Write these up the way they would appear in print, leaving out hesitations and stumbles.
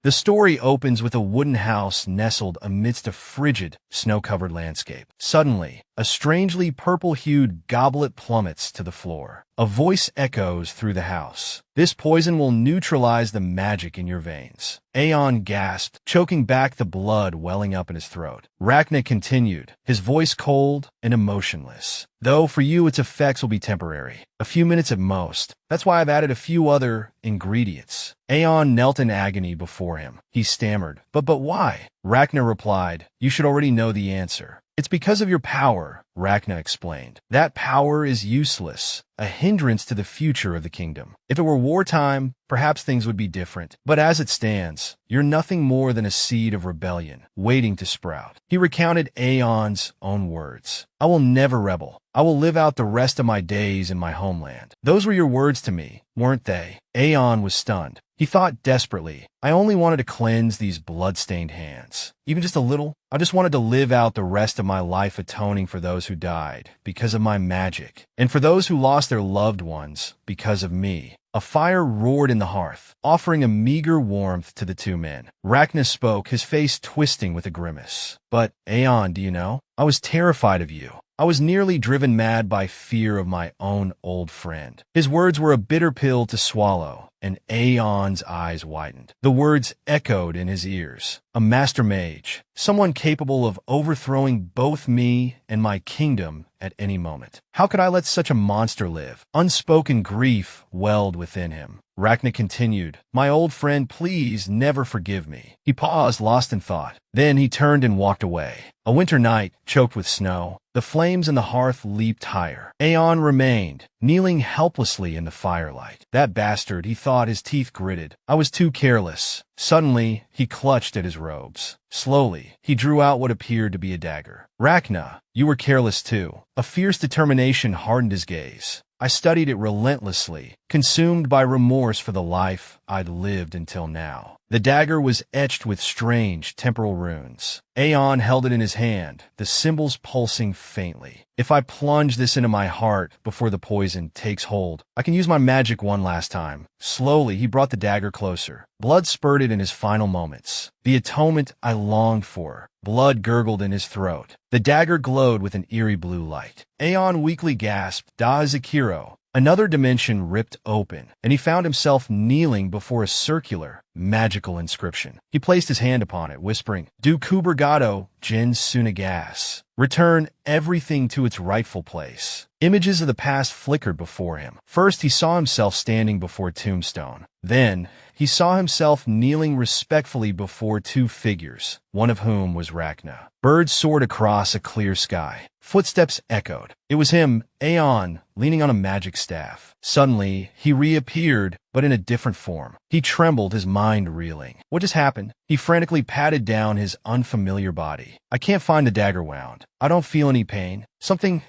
The story opens with a wooden house nestled amidst a frigid, snow-covered landscape. Suddenly, a strangely purple-hued goblet plummets to the floor. A voice echoes through the house. "This poison will neutralize the magic in your veins." Aeon gasped, choking back the blood welling up in his throat. Rachna continued, his voice cold and emotionless. "Though for you its effects will be temporary. A few minutes at most. That's why I've added a few other ingredients." Aeon knelt in agony before him. He stammered, But why?" Rachna replied, "You should already know the answer." "It's because of your power," Rachna explained. "That power is useless, a hindrance to the future of the kingdom. If it were wartime, perhaps things would be different. But as it stands, you're nothing more than a seed of rebellion, waiting to sprout." He recounted Aeon's own words. "I will never rebel. I will live out the rest of my days in my homeland." "Those were your words to me, weren't they?" Aeon was stunned. He thought desperately, "I only wanted to cleanse these blood-stained hands. Even just a little. I just wanted to live out the rest of my life atoning for those who died because of my magic, and for those who lost their loved ones because of me." A fire roared in the hearth, offering a meager warmth to the two men. Rachna spoke, his face twisting with a grimace. "But, Aeon, do you know? I was terrified of you. I was nearly driven mad by fear of my own old friend." His words were a bitter pill to swallow, and Aeon's eyes widened. The words echoed in his ears. "A master mage, someone capable of overthrowing both me and my kingdom at any moment. How could I let such a monster live?" Unspoken grief welled within him. Rachna continued, "My old friend, please never forgive me." He paused, lost in thought. Then he turned and walked away. A winter night, choked with snow, the flames in the hearth leaped higher. Aeon remained, kneeling helplessly in the firelight. "That bastard," he thought, his teeth gritted. "I was too careless." Suddenly, he clutched at his robes. Slowly, he drew out what appeared to be a dagger. "Rachna, you were careless too." A fierce determination hardened his gaze. "I studied it relentlessly, consumed by remorse for the life I'd lived until now." The dagger was etched with strange temporal runes. Aeon held it in his hand, the symbols pulsing faintly. "If I plunge this into my heart before the poison takes hold, I can use my magic one last time." Slowly, he brought the dagger closer. Blood spurted in his final moments. The atonement I longed for. Blood gurgled in his throat. The dagger glowed with an eerie blue light. Aeon weakly gasped, "Da Zakiro." Another dimension ripped open, and he found himself kneeling before a circular, magical inscription. He placed his hand upon it, whispering, "Du Kubergado, Jin Sunagas." Return everything to its rightful place. Images of the past flickered before him. First, he saw himself standing before a tombstone. Then, he saw himself kneeling respectfully before two figures, one of whom was Rachna. Birds soared across a clear sky. Footsteps echoed. It was him, Aeon, leaning on a magic staff. Suddenly, he reappeared, but in a different form. He trembled, his mind reeling. What just happened? He frantically patted down his unfamiliar body. "I can't find the dagger wound. I don't feel any pain. Something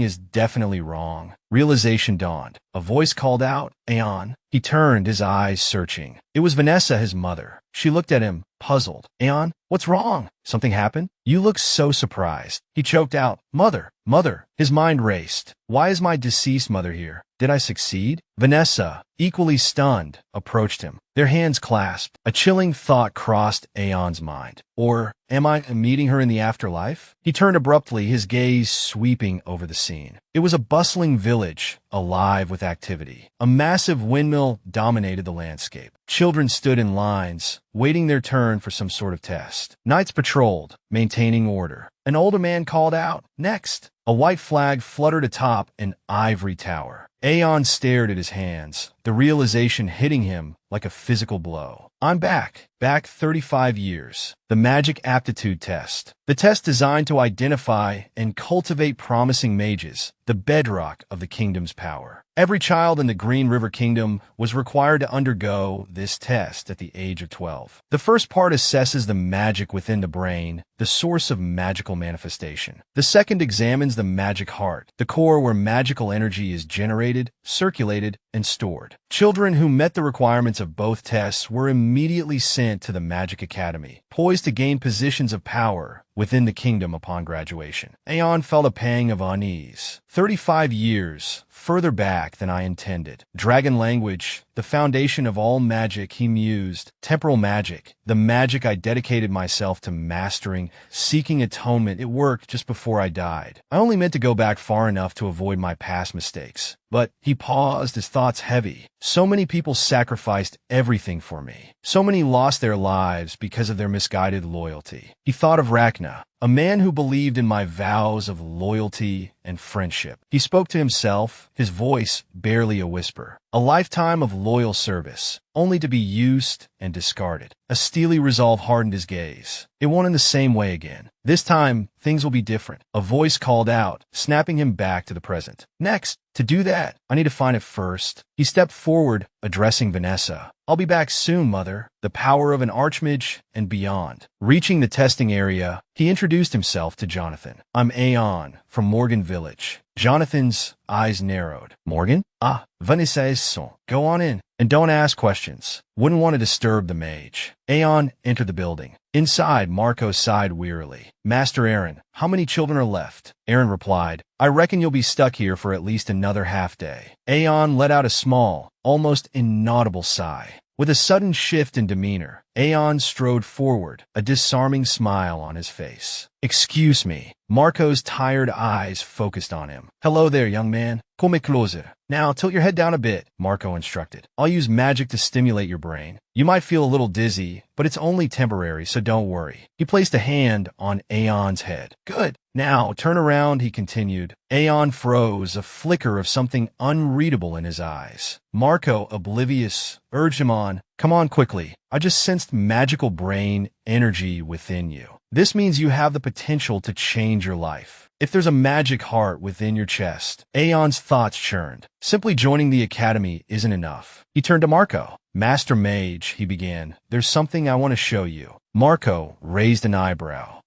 is definitely wrong." Realization dawned. A voice called out, "Aeon." He turned, his eyes searching. It was Vanessa, his mother. She looked at him, puzzled. "Aeon, what's wrong? Something happened? You look so surprised." He choked out, "Mother, mother." His mind raced. Why is my deceased mother here? Did I succeed? Vanessa, equally stunned, approached him. Their hands clasped. A chilling thought crossed Aeon's mind. Or, am I meeting her in the afterlife? He turned abruptly, his gaze sweeping over the scene. It was a bustling village, alive with activity. A massive windmill dominated the landscape. Children stood in lines, waiting their turn for some sort of test. Knights patrolled, maintaining order. An older man called out, "Next!" A white flag fluttered atop an ivory tower. Aeon stared at his hands, the realization hitting him like a physical blow. "I'm back. Back 35 years. The Magic Aptitude Test. The test designed to identify and cultivate promising mages, the bedrock of the kingdom's power. Every child in the Green River Kingdom was required to undergo this test at the age of 12. The first part assesses the magic within the brain, the source of magical manifestation. The second examines the magic heart, the core where magical energy is generated, circulated, and stored. Children who met the requirements of both tests were immediately sent to the Magic Academy, poised to gain positions of power within the kingdom upon graduation. Aeon felt a pang of unease. 35 years, further back than I intended. Dragon language, the foundation of all magic, he mused. Temporal magic, the magic I dedicated myself to mastering, seeking atonement. It worked just before I died. I only meant to go back far enough to avoid my past mistakes. But he paused, his thoughts heavy. So many people sacrificed everything for me. So many lost their lives because of their misguided loyalty. He thought of Ragna, a man who believed in my vows of loyalty and friendship. He spoke to himself, his voice barely a whisper. A lifetime of loyal service, only to be used and discarded. A steely resolve hardened his gaze. It won't in the same way again. This time, things will be different. A voice called out, snapping him back to the present. Next, to do that, I need to find it first. He stepped forward, addressing Vanessa. I'll be back soon, Mother. The power of an archmage and beyond. Reaching the testing area, he introduced himself to Jonathan. I'm Aeon, from Morgan Village. Jonathan's eyes narrowed. Morgan? Ah, Vanessa is son. Go on in, and don't ask questions. Wouldn't want to disturb the mage. Aeon entered the building. Inside, Marco sighed wearily. Master Aaron, how many children are left? Aaron replied, I reckon you'll be stuck here for at least another half day. Aeon let out a small, almost inaudible sigh. With a sudden shift in demeanor, Aeon strode forward, a disarming smile on his face. Excuse me. Marco's tired eyes focused on him. Hello there, young man. Come closer. Now, tilt your head down a bit, Marco instructed. I'll use magic to stimulate your brain. You might feel a little dizzy, but it's only temporary, so don't worry. He placed a hand on Aeon's head. Good. Now, turn around, he continued. Aeon froze, a flicker of something unreadable in his eyes. Marco, oblivious, urged him on. Come on quickly. I just sensed magical brain energy within you. This means you have the potential to change your life. If there's a magic heart within your chest, Aeon's thoughts churned. Simply joining the academy isn't enough. He turned to Marco. Master Mage, he began, there's something I want to show you. Marco raised an eyebrow.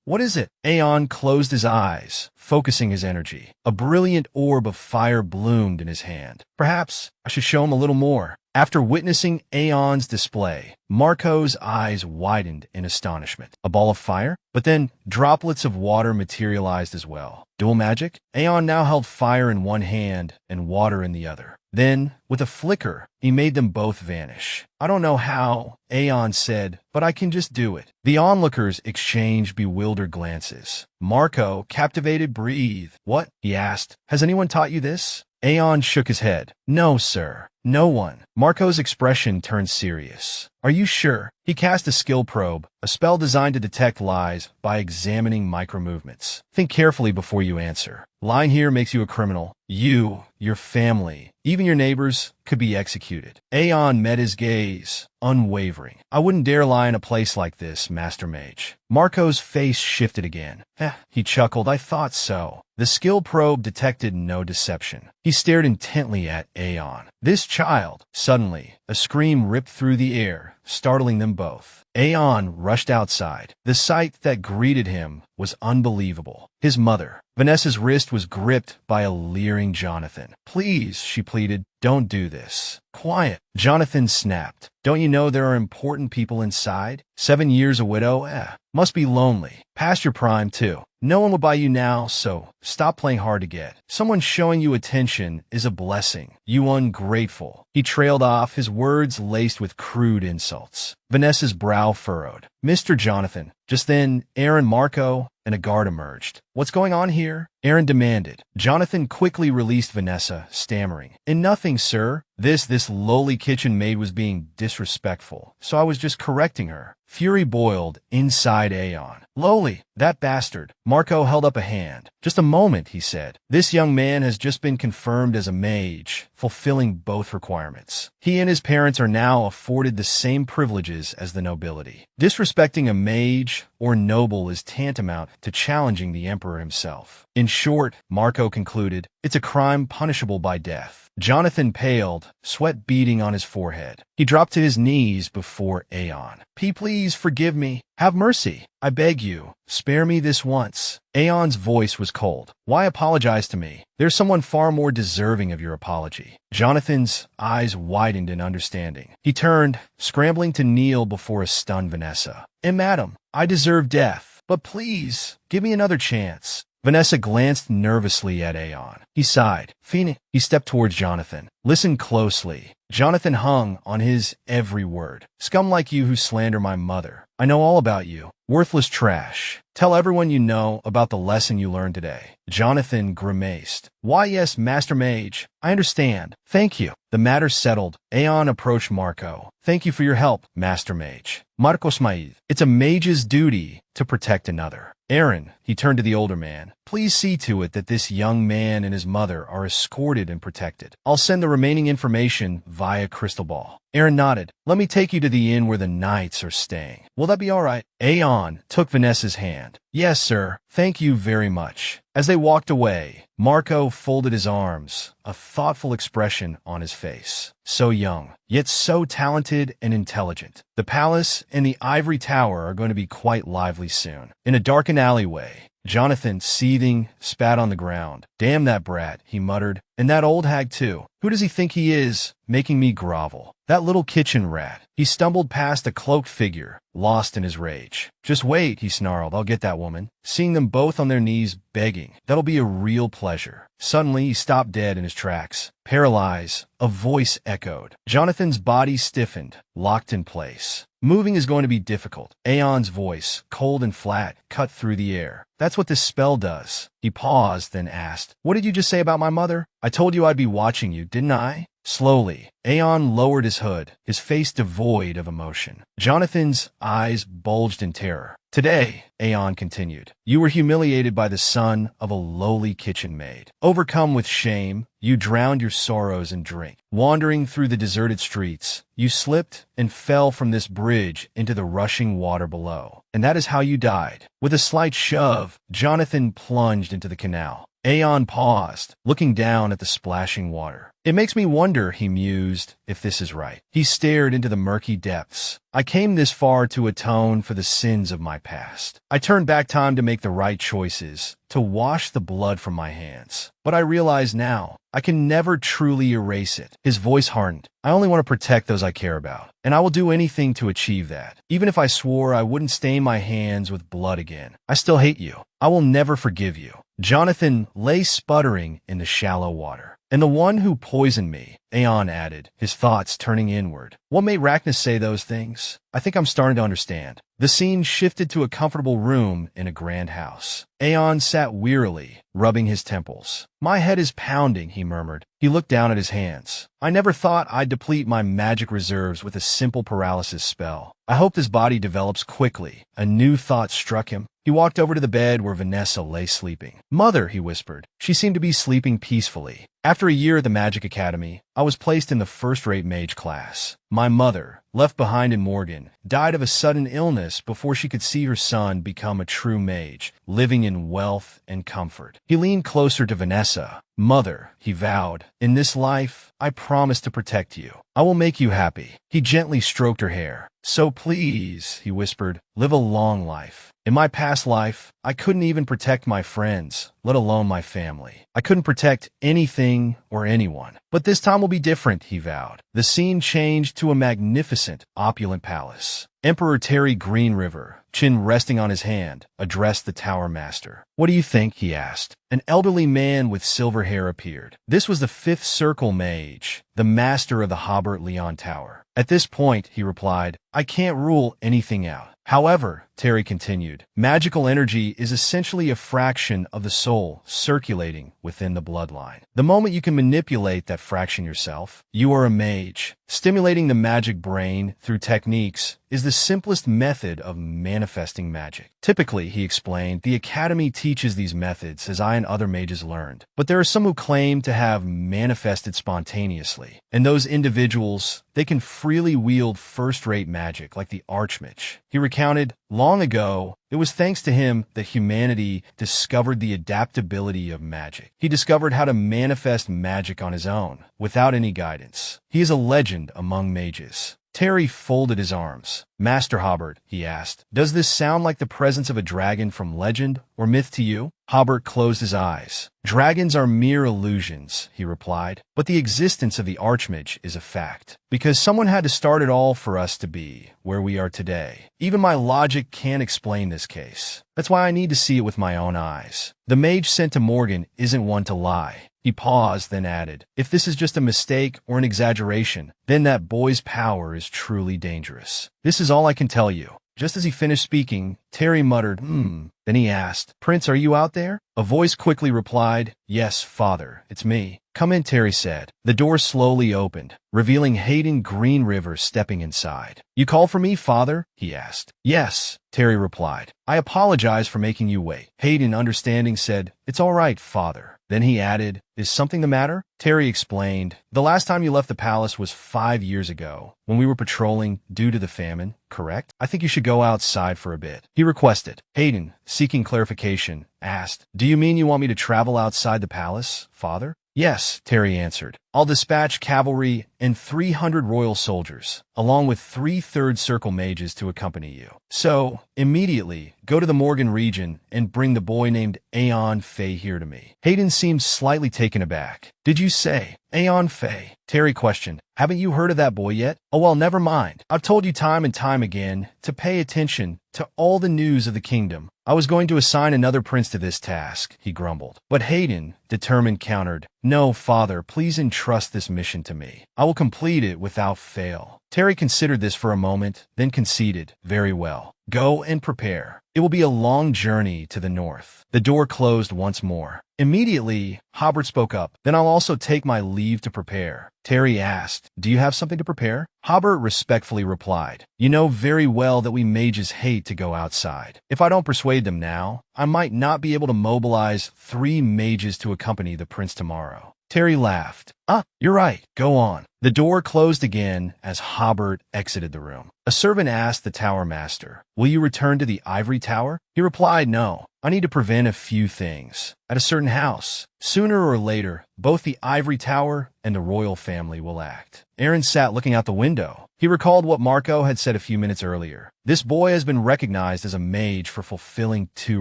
What is it? Aeon closed his eyes, focusing his energy. A brilliant orb of fire bloomed in his hand. Perhaps I should show him a little more. After witnessing Aeon's display, Marco's eyes widened in astonishment. A ball of fire? But then droplets of water materialized as well. Dual magic? Aeon now held fire in one hand and water in the other. Then, with a flicker, he made them both vanish. I don't know how, Aeon said, but I can just do it. The onlookers exchanged bewildered glances. Marco, captivated, breathed. What? He asked. Has anyone taught you this? Aeon shook his head. No, sir. No one. Marco's expression turned serious. Are you sure? He cast a skill probe, a spell designed to detect lies by examining micromovements. Think carefully before you answer. Lying here makes you a criminal. You, your family, even your neighbors could be executed. Aeon met his gaze, unwavering. I wouldn't dare lie in a place like this, Master Mage. Marco's face shifted again. He chuckled. I thought so. The skill probe detected no deception. He stared intently at Aeon. This child. Suddenly, a scream ripped through the air, startling them both. Aeon rushed outside. The sight that greeted him was unbelievable. His mother. Vanessa's wrist was gripped by a leering Jonathan. Please, she pleaded, don't do this. Quiet. Jonathan snapped. Don't you know there are important people inside? 7 years a widow? Must be lonely. Past your prime, too. No one will buy you now, so stop playing hard to get. Someone showing you attention is a blessing. You ungrateful. He trailed off, his words laced with crude insults. Vanessa's brow furrowed. Mr. Jonathan. Just then, Aaron, Marco, and a guard emerged. What's going on here? Aaron demanded. Jonathan quickly released Vanessa, stammering. In nothing, sir. This lowly kitchen maid was being disrespectful, so I was just correcting her. Fury boiled inside Aeon. Lowly, that bastard. Marco held up a hand. Just a moment, he said. This young man has just been confirmed as a mage, fulfilling both requirements. He and his parents are now afforded the same privileges as the nobility. Disrespecting a mage or noble is tantamount to challenging the emperor himself. In short, Marco concluded, it's a crime punishable by death. Jonathan paled, sweat beading on his forehead. He dropped to his knees before Aeon. Please forgive me. Have mercy. I beg you. Spare me this once. Aeon's voice was cold. Why apologize to me? There's someone far more deserving of your apology. Jonathan's eyes widened in understanding. He turned, scrambling to kneel before a stunned Vanessa. Madam, I deserve death. But please, give me another chance. Vanessa glanced nervously at Aeon. He sighed. Phoenix. He stepped towards Jonathan. Listen closely. Jonathan hung on his every word. Scum like you who slander my mother. I know all about you. Worthless trash. Tell everyone you know about the lesson you learned today. Jonathan grimaced. Why yes, Master Mage. I understand. Thank you. The matter settled. Aeon approached Marco. Thank you for your help, Master Mage. Marcos Maid. It's a mage's duty to protect another. Aaron, he turned to the older man. Please see to it that this young man and his mother are escorted and protected. I'll send the remaining information via Crystal Ball. Aaron nodded. Let me take you to the inn where the knights are staying. Will that be all right? Aeon took Vanessa's hand. Yes, sir. Thank you very much. As they walked away, Marco folded his arms, a thoughtful expression on his face. So young, yet so talented and intelligent. The palace and the ivory tower are going to be quite lively soon. In a darkened alleyway, Jonathan, seething, spat on the ground. Damn that brat, he muttered. And that old hag too. Who does he think he is, making me grovel? That little kitchen rat. He stumbled past a cloaked figure, lost in his rage. Just wait, he snarled. I'll get that woman. Seeing them both on their knees, begging. That'll be a real pleasure. Suddenly, he stopped dead in his tracks. Paralyzed, a voice echoed. Jonathan's body stiffened, locked in place. Moving is going to be difficult. Aeon's voice, cold and flat, cut through the air. That's what this spell does. He paused, then asked, What did you just say about my mother? I told you I'd be watching you, didn't I? Slowly, Aeon lowered his hood, his face devoid of emotion. Jonathan's eyes bulged in terror. Today, Aeon continued, you were humiliated by the son of a lowly kitchen maid. Overcome with shame, you drowned your sorrows in drink. Wandering through the deserted streets, you slipped and fell from this bridge into the rushing water below. And that is how you died. With a slight shove, Jonathan plunged into the canal. Aeon paused, looking down at the splashing water. It makes me wonder, he mused, if this is right. He stared into the murky depths. I came this far to atone for the sins of my past. I turned back time to make the right choices, to wash the blood from my hands. But I realize now, I can never truly erase it. His voice hardened. I only want to protect those I care about, and I will do anything to achieve that. Even if I swore I wouldn't stain my hands with blood again. I still hate you. I will never forgive you. Jonathan lay sputtering in the shallow water. And the one who poisoned me, Aeon added, his thoughts turning inward. What made Rachnis say those things? I think I'm starting to understand. The scene shifted to a comfortable room in a grand house. Aeon sat wearily, rubbing his temples. My head is pounding, he murmured. He looked down at his hands. I never thought I'd deplete my magic reserves with a simple paralysis spell. I hope his body develops quickly. A new thought struck him. He walked over to the bed where Vanessa lay sleeping. Mother, he whispered. She seemed to be sleeping peacefully. After a year at the Magic Academy, I was placed in the first-rate mage class. My mother, left behind in Morgan, died of a sudden illness before she could see her son become a true mage, living in wealth and comfort. He leaned closer to Vanessa. Mother, he vowed, in this life, I promise to protect you. I will make you happy. He gently stroked her hair. So please, he whispered, live a long life. In my past life, I couldn't even protect my friends, let alone my family. I couldn't protect anything or anyone. But this time will be different, he vowed. The scene changed to a magnificent, opulent palace. Emperor Terry Green River, chin resting on his hand, addressed the tower master. What do you think? He asked. An elderly man with silver hair appeared. This was the fifth circle mage, the master of the Hobart Leon Tower. At this point, he replied, I can't rule anything out. However, Terry continued, magical energy is essentially a fraction of the soul circulating within the bloodline. The moment you can manipulate that fraction yourself, you are a mage. Stimulating the magic brain through techniques is the simplest method of manifesting magic. Typically, he explained, the Academy teaches these methods as I and other mages learned. But there are some who claim to have manifested spontaneously. And those individuals, they can freely wield first-rate magic like the Archmage. He recounted, long ago, it was thanks to him that humanity discovered the adaptability of magic. He discovered how to manifest magic on his own, without any guidance. He is a legend among mages. Terry folded his arms. Master Hobart, he asked, does this sound like the presence of a dragon from legend or myth to you? Hobart closed his eyes. Dragons are mere illusions, he replied, but the existence of the Archmage is a fact. Because someone had to start it all for us to be where we are today. Even my logic can't explain this case. That's why I need to see it with my own eyes. The mage sent to Morgan isn't one to lie. He paused, then added, if this is just a mistake or an exaggeration, then that boy's power is truly dangerous. This is all I can tell you. Just as he finished speaking, Terry muttered, Then he asked, Prince, are you out there? A voice quickly replied, yes, father, it's me. Come in, Terry said. The door slowly opened, revealing Hayden Green River stepping inside. You called for me, father? He asked. Yes, Terry replied. I apologize for making you wait. Hayden, understanding, said, it's all right, father. Then he added, is something the matter? Terry explained, the last time you left the palace was 5 years ago, when we were patrolling due to the famine, correct? I think you should go outside for a bit. He requested. Hayden, seeking clarification, asked, do you mean you want me to travel outside the palace, father? Yes, Terry answered. I'll dispatch cavalry and 300 royal soldiers, along with 3/3 circle mages to accompany you. So, immediately, go to the Morgan region and bring the boy named Aeon Fei here to me. Hayden seemed slightly taken aback. Did you say Aeon Fei? Terry questioned. Haven't you heard of that boy yet? Oh well, never mind. I've told you time and time again to pay attention to all the news of the kingdom. I was going to assign another prince to this task, he grumbled. But Hayden, determined, countered, no, father, please entrust this mission to me. I will complete it without fail. Terry considered this for a moment, then conceded, very well. Go and prepare. It will be a long journey to the north. The door closed once more. Immediately, Hobart spoke up. Then I'll also take my leave to prepare. Terry asked, do you have something to prepare? Hobart respectfully replied, you know very well that we mages hate to go outside. If I don't persuade them now, I might not be able to mobilize 3 mages to accompany the prince tomorrow. Terry laughed. You're right. Go on. The door closed again as Hobart exited the room. A servant asked the tower master, will you return to the ivory tower? He replied, no. I need to prevent a few things at a certain house. Sooner or later, both the ivory tower and the royal family will act. Aaron sat looking out the window. He recalled what Marco had said a few minutes earlier. This boy has been recognized as a mage for fulfilling 2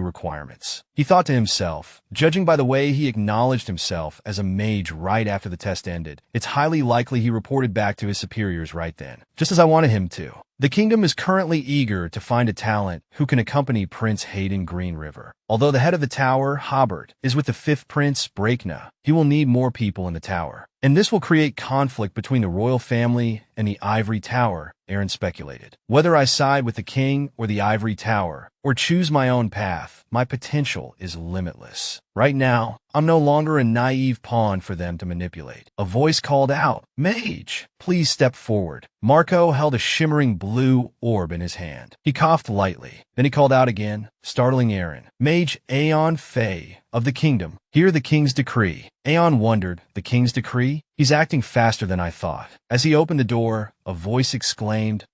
requirements. He thought to himself, judging by the way he acknowledged himself as a mage right after the test ended, it's highly likely he reported back to his superiors right then, just as I wanted him to. The kingdom is currently eager to find a talent who can accompany Prince Hayden Green River. Although the head of the tower, Hobart, is with the 5th prince, Breakna, he will need more people in the tower. And this will create conflict between the royal family and the ivory tower, Aaron speculated. Whether I side with the king or the ivory tower, or choose my own path, my potential is limitless. Right now, I'm no longer a naive pawn for them to manipulate. A voice called out, Mage, please step forward. Marco held a shimmering blue orb in his hand. He coughed lightly. Then he called out again, startling Aaron. Mage Aeon Fei of the kingdom, hear the king's decree. Aeon wondered, the king's decree? He's acting faster than I thought. As he opened the door, a voice exclaimed,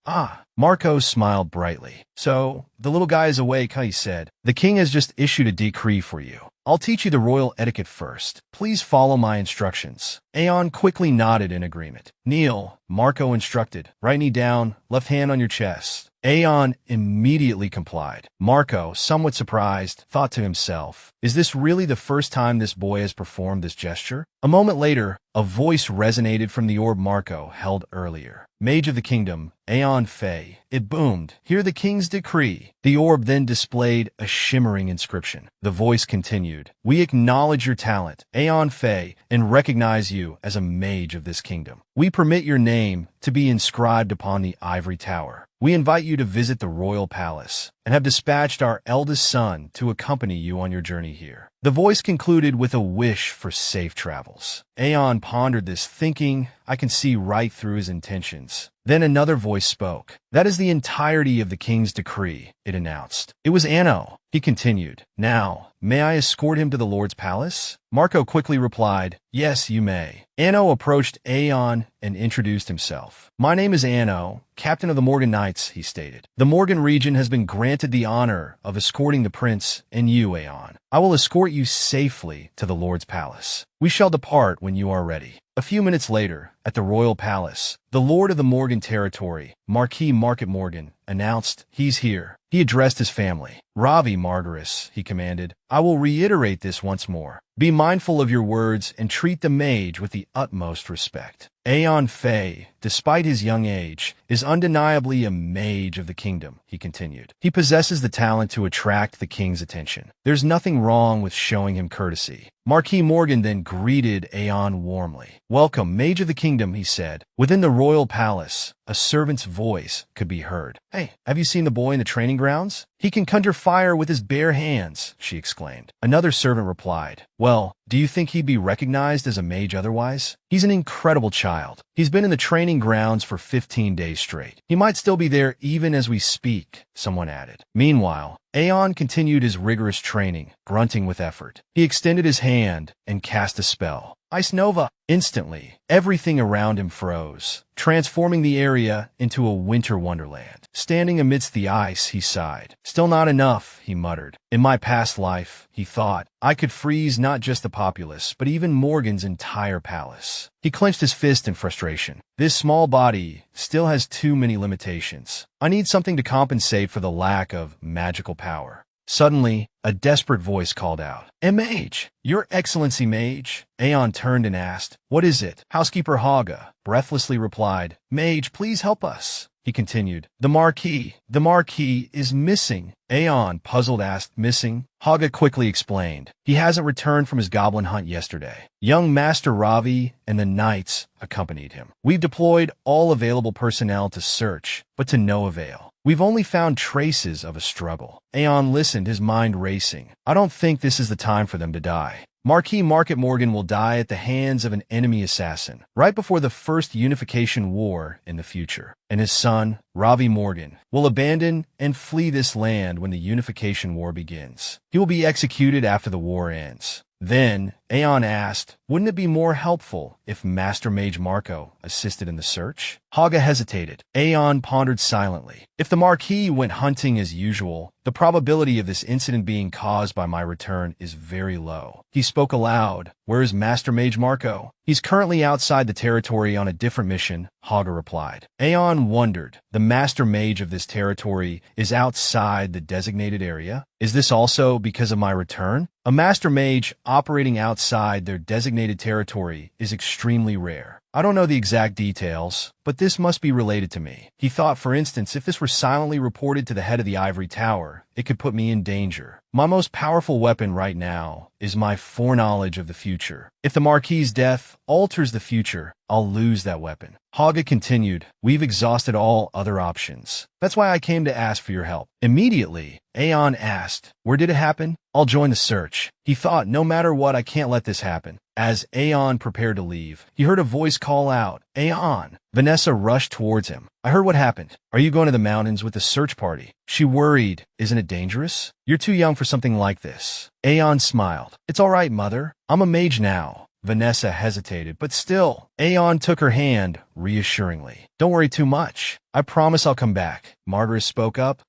Marco smiled brightly. So, the little guy is awake, he said. The king has just issued a decree for you. I'll teach you the royal etiquette first. Please follow my instructions. Aeon quickly nodded in agreement. Kneel, Marco instructed. Right knee down, left hand on your chest. Aeon immediately complied. Marco, somewhat surprised, thought to himself, is this really the first time this boy has performed this gesture? A moment later, a voice resonated from the orb Marco held earlier. Mage of the kingdom, Aeon Fei. It boomed. Hear the king's decree. The orb then displayed a shimmering inscription. The voice continued. We acknowledge your talent, Aeon Fei, and recognize you as a mage of this kingdom. We permit your name to be inscribed upon the ivory tower. We invite you to visit the royal palace and have dispatched our eldest son to accompany you on your journey here. The voice concluded with a wish for safe travels. Aeon pondered this, thinking, I can see right through his intentions. Then another voice spoke. That is the entirety of the king's decree, it announced. It was Anno. He continued. Now, may I escort him to the Lord's palace? Marco quickly replied, yes, you may. Anno approached Aeon and introduced himself. My name is Anno, captain of the Morgan Knights, he stated. The Morgan region has been granted the honor of escorting the prince and you, Aeon. I will escort you safely to the Lord's palace. We shall depart when you are ready. A few minutes later, at the royal palace, the lord of the Morgan territory, Marquis Market Morgan, announced, he's here. He addressed his family. Ravi Margaris, he commanded, I will reiterate this once more. Be mindful of your words and treat the mage with the utmost respect. Aeon Fei, despite his young age, is undeniably a mage of the kingdom, he continued. He possesses the talent to attract the king's attention. There's nothing wrong with showing him courtesy. Marquis Morgan then greeted Aeon warmly. Welcome, mage of the kingdom, he said. Within the royal palace, a servant's voice could be heard. Hey, have you seen the boy in the training grounds? He can conjure fire with his bare hands, she exclaimed. Another servant replied, well, do you think he'd be recognized as a mage otherwise? He's an incredible child. He's been in the training grounds for 15 days straight. He might still be there even as we speak, someone added. Meanwhile, Aeon continued his rigorous training, grunting with effort. He extended his hand and cast a spell. Ice Nova! Instantly, everything around him froze, transforming the area into a winter wonderland. Standing amidst the ice, he sighed. Still not enough, he muttered. In my past life, he thought, I could freeze not just the populace, but even Morgan's entire palace. He clenched his fist in frustration. This small body still has too many limitations. I need something to compensate for the lack of magical power. Suddenly, a desperate voice called out, "A mage! Your Excellency, mage!" Aeon turned and asked, "What is it?" Housekeeper Haga breathlessly replied, "Mage, please help us." He continued, The Marquis is missing." Aeon, puzzled, asked, "Missing?" Haga quickly explained, "He hasn't returned from his goblin hunt yesterday. Young Master Ravi and the Knights accompanied him. We've deployed all available personnel to search, but to no avail. We've only found traces of a struggle." Aeon listened, his mind racing. "I don't think this is the time for them to die. Marquis Market Morgan will die at the hands of an enemy assassin, right before the first unification war in the future. And his son, Ravi Morgan, will abandon and flee this land when the unification war begins. He will be executed after the war ends." Then, Aeon asked, "Wouldn't it be more helpful if Master Mage Marco assisted in the search?" Haga hesitated. Aeon pondered silently. "If the Marquis went hunting as usual, the probability of this incident being caused by my return is very low." He spoke aloud. "Where is Master Mage Marco?" "He's currently outside the territory on a different mission," Haga replied. Aeon wondered. The Master Mage of this territory is outside the designated area? Is this also because of my return? A Master Mage operating outside their designated territory is extremely rare. I don't know the exact details, but this must be related to me. He thought, for instance, if this were silently reported to the head of the Ivory Tower, it could put me in danger. My most powerful weapon right now is my foreknowledge of the future. If the Marquis's death alters the future, I'll lose that weapon. Haga continued, "We've exhausted all other options. That's why I came to ask for your help." Immediately, Aeon asked, "Where did it happen?" "I'll join the search." He thought, no matter what, I can't let this happen. As Aeon prepared to leave, he heard a voice call out, "Aeon!" Vanessa rushed towards him. "I heard what happened. Are you going to the mountains with the search party?" She worried, "Isn't it dangerous?" "You're too young for something like this." Aeon smiled. "It's all right, mother. I'm a mage now." Vanessa hesitated, but still. Aeon took her hand reassuringly. "Don't worry too much. I promise I'll come back." Margaret spoke up.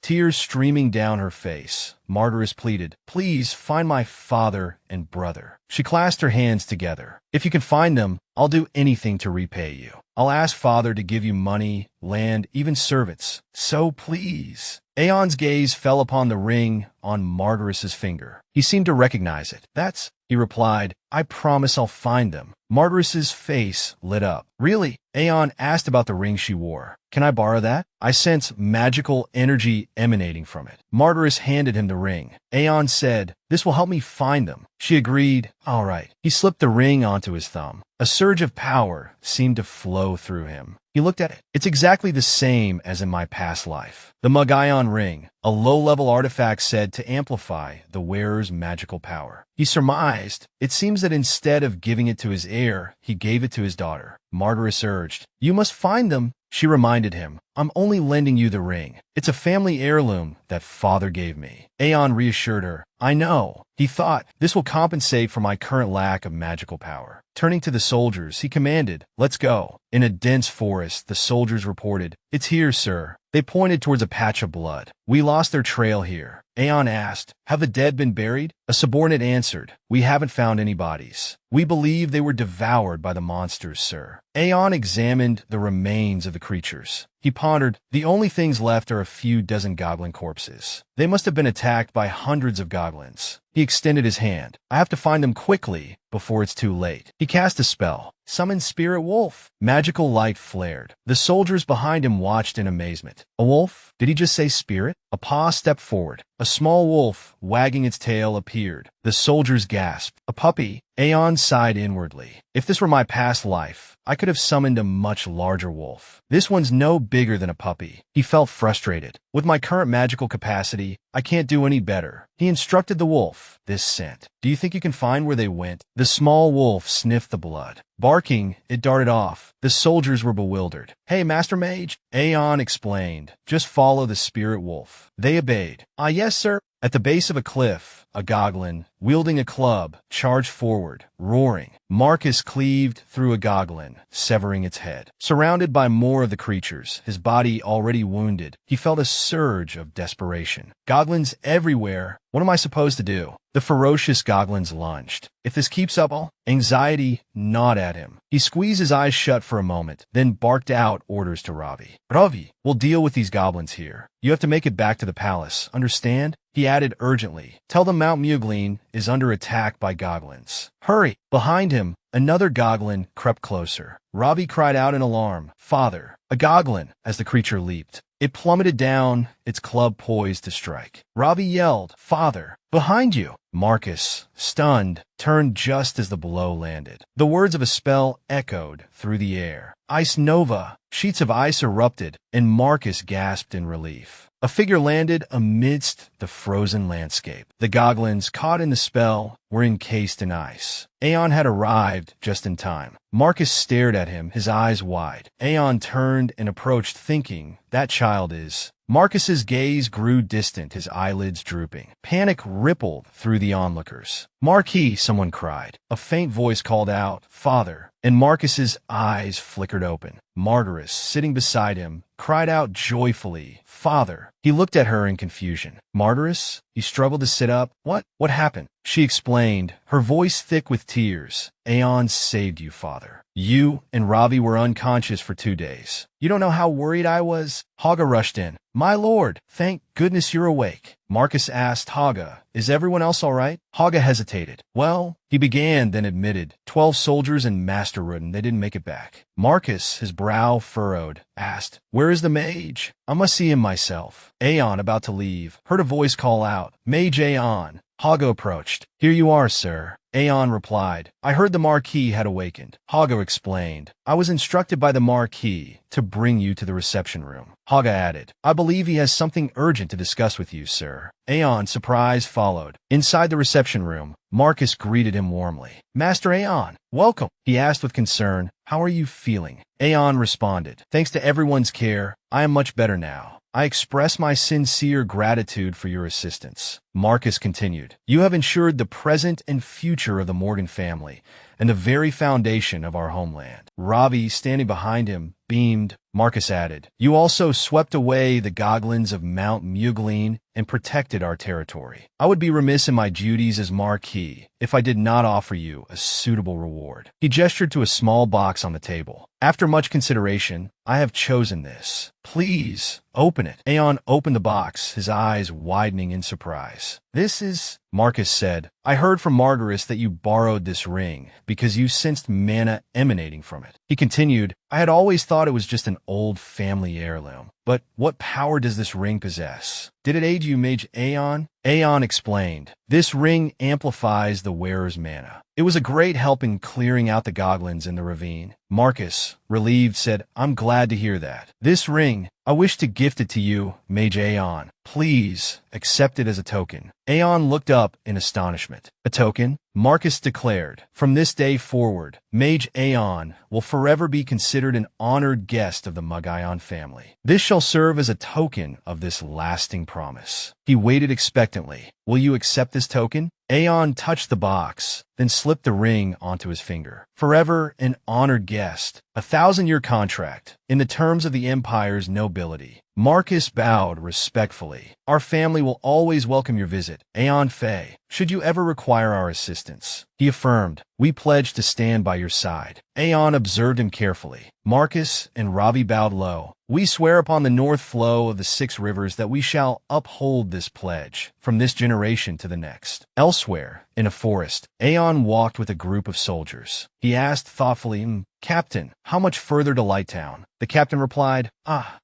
Tears streaming down her face. Margaret pleaded, "Please find my father and brother." She clasped her hands together. "If you can find them, I'll do anything to repay you. I'll ask father to give you money, land, even servants. So please." Aeon's gaze fell upon the ring on Margaret's finger. He seemed to recognize it. "That's," he replied, "I promise I'll find them." Margaret's face lit up. "Really?" Aeon asked about the ring she wore. "Can I borrow that? I sense magical energy emanating from it." Margaret handed him the ring. Aeon said, "This will help me find them." She agreed. "All right." He slipped the ring onto his thumb. A surge of power seemed to flow through him. He looked at it. "It's exactly the same as in my past life." The Magayon ring, a low-level artifact said to amplify the wearer's magical power. He surmised, it seems that instead of giving it to his heir, he gave it to his daughter. Margaret urged, "You must find them." She reminded him, I'm only lending you the ring. It's a family heirloom that father gave me. Aeon reassured her. I know. He thought, this will compensate for my current lack of magical power. Turning to the soldiers, he commanded, let's go. In a dense forest, the soldiers reported, it's here, sir. They pointed towards a patch of blood. We lost their trail here. Aeon asked, have the dead been buried? A subordinate answered, we haven't found any bodies. We believe they were devoured by the monsters, sir. Aeon examined the remains of the creatures. He pondered, the only things left are a few dozen goblin corpses. They must have been attacked by hundreds of goblins. He extended his hand. I have to find them quickly before it's too late. He cast a spell. Summon Spirit Wolf. Magical light flared. The soldiers behind him watched in amazement. A wolf? Did he just say spirit? A paw stepped forward. A small wolf, wagging its tail, appeared. The soldiers gasped. A puppy? Aeon sighed inwardly. If this were my past life, I could have summoned a much larger wolf. This one's no bigger than a puppy. He felt frustrated. With my current magical capacity, I can't do any better. He instructed the wolf. This scent. Do you think you can find where they went? The small wolf sniffed the blood. Barking, it darted off. The soldiers were bewildered. Hey, Master Mage, Aeon explained. Just follow the spirit wolf. They obeyed. Ah, yes, sir. At the base of a cliff, a goblin, wielding a club, charged forward, roaring. Marcus cleaved through a goblin, severing its head. Surrounded by more of the creatures, his body already wounded, he felt a surge of desperation. Goblins everywhere. What am I supposed to do? The ferocious goblins lunged. If this keeps up, anxiety gnawed at him. He squeezed his eyes shut for a moment, then barked out orders to Ravi. Ravi, we'll deal with these goblins here. You have to make it back to the palace, understand? He added urgently, tell them Mount Mugleen is under attack by goblins. Hurry! Behind him, another goblin crept closer. Ravi cried out in alarm, Father! A goblin! As the creature leaped. It plummeted down, its club poised to strike. Ravi yelled, Father! Behind you! Marcus, stunned, turned just as the blow landed. The words of a spell echoed through the air. Ice Nova! Sheets of ice erupted, and Marcus gasped in relief. A figure landed amidst the frozen landscape. The goblins, caught in the spell, were encased in ice. Aeon had arrived just in time. Marcus stared at him, his eyes wide. Aeon turned and approached, thinking, that child is... Marcus's gaze grew distant, his eyelids drooping. Panic rippled through the onlookers. Marquis, someone cried. A faint voice called out, Father, and Marcus's eyes flickered open. Margaret, sitting beside him, cried out joyfully, Father. He looked at her in confusion. Margaret? He struggled to sit up. What happened? She explained, her voice thick with tears. Aeon saved you, Father. You and Ravi were unconscious for 2 days. You don't know how worried I was? Haga rushed in. My lord, thank goodness you're awake. Marcus asked Haga, is everyone else all right? Haga hesitated. Well, he began, then admitted, 12 soldiers and Master Rudin, they didn't make it back. Marcus, his brow furrowed, asked, where is the mage? I must see him myself. Aeon, about to leave, heard a voice call out, Mage Aeon. Haga approached. Here you are, sir. Aeon replied, I heard the Marquis had awakened. Haga explained, I was instructed by the Marquis to bring you to the reception room. Haga added, I believe he has something urgent to discuss with you, sir. Aeon, surprise, followed. Inside the reception room, Marcus greeted him warmly. Master Aeon, welcome. He asked with concern, how are you feeling? Aeon responded, thanks to everyone's care, I am much better now. I express my sincere gratitude for your assistance. Marcus continued, you have ensured the present and future of the Morgan family and the very foundation of our homeland. Ravi, standing behind him, beamed. Marcus added, you also swept away the goblins of Mount Mugleen and protected our territory. I would be remiss in my duties as Marquis if I did not offer you a suitable reward. He gestured to a small box on the table. After much consideration, I have chosen this. Please, open it. Aeon opened the box, his eyes widening in surprise. This is... Marcus said, I heard from Margaret that you borrowed this ring because you sensed mana emanating from it. He continued, I had always thought it was just an old family heirloom. But what power does this ring possess? Did it aid you, Mage Aeon? Aeon explained, this ring amplifies the wearer's mana. It was a great help in clearing out the goblins in the ravine. Marcus, relieved, said, I'm glad to hear that. This ring, I wish to gift it to you, Mage Aeon. Please, accept it as a token. Aeon looked up in astonishment. A token? Marcus declared. From this day forward, Mage Aeon will forever be considered an honored guest of the Manga family. This shall serve as a token of this lasting promise. He waited expectantly. Will you accept this token? Aeon touched the box, then slipped the ring onto his finger. Forever an honored guest. A 1,000-year contract. In the terms of the Empire's nobility. Marcus bowed respectfully. Our family will always welcome your visit, Aeon Fei, should you ever require our assistance. He affirmed, we pledge to stand by your side. Aeon observed him carefully. Marcus and Ravi bowed low. We swear upon the north flow of the 6 rivers that we shall uphold this pledge from this generation to the next. Elsewhere, in a forest, Aeon walked with a group of soldiers. He asked thoughtfully, Captain, how much further to Lighttown? The captain replied,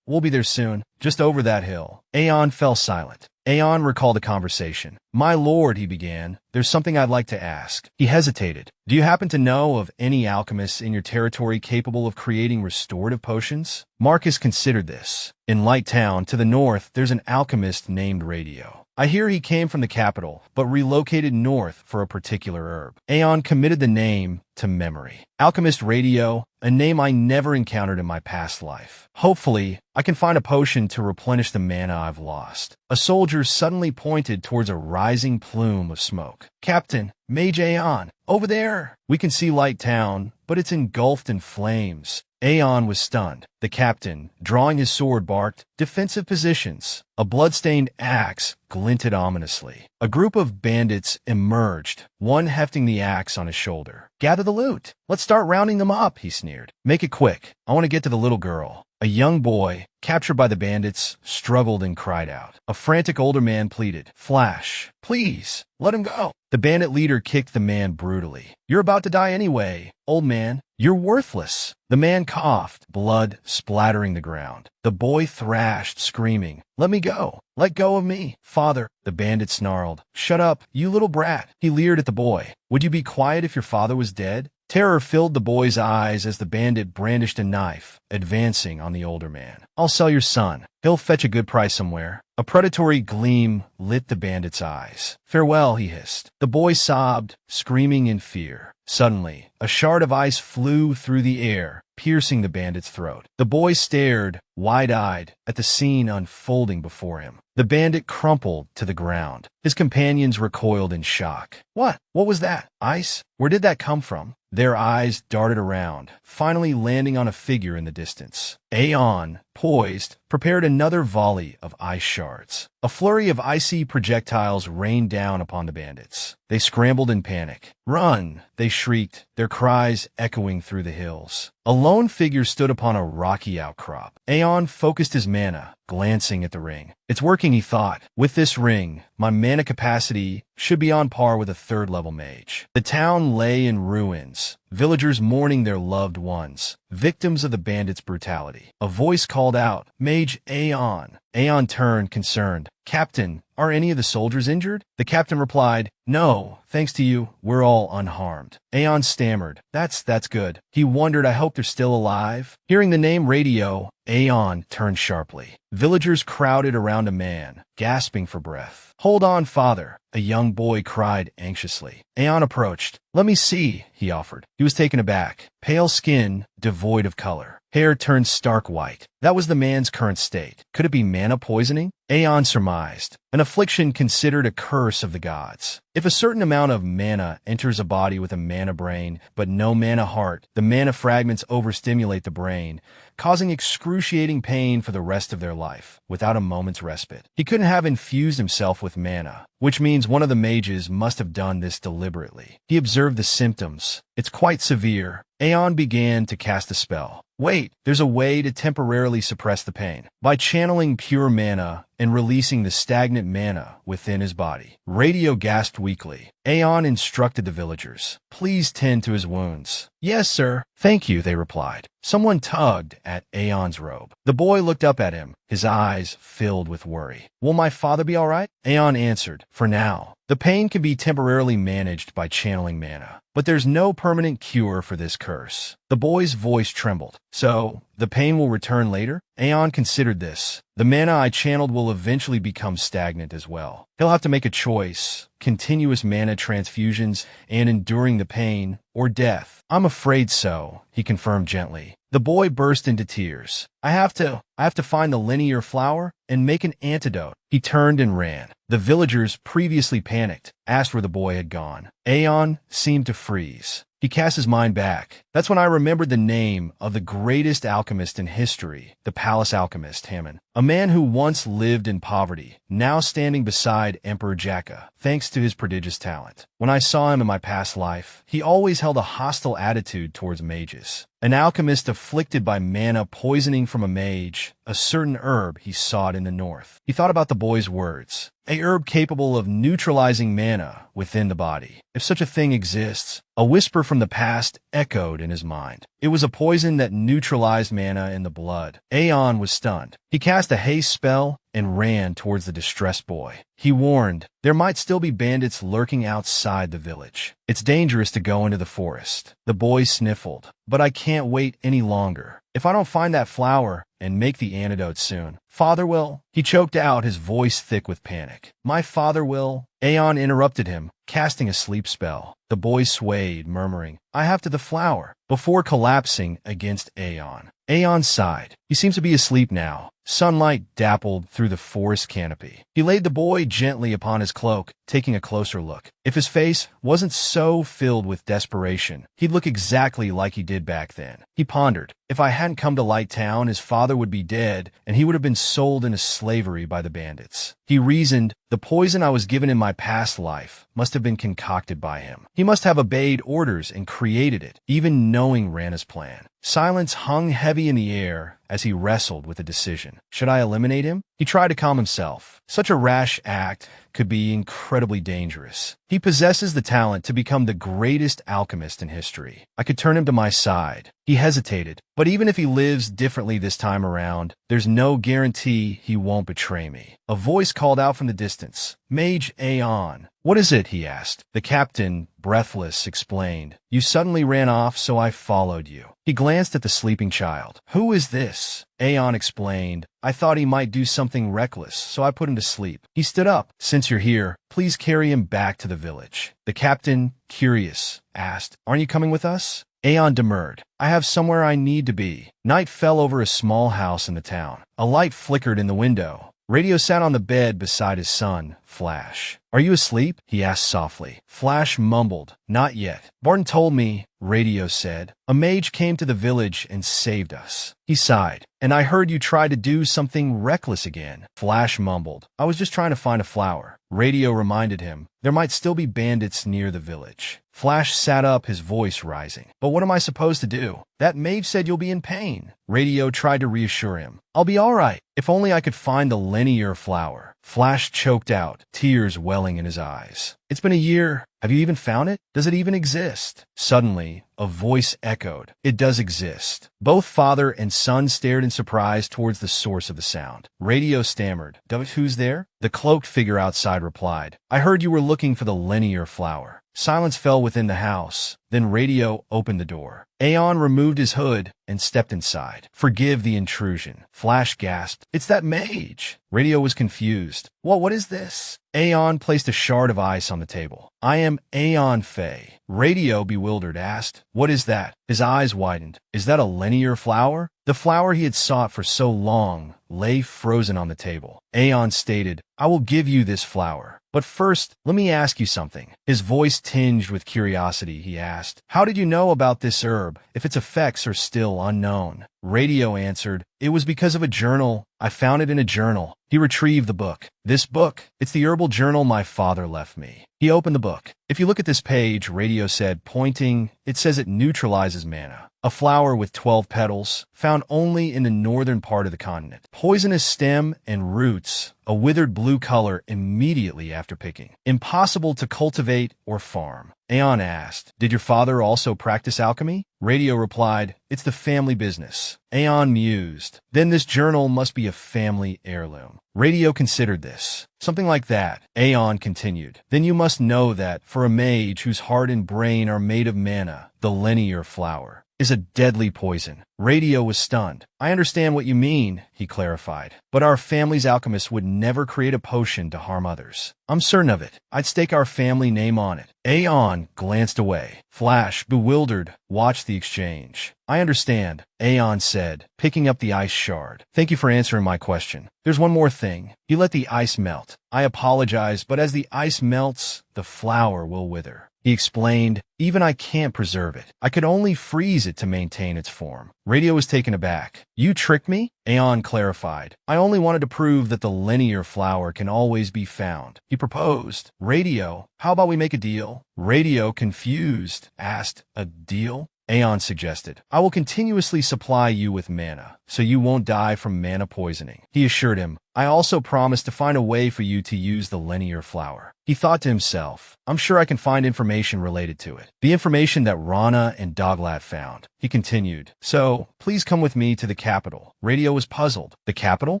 we'll be there soon, just over that hill. Aeon fell silent. Aeon recalled the conversation. My lord, he began, there's something I'd like to ask. He hesitated. Do you happen to know of any alchemists in your territory capable of creating restorative potions? Marcus considered this. In Lighttown, to the north, there's an alchemist named Radio. I hear he came from the capital, but relocated north for a particular herb. Aeon committed the name to memory. Alchemist Radio, a name I never encountered in my past life. Hopefully, I can find a potion to replenish the mana I've lost. A soldier suddenly pointed towards a rising plume of smoke. Captain, Mage Aeon, over there. We can see Lighttown, but it's engulfed in flames. Aeon was stunned. The captain, drawing his sword, barked, defensive positions. A blood-stained axe glinted ominously. A group of bandits emerged, one hefting the axe on his shoulder. Gather the loot. Let's start rounding them up, he sneered. Make it quick. I want to get to the little girl. A young boy, captured by the bandits, struggled and cried out. A frantic older man pleaded, Flash, please, let him go. The bandit leader kicked the man brutally. You're about to die anyway, old man. You're worthless. The man coughed, blood splattering the ground. The boy thrashed, screaming, Let me go. Let go of me. Father, the bandit snarled. Shut up, you little brat. He leered at the boy. Would you be quiet if your father was dead? Terror filled the boy's eyes as the bandit brandished a knife, advancing on the older man. I'll sell your son. He'll fetch a good price somewhere. A predatory gleam lit the bandit's eyes. Farewell, he hissed. The boy sobbed, screaming in fear. Suddenly, a shard of ice flew through the air, piercing the bandit's throat. The boy stared, wide-eyed, at the scene unfolding before him. The bandit crumpled to the ground. His companions recoiled in shock. What? What was that? Ice? Where did that come from? Their eyes darted around, finally landing on a figure in the distance. Aeon, poised, prepared another volley of ice shards. A flurry of icy projectiles rained down upon the bandits. They scrambled in panic. Run! They shrieked, their cries echoing through the hills. A lone figure stood upon a rocky outcrop. Aeon focused his mana, glancing at the ring. It's working, he thought. With this ring, my mana capacity should be on par with a 3rd-level mage. The town lay in ruins, villagers mourning their loved ones, victims of the bandits' brutality. A voice called out, Mage Aeon. Aeon turned, concerned. Captain, are any of the soldiers injured? The captain replied, No, thanks to you, we're all unharmed. Aeon stammered. That's good. He wondered, I hope they're still alive. Hearing the name Radio, Aeon turned sharply. Villagers crowded around a man, gasping for breath. Hold on, father, a young boy cried anxiously. Aeon approached. Let me see, he offered. He was taken aback. Pale skin, devoid of color. Hair turned stark white. That was the man's current state. Could it be mana poisoning? Aeon surmised. An affliction considered a curse of the gods. If a certain amount of mana enters a body with a mana brain, but no mana heart, the mana fragments overstimulate the brain, causing excruciating pain for the rest of their life, without a moment's respite. He couldn't have infused himself with mana, which means one of the mages must have done this deliberately. He observed the symptoms. It's quite severe. Aeon began to cast a spell. Wait, there's a way to temporarily suppress the pain. By channeling pure mana and releasing the stagnant mana within his body. Radio gasped weakly. Aeon instructed the villagers. Please tend to his wounds. Yes, sir. Thank you, they replied. Someone tugged at Aeon's robe. The boy looked up at him, his eyes filled with worry. Will my father be all right? Aeon answered, for now. The pain can be temporarily managed by channeling mana, but there's no permanent cure for this curse. The boy's voice trembled. So, the pain will return later? Aeon considered this. The mana I channeled will eventually become stagnant as well. He'll have to make a choice. Continuous mana transfusions and enduring the pain, or death. I'm afraid so, he confirmed gently. The boy burst into tears. I have to find the linear flower and make an antidote. He turned and ran. The villagers, previously panicked, asked where the boy had gone. Aeon seemed to freeze. He cast his mind back. That's when I remembered the name of the greatest alchemist in history, the palace alchemist Hammon, a man who once lived in poverty, now standing beside Emperor Jaka, thanks to his prodigious talent. When I saw him in my past life, he always held a hostile attitude towards mages. An alchemist afflicted by mana poisoning from a mage, a certain herb he sought in the north. He thought about the boy's words. A herb capable of neutralizing mana within the body. If such a thing exists, a whisper from the past echoed in his mind. It was a poison that neutralized mana in the blood. Aeon was stunned. He cast a haste spell and ran towards the distressed boy. He warned, there might still be bandits lurking outside the village. It's dangerous to go into the forest. The boy sniffled, but I can't wait any longer. If I don't find that flower and make the antidote soon, Father will. He choked out, his voice thick with panic. My father will. Aeon interrupted him, casting a sleep spell. The boy swayed, murmuring, I have to the flower, before collapsing against Aeon. Aeon sighed. He seems to be asleep now. Sunlight dappled through the forest canopy. He laid the boy gently upon his cloak, taking a closer look. If his face wasn't so filled with desperation, he'd look exactly like he did back then. He pondered. If I hadn't come to Light Town, his father would be dead, and he would have been sold into slavery by the bandits. He reasoned, the poison I was given in my past life must have been concocted by him. He must have obeyed orders and created it, even knowing Rana's plan. Silence hung heavy in the air as he wrestled with a decision. Should I eliminate him? He tried to calm himself. Such a rash act could be incredibly dangerous. He possesses the talent to become the greatest alchemist in history. I could turn him to my side. He hesitated, but even if he lives differently this time around, there's no guarantee he won't betray me. A voice called out from the distance. Mage Aeon. What is it? He asked. The captain, breathless, explained. You suddenly ran off, so I followed you. He glanced at the sleeping child. Who is this? Aeon explained. I thought he might do something reckless, so I put him to sleep. He stood up. Since you're here, please carry him back to the village. The captain, curious, asked, Aren't you coming with us? Aeon demurred. I have somewhere I need to be. Night fell over a small house in the town. A light flickered in the window. Radio sat on the bed beside his son, Flash. Are you asleep? He asked softly. Flash mumbled. Not yet. Barton told me, Radio said. A mage came to the village and saved us. He sighed. And I heard you try to do something reckless again. Flash mumbled. I was just trying to find a flower. Radio reminded him. There might still be bandits near the village. Flash sat up, his voice rising. But what am I supposed to do? That mage said you'll be in pain. Radio tried to reassure him. I'll be all right. If only I could find the linear flower. Flash choked out, tears welling in his eyes. It's been a year. Have you even found it? Does it even exist? Suddenly, a voice echoed. It does exist. Both father and son stared in surprise towards the source of the sound. Radio stammered. Who's there? The cloaked figure outside replied. I heard you were looking for the linear flower. Silence fell within the house. Then Radio opened the door. Aeon removed his hood and stepped inside. Forgive the intrusion. Flash gasped. It's that mage. Radio was confused. What is this? Aeon placed a shard of ice on the table. I am Aeon Fey. Radio, bewildered, asked. What is that? His eyes widened. Is that a linear flower? The flower he had sought for so long lay frozen on the table. Aeon stated, I will give you this flower. But first, let me ask you something. His voice tinged with curiosity, he asked. How did you know about this herb, if its effects are still unknown? Radio answered, It was because of a journal. I found it in a journal. He retrieved the book. This book? It's the herbal journal my father left me. He opened the book. If you look at this page, Radio said, pointing, it says it neutralizes mana. a flower with 12 petals, found only in the northern part of the continent. Poisonous stem and roots, a withered blue color immediately after picking. Impossible to cultivate or farm. Aeon asked, "Did your father also practice alchemy?" Radio replied, "It's the family business." Aeon mused, "Then this journal must be a family heirloom." Radio considered this. "Something like that." Aeon continued, "Then you must know that, for a mage whose heart and brain are made of mana, the linear flower is a deadly poison." Radio was stunned. "I understand what you mean," he clarified, "but our family's alchemists would never create a potion to harm others. I'm certain of it. I'd stake our family name on it." Aeon glanced away. Flash, bewildered, watched the exchange. "I understand," Aeon said, picking up the ice shard. "Thank you for answering my question. There's one more thing. You let the ice melt. I apologize, but as the ice melts, the flower will wither." He explained, "Even I can't preserve it. I could only freeze it to maintain its form." Radio was taken aback. "You tricked me?" Aeon clarified. "I only wanted to prove that the linear flower can always be found." He proposed. "Radio, how about we make a deal?" Radio, confused, asked, "A deal?" Aeon suggested, "I will continuously supply you with mana, so you won't die from mana poisoning." He assured him, "I also promise to find a way for you to use the linear flower." He thought to himself, "I'm sure I can find information related to it." The information that Rana and Doglat found. He continued, "So, please come with me to the capital." Radio was puzzled. "The capital?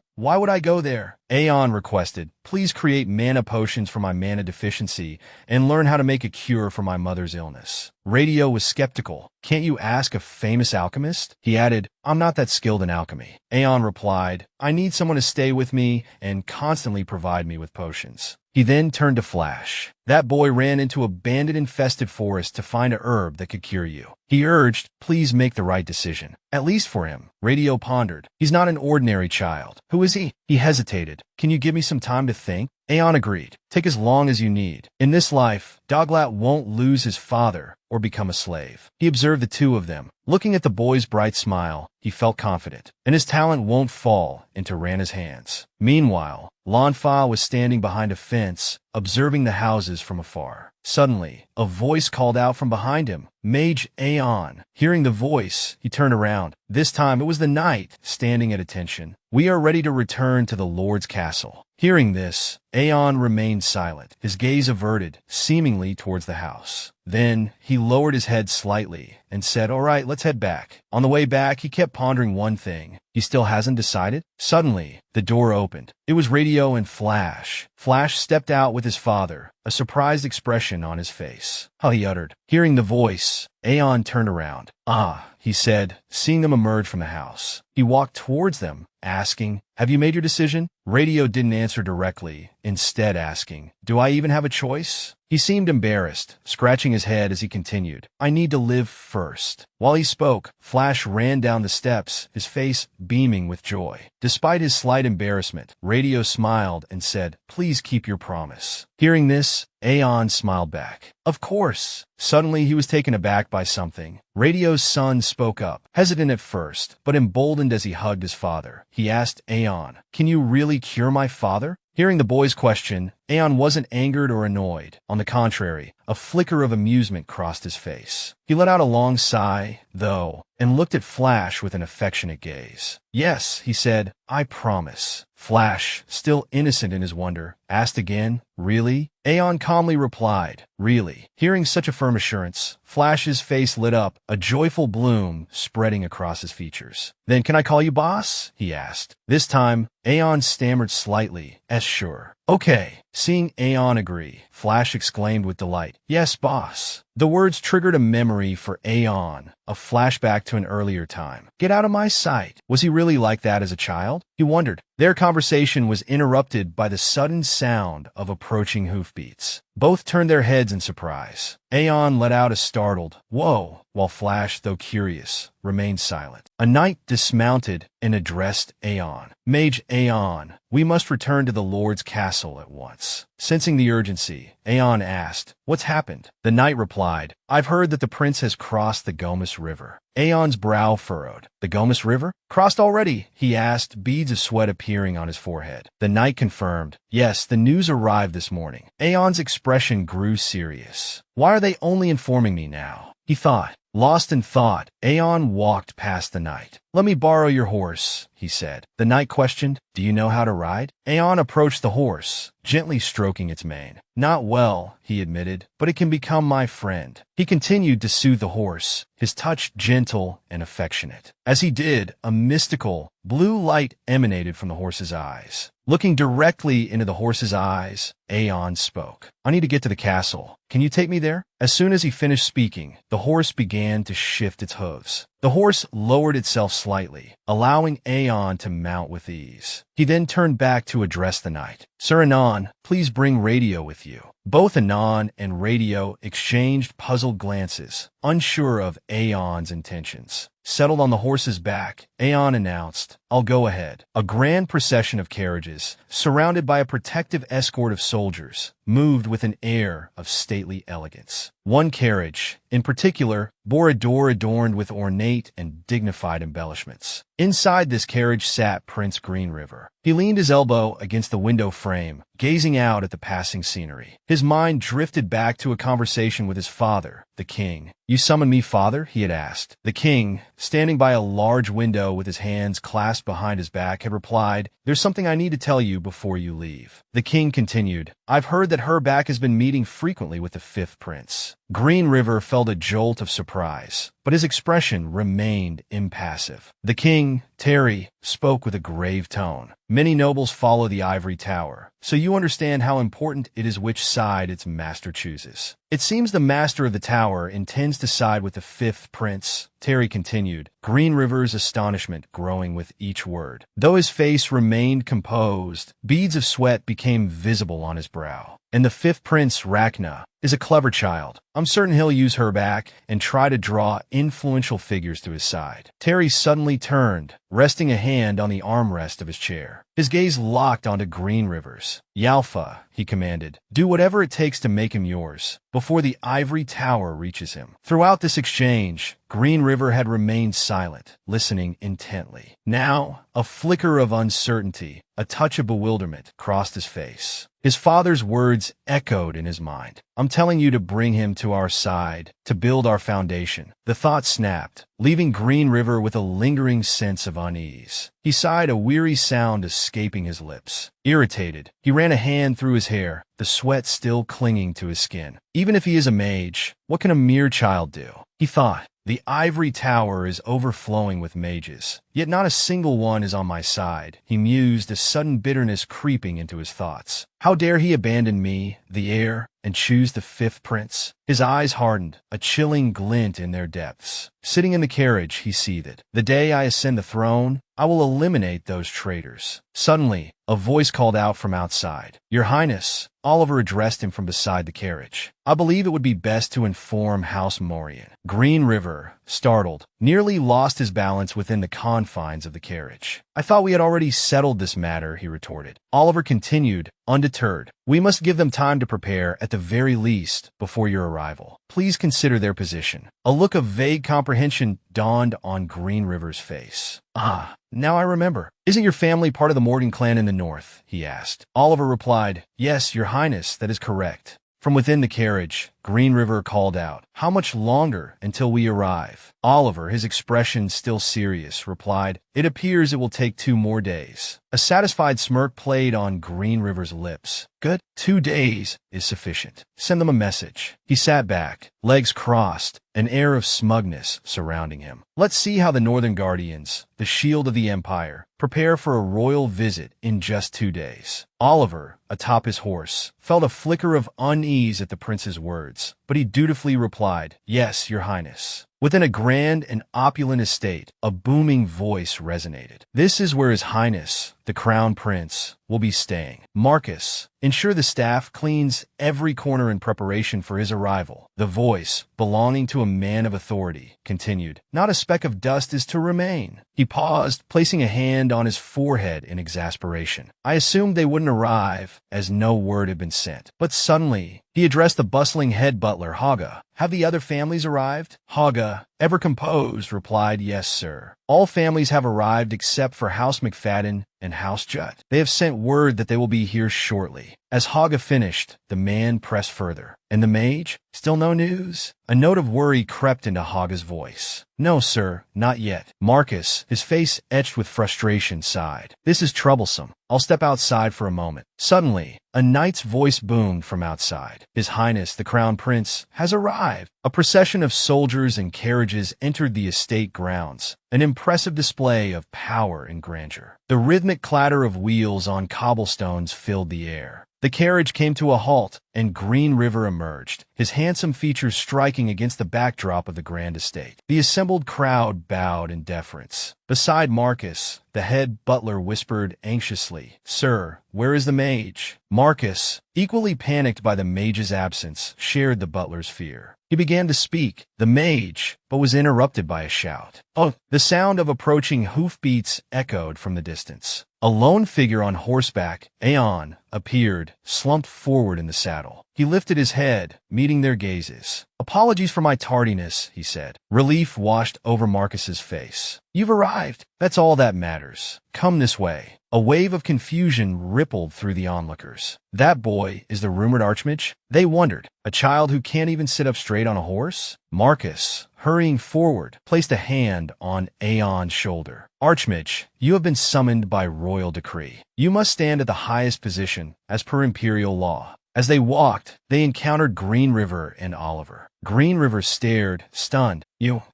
Why would I go there?" Aeon requested, "Please create mana potions for my mana deficiency and learn how to make a cure for my mother's illness." Radio was skeptical. "Can't you ask a famous alchemist?" He added, "I'm not that skilled in alchemy." Aeon replied, "I need someone to stay with me and constantly provide me with potions." He then turned to Flash. "That boy ran into a bandit-infested forest to find a herb that could cure you." He urged, "Please make the right decision. At least for him." Radio pondered. "He's not an ordinary child. Who is he?" He hesitated. "Can you give me some time to think?" Aeon agreed. "Take as long as you need. In this life, Doglat won't lose his father or become a slave." He observed the two of them. Looking at the boy's bright smile, he felt confident, and his talent won't fall into Rana's hands. Meanwhile, Lanfa was standing behind a fence, observing the houses from afar. Suddenly, a voice called out from behind him, "Mage Aeon." Hearing the voice, he turned around. This time it was the knight, standing at attention. "We are ready to return to the Lord's castle." Hearing this, Aeon remained silent, his gaze averted, seemingly towards the house. Then, he lowered his head slightly and said, "All right, let's head back." On the way back, he kept pondering one thing. He still hasn't decided? Suddenly, the door opened. It was Radio and Flash. Flash stepped out with his father, a surprised expression on his face. "Huh," he uttered. Hearing the voice, Aeon turned around. "Ah," he said, seeing them emerge from the house. He walked towards them, asking, "Have you made your decision?" Radio didn't answer directly, instead asking, "Do I even have a choice?" He seemed embarrassed, scratching his head as he continued, "I need to live first." While he spoke, Flash ran down the steps, his face beaming with joy. Despite his slight embarrassment, Radio smiled and said, "Please keep your promise." Hearing this, Aeon smiled back. "Of course." Suddenly, he was taken aback by something. Radio's son spoke up, hesitant at first, but emboldened as he hugged his father. He asked Aeon, "Can you really cure my father?" Hearing the boy's question, Aeon wasn't angered or annoyed. On the contrary, a flicker of amusement crossed his face. He let out a long sigh, though, and looked at Flash with an affectionate gaze. "Yes," he said, "I promise." Flash, still innocent in his wonder, asked again, "Really?" Aeon calmly replied, "Really." Hearing such a firm assurance, Flash's face lit up, a joyful bloom spreading across his features. "Then can I call you boss?" he asked. This time, Aeon stammered slightly, as sure. "Okay." Seeing Aeon agree, Flash exclaimed with delight, "Yes, boss." The words triggered a memory for Aeon, a flashback to an earlier time. "Get out of my sight." Was he really like that as a child? He wondered. Their conversation was interrupted by the sudden sound of approaching hoofbeats. Both turned their heads in surprise. Aeon let out a startled, "Whoa," while Flash, though curious, remained silent. A knight dismounted and addressed Aeon. "Mage Aeon, we must return to the Lord's castle at once." Sensing the urgency, Aeon asked, "What's happened?" The knight replied, "I've heard that the prince has crossed the Gomus River." Aeon's brow furrowed. "The Gomus River? Crossed already?" he asked, beads of sweat appearing on his forehead. The knight confirmed, "Yes, the news arrived this morning." Aeon's expression grew serious. "Why are they only informing me now?" he thought. Lost in thought, Aeon walked past the knight. "Let me borrow your horse," he said. The knight questioned, "Do you know how to ride?" Aeon approached the horse, gently stroking its mane. "Not well," he admitted, "but it can become my friend." He continued to soothe the horse, his touch gentle and affectionate. As he did, a mystical, blue light emanated from the horse's eyes. Looking directly into the horse's eyes, Aeon spoke. "I need to get to the castle. Can you take me there?" As soon as he finished speaking, the horse began to shift its hooves. The horse lowered itself slightly, allowing Aeon to mount with ease. He then turned back to address the knight. "Sir Anon, please bring radio with you." Both Anon and Radio exchanged puzzled glances, unsure of Aeon's intentions. Settled on the horse's back, Aeon announced, "I'll go ahead." A grand procession of carriages, surrounded by a protective escort of soldiers, moved with an air of stately elegance. One carriage, in particular, bore a door adorned with ornate and dignified embellishments. Inside this carriage sat Prince Green River. He leaned his elbow against the window frame, gazing out at the passing scenery. His mind drifted back to a conversation with his father, the king. "You summoned me, father?" he had asked. The king, standing by a large window with his hands clasped behind his back, had replied, "There's something I need to tell you before you leave." The king continued, "I've heard that Herback has been meeting frequently with the fifth prince." Green River felt a jolt of surprise, but his expression remained impassive. The king, Terry, spoke with a grave tone. "Many nobles follow the ivory tower, so you understand how important it is which side its master chooses. It seems the master of the tower intends to side with the fifth prince," Terry continued, Green River's astonishment growing with each word. Though his face remained composed, beads of sweat became visible on his brow. "And the fifth prince, Rachna, is a clever child. I'm certain he'll use her back and try to draw influential figures to his side." Terry suddenly turned, resting a hand on the armrest of his chair. His gaze locked onto Green River's. "Yalfa," he commanded, "do whatever it takes to make him yours, before the ivory tower reaches him." Throughout this exchange, Green River had remained silent, listening intently. Now, a flicker of uncertainty, a touch of bewilderment, crossed his face. His father's words echoed in his mind. "I'm telling you to bring him to our side, to build our foundation." The thought snapped, leaving Green River with a lingering sense of unease. He sighed, a weary sound escaping his lips. Irritated, he ran a hand through his hair, the sweat still clinging to his skin. "Even if he is a mage, what can a mere child do?" he thought. "The ivory tower is overflowing with mages, yet not a single one is on my side," he mused, a sudden bitterness creeping into his thoughts. "How dare he abandon me, the heir, and choose the fifth prince?" His eyes hardened, a chilling glint in their depths. Sitting in the carriage, he seethed. "The day I ascend the throne, I will eliminate those traitors." Suddenly, a voice called out from outside. "Your Highness," Oliver addressed him from beside the carriage. "I believe it would be best to inform House Morian." Green River, startled, nearly lost his balance within the confines of the carriage. "I thought we had already settled this matter," he retorted. Oliver continued, undeterred. "We must give them time to prepare, at the very least, before your arrival. Please consider their position." A look of vague comprehension dawned on Green River's face. "Ah, now I remember. Isn't your family part of the Morgan clan in the north?" he asked. Oliver replied, "Yes, your highness, that is correct." From within the carriage, Green River called out, "How much longer until we arrive?" Oliver, his expression still serious, replied, "It appears it will take 2 more days." A satisfied smirk played on Green River's lips. "Good. 2 days is sufficient. Send them a message." He sat back, legs crossed, an air of smugness surrounding him. "Let's see how the Northern Guardians, the shield of the Empire, prepare for a royal visit in just 2 days." Oliver, atop his horse, felt a flicker of unease at the prince's words, but he dutifully replied, "Yes, your highness." Within a grand and opulent estate, a booming voice resonated. "This is where His Highness, the Crown Prince, will be staying. Marcus, ensure the staff cleans every corner in preparation for his arrival." The voice, belonging to a man of authority, continued, "Not a speck of dust is to remain." He paused, placing a hand on his forehead in exasperation. "I assumed they wouldn't arrive, as no word had been sent." But suddenly, he addressed the bustling head butler, Haga. "Have the other families arrived?" Haga, ever composed, replied, "Yes, sir. All families have arrived except for House McFadden and House Judd. They have sent word that they will be here shortly." As Haga finished, the man pressed further. And the mage? Still no news? A note of worry crept into Haga's voice. No, sir, not yet. Marcus, his face etched with frustration, sighed. This is troublesome. I'll step outside for a moment. Suddenly, a knight's voice boomed from outside. His Highness, the Crown Prince, has arrived. A procession of soldiers and carriages entered the estate grounds, an impressive display of power and grandeur. The rhythmic clatter of wheels on cobblestones filled the air. The carriage came to a halt, and Green River emerged, his handsome features striking against the backdrop of the grand estate. The assembled crowd bowed in deference. Beside Marcus, the head butler whispered anxiously, "Sir, where is the mage?" Marcus, equally panicked by the mage's absence, shared the butler's fear. He began to speak, the mage, but was interrupted by a shout. Oh! The sound of approaching hoofbeats echoed from the distance. A lone figure on horseback, Aeon, appeared, slumped forward in the saddle. He lifted his head, meeting their gazes. "Apologies for my tardiness," he said. Relief washed over Marcus's face. "You've arrived. That's all that matters. Come this way." A wave of confusion rippled through the onlookers. That boy is the rumored archmage? They wondered. A child who can't even sit up straight on a horse? Marcus, hurrying forward, placed a hand on Aeon's shoulder. "Archmage, you have been summoned by royal decree. You must stand at the highest position, as per imperial law." As they walked, they encountered Green River and Oliver. Green River stared, stunned.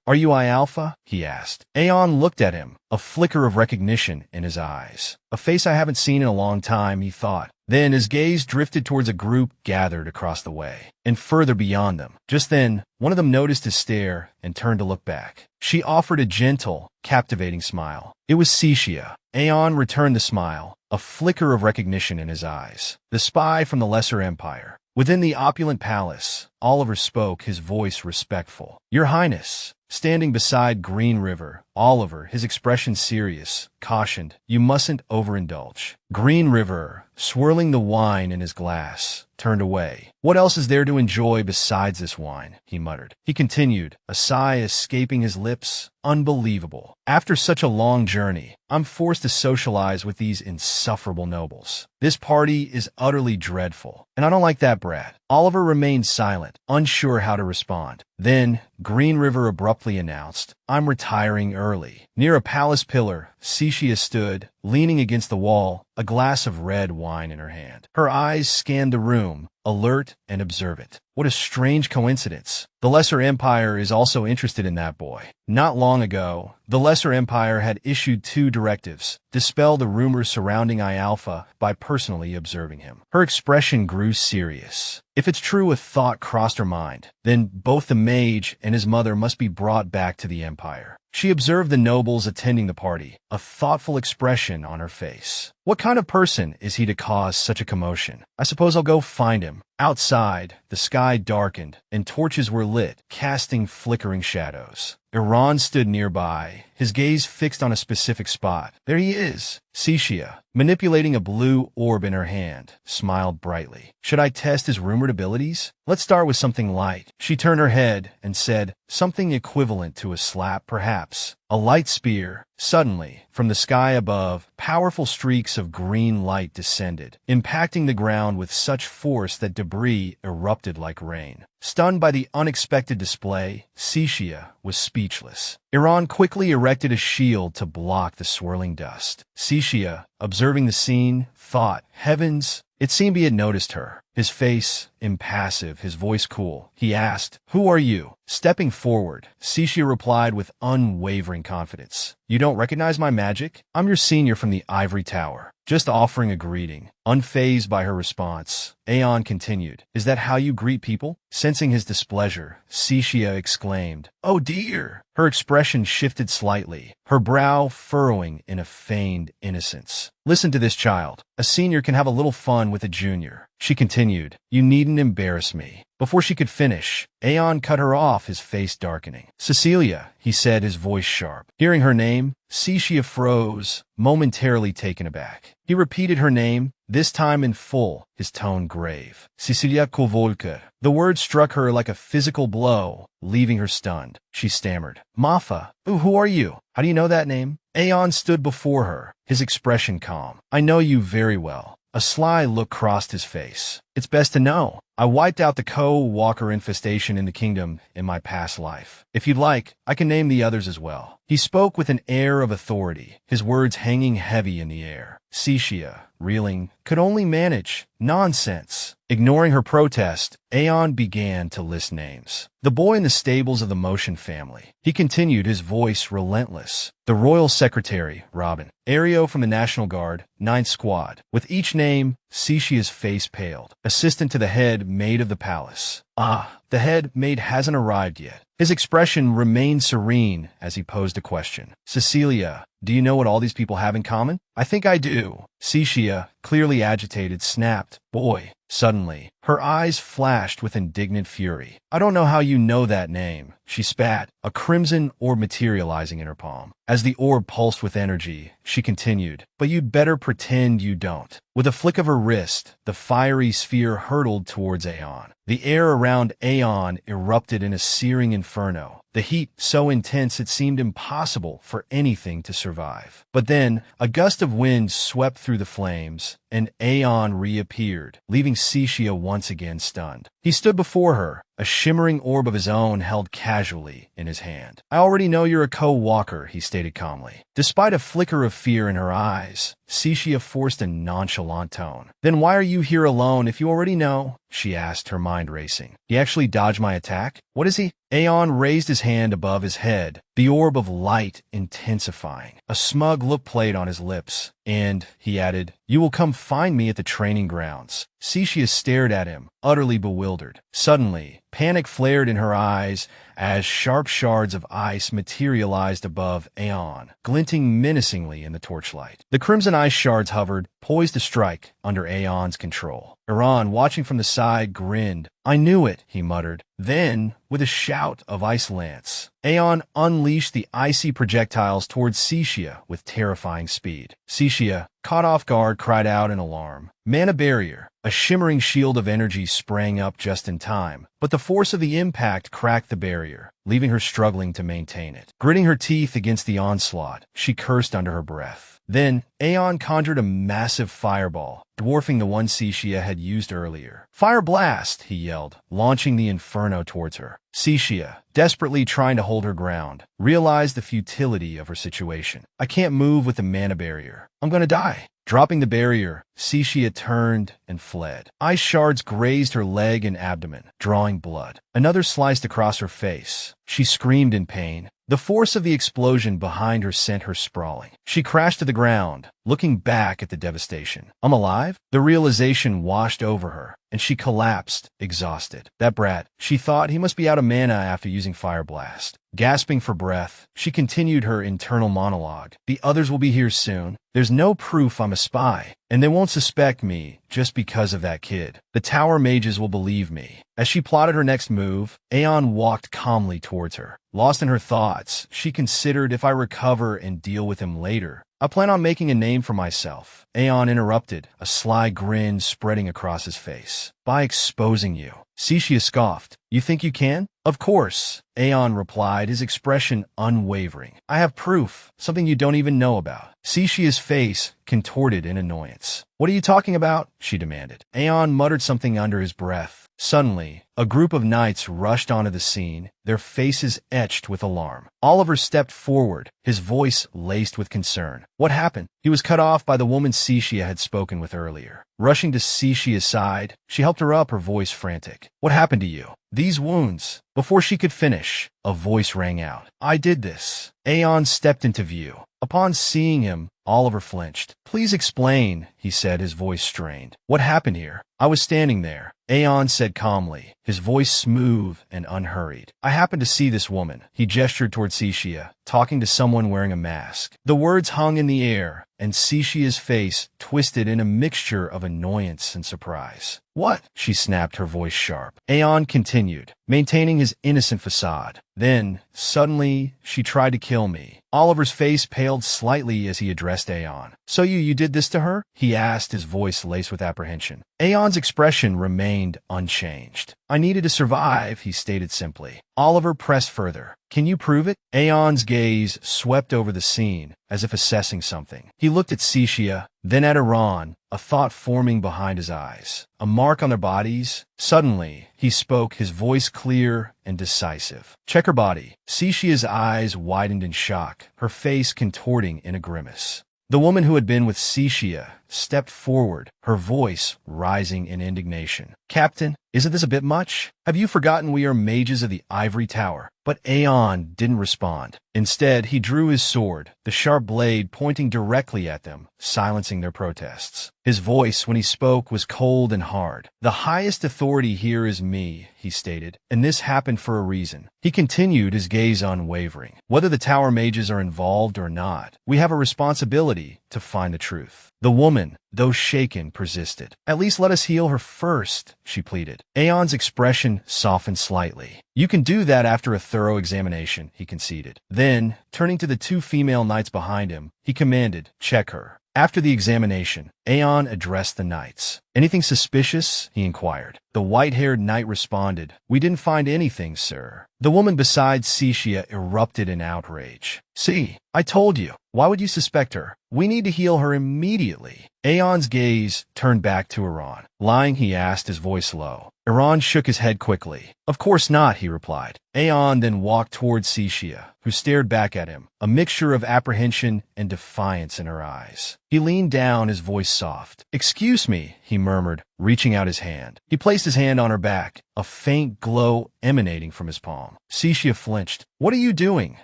Are you I-Alpha?" he asked. Aeon looked at him, a flicker of recognition in his eyes. A face I haven't seen in a long time, he thought. Then his gaze drifted towards a group gathered across the way, and further beyond them. Just then, one of them noticed his stare and turned to look back. She offered a gentle, captivating smile. It was Cixia. Aeon returned the smile, a flicker of recognition in his eyes. The spy from the Lesser Empire. Within the opulent palace, Oliver spoke, his voice respectful. "Your Highness." Standing beside Green River, Oliver, his expression serious, cautioned, "You mustn't overindulge." Green River, swirling the wine in his glass, turned away. "What else is there to enjoy besides this wine?" he muttered. He continued, a sigh escaping his lips. "Unbelievable. After such a long journey, I'm forced to socialize with these insufferable nobles. This party is utterly dreadful, and I don't like that brat." Oliver remained silent, unsure how to respond. Then, Green River abruptly announced, "I'm retiring early." Near a palace pillar, Cixia stood, leaning against the wall, a glass of red wine in her hand. Her eyes scanned the room, alert and observant. What a strange coincidence. The Lesser Empire is also interested in that boy. Not long ago, the Lesser Empire had issued 2 directives: dispel the rumors surrounding I-Alpha by personally observing him. Her expression grew serious. If it's true a thought crossed her mind, then both the mage and his mother must be brought back to the Empire. She observed the nobles attending the party, a thoughtful expression on her face. What kind of person is he to cause such a commotion? I suppose I'll go find him. Outside, the sky darkened, and torches were lit, casting flickering shadows. Iran stood nearby, his gaze fixed on a specific spot. There he is. Cixia, manipulating a blue orb in her hand, smiled brightly. Should I test his rumored abilities? Let's start with something light. She turned her head and said, something equivalent to a slap, perhaps. A light spear. Suddenly, from the sky above, powerful streaks of green light descended, impacting the ground with such force that debris erupted like rain. Stunned by the unexpected display, Cixia was speechless. Iran quickly erected a shield to block the swirling dust. Cixia, observing the scene, thought, heavens, it seemed he had noticed her. His face impassive, his voice cool. He asked, "Who are you?" Stepping forward, Cixia replied with unwavering confidence, "You don't recognize my magic? I'm your senior from the Ivory Tower." Just offering a greeting. Unfazed by her response, Aeon continued, "Is that how you greet people?" Sensing his displeasure, Cixia exclaimed, "Oh dear!" Her expression shifted slightly, her brow furrowing in a feigned innocence. "Listen to this child. A senior can have a little fun with a junior." She continued, "You needn't embarrass me." Before she could finish, Aeon cut her off, his face darkening. "Cecilia," he said, his voice sharp. Hearing her name, Cixia froze, momentarily taken aback. He repeated her name, this time in full, his tone grave. "Cecilia Kovolker." The word struck her like a physical blow, leaving her stunned. She stammered, "Mafa, who are you? How do you know that name?" Aeon stood before her, his expression calm. "I know you very well. A sly look crossed his face. It's best to know. I wiped out the co-walker infestation in the kingdom in my past life. If you'd like, I can name the others as well. He spoke with an air of authority, his words hanging heavy in the air. Cixia, reeling, could only manage. Nonsense. Ignoring her protest, Aeon began to list names. The boy in the stables of the Motion family. He continued, his voice relentless. The Royal Secretary, Robin. Ario from the National Guard, 9th Squad. With each name, Cixia's face paled. Assistant to the head maid of the palace. Ah, the head maid hasn't arrived yet. His expression remained serene as he posed a question. Cecilia, do you know what all these people have in common? I think I do. Cixia, clearly agitated, snapped. Boy. Suddenly, her eyes flashed with indignant fury. I don't know how you know that name, she spat, a crimson orb materializing in her palm. As the orb pulsed with energy, she continued, but you'd better pretend you don't. With a flick of her wrist, the fiery sphere hurtled towards Aeon. The air around Aeon erupted in a searing inferno, the heat so intense it seemed impossible for anything to survive. But then, a gust of wind swept through the flames, and Aeon reappeared, leaving Cixia once again stunned. He stood before her, a shimmering orb of his own held casually in his hand. I already know you're a co-walker, he stated calmly. Despite a flicker of fear in her eyes, Cixia forced a nonchalant tone. Then why are you here alone if you already know? She asked, her mind racing. He actually dodged my attack? What is he? Aeon raised his hand above his head, the orb of light intensifying. A smug look played on his lips, and, he added, you will come find me at the training grounds. Cixia stared at him, utterly bewildered. Suddenly, panic flared in her eyes as sharp shards of ice materialized above Aeon, glinting menacingly in the torchlight. The crimson ice shards hovered, poised to strike, under Aeon's control. Iran, watching from the side, grinned. I knew it, he muttered. Then, with a shout of ice lance, Aeon unleashed the icy projectiles towards Cixia with terrifying speed. Cixia, caught off guard, cried out in alarm. Mana barrier. A shimmering shield of energy sprang up just in time, but the force of the impact cracked the barrier, leaving her struggling to maintain it. Gritting her teeth against the onslaught, she cursed under her breath. Then, Aeon conjured a massive fireball, dwarfing the one Cixia had used earlier. Fire blast, he yelled, launching the inferno towards her. Cixia, desperately trying to hold her ground, realized the futility of her situation. I can't move with the mana barrier. I'm gonna die. Dropping the barrier, Cixia turned and fled. Ice shards grazed her leg and abdomen, drawing blood. Another sliced across her face. She screamed in pain. The force of the explosion behind her sent her sprawling. She crashed to the ground, looking back at the devastation. I'm alive? The realization washed over her, and she collapsed, exhausted. That brat, she thought, he must be out of mana after using Fire Blast. Gasping for breath, she continued her internal monologue. The others will be here soon. There's no proof I'm a spy, and they won't suspect me just because of that kid. The tower mages will believe me. As she plotted her next move, Aeon walked calmly towards her. Lost in her thoughts, she considered, if I recover and deal with him later, I plan on making a name for myself. Aeon interrupted, a sly grin spreading across his face. By exposing you. Cixia scoffed. You think you can? Of course, Aeon replied, his expression unwavering. I have proof, something you don't even know about. Cixia's face contorted in annoyance. What are you talking about? She demanded. Aeon muttered something under his breath. Suddenly, a group of knights rushed onto the scene, their faces etched with alarm. Oliver stepped forward, his voice laced with concern. What happened? He was cut off by the woman Cixia had spoken with earlier. Rushing to Cixia's side, she helped her up, her voice frantic. What happened to you? These wounds. Before she could finish, a voice rang out. I did this. Aeon stepped into view. Upon seeing him, Oliver flinched. Please explain, he said, his voice strained. What happened here? I was standing there. Aeon said calmly, his voice smooth and unhurried. I happened to see this woman. He gestured toward Cixia, talking to someone wearing a mask. The words hung in the air, and Cixia's face twisted in a mixture of annoyance and surprise. What? She snapped, her voice sharp. Aeon continued, maintaining his innocent facade. Then, suddenly, she tried to kill me. Oliver's face paled slightly as he addressed Aeon. So you did this to her? He asked, his voice laced with apprehension. Aeon's expression remained unchanged. I needed to survive, he stated simply. Oliver pressed further. Can you prove it? Aeon's gaze swept over the scene, as if assessing something. He looked at Cixia, then at Iran, a thought forming behind his eyes. A mark on their bodies? Suddenly, he spoke, his voice clear and decisive. Check her body. Sishia's eyes widened in shock, her face contorting in a grimace. The woman who had been with Sishia stepped forward, her voice rising in indignation. Captain, isn't this a bit much? Have you forgotten we are mages of the Ivory Tower? But Aeon didn't respond. Instead, he drew his sword, the sharp blade pointing directly at them, silencing their protests. His voice, when he spoke, was cold and hard. The highest authority here is me, he stated, and this happened for a reason. He continued, his gaze unwavering. Whether the tower mages are involved or not, we have a responsibility to find the truth. The woman, though shaken, persisted. At least let us heal her first, she pleaded. Aeon's expression softened slightly. You can do that after a thorough examination, he conceded. Then, turning to the two female knights behind him, he commanded, check her. After the examination, Aeon addressed the knights. Anything suspicious? He inquired. The white-haired knight responded, we didn't find anything, sir. The woman beside Sishia erupted in outrage. See, I told you. Why would you suspect her? We need to heal her immediately. Aeon's gaze turned back to Iran. Lying, he asked, his voice low. Iran shook his head quickly. Of course not, he replied. Aeon then walked toward Sishia, who stared back at him, a mixture of apprehension and defiance in her eyes. He leaned down, his voice soft. Excuse me, he murmured, reaching out his hand. He placed his hand on her back, a faint glow emanating from his palm. Sishia flinched. What are you doing?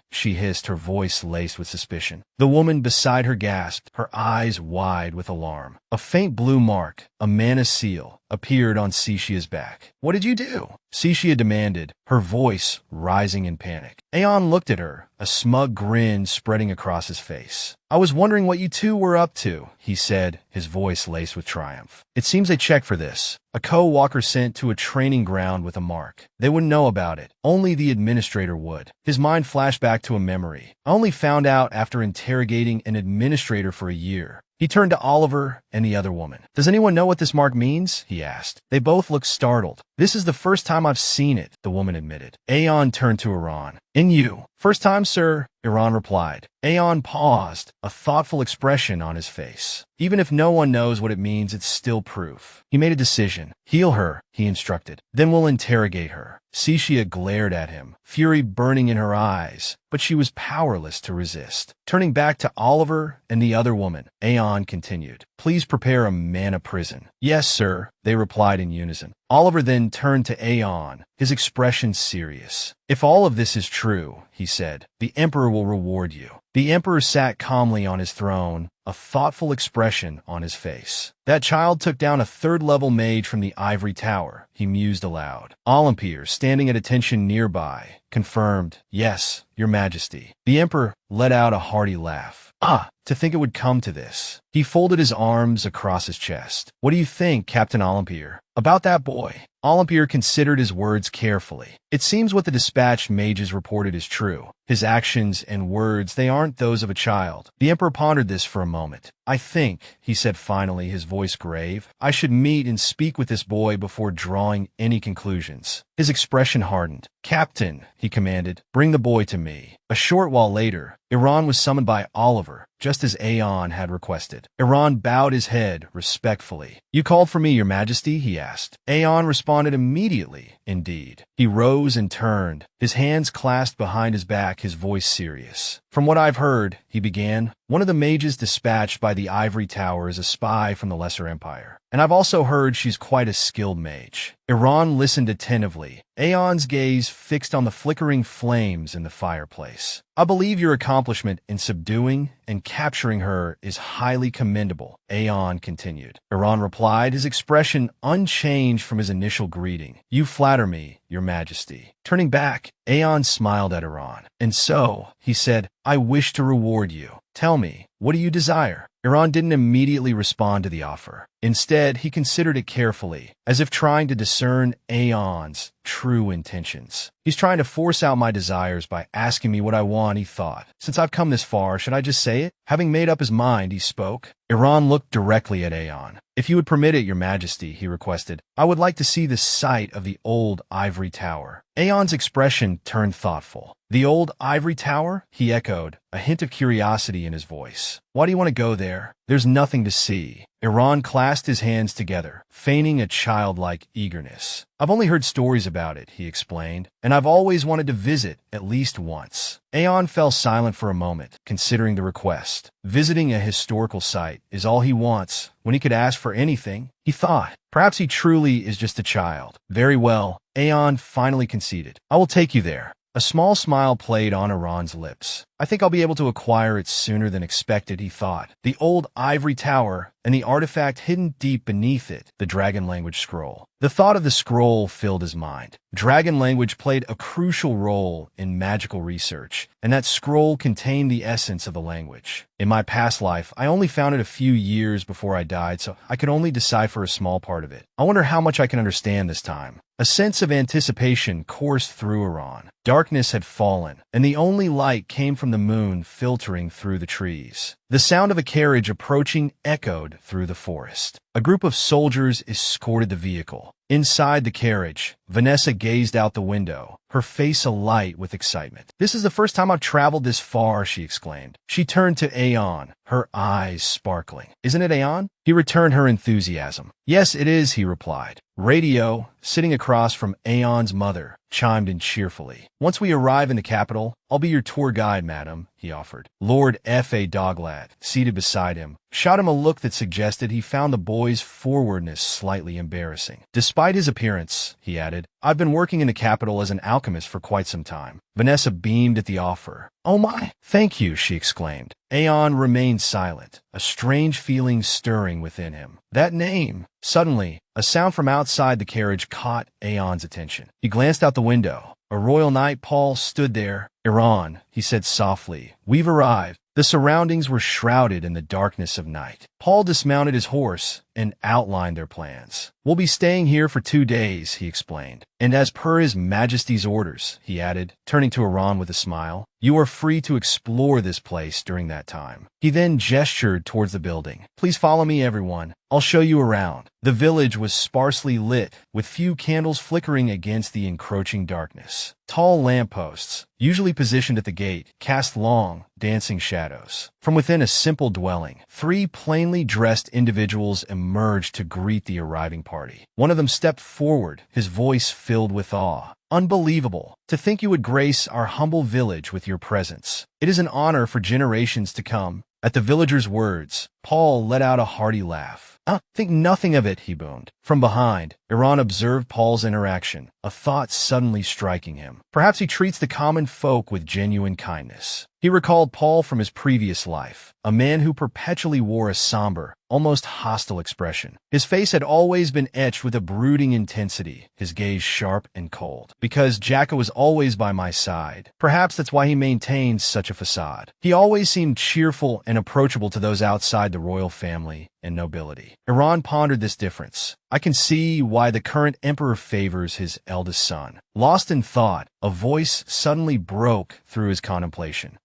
She hissed, her voice laced with suspicion. The woman beside her gasped, her eyes wide with alarm. A faint blue mark, a mana seal, appeared on Sishia's back. What did you do? Sishia demanded, her voice rising in panic. Aeon looked at her, a smug grin spreading across his face. I was wondering what you two were up to, he said, his voice laced with triumph. It seems they checked for this. A co-walker sent to a training ground with a mark. They wouldn't know about it. Only the administrator would. His mind flashed back to a memory. I only found out after interrogating an administrator for a year. He turned to Oliver and the other woman. Does anyone know what this mark means? He asked. They both looked startled. This is the first time I've seen it, the woman admitted. Aeon turned to Iran. And you? First time, sir, Iran replied. Aeon paused, a thoughtful expression on his face. Even if no one knows what it means, it's still proof. He made a decision. Heal her, he instructed. Then we'll interrogate her. Sishia glared at him, fury burning in her eyes, but she was powerless to resist. Turning back to Oliver and the other woman, Aeon continued. Please prepare a mana prison. Yes, sir, they replied in unison. Oliver then turned to Aeon, his expression serious. If all of this is true, he said, the Emperor will reward you. The Emperor sat calmly on his throne, a thoughtful expression on his face. That child took down a third-level mage from the Ivory Tower, he mused aloud. Olympier, standing at attention nearby, confirmed, Yes, Your Majesty. The Emperor let out a hearty laugh. Ah, to think it would come to this. He folded his arms across his chest. What do you think, Captain Olympier? About that boy? Olympier considered his words carefully. It seems what the dispatched mages reported is true. His actions and words, they aren't those of a child. The Emperor pondered this for a moment. I think, he said finally, his voice grave, I should meet and speak with this boy before drawing any conclusions. His expression hardened. Captain, he commanded, bring the boy to me. A short while later, Iran was summoned by Oliver, just as Aeon had requested. Iran bowed his head respectfully. You called for me, Your Majesty? He asked. Aeon responded immediately, indeed. He rose and turned, his hands clasped behind his back, his voice serious. From what I've heard, he began, one of the mages dispatched by the Ivory Tower is a spy from the Lesser Empire. And I've also heard she's quite a skilled mage. Iran listened attentively, Aeon's gaze fixed on the flickering flames in the fireplace. I believe your accomplishment in subduing and capturing her is highly commendable, Aeon continued. Iran replied, his expression unchanged from his initial greeting. You flatter me, Your Majesty. Turning back, Aeon smiled at Iran. And so, he said, I wish to reward you. Tell me, what do you desire? Iran didn't immediately respond to the offer. Instead, he considered it carefully, as if trying to discern Aeon's true intentions. He's trying to force out my desires by asking me what I want, he thought. Since I've come this far, should I just say it? Having made up his mind, he spoke. Iran looked directly at Aeon. If you would permit it, Your Majesty, he requested, I would like to see the site of the old Ivory Tower. Aeon's expression turned thoughtful. The old Ivory Tower? He echoed, a hint of curiosity in his voice. Why do you want to go there? There's nothing to see. Iran clasped his hands together, feigning a childlike eagerness. I've only heard stories about it, he explained, and I've always wanted to visit at least once. Aeon fell silent for a moment, considering the request. Visiting a historical site is all he wants when he could ask for anything, he thought. Perhaps he truly is just a child. Very well, Aeon finally conceded. I will take you there. A small smile played on Iran's lips. I think I'll be able to acquire it sooner than expected, he thought. The old ivory tower and the artifact hidden deep beneath it, the dragon language scroll. The thought of the scroll filled his mind. Dragon language played a crucial role in magical research, and that scroll contained the essence of the language. In my past life, I only found it a few years before I died, so I could only decipher a small part of it. I wonder how much I can understand this time. A sense of anticipation coursed through Iran. Darkness had fallen, and the only light came from the moon filtering through the trees. The sound of a carriage approaching echoed through the forest. A group of soldiers escorted the vehicle. Inside the carriage, Vanessa gazed out the window, her face alight with excitement. This is the first time I've traveled this far, she exclaimed. She turned to Aeon, her eyes sparkling. Isn't it, Aeon? He returned her enthusiasm. Yes, it is, he replied. Radio, sitting across from Aeon's mother, chimed in cheerfully. Once we arrive in the capital, I'll be your tour guide, madam, he offered. Lord F.A. Doglad, seated beside him, shot him a look that suggested he found the boy's forwardness slightly embarrassing. Despite his appearance, he added, I've been working in the capital as an alchemist for quite some time. Vanessa beamed at the offer. Oh my, thank you, she exclaimed. Aeon remained silent, a strange feeling stirring within him. That name. Suddenly, a sound from outside the carriage caught Aeon's attention. He glanced out the window. A royal knight Paul stood there. Iran, he said softly, we've arrived. The surroundings were shrouded in the darkness of night. Paul dismounted his horse and outlined their plans. We'll be staying here for 2 days, he explained. And as per His Majesty's orders, he added, turning to Iran with a smile, you are free to explore this place during that time. He then gestured towards the building. Please follow me, everyone. I'll show you around. The village was sparsely lit, with few candles flickering against the encroaching darkness. Tall lampposts, usually positioned at the gate, cast long, dancing shadows. From within a simple dwelling, 3 plainly dressed individuals emerged to greet the arriving party. One of them stepped forward, his voice filled with awe. Unbelievable. To think you would grace our humble village with your presence. It is an honor for generations to come. At the villager's words, Paul let out a hearty laugh. Think nothing of it, he boomed. From behind, Iran observed Paul's interaction, a thought suddenly striking him. Perhaps he treats the common folk with genuine kindness. He recalled Paul from his previous life, a man who perpetually wore a somber, almost hostile expression. His face had always been etched with a brooding intensity, his gaze sharp and cold. Because Jacka was always by my side. Perhaps that's why he maintained such a facade. He always seemed cheerful and approachable to those outside the royal family and nobility. Iran pondered this difference. I can see why the current emperor favors his eldest son. Lost in thought, a voice suddenly broke through his contemplation.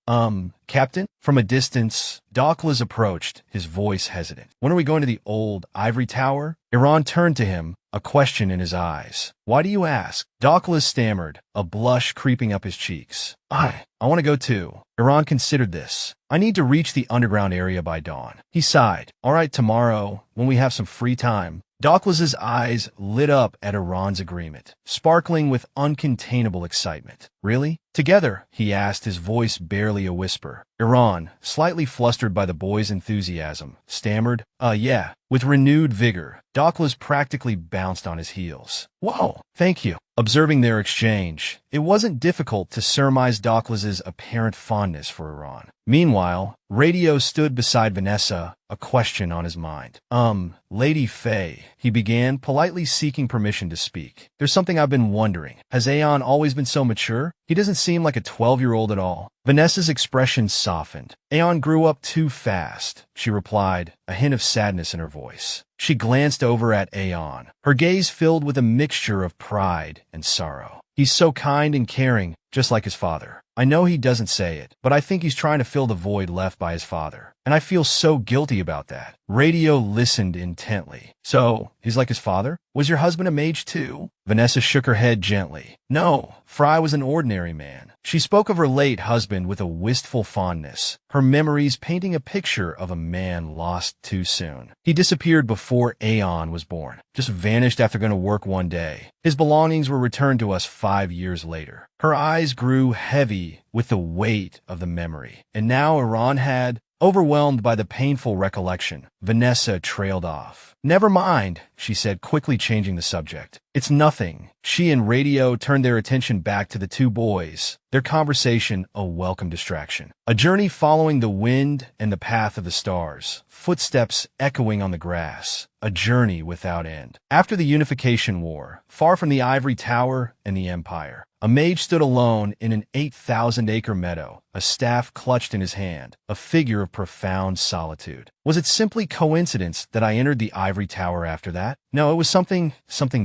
Captain? From a distance, Douglas approached, his voice hesitant. When are we going to the old ivory tower? Iran turned to him, a question in his eyes. Why do you ask? Douglas stammered, a blush creeping up his cheeks. I want to go too. Iran considered this. I need to reach the underground area by dawn. He sighed. All right, tomorrow, when we have some free time. Douglas's eyes lit up at Iran's agreement, sparkling with uncontainable excitement. Really? Together, he asked, his voice barely a whisper. Iran, slightly flustered by the boy's enthusiasm, stammered, yeah. With renewed vigor, Douglas practically bounced on his heels. Whoa, thank you. Observing their exchange, it wasn't difficult to surmise Douglas's apparent fondness for Iran. Meanwhile, Radio stood beside Vanessa, a question on his mind. Lady Faye, he began, politely seeking permission to speak. There's something I've been wondering. Has Aeon always been so mature? He doesn't seem like a 12-year-old at all. Vanessa's expression softened. Aeon grew up too fast, she replied, a hint of sadness in her voice. She glanced over at Aeon, her gaze filled with a mixture of pride and sorrow. He's so kind and caring, just like his father. I know he doesn't say it, but I think he's trying to fill the void left by his father. And I feel so guilty about that. Radio listened intently. So, he's like his father? Was your husband a mage too? Vanessa shook her head gently. No, Fry was an ordinary man. She spoke of her late husband with a wistful fondness, her memories painting a picture of a man lost too soon. He disappeared before Aeon was born, just vanished after going to work one day. His belongings were returned to us 5 years later. Her eyes grew heavy with the weight of the memory, and now Iran had, overwhelmed by the painful recollection, Vanessa trailed off. Never mind, she said, quickly changing the subject. It's nothing. She and Radio turned their attention back to the two boys, their conversation a welcome distraction. A journey following the wind and the path of the stars, footsteps echoing on the grass, a journey without end. After the Unification War, far from the Ivory Tower and the Empire, a mage stood alone in an 8,000-acre meadow, a staff clutched in his hand, a figure of profound solitude. Was it simply coincidence that I entered the Ivory Tower after that? No, it was something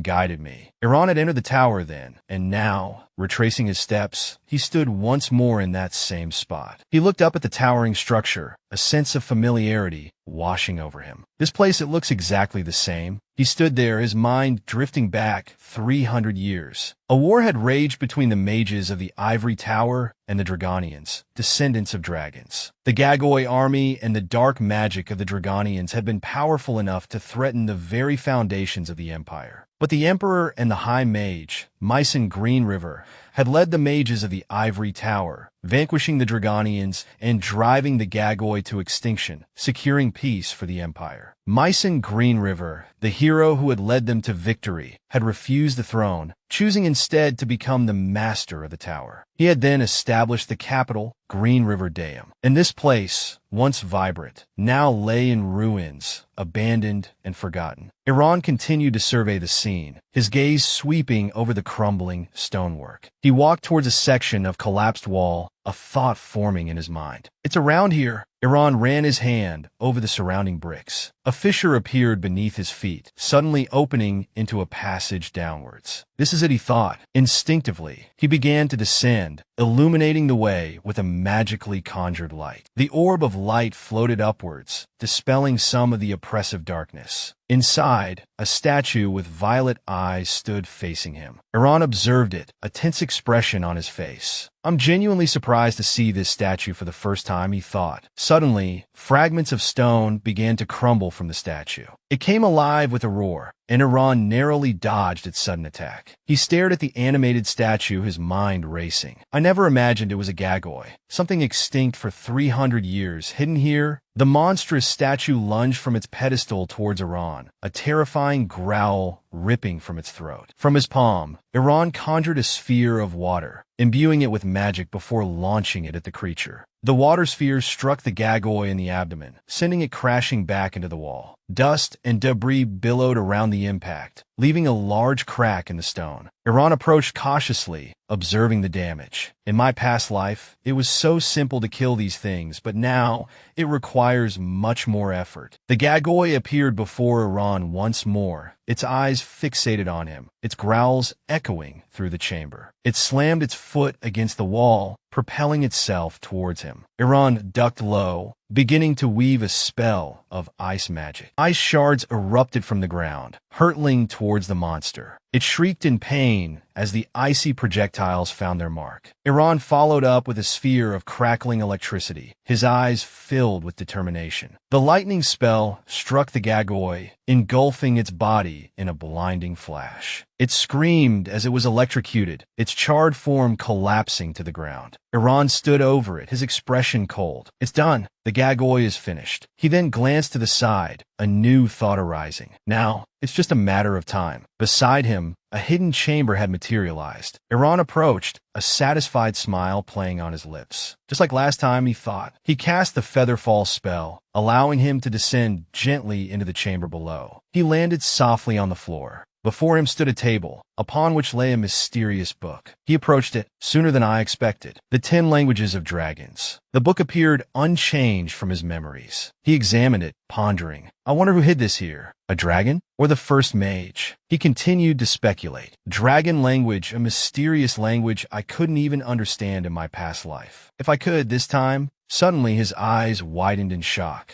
guided me. Iran had entered the tower then, and now, retracing his steps, he stood once more in that same spot. He looked up at the towering structure, a sense of familiarity washing over him. This place, it looks exactly the same. He stood there, his mind drifting back 300 years. A war had raged between the mages of the Ivory Tower and the Dragonians, descendants of dragons. The Gagoi army and the dark magic of the Dragonians had been powerful enough to threaten the very foundations of the empire. But the Emperor and the High Mage, Myson Green River, had led the mages of the Ivory Tower, vanquishing the Dragonians and driving the Gagoi to extinction, securing peace for the empire. Myson Green River, the hero who had led them to victory, had refused the throne, choosing instead to become the master of the tower. He had then established the capital, Green River Dam. And this place, once vibrant, now lay in ruins, abandoned and forgotten. Iran continued to survey the scene, his gaze sweeping over the crumbling stonework. He walked towards a section of collapsed wall, a thought forming in his mind. It's around here. Iran ran his hand over the surrounding bricks. A fissure appeared beneath his feet, suddenly opening into a passage downwards. This is it, he thought. Instinctively, he began to descend, illuminating the way with a magically conjured light. The orb of light floated upwards, dispelling some of the oppressive darkness. Inside, a statue with violet eyes stood facing him. Iran observed it, a tense expression on his face. I'm genuinely surprised to see this statue for the first time, he thought. Suddenly, fragments of stone began to crumble from the statue. It came alive with a roar, and Iran narrowly dodged its sudden attack. He stared at the animated statue, his mind racing. I never imagined it was a Gagoi, something extinct for 300 years, hidden here. The monstrous statue lunged from its pedestal towards Iran, a terrifying growl ripping from its throat. From his palm, Iran conjured a sphere of water, imbuing it with magic before launching it at the creature. The water sphere struck the Gagoi in the abdomen, sending it crashing back into the wall. Dust and debris billowed around the impact, leaving a large crack in the stone. Iran approached cautiously, observing the damage. In my past life, it was so simple to kill these things, but now it requires much more effort. The Gagoi appeared before Iran once more, its eyes fixated on him, its growls echoing through the chamber. It slammed its foot against the wall, propelling itself towards him. Iran ducked low, beginning to weave a spell of ice magic. Ice shards erupted from the ground, hurtling towards the monster. It shrieked in pain as the icy projectiles found their mark. Iran followed up with a sphere of crackling electricity, his eyes filled with determination. The lightning spell struck the Gagoi, engulfing its body in a blinding flash. It screamed as it was electrocuted, its charred form collapsing to the ground. Iran stood over it, his expression cold. It's done. The Gagoi is finished. He then glanced to the side, a new thought arising. Now, it's just a matter of time. Beside him, a hidden chamber had materialized. Iran approached, a satisfied smile playing on his lips. Just like last time, he thought. He cast the Featherfall spell, allowing him to descend gently into the chamber below. He landed softly on the floor. Before him stood a table, upon which lay a mysterious book. He approached it sooner than I expected. The 10 Languages of Dragons. The book appeared unchanged from his memories. He examined it, pondering. I wonder who hid this here. A dragon? Or the first mage? He continued to speculate. Dragon language, a mysterious language I couldn't even understand in my past life. If I could this time. Suddenly his eyes widened in shock.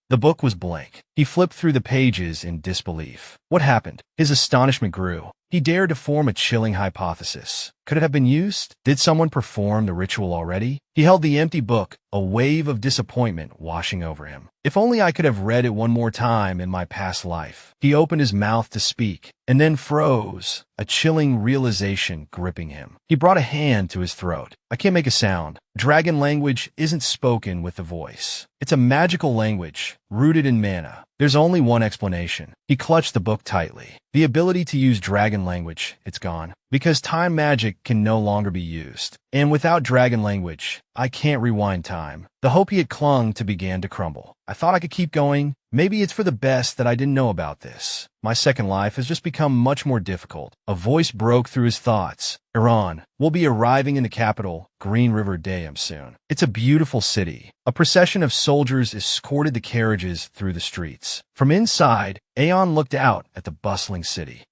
The book was blank. He flipped through the pages in disbelief. What happened? His astonishment grew. He dared to form a chilling hypothesis. Could it have been used? Did someone perform the ritual already? He held the empty book, a wave of disappointment washing over him. If only I could have read it one more time in my past life. He opened his mouth to speak, and then froze, a chilling realization gripping him. He brought a hand to his throat. I can't make a sound. Dragon language isn't spoken with the voice. It's a magical language, rooted in mana. There's only one explanation. He clutched the book tightly. The ability to use dragon language, it's gone. Because time magic can no longer be used. And without dragon language, I can't rewind time. The hope he had clung to began to crumble. I thought I could keep going. Maybe it's for the best that I didn't know about this. My second life has just become much more difficult. A voice broke through his thoughts. Iran, we'll be arriving in the capital, Green River Dam, soon. It's a beautiful city. A procession of soldiers escorted the carriages through the streets. From inside, Aeon looked out at the bustling city.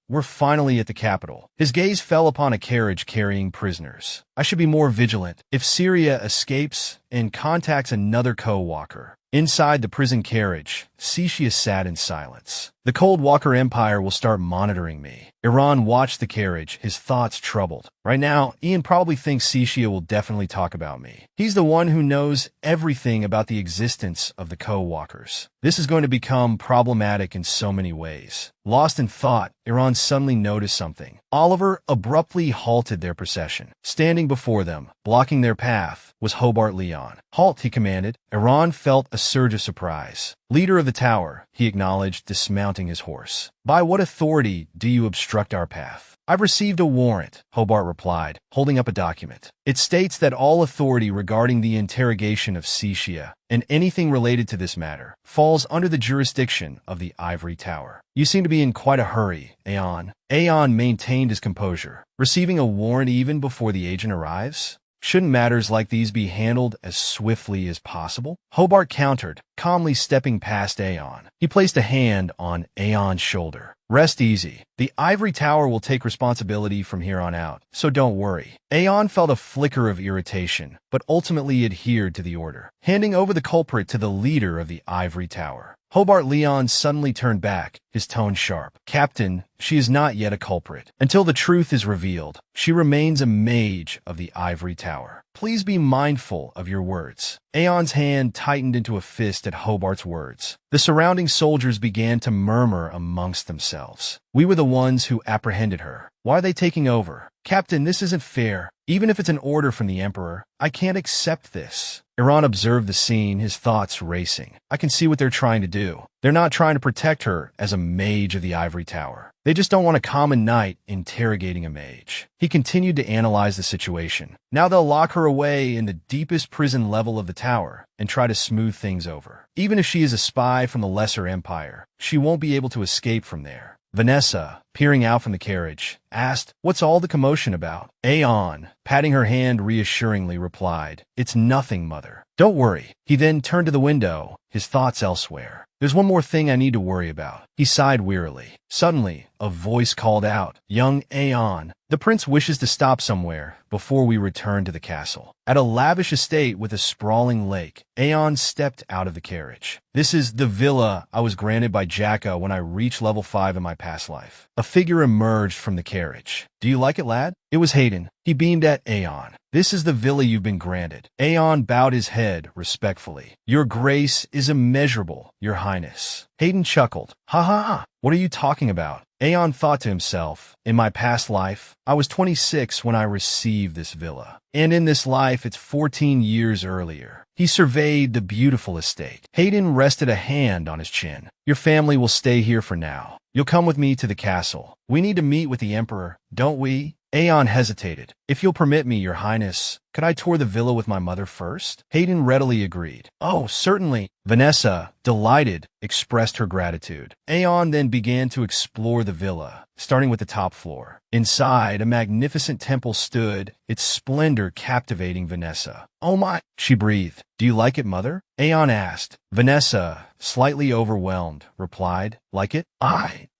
We're finally at the capital. His gaze fell upon a carriage carrying prisoners. I should be more vigilant. If Syria escapes and contacts another co-walker. Inside the prison carriage, Cixia sat in silence. The Cold Walker Empire will start monitoring me. Iran watched the carriage, his thoughts troubled. Right now, Ian probably thinks Cixia will definitely talk about me. He's the one who knows everything about the existence of the co-walkers. This is going to become problematic in so many ways. Lost in thought, Iran suddenly noticed something. Oliver abruptly halted their procession. Standing before them, blocking their path, was Hobart Leon. Halt, he commanded. Iran felt a surge of surprise. Leader of the tower, he acknowledged, dismounting his horse. By what authority do you obstruct our path? I've received a warrant, Hobart replied, holding up a document. It states that all authority regarding the interrogation of Cixia and anything related to this matter falls under the jurisdiction of the Ivory Tower. You seem to be in quite a hurry, Aeon. Aeon maintained his composure. Receiving a warrant even before the agent arrives? Shouldn't matters like these be handled as swiftly as possible? Hobart countered, calmly stepping past Aeon. He placed a hand on Aeon's shoulder. Rest easy. The Ivory Tower will take responsibility from here on out, so don't worry. Aeon felt a flicker of irritation, but ultimately adhered to the order, handing over the culprit to the leader of the Ivory Tower. Hobart Leon suddenly turned back, his tone sharp. Captain, she is not yet a culprit. Until the truth is revealed, she remains a mage of the Ivory Tower. Please be mindful of your words. Aeon's hand tightened into a fist at Hobart's words. The surrounding soldiers began to murmur amongst themselves. We were the ones who apprehended her. Why are they taking over? Captain, this isn't fair. Even if it's an order from the Emperor, I can't accept this. Iran observed the scene, his thoughts racing. I can see what they're trying to do. They're not trying to protect her as a mage of the Ivory Tower. They just don't want a common knight interrogating a mage. He continued to analyze the situation. Now they'll lock her away in the deepest prison level of the tower and try to smooth things over. Even if she is a spy from the Lesser Empire, she won't be able to escape from there. Vanessa, peering out from the carriage, asked, "What's all the commotion about?" Aeon, patting her hand reassuringly, replied, "It's nothing, Mother. Don't worry." He then turned to the window, his thoughts elsewhere. "There's one more thing I need to worry about." He sighed wearily. Suddenly, a voice called out, "Young Aeon, the prince wishes to stop somewhere before we return to the castle." At a lavish estate with a sprawling lake, Aeon stepped out of the carriage. "This is the villa I was granted by Jacka when I reached level 5 in my past life." A figure emerged from the carriage. "Do you like it, lad?" It was Hayden. He beamed at Aeon. "This is the villa you've been granted." Aeon bowed his head respectfully. "Your grace is immeasurable, your highness." Hayden chuckled. "Ha ha ha, what are you talking about?" Aeon thought to himself, in my past life, I was 26 when I received this villa. And in this life, it's 14 years earlier. He surveyed the beautiful estate. Hayden rested a hand on his chin. "Your family will stay here for now. You'll come with me to the castle. We need to meet with the Emperor, don't we?" Aeon hesitated. If you'll permit me, Your Highness, could I tour the villa with my mother first? Hayden readily agreed. Oh, certainly. Vanessa, delighted, expressed her gratitude. Aeon then began to explore the villa, starting with the top floor. Inside, a magnificent temple stood, its splendor captivating Vanessa. Oh my, she breathed. Do you like it, mother? Aeon asked. Vanessa, slightly overwhelmed, replied, Like it?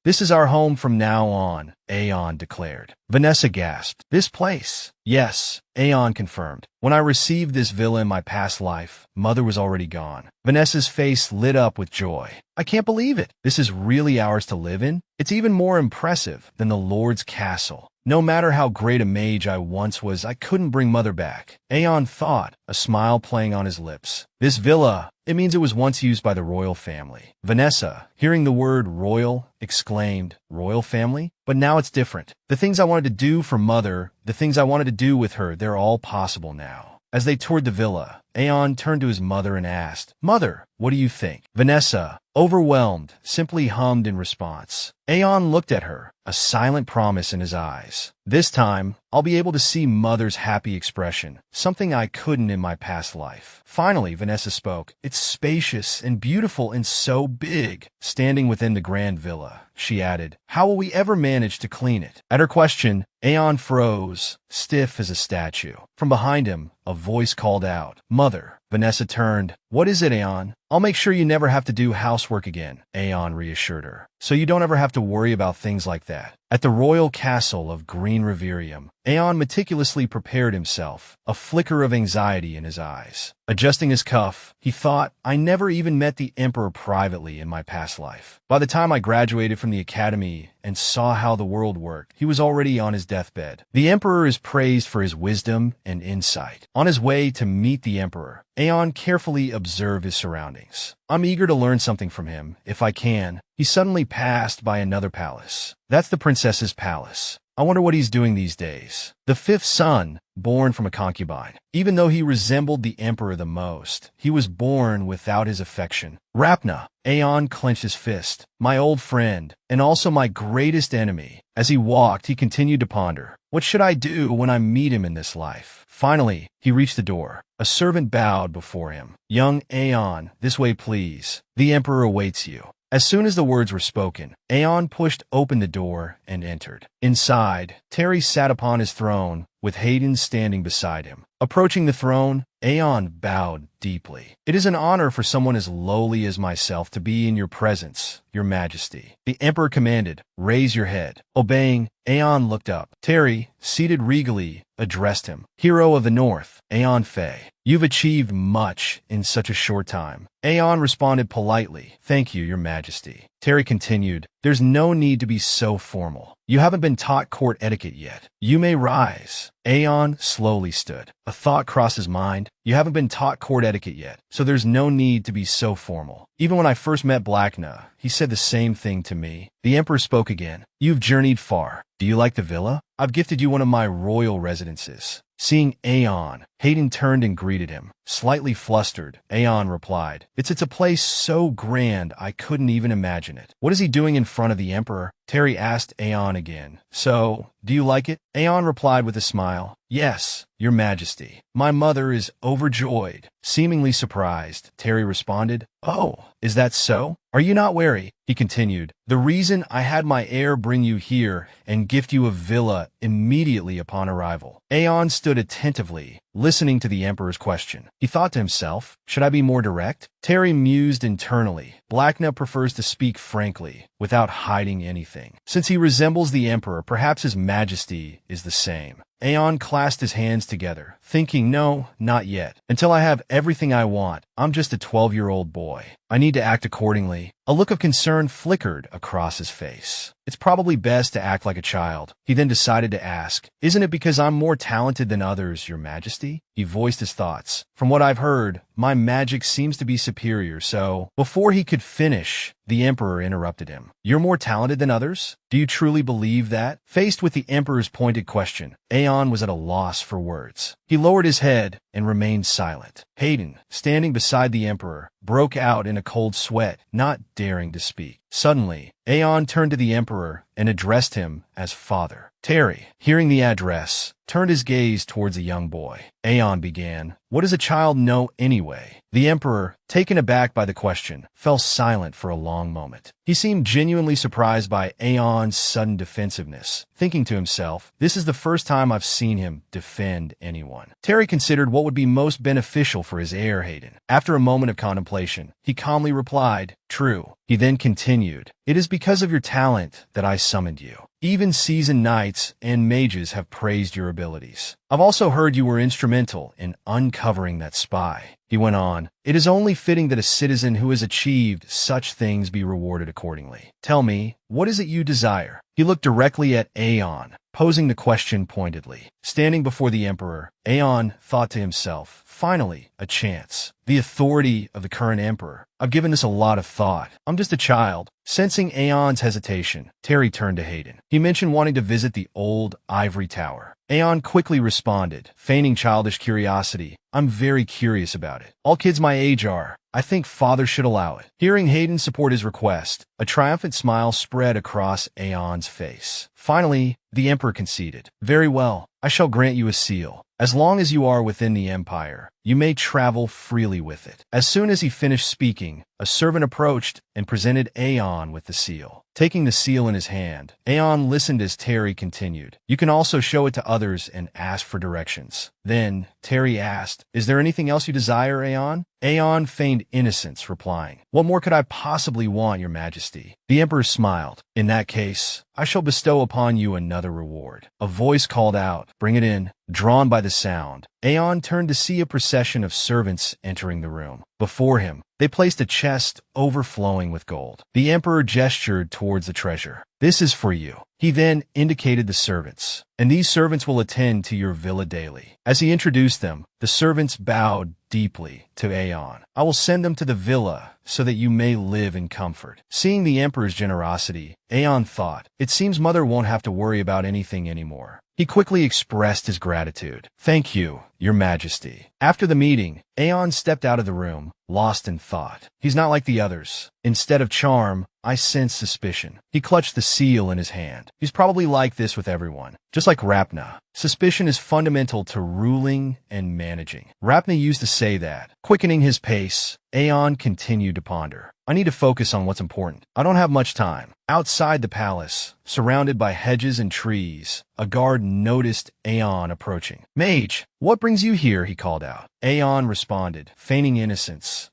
This is our home from now on, Aeon declared. Vanessa gasped. This place? Yes, Aeon confirmed. When I received this villa in my past life, mother was already gone. Vanessa's face lit up with joy. I can't believe it. This is really ours to live in? It's even more impressive than the Lord's castle. No matter how great a mage I once was, I couldn't bring mother back. Aeon thought, a smile playing on his lips. This villa, it means it was once used by the royal family. Vanessa, hearing the word royal, exclaimed, Royal family? But now it's different. The things I wanted to do for mother, the things I wanted to do with her, they're all possible now. As they toured the villa, Aeon turned to his mother and asked, Mother, what do you think? Vanessa, overwhelmed, simply hummed in response. Aeon looked at her, a silent promise in his eyes. This time, I'll be able to see mother's happy expression, something I couldn't in my past life. Finally, Vanessa spoke. It's spacious and beautiful and so big. Standing within the grand villa, she added, How will we ever manage to clean it? At her question, Aeon froze, stiff as a statue. From behind him, a voice called out, Mother. Vanessa turned. What is it, Aeon? I'll make sure you never have to do housework again, Aeon reassured her. So you don't ever have to worry about things like that. At the royal castle of Green Reverium, Aeon meticulously prepared himself, a flicker of anxiety in his eyes. Adjusting his cuff, he thought, I never even met the Emperor privately in my past life. By the time I graduated from the academy and saw how the world worked, he was already on his deathbed. The Emperor is praised for his wisdom and insight. On his way to meet the Emperor, Aeon carefully observed his surroundings. I'm eager to learn something from him, if I can. He suddenly passed by another palace. That's the princess's palace. I wonder what he's doing these days. The fifth son, born from a concubine. Even though he resembled the emperor the most, he was born without his affection. Rapna. Aeon clenched his fist. My old friend, and also my greatest enemy. As he walked, he continued to ponder. What should I do when I meet him in this life? Finally, he reached the door. A servant bowed before him. Young Aeon, this way please. The emperor awaits you. As soon as the words were spoken, Aeon pushed open the door and entered. Inside, Terry sat upon his throne, with Hayden standing beside him. Approaching the throne, Aeon bowed deeply. It is an honor for someone as lowly as myself to be in your presence, Your Majesty. The Emperor commanded, Raise your head. Obeying, Aeon looked up. Terry, seated regally, addressed him. Hero of the North, Aeon Fei. You've achieved much in such a short time. Aeon responded politely. Thank you, Your Majesty. Terry continued, There's no need to be so formal. You haven't been taught court etiquette yet. You may rise. Aeon slowly stood. A thought crossed his mind. You haven't been taught court etiquette yet, so there's no need to be so formal. Even when I first met Blackna, he said the same thing to me. The Emperor spoke again. You've journeyed far. Do you like the villa? I've gifted you one of my royal residences. Seeing Aeon, Hayden turned and greeted him. Slightly flustered, Aeon replied, It's a place so grand I couldn't even imagine it. What is he doing in front of the Emperor? Terry asked Aeon again. So, do you like it? Aeon replied with a smile. Yes, Your Majesty. My mother is overjoyed. Seemingly surprised, Terry responded, Oh, is that so? Are you not wary? He continued, The reason I had my heir bring you here and gift you a villa immediately upon arrival. Aeon stood attentively, listening to the Emperor's question. He thought to himself, Should I be more direct? Terry mused internally. Blackna prefers to speak frankly, without hiding anything. Since he resembles the Emperor, perhaps His Majesty is the same. Aeon clasped his hands together, thinking, No, not yet. Until I have everything I want, I'm just a 12-year-old boy. I need to act accordingly. A look of concern flickered across his face. It's probably best to act like a child. He then decided to ask, Isn't it because I'm more talented than others, Your Majesty? He voiced his thoughts. From what I've heard, my magic seems to be superior, so... Before he could finish, the Emperor interrupted him. You're more talented than others? Do you truly believe that? Faced with the Emperor's pointed question, Aeon was at a loss for words. He lowered his head and remained silent. Hayden, standing beside the Emperor, broke out in a cold sweat, not daring to speak. Suddenly, Aeon turned to the Emperor and addressed him as father. Terry, hearing the address, turned his gaze towards a young boy. Aeon began, "What does a child know anyway?" The Emperor, taken aback by the question, fell silent for a long moment. He seemed genuinely surprised by Aeon's sudden defensiveness, thinking to himself, "This is the first time I've seen him defend anyone." Terry considered what would be most beneficial for his heir, Hayden. After a moment of contemplation, he calmly replied, "True." He then continued, "It is because of your talent that I summoned you. Even seasoned knights and mages have praised your abilities. I've also heard you were instrumental in uncovering that spy." He went on, "It is only fitting that a citizen who has achieved such things be rewarded accordingly. Tell me, what is it you desire?" He looked directly at Aeon, posing the question pointedly. Standing before the Emperor, Aeon thought to himself, "Finally, a chance. The authority of the current Emperor. I've given this a lot of thought. I'm just a child." Sensing Aeon's hesitation, Terry turned to Hayden. He mentioned wanting to visit the old ivory tower. Aeon quickly responded, feigning childish curiosity, "I'm very curious about it. All kids my age are. I think father should allow it." Hearing Hayden support his request, a triumphant smile spread across Aeon's face. Finally, the Emperor conceded, "Very well, I shall grant you a seal. As long as you are within the Empire, you may travel freely with it." As soon as he finished speaking, a servant approached and presented Aeon with the seal. Taking the seal in his hand, Aeon listened as Terry continued, "You can also show it to others and ask for directions." Then, Terry asked, "Is there anything else you desire, Aeon?" Aeon feigned innocence, replying, "What more could I possibly want, your majesty?" The Emperor smiled. "In that case, I shall bestow upon you another reward." A voice called out, "Bring it in." Drawn by the sound, Aeon turned to see a procession of servants entering the room. Before him, they placed a chest overflowing with gold. The Emperor gestured towards the treasure. "This is for you." He then indicated the servants, "And these servants will attend to your villa daily." As he introduced them, the servants bowed deeply to Aeon. "I will send them to the villa so that you may live in comfort." Seeing the Emperor's generosity, Aeon thought, "It seems Mother won't have to worry about anything anymore." He quickly expressed his gratitude. "Thank you, your majesty." After the meeting, Aeon stepped out of the room, lost in thought. He's not like the others. Instead of charm, I sense suspicion. He clutched the seal in his hand. He's probably like this with everyone. Just like Rapna. Suspicion is fundamental to ruling and managing. Rapna used to say that. Quickening his pace, Aeon continued to ponder. "I need to focus on what's important. I don't have much time." Outside the palace, surrounded by hedges and trees, a guard noticed Aeon approaching. "Mage, what brings you here?" he called out. Aeon responded, feigning innocence.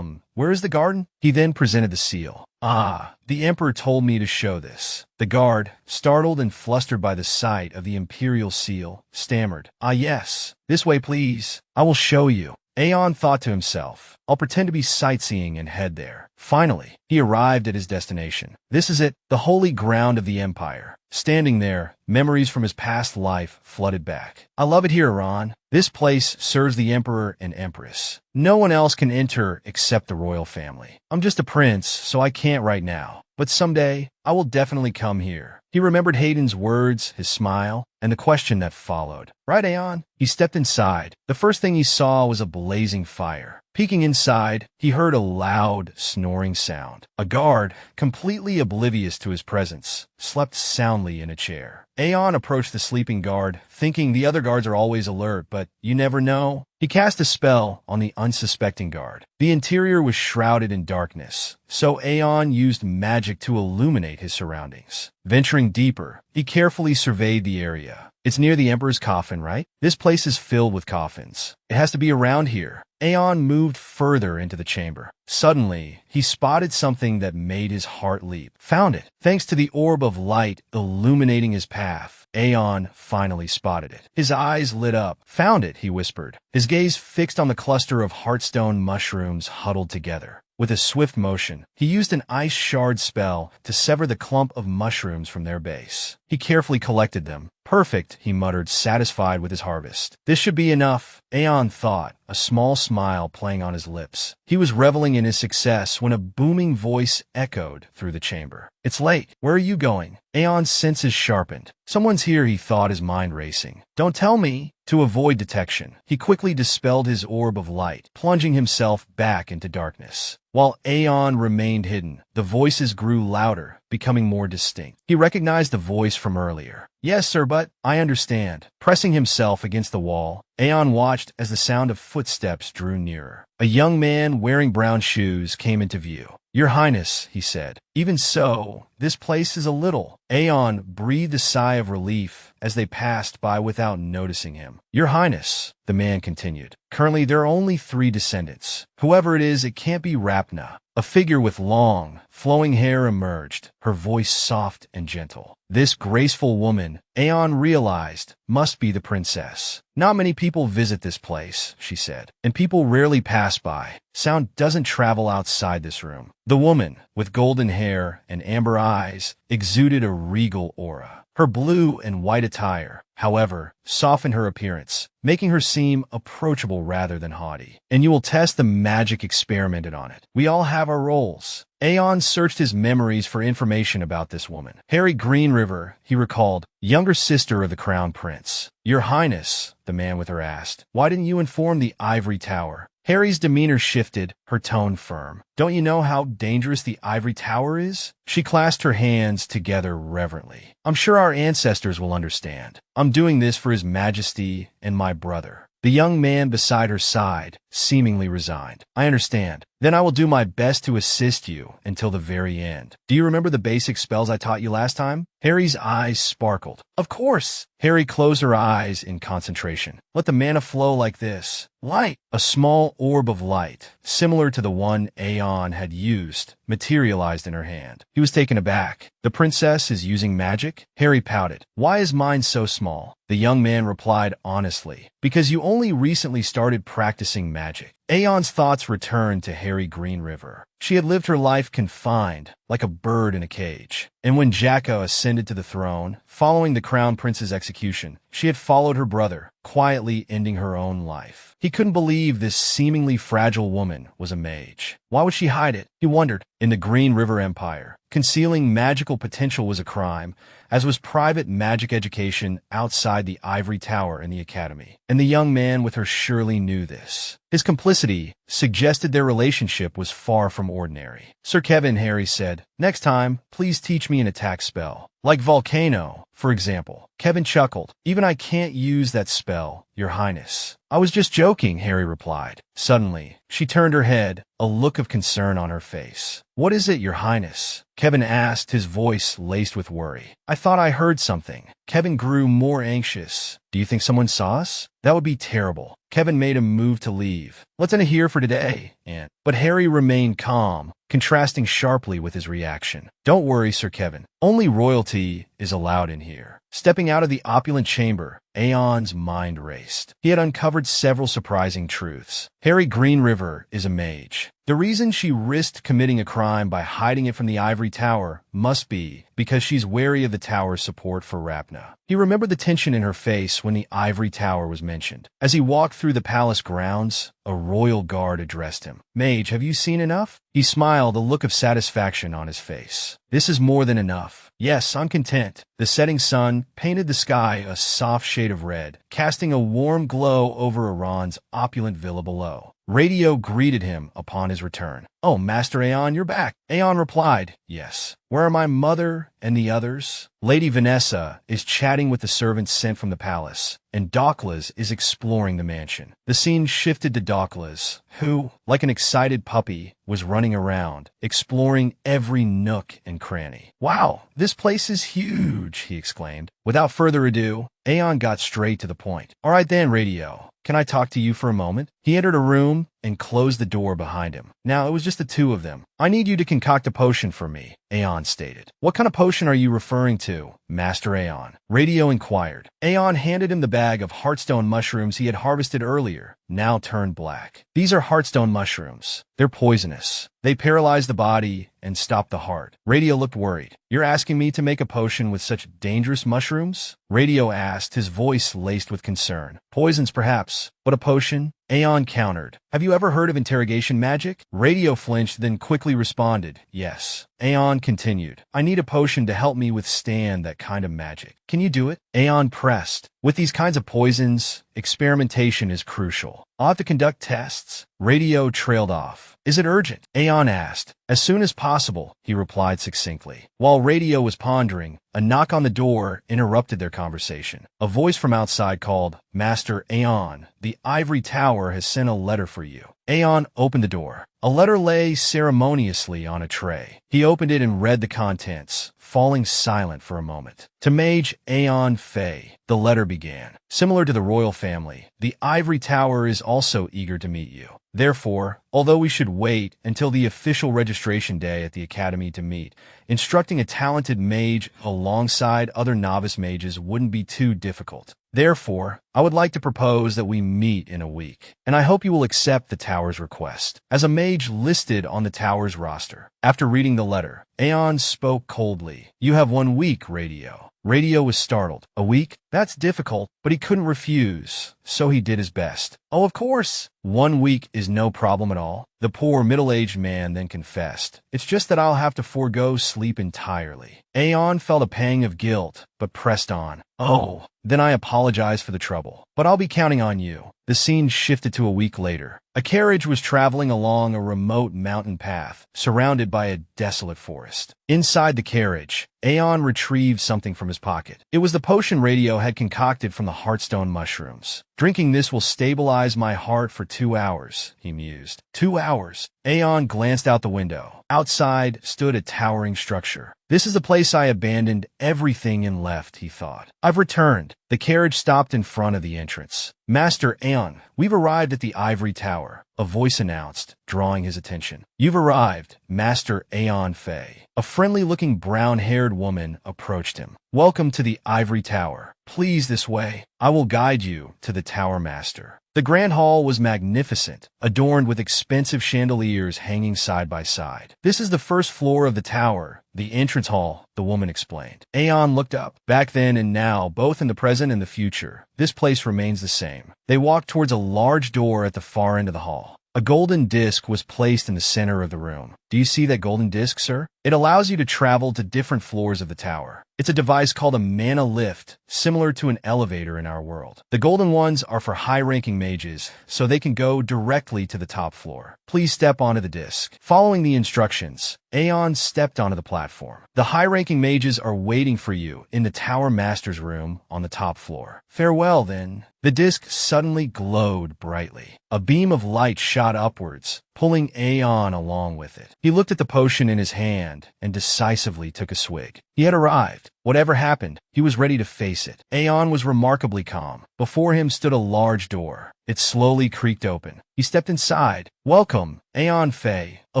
Where is the garden?" He then presented the seal. "Ah, the Emperor told me to show this." The guard, startled and flustered by the sight of the imperial seal, stammered, "Ah yes, this way please. I will show you." Aeon thought to himself, "I'll pretend to be sightseeing and head there." Finally, he arrived at his destination. This is it, the holy ground of the Empire. Standing there, memories from his past life flooded back. "I love it here, Iran. This place serves the Emperor and Empress. No one else can enter except the royal family. I'm just a prince, so I can't right now. But someday, I will definitely come here." He remembered Hayden's words, his smile, and the question that followed. "Right, Aeon?" He stepped inside. The first thing he saw was a blazing fire. Peeking inside, he heard a loud, snoring sound. A guard, completely oblivious to his presence, slept soundly in a chair. Aeon approached the sleeping guard, thinking the other guards are always alert, but you never know. He cast a spell on the unsuspecting guard. The interior was shrouded in darkness, so Aeon used magic to illuminate his surroundings. Venturing deeper, he carefully surveyed the area. "It's near the Emperor's coffin, right? This place is filled with coffins. It has to be around here." Aeon moved further into the chamber. Suddenly, he spotted something that made his heart leap. Found it. Thanks to the orb of light illuminating his path, Aeon finally spotted it. His eyes lit up. "Found it," he whispered, his gaze fixed on the cluster of heartstone mushrooms huddled together. With a swift motion, he used an ice shard spell to sever the clump of mushrooms from their base. He carefully collected them. "Perfect," he muttered, satisfied with his harvest. "This should be enough," Aeon thought. a small smile playing on his lips. He was reveling in his success when a booming voice echoed through the chamber. "It's late. Where are you going?" Aeon's senses sharpened. "Someone's here," he thought, his mind racing. "Don't tell me." To avoid detection, he quickly dispelled his orb of light, plunging himself back into darkness. While Aeon remained hidden, the voices grew louder, becoming more distinct. He recognized the voice from earlier. "Yes, sir, but I understand." Pressing himself against the wall, Aeon watched as the sound of footsteps drew nearer. A young man wearing brown shoes came into view. "Your Highness," he said. "Even so, this place is a little." Aeon breathed a sigh of relief as they passed by without noticing him. "Your Highness," the man continued. "Currently there are only 3 descendants. Whoever it is, it can't be Rapna." A figure with long, flowing hair emerged, her voice soft and gentle. This graceful woman, Aeon realized, must be the princess. "Not many people visit this place," she said, "and people rarely pass by. Sound doesn't travel outside this room." The woman, with golden hair and amber eyes, exuded a regal aura. Her blue and white attire, however, softened her appearance, making her seem approachable rather than haughty. "And you will test the magic experimented on it. We all have our roles." Aeon searched his memories for information about this woman. Harry Greenriver, he recalled, younger sister of the Crown Prince. "Your Highness," the man with her asked, "why didn't you inform the Ivory Tower?" Harry's demeanor shifted, her tone firm. "Don't you know how dangerous the Ivory Tower is?" She clasped her hands together reverently. "I'm sure our ancestors will understand. I'm doing this for His Majesty and my brother." The young man beside her sighed, seemingly resigned. "I understand. Then I will do my best to assist you until the very end. Do you remember the basic spells I taught you last time?" Harry's eyes sparkled. "Of course." Harry closed her eyes in concentration. "Let the mana flow like this." Light! A small orb of light, similar to the one Aeon had used, materialized in her hand. He was taken aback. "The princess is using magic?" Harry pouted. "Why is mine so small?" The young man replied honestly, "Because you only recently started practicing magic." Aeon's thoughts returned to Harry Greenriver. She had lived her life confined, like a bird in a cage. And when Jacka ascended to the throne, following the Crown Prince's execution, she had followed her brother, quietly ending her own life. He couldn't believe this seemingly fragile woman was a mage. Why would she hide it? He wondered. In the Green River Empire, concealing magical potential was a crime, as was private magic education outside the Ivory Tower and the Academy. And the young man with her surely knew this. His complicity suggested their relationship was far from ordinary. "Sir Kevin," Harry said, "next time, please teach me an attack spell. Like Volcano, for example." Kevin chuckled. "Even I can't use that spell, Your Highness." "I was just joking," Harry replied. Suddenly, she turned her head, a look of concern on her face. "What is it, Your Highness?" Kevin asked, his voice laced with worry. "I thought I heard something." Kevin grew more anxious. "Do you think someone saw us?" "That would be terrible." Kevin made a move to leave. "Let's end it here for today, Aunt." But Harry remained calm, contrasting sharply with his reaction. "Don't worry, Sir Kevin. Only royalty is allowed in here." Stepping out of the opulent chamber, Aeon's mind raced. He had uncovered several surprising truths. Harry Greenriver is a mage. The reason she risked committing a crime by hiding it from the Ivory Tower must be because she's wary of the tower's support for Rapna. He remembered the tension in her face when the Ivory Tower was mentioned. As he walked through the palace grounds, a royal guard addressed him. "Mage, have you seen enough?" He smiled, a look of satisfaction on his face. "This is more than enough. Yes, I'm content." The setting sun painted the sky a soft shade of red, casting a warm glow over Iran's opulent villa below. Radio greeted him upon his return. "Oh, Master Aeon, you're back." Aeon replied, "Yes." "Where are my mother and the others?" "Lady Vanessa is chatting with the servants sent from the palace, and Doklas is exploring the mansion." The scene shifted to Doklas, who, like an excited puppy, was running around, exploring every nook and cranny. "Wow, this place is huge," he exclaimed. Without further ado, Aeon got straight to the point. "All right then, Radio. Can I talk to you for a moment?" He entered a room and closed the door behind him. Now it was just the two of them. I need you to concoct a potion for me, Aeon stated. What kind of potion are you referring to, Master Aeon? Radio inquired. Aeon handed him the bag of heartstone mushrooms he had harvested earlier, now turned black. These are heartstone mushrooms. They're poisonous. They paralyze the body and stop the heart. Radio looked worried. You're asking me to make a potion with such dangerous mushrooms? Radio asked, his voice laced with concern. Poisons, perhaps, but a potion? Aeon countered. Have you ever heard of interrogation magic? Radio flinched, then quickly responded, yes. Aeon continued. I need a potion to help me withstand that kind of magic. Can you do it? Aeon pressed. With these kinds of poisons, experimentation is crucial. I'll have to conduct tests. Radio trailed off. Is it urgent? Aeon asked. As soon as possible, he replied succinctly. While Radio was pondering, a knock on the door interrupted their conversation. A voice from outside called, Master Aeon, the ivory tower has sent a letter for you. Aeon opened the door. A letter lay ceremoniously on a tray. He opened it and read the contents, falling silent for a moment. To Mage Aeon Fei, the letter began. Similar to the royal family, the ivory tower is also eager to meet you. Therefore, although we should wait until the official registration day at the academy to meet, instructing a talented mage alongside other novice mages wouldn't be too difficult. Therefore, I would like to propose that we meet in a week, and I hope you will accept the tower's request. As a mage listed on the tower's roster. After reading the letter, Aeon spoke coldly. You have 1 week, Radio. Radio was startled. A week? That's difficult, but he couldn't refuse, so he did his best. Oh, of course. 1 week is no problem at all. The poor middle-aged man then confessed. It's just that I'll have to forego sleep entirely. Aeon felt a pang of guilt, but pressed on. Oh, then I apologize for the trouble, but I'll be counting on you. The scene shifted to a week later. A carriage was traveling along a remote mountain path, surrounded by a desolate forest. Inside the carriage, Aeon retrieved something from his pocket. It was the potion Radio had concocted from the heartstone mushrooms. Drinking this will stabilize my heart for 2 hours, he mused. 2 hours. Aeon glanced out the window. Outside stood a towering structure. This is the place I abandoned everything and left, he thought. I've returned. The carriage stopped in front of the entrance. Master Aeon, we've arrived at the ivory tower, a voice announced, drawing his attention. You've arrived, Master Aeon Fei. A friendly-looking brown-haired woman approached him. Welcome to the ivory tower. Please this way. I will guide you to the tower master. The grand hall was magnificent, adorned with expensive chandeliers hanging side by side. This is the first floor of the tower, the entrance hall, the woman explained. Aeon looked up. Back then and now, both in the present and the future, this place remains the same. They walked towards a large door at the far end of the hall. A golden disc was placed in the center of the room. Do you see that golden disc, sir? It allows you to travel to different floors of the tower. It's a device called a mana lift, similar to an elevator in our world. The golden ones are for high-ranking mages, so they can go directly to the top floor. Please step onto the disc. Following the instructions, Aeon stepped onto the platform. The high-ranking mages are waiting for you in the tower master's room on the top floor. Farewell, then. The disc suddenly glowed brightly. A beam of light shot upwards, pulling Aeon along with it. He looked at the potion in his hand and decisively took a swig. He had arrived. Whatever happened, he was ready to face it. Aeon was remarkably calm. Before him stood a large door. It slowly creaked open. He stepped inside. Welcome, Aeon Fei, a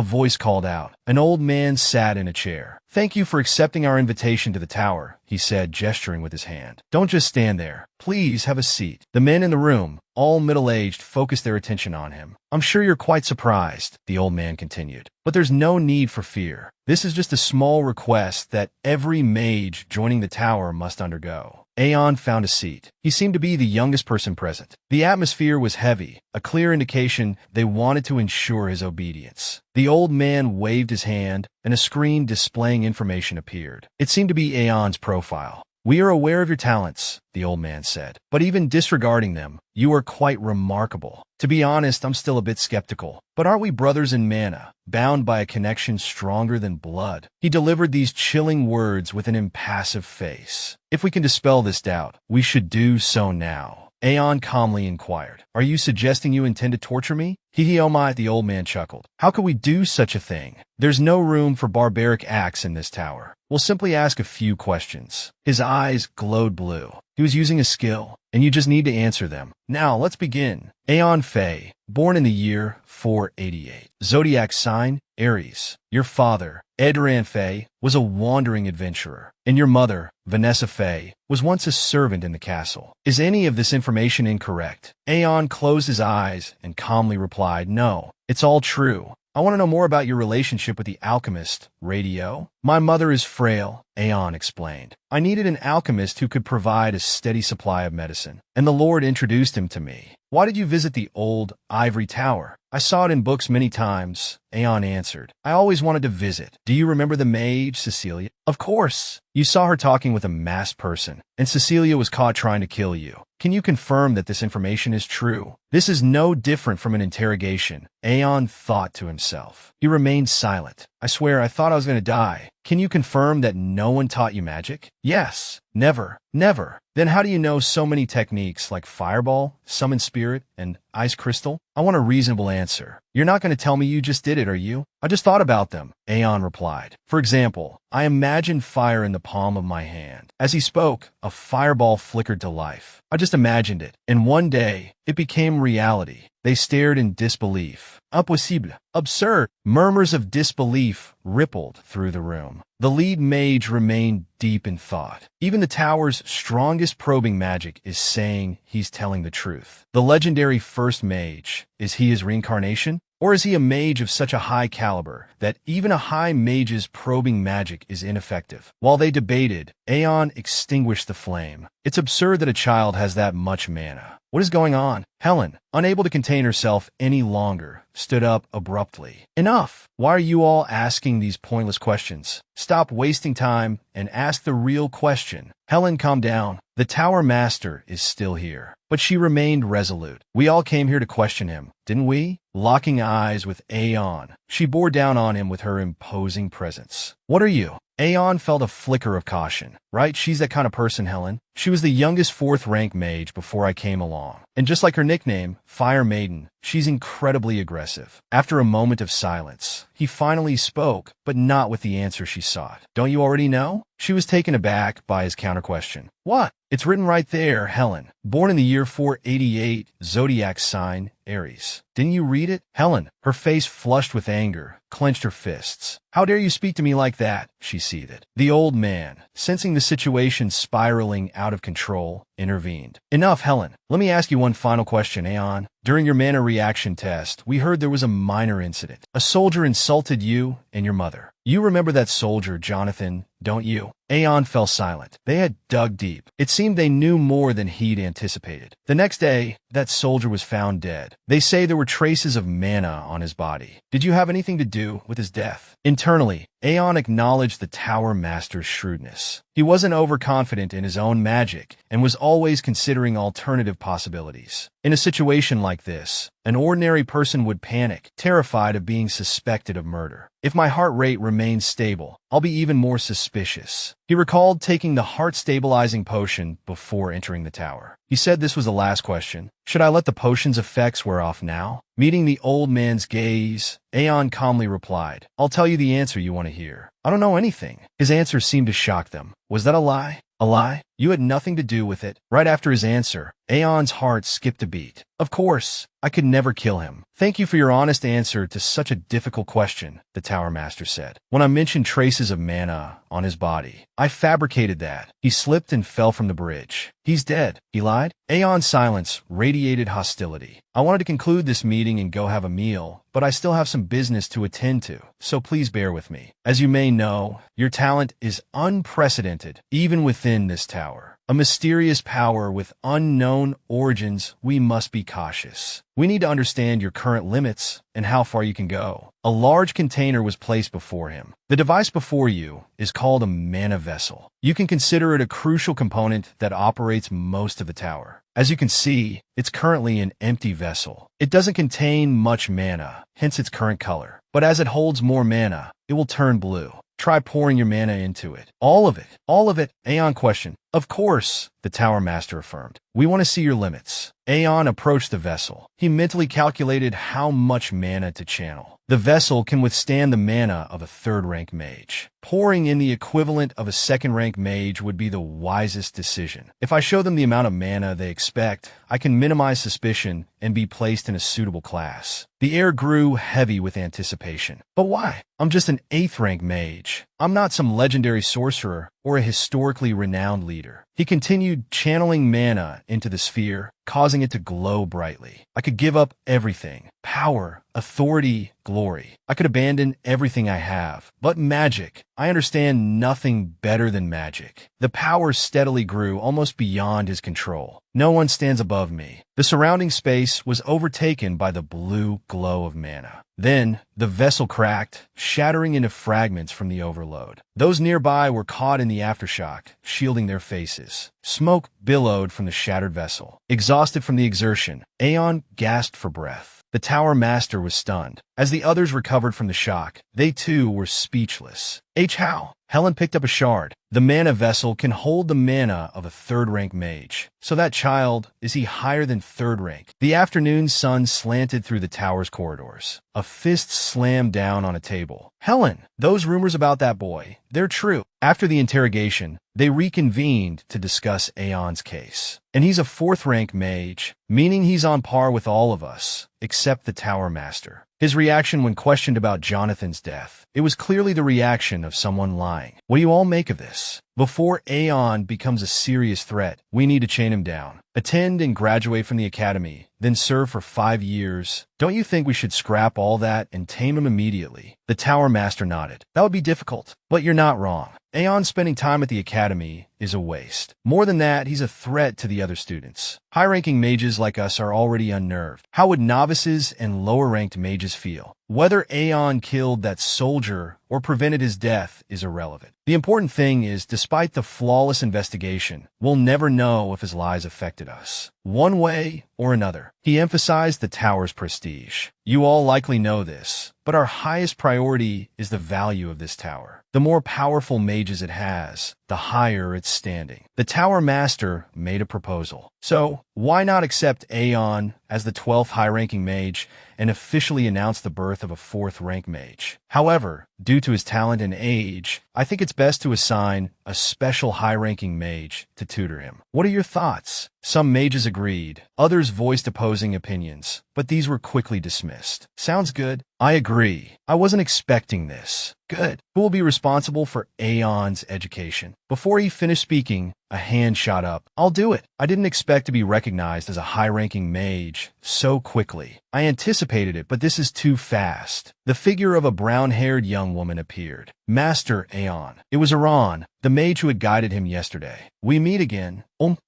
voice called out. An old man sat in a chair. Thank you for accepting our invitation to the tower, he said, gesturing with his hand. Don't just stand there. Please have a seat. The men in the room, all middle-aged, focused their attention on him. I'm sure you're quite surprised, the old man continued. But there's no need for fear. This is just a small request that every mage joining the tower must undergo. Aeon found a seat. He seemed to be the youngest person present. The atmosphere was heavy, a clear indication they wanted to ensure his obedience. The old man waved his hand, and a screen displaying information appeared. It seemed to be Aeon's profile. We are aware of your talents, the old man said, but even disregarding them, you are quite remarkable. To be honest, I'm still a bit skeptical. But aren't we brothers in mana, bound by a connection stronger than blood? He delivered these chilling words with an impassive face. If we can dispel this doubt, we should do so now. Aeon calmly inquired. Are you suggesting you intend to torture me? Oh my, the old man chuckled. How could we do such a thing? There's no room for barbaric acts in this tower. We'll simply ask a few questions. His eyes glowed blue. He was using a skill, and you just need to answer them. Now, let's begin. Aeon Fei, born in the year 488. Zodiac sign, Aries. Your father, Edran Fei, was a wandering adventurer, and your mother, Vanessa Fei, was once a servant in the castle. Is any of this information incorrect? Aeon closed his eyes and calmly replied, no, it's all true. I want to know more about your relationship with the alchemist, Radio. My mother is frail, Aeon explained. I needed an alchemist who could provide a steady supply of medicine, and the Lord introduced him to me. Why did you visit the old ivory tower? I saw it in books many times, Aeon answered. I always wanted to visit. Do you remember the mage, Cecilia? Of course. You saw her talking with a masked person, and Cecilia was caught trying to kill you. Can you confirm that this information is true? This is no different from an interrogation, Aeon thought to himself. He remained silent. I swear, I thought I was going to die. Can you confirm that no one taught you magic? Yes. Never. Never. Then how do you know so many techniques like Fireball, Summon Spirit, and Ice Crystal? I want a reasonable answer. You're not going to tell me you just did it, are you? I just thought about them, Aeon replied. For example, I imagined fire in the palm of my hand. As he spoke, a fireball flickered to life. I just imagined it, and one day, it became reality. They stared in disbelief. Impossible. Absurd. Murmurs of disbelief rippled through the room. The lead mage remained deep in thought. Even the tower's strongest probing magic is saying he's telling the truth. The legendary first mage, is he his reincarnation? Or is he a mage of such a high caliber that even a high mage's probing magic is ineffective? While they debated, Aeon extinguished the flame. It's absurd that a child has that much mana. What is going on? Helen, unable to contain herself any longer, stood up abruptly. Enough! Why are you all asking these pointless questions? Stop wasting time and ask the real question. Helen, calm down. The Tower Master is still here. But she remained resolute. We all came here to question him, didn't we? Locking eyes with Aeon, she bore down on him with her imposing presence. What are you? Aeon felt a flicker of caution. Right, she's that kind of person, Helen. She was the youngest fourth-rank mage before I came along. And just like her nickname, Fire Maiden, she's incredibly aggressive. After a moment of silence, he finally spoke, but not with the answer she sought. Don't you already know? She was taken aback by his counter-question. What? It's written right there, Helen. Born in the year 488, zodiac sign, Aries. Didn't you read it? Helen, her face flushed with anger, clenched her fists. How dare you speak to me like that? She seethed. The old man, sensing the situation spiraling out of control, intervened. Enough, Helen. Let me ask you one final question, Aeon. During your mana reaction test, we heard there was a minor incident. A soldier insulted you and your mother. You remember that soldier, Jonathan, don't you? Aeon fell silent. They had dug deep. It seemed they knew more than he'd anticipated. The next day, that soldier was found dead. They say there were traces of mana on his body. Did you have anything to do with his death? Internally, Aeon acknowledged the Tower Master's shrewdness. He wasn't overconfident in his own magic and was always considering alternative possibilities. In a situation like this, an ordinary person would panic, terrified of being suspected of murder. If my heart rate remains stable, I'll be even more suspicious. He recalled taking the heart-stabilizing potion before entering the tower. He said this was the last question. Should I let the potion's effects wear off now? Meeting the old man's gaze, Aeon calmly replied, I'll tell you the answer you want to hear. I don't know anything. His answer seemed to shock them. Was that a lie? A lie? You had nothing to do with it. Right after his answer, Aeon's heart skipped a beat. Of course, I could never kill him. Thank you for your honest answer to such a difficult question, the Tower Master said. When I mentioned traces of mana on his body, I fabricated that. He slipped and fell from the bridge. He's dead. He lied? Aeon's silence radiated hostility. I wanted to conclude this meeting and go have a meal, but I still have some business to attend to, so please bear with me. As you may know, your talent is unprecedented, even within this tower. A mysterious power with unknown origins, we must be cautious. We need to understand your current limits and how far you can go. A large container was placed before him. The device before you is called a mana vessel. You can consider it a crucial component that operates most of the tower. As you can see, it's currently an empty vessel. It doesn't contain much mana, hence its current color. But as it holds more mana, it will turn blue. Try pouring your mana into it. All of it. All of it. Aeon questioned. Of course, the Tower Master affirmed. We want to see your limits. Aeon approached the vessel. He mentally calculated how much mana to channel. The vessel can withstand the mana of a third-rank mage. Pouring in the equivalent of a second-rank mage would be the wisest decision. If I show them the amount of mana they expect, I can minimize suspicion and be placed in a suitable class. The air grew heavy with anticipation. But why? I'm just an 8th-rank mage. I'm not some legendary sorcerer or a historically renowned leader. He continued channeling mana into the sphere, causing it to glow brightly. I could give up everything. Power, authority, glory. I could abandon everything I have. But magic. I understand nothing better than magic. The power steadily grew almost beyond his control. No one stands above me. The surrounding space was overtaken by the blue glow of mana. Then, the vessel cracked, shattering into fragments from the overload. Those nearby were caught in the aftershock, shielding their faces. Smoke billowed from the shattered vessel. Exhausted from the exertion, Aeon gasped for breath. The Tower Master was stunned. As the others recovered from the shock, they too were speechless. How? Helen picked up a shard. The mana vessel can hold the mana of a third-rank mage. So that child, is he higher than third rank? The afternoon sun slanted through the tower's corridors. A fist slammed down on a table. Helen, those rumors about that boy, they're true. After the interrogation, they reconvened to discuss Aeon's case. And he's a 4th-rank mage, meaning he's on par with all of us, except the Tower Master. His reaction when questioned about Jonathan's death, it was clearly the reaction of someone lying. What do you all make of this? Before Aeon becomes a serious threat, we need to chain him down. Attend and graduate from the academy, then serve for 5 years. Don't you think we should scrap all that and tame him immediately? The Tower Master nodded. That would be difficult, but you're not wrong. Aeon spending time at the academy is a waste. More than that, he's a threat to the other students. High-ranking mages like us are already unnerved. How would novices and lower-ranked mages feel? Whether Aeon killed that soldier or prevented his death is irrelevant. The important thing is, despite the flawless investigation, we'll never know if his lies affected us, one way or another. He emphasized the tower's prestige. You all likely know this, but our highest priority is the value of this tower. The more powerful mages it has, the higher its standing. The Tower Master made a proposal. So, why not accept Aeon as the 12th high-ranking mage and officially announce the birth of a 4th-rank mage? However, due to his talent and age, I think it's best to assign a special high-ranking mage to tutor him. What are your thoughts? Some mages agreed, others voiced opposing opinions, but these were quickly dismissed. Sounds good. I agree. I wasn't expecting this. Good. Who will be responsible for Aeon's education? Before he finished speaking, a hand shot up. I'll do it. I didn't expect to be recognized as a high-ranking mage so quickly. I anticipated it, but this is too fast. The figure of a brown-haired young woman appeared. Master Aeon. It was Iran, the mage who had guided him yesterday. We meet again.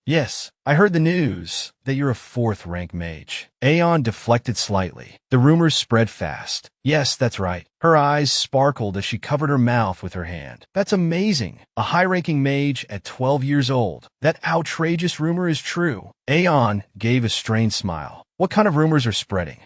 Yes. I heard the news that you're a 4th-rank mage. Aeon deflected slightly. The rumors spread fast. Yes, that's right. Her eyes sparkled as she covered her mouth with her hand. That's amazing. A high-ranking mage at 12 years old. That outrageous rumor is true. Aeon gave a strained smile. What kind of rumors are spreading?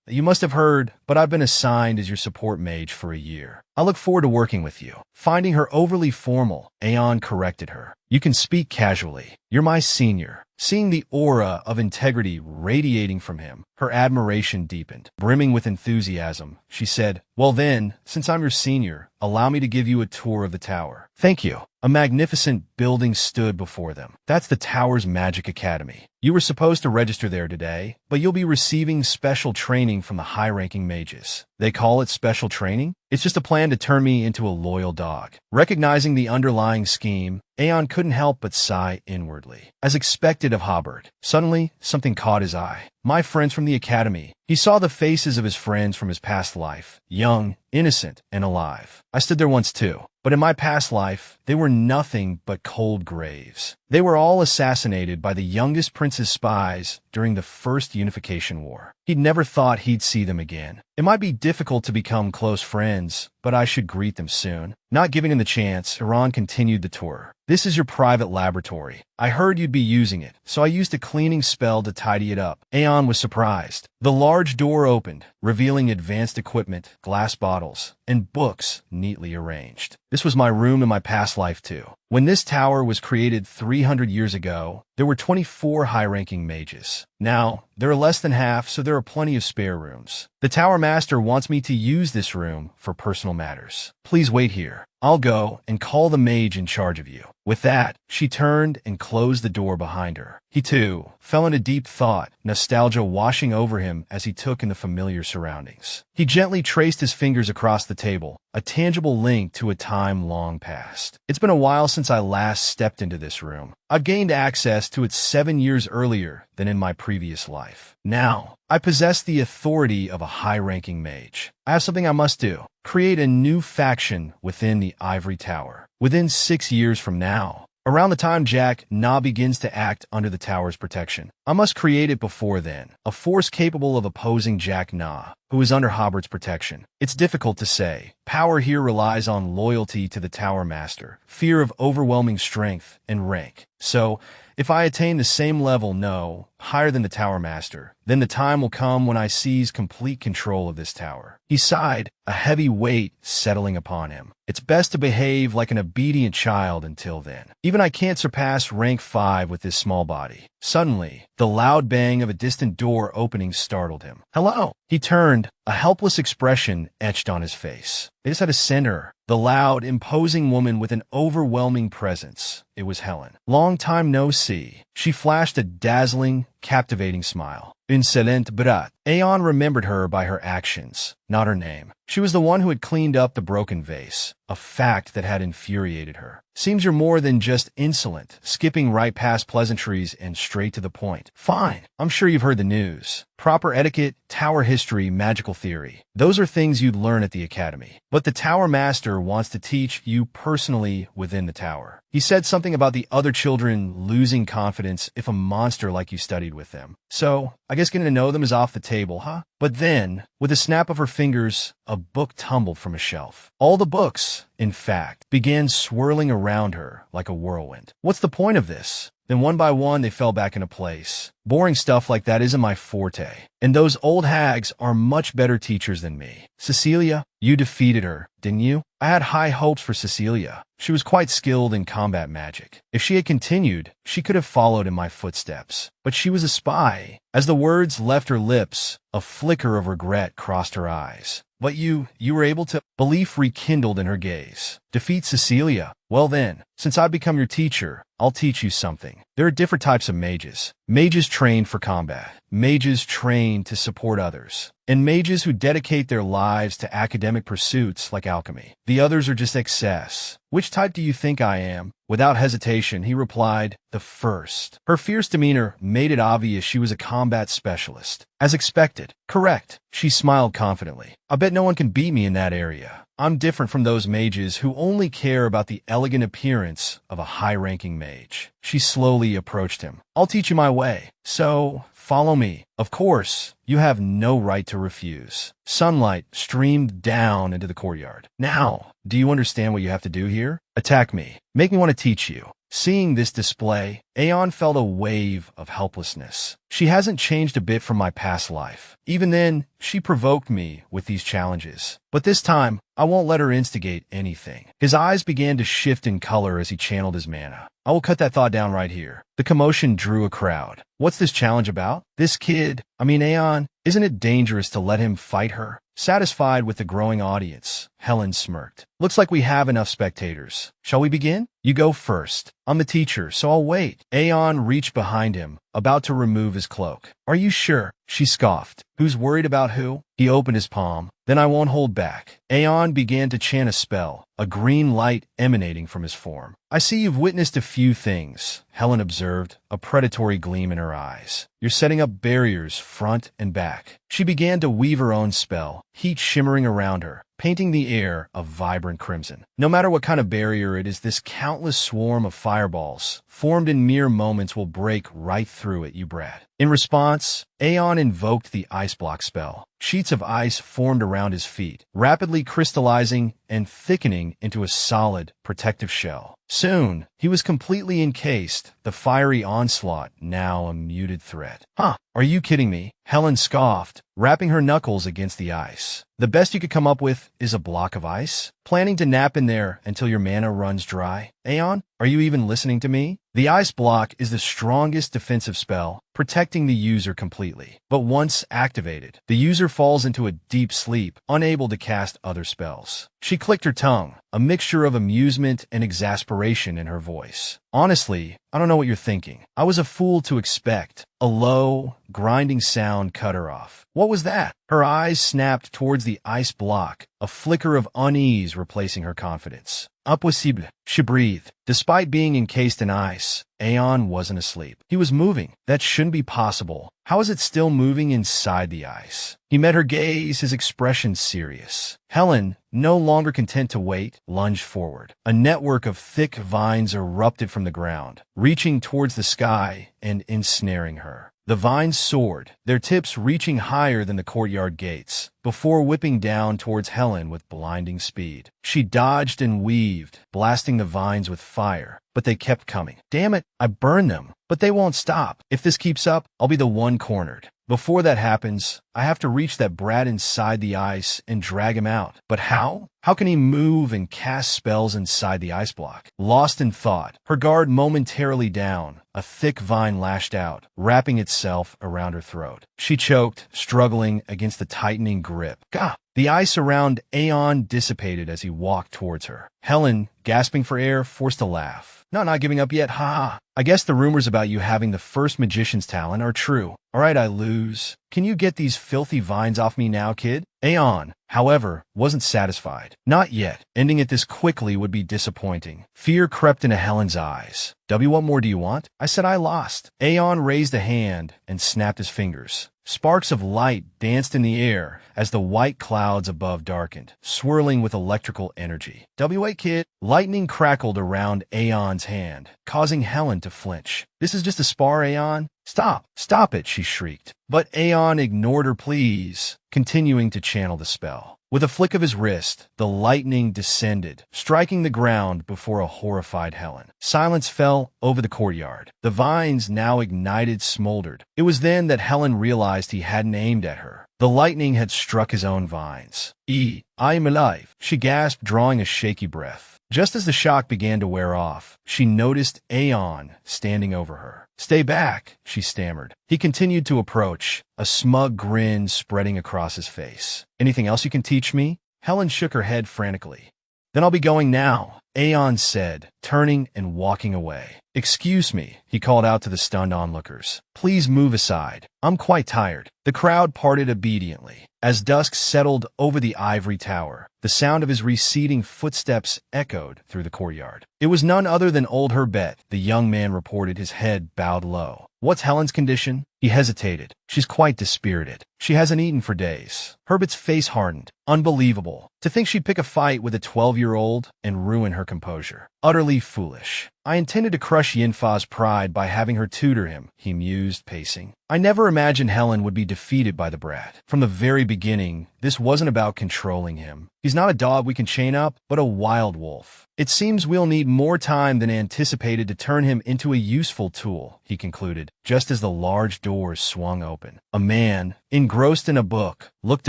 You must have heard, but I've been assigned as your support mage for a year. I look forward to working with you. Finding her overly formal, Aeon corrected her. You can speak casually. You're my senior. Seeing the aura of integrity radiating from him, her admiration deepened. Brimming with enthusiasm, she said, Well then, since I'm your senior, allow me to give you a tour of the tower. Thank you. A magnificent building stood before them. That's the tower's magic academy. You were supposed to register there today, but you'll be receiving special training from the high-ranking mages. They call it special training? It's just a plan to turn me into a loyal dog. Recognizing the underlying scheme, Aeon couldn't help but sigh inwardly. As expected of Hobart, suddenly something caught his eye. My friends from the academy. He saw the faces of his friends from his past life, young, innocent, and alive. I stood there once too. But in my past life, they were nothing but cold graves. They were all assassinated by the youngest prince's spies during the First Unification War. He'd never thought he'd see them again. It might be difficult to become close friends, but I should greet them soon. Not giving him the chance, Iran continued the tour. This is your private laboratory. I heard you'd be using it, so I used a cleaning spell to tidy it up. Aeon was surprised. The large door opened, revealing advanced equipment, glass bottles, and books neatly arranged. This was my room in my past life too. When this tower was created 300 years ago, there were 24 high-ranking mages. Now, there are less than half, so there are plenty of spare rooms. The Tower Master wants me to use this room for personal matters. Please wait here. I'll go and call the mage in charge of you. With that, she turned and closed the door behind her. He, too, fell into deep thought, nostalgia washing over him as he took in the familiar surroundings. He gently traced his fingers across the table, a tangible link to a time long past. It's been a while since I last stepped into this room. I've gained access to it 7 years earlier than in my previous life. Now, I possess the authority of a high-ranking mage. I have something I must do. Create a new faction within the Ivory Tower. Within 6 years from now, around the time Jack Na begins to act under the tower's protection, I must create it before then. A force capable of opposing Jack Na, who is under Hobart's protection. It's difficult to say. Power here relies on loyalty to the Tower Master, fear of overwhelming strength, and rank. So, if I attain the same level, no, higher than the Tower Master, then the time will come when I seize complete control of this tower. He sighed, a heavy weight settling upon him. It's best to behave like an obedient child until then. Even I can't surpass rank 5 with this small body. Suddenly, the loud bang of a distant door opening startled him. Hello! He turned, a helpless expression etched on his face. They sat a center, the loud, imposing woman with an overwhelming presence. It was Helen. Long time no see. She flashed a dazzling, captivating smile. Insolent brat. Aeon remembered her by her actions, not her name. She was the one who had cleaned up the broken vase, a fact that had infuriated her. Seems you're more than just insolent, skipping right past pleasantries and straight to the point. Fine, I'm sure you've heard the news. Proper etiquette, tower history, magical theory. Those are things you'd learn at the academy. But the Tower Master wants to teach you personally within the tower. He said something about the other children losing confidence if a monster like you studied with them. So, I guess getting to know them is off the table, huh? But then, with a snap of her fingers, a book tumbled from a shelf. All the books, in fact, began swirling around her like a whirlwind. What's the point of this? Then one by one they fell back into place. Boring stuff like that isn't my forte. And those old hags are much better teachers than me. Cecilia, you defeated her, didn't you? I had high hopes for Cecilia. She was quite skilled in combat magic. If she had continued, she could have followed in my footsteps. But she was a spy. As the words left her lips, a flicker of regret crossed her eyes. But you were able to... Belief rekindled in her gaze. Defeat Cecilia? Well then, since I've become your teacher, I'll teach you something. There are different types of mages. Mages trained for combat. Mages trained to support others. And mages who dedicate their lives to academic pursuits like alchemy. The others are just excess. Which type do you think I am? Without hesitation, he replied, the first. Her fierce demeanor made it obvious she was a combat specialist. As expected. Correct. She smiled confidently. I bet no one can beat me in that area. I'm different from those mages who only care about the elegant appearance of a high-ranking mage. She slowly approached him. I'll teach you my way. So, follow me. Of course, you have no right to refuse. Sunlight streamed down into the courtyard. Now, do you understand what you have to do here? Attack me. Make me want to teach you. Seeing this display, Aeon felt a wave of helplessness. She hasn't changed a bit from my past life. Even then, she provoked me with these challenges. But this time, I won't let her instigate anything. His eyes began to shift in color as he channeled his mana. I will cut that thought down right here. The commotion drew a crowd. What's this challenge about? This kid, Aeon, isn't it dangerous to let him fight her? Satisfied with the growing audience, Helen smirked. Looks like we have enough spectators. Shall we begin? You go first. I'm the teacher, so I'll wait. Aeon reached behind him, about to remove his cloak. Are you sure? She scoffed. Who's worried about who? He opened his palm. Then I won't hold back. Aeon began to chant a spell, a green light emanating from his form. I see you've witnessed a few things, Helen observed, a predatory gleam in her eyes. You're setting up barriers front and back. She began to weave her own spell, heat shimmering around her, painting the air a vibrant crimson. No matter what kind of barrier it is, this countless swarm of fireballs, formed in mere moments, will break right through it, you brat. In response, Aeon invoked the ice block spell. Sheets of ice formed around his feet, rapidly crystallizing and thickening into a solid, protective shell. Soon, he was completely encased, the fiery onslaught now a muted threat. Huh, are you kidding me? Helen scoffed, rapping her knuckles against the ice. The best you could come up with is a block of ice? Planning to nap in there until your mana runs dry? Aeon, are you even listening to me? The Ice Block is the strongest defensive spell, protecting the user completely. But once activated, the user falls into a deep sleep, unable to cast other spells. She clicked her tongue, a mixture of amusement and exasperation in her voice. Honestly, I don't know what you're thinking. I was a fool to expect. A low, grinding sound cut her off. What was that? Her eyes snapped towards the Ice Block, a flicker of unease replacing her confidence. Impossible, she breathed. Despite being encased in ice, Aeon wasn't asleep. He was moving. That shouldn't be possible. How is it still moving inside the ice? He met her gaze, his expression serious. Helen, no longer content to wait, lunged forward. A network of thick vines erupted from the ground, reaching towards the sky and ensnaring her. The vines soared, their tips reaching higher than the courtyard gates, before whipping down towards Helen with blinding speed. She dodged and weaved, blasting the vines with fire, but they kept coming. Damn it, I burned them, but they won't stop. If this keeps up, I'll be the one cornered. Before that happens, I have to reach that brat inside the ice and drag him out. But how? How can he move and cast spells inside the ice block? Lost in thought, her guard momentarily down, a thick vine lashed out, wrapping itself around her throat. She choked, struggling against the tightening grip. Gah! The ice around Aeon dissipated as he walked towards her. Helen, gasping for air, forced a laugh. No, not giving up yet, ha! I guess the rumors about you having the first magician's talent are true. Alright, I lose. Can you get these filthy vines off me now, kid? Aeon, however, wasn't satisfied. Not yet. Ending it this quickly would be disappointing. Fear crept into Helen's eyes. What more do you want? I said I lost. Aeon raised a hand and snapped his fingers. Sparks of light danced in the air as the white clouds above darkened, swirling with electrical energy. Wait, kid. Lightning crackled around Aeon's hand, causing Helen to flinch. This is just a spar, Aeon. Stop! Stop it, she shrieked. But Aeon ignored her pleas, continuing to channel the spell. With a flick of his wrist, the lightning descended, striking the ground before a horrified Helen. Silence fell over the courtyard. The vines, now ignited, smoldered. It was then that Helen realized he hadn't aimed at her. The lightning had struck his own vines. I am alive, she gasped, drawing a shaky breath. Just as the shock began to wear off, she noticed Aeon standing over her. Stay back, she stammered. He continued to approach, a smug grin spreading across his face. Anything else you can teach me? Helen shook her head frantically. Then I'll be going now, Aeon said, turning and walking away. Excuse me, he called out to the stunned onlookers. Please move aside. I'm quite tired. The crowd parted obediently. As dusk settled over the ivory tower, the sound of his receding footsteps echoed through the courtyard. It was none other than old Herbet, the young man reported, his head bowed low. What's Helen's condition? He hesitated. She's quite dispirited. She hasn't eaten for days. Herbert's face hardened. Unbelievable. To think she'd pick a fight with a 12-year-old and ruin her composure. Utterly foolish. I intended to crush Yinfa's pride by having her tutor him, he mused, pacing. I never imagined Helen would be defeated by the brat. From the very beginning, this wasn't about controlling him. He's not a dog we can chain up, but a wild wolf. It seems we'll need more time than anticipated to turn him into a useful tool, he concluded, just as the large doors swung open. A man, engrossed in a book, looked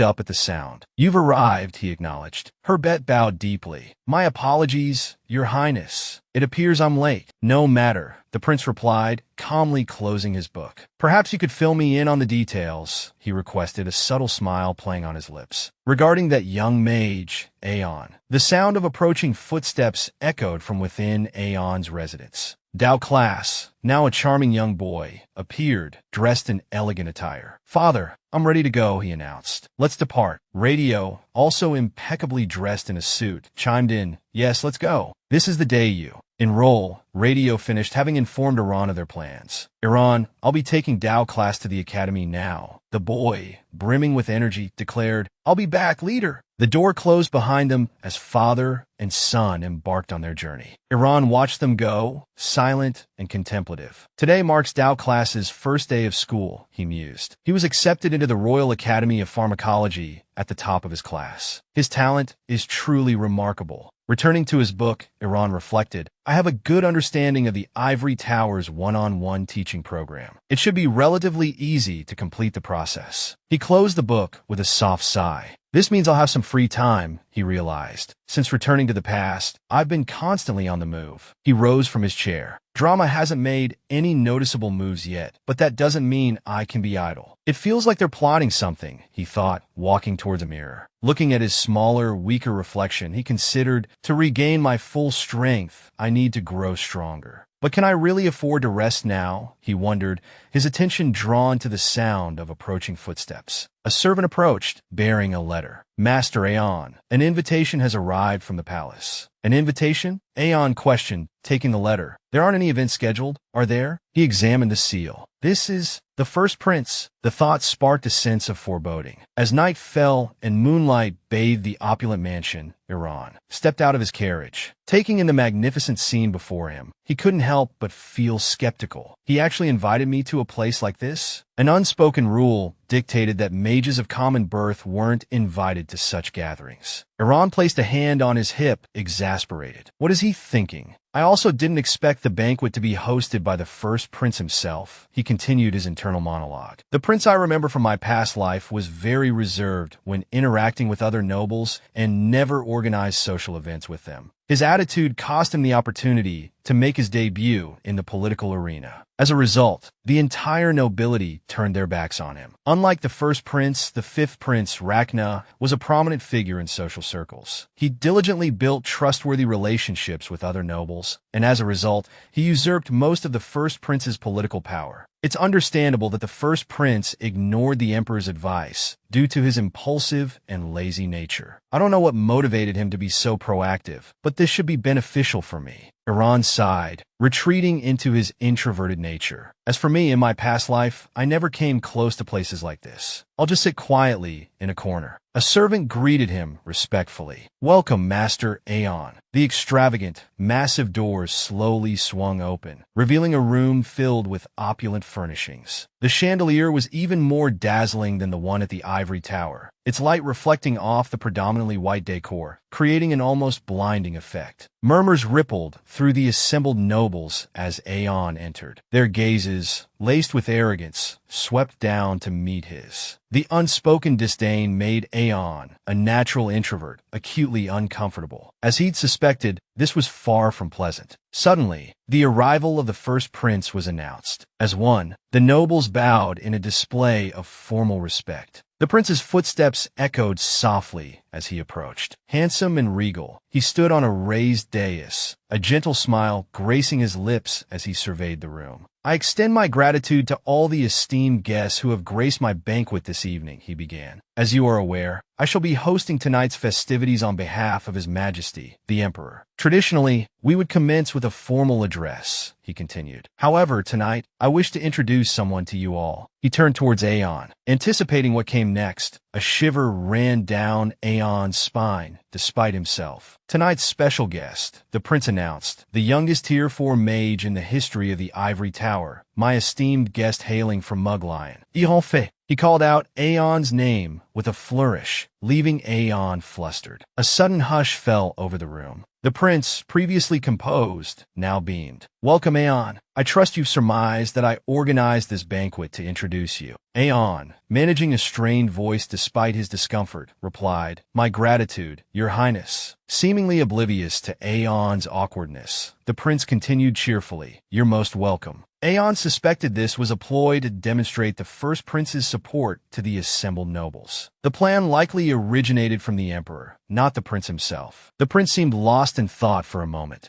up at the sound. You've arrived, he acknowledged. Herbet bowed deeply. My apologies, Your Highness. It appears I'm late. No matter, the prince replied, calmly closing his book. Perhaps you could fill me in on the details, he requested, a subtle smile playing on his lips. Regarding that young mage, Aeon. The sound of approaching footsteps echoed from within Aeon's residence. Dao Class, now a charming young boy, appeared, dressed in elegant attire. Father, I'm ready to go, he announced. Let's depart. Radio, also impeccably dressed in a suit, chimed in. Yes, let's go. This is the day you enroll. Radio finished, having informed Iran of their plans. Iran, I'll be taking Dao Class to the academy now. The boy, brimming with energy, declared, I'll be back, leader. The door closed behind them as father and son embarked on their journey. Iran watched them go, silent and contemplative. Today marks Dao Class's first day of school, he mused. He was accepted into the Royal Academy of Pharmacology at the top of his class. His talent is truly remarkable. Returning to his book, Iran reflected, I have a good understanding of the Ivory Tower's one-on-one teaching program. It should be relatively easy to complete the process. He closed the book with a soft sigh. This means I'll have some free time, he realized. Since returning to the past, I've been constantly on the move. He rose from his chair. Drama hasn't made any noticeable moves yet, but that doesn't mean I can be idle. It feels like they're plotting something, he thought, walking towards a mirror. Looking at his smaller, weaker reflection, he considered, to regain my full strength, I need to grow stronger. But can I really afford to rest now? He wondered, his attention drawn to the sound of approaching footsteps. A servant approached, bearing a letter. Master Aeon, an invitation has arrived from the palace. An invitation? Aeon questioned, taking the letter. There aren't any events scheduled, are there? He examined the seal. This is the first prince. The thought sparked a sense of foreboding. As night fell and moonlight bathed the opulent mansion, Iran stepped out of his carriage. Taking in the magnificent scene before him, he couldn't help but feel skeptical. He actually invited me to a place like this? An unspoken rule dictated that mages of common birth weren't invited to such gatherings. Iran placed a hand on his hip, exasperated. What is he thinking? I also didn't expect the banquet to be hosted by the first prince himself. He continued his internal monologue. The prince I remember from my past life was very reserved when interacting with other nobles and never organized social events with them. His attitude cost him the opportunity to make his debut in the political arena. As a result, the entire nobility turned their backs on him. Unlike the first prince, the fifth prince, Rachna, was a prominent figure in social circles. He diligently built trustworthy relationships with other nobles, and as a result, he usurped most of the first prince's political power. It's understandable that the first prince ignored the emperor's advice due to his impulsive and lazy nature. I don't know what motivated him to be so proactive, but this should be beneficial for me. Iran sighed, retreating into his introverted nature. As for me, in my past life, I never came close to places like this. I'll just sit quietly in a corner. A servant greeted him respectfully. Welcome, Master Aeon. The extravagant, massive doors slowly swung open, revealing a room filled with opulent furnishings. The chandelier was even more dazzling than the one at the ivory tower, its light reflecting off the predominantly white decor, creating an almost blinding effect. Murmurs rippled through the assembled nobles as Aeon entered. Their gazes, laced with arrogance, swept down to meet his. The unspoken disdain made Aeon, a natural introvert, acutely uncomfortable. As he'd suspected, this was far from pleasant. Suddenly, the arrival of the first prince was announced. As one, the nobles bowed in a display of formal respect. The prince's footsteps echoed softly as he approached. Handsome and regal, he stood on a raised dais, a gentle smile gracing his lips as he surveyed the room. I extend my gratitude to all the esteemed guests who have graced my banquet this evening, he began. As you are aware, I shall be hosting tonight's festivities on behalf of His Majesty, the Emperor. Traditionally, we would commence with a formal address, he continued. However, tonight, I wish to introduce someone to you all. He turned towards Aeon. Anticipating what came next, a shiver ran down Aeon's spine, despite himself. Tonight's special guest, the prince announced, the youngest Tier 4 mage in the history of the Ivory Tower, my esteemed guest hailing from Muglion. Ihonfe. He called out Aeon's name with a flourish, leaving Aeon flustered. A sudden hush fell over the room. The prince, previously composed, now beamed. Welcome, Aeon. I trust you've surmised that I organized this banquet to introduce you. Aeon, managing a strained voice despite his discomfort, replied, My gratitude, Your Highness. Seemingly oblivious to Aeon's awkwardness, the prince continued cheerfully, You're most welcome. Aeon suspected this was a ploy to demonstrate the first prince's support to the assembled nobles. The plan likely originated from the emperor, not the prince himself. The prince seemed lost in thought for a moment.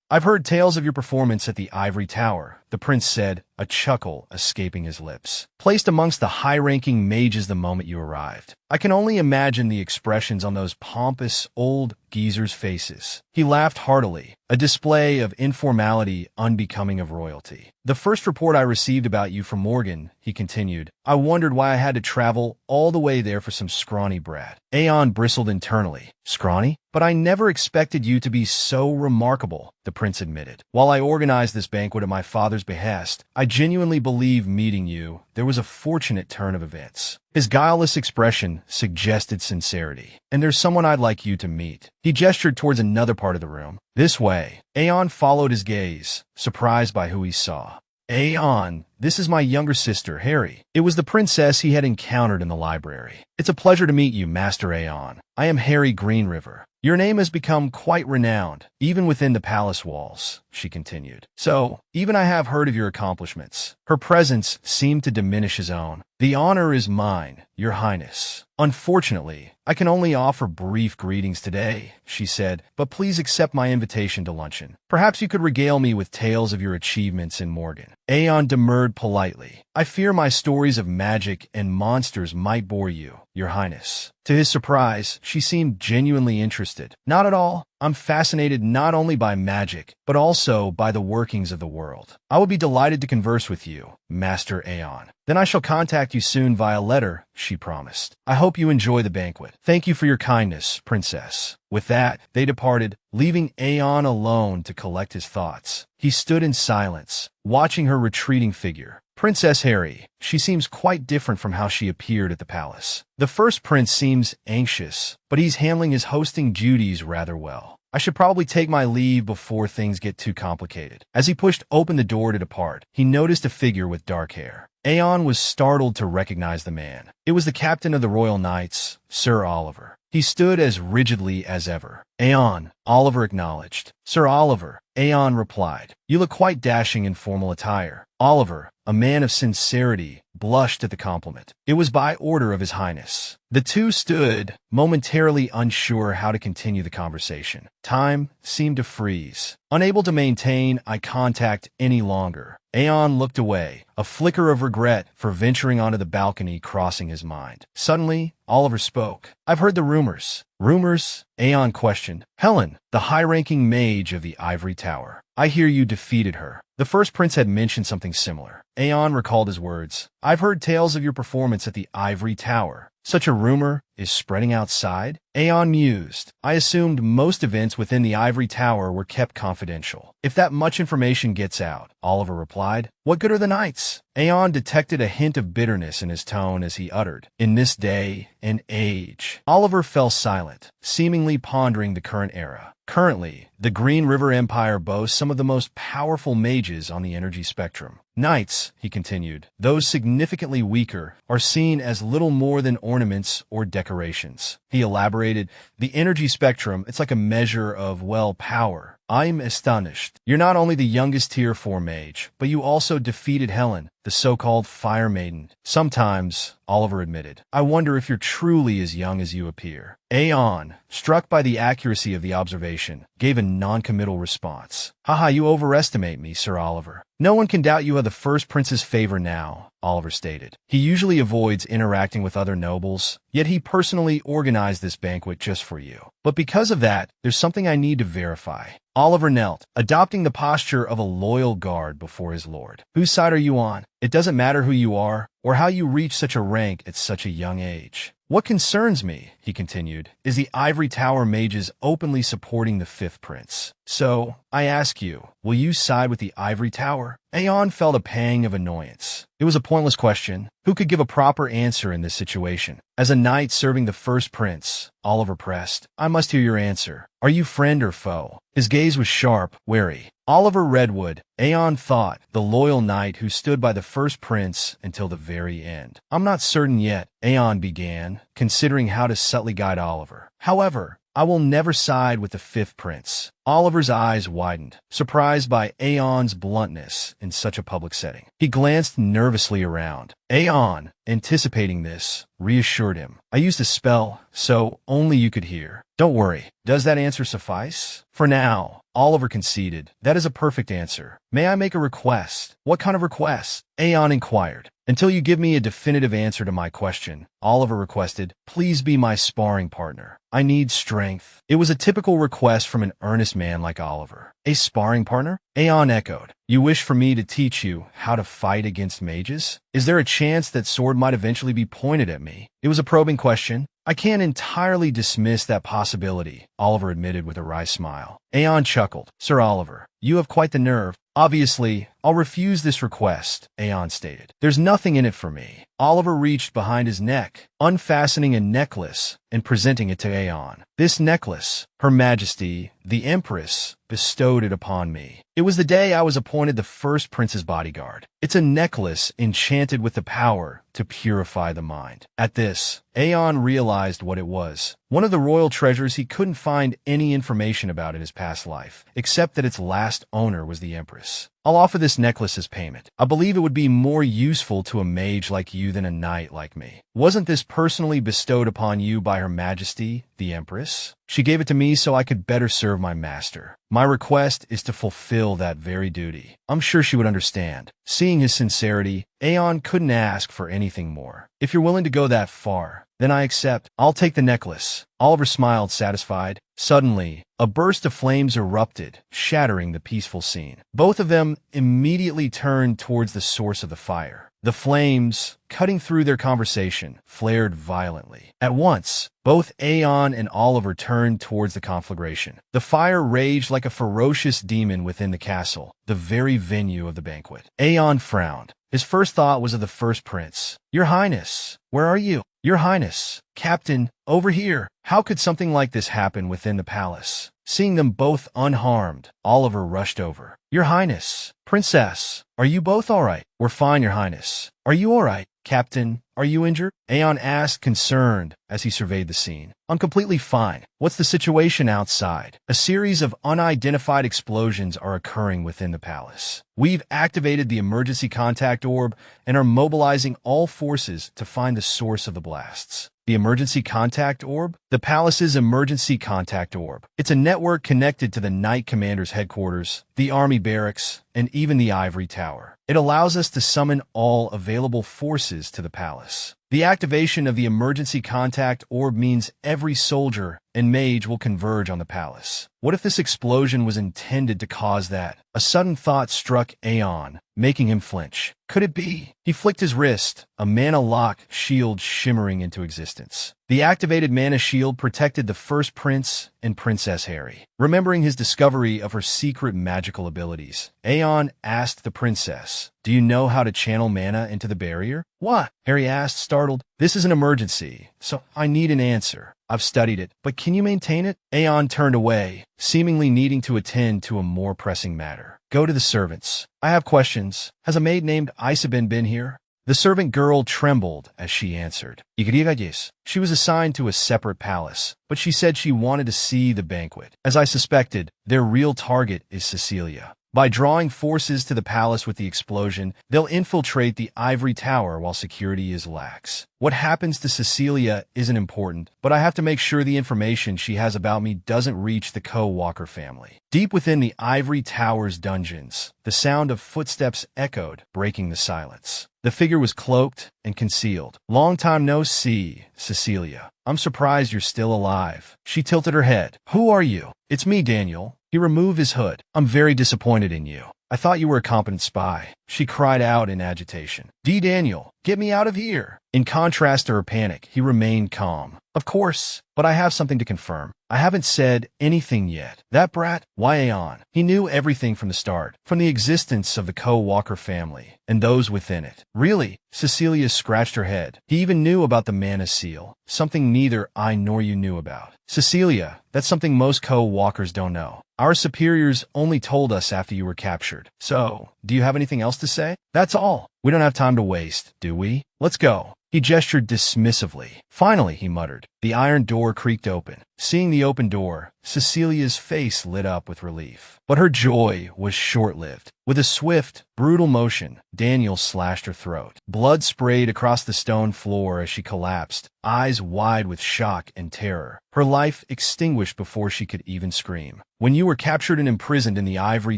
I've heard tales of your performance at the Ivory Tower, the prince said, a chuckle escaping his lips. Placed amongst the high-ranking mages the moment you arrived. I can only imagine the expressions on those pompous, old geezers' faces. He laughed heartily, a display of informality unbecoming of royalty. The first report I received about you from Morgan, he continued, I wondered why I had to travel all the way there for some scrawny brat. Aeon bristled internally. Scrawny? But I never expected you to be so remarkable, the prince admitted. While I organized this banquet at my father's behest, I genuinely believe meeting you, there was a fortunate turn of events. His guileless expression suggested sincerity. And there's someone I'd like you to meet. He gestured towards another part of the room. This way. Aeon followed his gaze, surprised by who he saw. Aeon, this is my younger sister, Harry. It was the princess he had encountered in the library. It's a pleasure to meet you, Master Aeon. I am Harry Greenriver. Your name has become quite renowned, even within the palace walls, she continued. So, even I have heard of your accomplishments. Her presence seemed to diminish his own. The honor is mine, Your Highness. Unfortunately, I can only offer brief greetings today, she said, but please accept my invitation to luncheon. Perhaps you could regale me with tales of your achievements in Morgan. Aeon demurred politely. I fear my stories of magic and monsters might bore you, Your Highness. To his surprise, she seemed genuinely interested. Not at all. I'm fascinated not only by magic, but also by the workings of the world. I will be delighted to converse with you, Master Aeon. Then I shall contact you soon via letter, she promised. I hope you enjoy the banquet. Thank you for your kindness, Princess. With that, they departed, leaving Aeon alone to collect his thoughts. He stood in silence, watching her retreating figure. Princess Harry, she seems quite different from how she appeared at the palace. The first prince seems anxious, but he's handling his hosting duties rather well. I should probably take my leave before things get too complicated. As he pushed open the door to depart, he noticed a figure with dark hair. Aeon was startled to recognize the man. It was the captain of the Royal Knights, Sir Oliver. He stood as rigidly as ever. Aeon, Oliver acknowledged. Sir Oliver, Aeon replied. You look quite dashing in formal attire. Oliver, a man of sincerity, blushed at the compliment. It was by order of His Highness. The two stood, momentarily unsure how to continue the conversation. Time seemed to freeze. Unable to maintain eye contact any longer, Aeon looked away, a flicker of regret for venturing onto the balcony crossing his mind. Suddenly, Oliver spoke. I've heard the rumors. Rumors? Aeon questioned. Helen, the high-ranking mage of the Ivory Tower. I hear you defeated her. The first prince had mentioned something similar. Aeon recalled his words. I've heard tales of your performance at the Ivory Tower. Such a rumor is spreading outside? Aeon mused. I assumed most events within the Ivory Tower were kept confidential. If that much information gets out, Oliver replied, what good are the knights? Aeon detected a hint of bitterness in his tone as he uttered, in this day and age. Oliver fell silent, seemingly pondering the current era. Currently, the Green River Empire boasts some of the most powerful mages on the energy spectrum. Knights, he continued, those significantly weaker, are seen as little more than ornaments or decorations. He elaborated, the energy spectrum, it's like a measure of, well, power. I'm astonished. You're not only the youngest tier 4 mage, but you also defeated Helen, the so-called Fire Maiden. Sometimes, Oliver admitted, I wonder if you're truly as young as you appear. Aeon, struck by the accuracy of the observation, gave a non-committal response. Haha, you overestimate me, Sir Oliver. No one can doubt you have the first prince's favor now, Oliver stated. He usually avoids interacting with other nobles, yet he personally organized this banquet just for you. But because of that, there's something I need to verify. Oliver knelt, adopting the posture of a loyal guard before his lord. Whose side are you on? It doesn't matter who you are, or how you reach such a rank at such a young age. What concerns me, he continued, is the Ivory Tower mages openly supporting the fifth prince. So, I ask you, will you side with the Ivory Tower? Aeon felt a pang of annoyance. It was a pointless question. Who could give a proper answer in this situation? As a knight serving the first prince, Oliver pressed, I must hear your answer. Are you friend or foe? His gaze was sharp, wary. Oliver Redwood, Aeon thought, the loyal knight who stood by the first prince until the very end. I'm not certain yet, Aeon began, considering how to subtly guide Oliver. However, I will never side with the fifth prince. Oliver's eyes widened, surprised by Aeon's bluntness in such a public setting. He glanced nervously around. Aeon, anticipating this, reassured him. I used a spell, so only you could hear. Don't worry. Does that answer suffice? For now, Oliver conceded. That is a perfect answer. May I make a request? What kind of request? Aeon inquired. Until you give me a definitive answer to my question, Oliver requested, please be my sparring partner. I need strength. It was a typical request from an earnest man like Oliver. A sparring partner? Aeon echoed. You wish for me to teach you how to fight against mages? Is there a chance that sword might eventually be pointed at me? It was a probing question. I can't entirely dismiss that possibility, Oliver admitted with a wry smile. Aeon chuckled. Sir Oliver, You have quite the nerve. Obviously, I'll refuse this request, Aeon stated. There's nothing in it for me. Oliver reached behind his neck, unfastening a necklace and presenting it to Aeon. This necklace, Her Majesty, the Empress, bestowed it upon me. It was the day I was appointed the first prince's bodyguard. It's a necklace enchanted with the power to purify the mind. At this, Aeon realized what it was. One of the royal treasures he couldn't find any information about in his past life, except that its last owner was the Empress. I'll offer this necklace as payment. I believe it would be more useful to a mage like you than a knight like me. Wasn't this personally bestowed upon you by Her Majesty, the Empress? She gave it to me so I could better serve my master. My request is to fulfill that very duty. I'm sure she would understand. Seeing his sincerity, Aeon couldn't ask for anything more. If you're willing to go that far, then I accept. I'll take the necklace. Oliver smiled, satisfied. Suddenly, a burst of flames erupted, shattering the peaceful scene. Both of them immediately turned towards the source of the fire. The flames, cutting through their conversation, flared violently. At once, both Aeon and Oliver turned towards the conflagration. The fire raged like a ferocious demon within the castle, the very venue of the banquet. Aeon frowned. His first thought was of the first prince. Your Highness, where are you? Your Highness, Captain, over here. How could something like this happen within the palace? Seeing them both unharmed, Oliver rushed over. Your Highness, Princess, are you both all right? We're fine, Your Highness. Are you all right? Captain, are you injured? Aeon asked, concerned, as he surveyed the scene. I'm completely fine. What's the situation outside? A series of unidentified explosions are occurring within the palace. We've activated the emergency contact orb and are mobilizing all forces to find the source of the blasts. The emergency contact orb? The palace's emergency contact orb. It's a network connected to the Knight Commander's headquarters, the army barracks, and even the ivory tower. It allows us to summon all available forces to the palace. The activation of the emergency contact orb means every soldier and mage will converge on the palace. What if this explosion was intended to cause that? A sudden thought struck Aeon, making him flinch. Could it be? He flicked his wrist, a mana lock shield shimmering into existence. The activated mana shield protected the first prince and Princess Harry. Remembering his discovery of her secret magical abilities, Aeon asked the princess, do you know how to channel mana into the barrier? What? Harry asked, startled. This is an emergency, so I need an answer. I've studied it, but can you maintain it? Aeon turned away, seemingly needing to attend to a more pressing matter. Go to the servants. I have questions. Has a maid named Isabin been here? The servant girl trembled as she answered. She was assigned to a separate palace, but she said she wanted to see the banquet. As I suspected, their real target is Cecilia. By drawing forces to the palace with the explosion, they'll infiltrate the ivory tower while security is lax. What happens to Cecilia isn't important, but I have to make sure the information she has about me doesn't reach the Co-Walker family. Deep within the ivory tower's dungeons, the sound of footsteps echoed, breaking the silence. The figure was cloaked and concealed. Long time no see, Cecilia. I'm surprised you're still alive. She tilted her head. Who are you? It's me, Daniel. He removed his hood. I'm very disappointed in you. I thought you were a competent spy. She cried out in agitation. Daniel, get me out of here. In contrast to her panic, he remained calm. Of course, but I have something to confirm. I haven't said anything yet. That brat? Why Aeon? He knew everything from the start, from the existence of the Co-Walker family and those within it. Really? Cecilia scratched her head. He even knew about the mana seal, something neither I nor you knew about. Cecilia, that's something most Co-Walkers don't know. Our superiors only told us after you were captured. So, do you have anything else to say? That's all. We don't have time to waste, do we? Let's go. He gestured dismissively. Finally, he muttered. The iron door creaked open. Seeing the open door, Cecilia's face lit up with relief. But her joy was short-lived. With a swift, brutal motion, Daniel slashed her throat. Blood sprayed across the stone floor as she collapsed, eyes wide with shock and terror. Her life extinguished before she could even scream. When you were captured and imprisoned in the ivory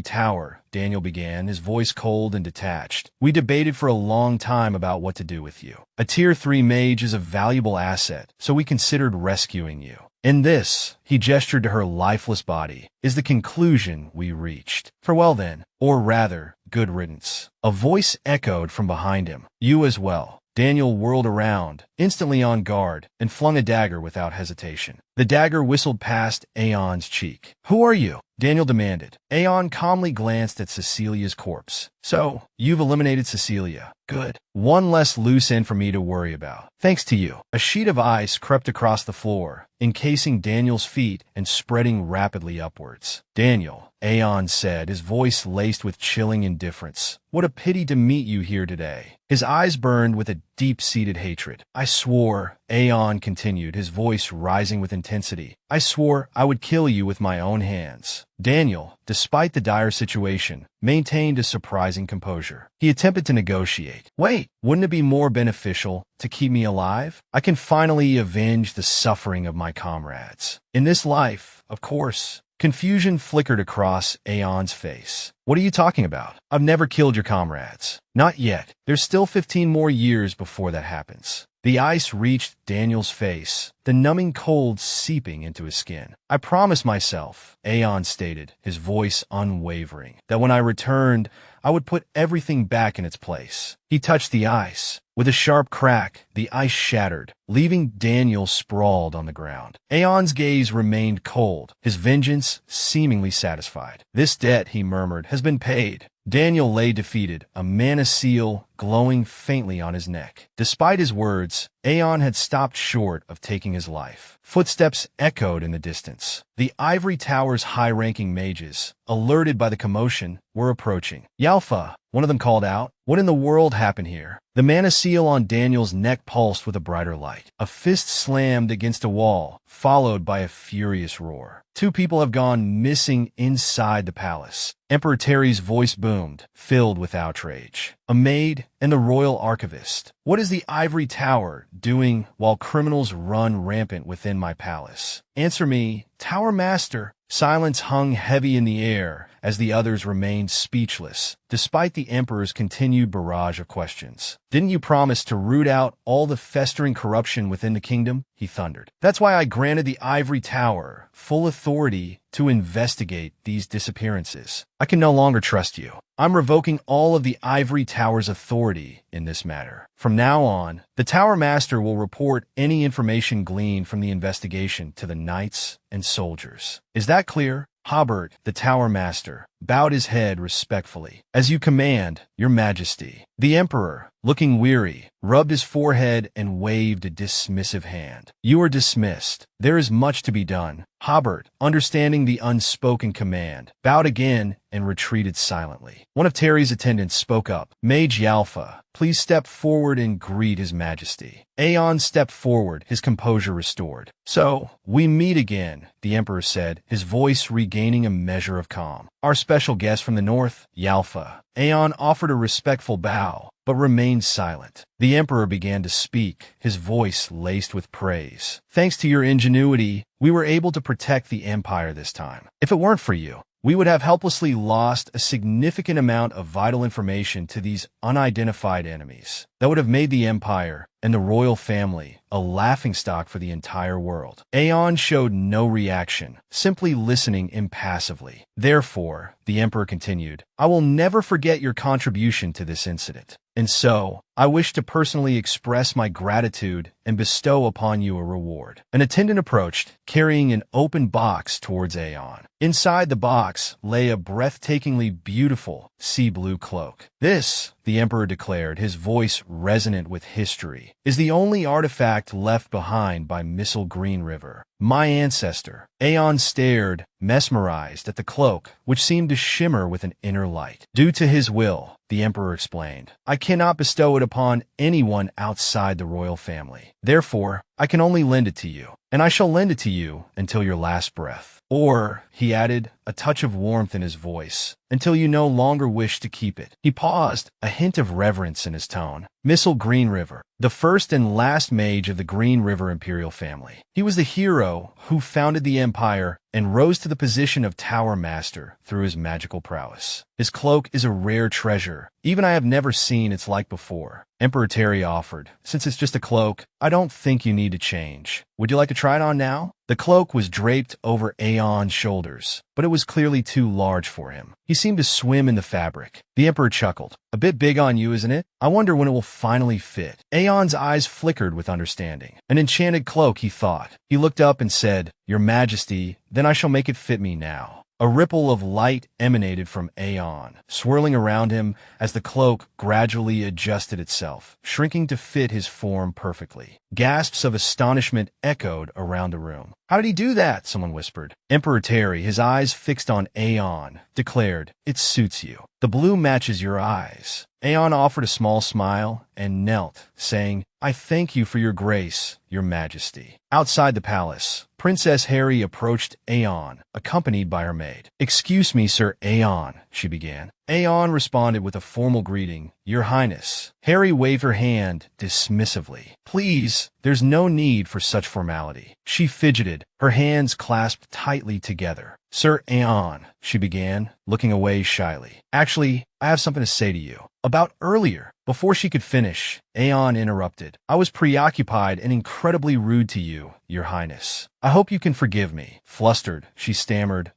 tower, Daniel began, his voice cold and detached. We debated for a long time about what to do with you. A Tier 3 mage is a valuable asset, so we considered rescuing you. And this, he gestured to her lifeless body, is the conclusion we reached. Farewell then, or rather, good riddance. A voice echoed from behind him. You as well. Daniel whirled around, instantly on guard, and flung a dagger without hesitation. The dagger whistled past Aeon's cheek. "Who are you?" Daniel demanded. Aeon calmly glanced at Cecilia's corpse. "So, you've eliminated Cecilia. Good. One less loose end for me to worry about. Thanks to you." A sheet of ice crept across the floor, encasing Daniel's feet and spreading rapidly upwards. "Daniel," Aeon said, his voice laced with chilling indifference. "What a pity to meet you here today." His eyes burned with a deep-seated hatred. "I swore," Aeon continued, his voice rising with intensity. "I swore I would kill you with my own hands." Daniel, despite the dire situation, maintained a surprising composure. He attempted to negotiate. "Wait, wouldn't it be more beneficial to keep me alive? I can finally avenge the suffering of my comrades. In this life, of course." Confusion flickered across Aeon's face. "What are you talking about? I've never killed your comrades." "Not yet. There's still 15 more years before that happens." The ice reached Daniel's face, the numbing cold seeping into his skin. "I promised myself," Aeon stated, his voice unwavering, "that when I returned, I would put everything back in its place." He touched the ice. With a sharp crack, the ice shattered, leaving Daniel sprawled on the ground. Aeon's gaze remained cold, his vengeance seemingly satisfied. "This debt," he murmured, "has been paid." Daniel lay defeated, a mana seal glowing faintly on his neck. Despite his words, Aeon had stopped short of taking his life. Footsteps echoed in the distance. The ivory tower's high-ranking mages, alerted by the commotion, were approaching. "Yalfa," one of them called out. "What in the world happened here?" The mana seal on Daniel's neck pulsed with a brighter light. A fist slammed against a wall, followed by a furious roar. "Two people have gone missing inside the palace." Emperor Terry's voice boomed, filled with outrage. "A maid and the royal archivist. What is the ivory tower doing while criminals run rampant within my palace? Answer me, Tower Master." Silence hung heavy in the air as the others remained speechless, despite the Emperor's continued barrage of questions. "Didn't you promise to root out all the festering corruption within the kingdom?" he thundered. "That's why I granted the ivory tower full authority to investigate these disappearances. I can no longer trust you. I'm revoking all of the ivory tower's authority in this matter. From now on, the Tower Master will report any information gleaned from the investigation to the knights and soldiers. Is that clear?" Hobart, the Tower Master, bowed his head respectfully. "As you command, Your Majesty." The Emperor, looking weary, rubbed his forehead and waved a dismissive hand. "You are dismissed. There is much to be done." Hobart, understanding the unspoken command, bowed again and retreated silently. One of Terry's attendants spoke up. "Mage Yalfa, please step forward and greet His Majesty." Aeon stepped forward, his composure restored. "So, we meet again," the Emperor said, his voice regaining a measure of calm. "Our special guest from the north, Yalfa." Aeon offered a respectful bow, but remained silent. The Emperor began to speak, his voice laced with praise. "Thanks to your ingenuity, we were able to protect the Empire this time. If it weren't for you, we would have helplessly lost a significant amount of vital information to these unidentified enemies. That would have made the Empire and the royal family a laughingstock for the entire world." Aeon showed no reaction, simply listening impassively. "Therefore," the Emperor continued, "I will never forget your contribution to this incident. And so, I wish to personally express my gratitude and bestow upon you a reward." An attendant approached, carrying an open box towards Aeon. Inside the box lay a breathtakingly beautiful sea blue cloak. "This," the Emperor declared, his voice resonant with history, "is the only artifact left behind by Missile Green River. My ancestor." Aeon stared, mesmerized, at the cloak, which seemed to shimmer with an inner light. "Due to his will," the Emperor explained, "I cannot bestow it upon anyone outside the royal family. Therefore, I can only lend it to you, and I shall lend it to you until your last breath. Or," he added, a touch of warmth in his voice, "until you no longer wish to keep it." He paused, a hint of reverence in his tone. Missile Green River, the first and last mage of the Green River Imperial family. He was the hero who founded the Empire and rose to the position of Tower Master through his magical prowess. His cloak is a rare treasure, Even I have never seen its like before. Emperor Terry offered. Since it's just a cloak, I don't think you need to change. Would you like to try it on now? The cloak was draped over Aeon's shoulders, but it was clearly too large for him. He seemed to swim in the fabric. The Emperor chuckled. A bit big on you, isn't it? I wonder when it will finally fit. Aeon's eyes flickered with understanding. An enchanted cloak, he thought. He looked up and said, Your Majesty, then I shall make it fit me now. A ripple of light emanated from Aeon, swirling around him as the cloak gradually adjusted itself, shrinking to fit his form perfectly. Gasps of astonishment echoed around the room. How did he do that? Someone whispered. Emperor Terry, his eyes fixed on Aeon, declared, It suits you. The blue matches your eyes. Aeon offered a small smile and knelt, saying, I thank you for your grace, your majesty. Outside the palace, Princess Harry approached Aeon, accompanied by her maid. Excuse me, Sir Aeon, she began. Aeon responded with a formal greeting, Your Highness. Harry waved her hand dismissively. Please, there's no need for such formality. She fidgeted, her hands clasped tightly together. Sir Aeon, she began, looking away shyly. Actually, I have something to say to you. About earlier. Before she could finish, Aeon interrupted. I was preoccupied and incredibly rude to you, Your Highness. I hope you can forgive me. Flustered, she stammered,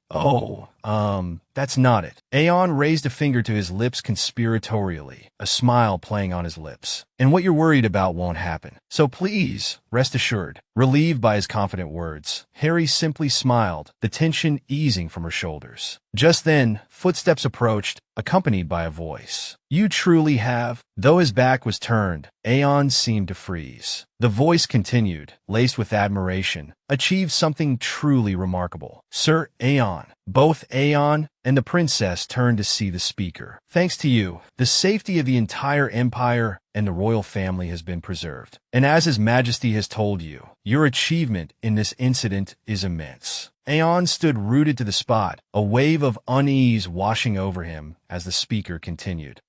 that's not it. Aeon raised a finger to his lips conspiratorially, a smile playing on his lips. And what you're worried about won't happen. So please, rest assured. Relieved by his confident words, Harry simply smiled, the tension easing from her shoulders. Just then, footsteps approached, accompanied by a voice. You truly have? Though his back was turned, Aeon seemed to freeze. The voice continued, laced with admiration, achieved something truly remarkable. Sir Aeon. Both Aeon and the princess turned to see the speaker. Thanks to you, the safety of the entire empire and the royal family has been preserved. And as His Majesty has told you, your achievement in this incident is immense. Aeon stood rooted to the spot, a wave of unease washing over him as the speaker continued.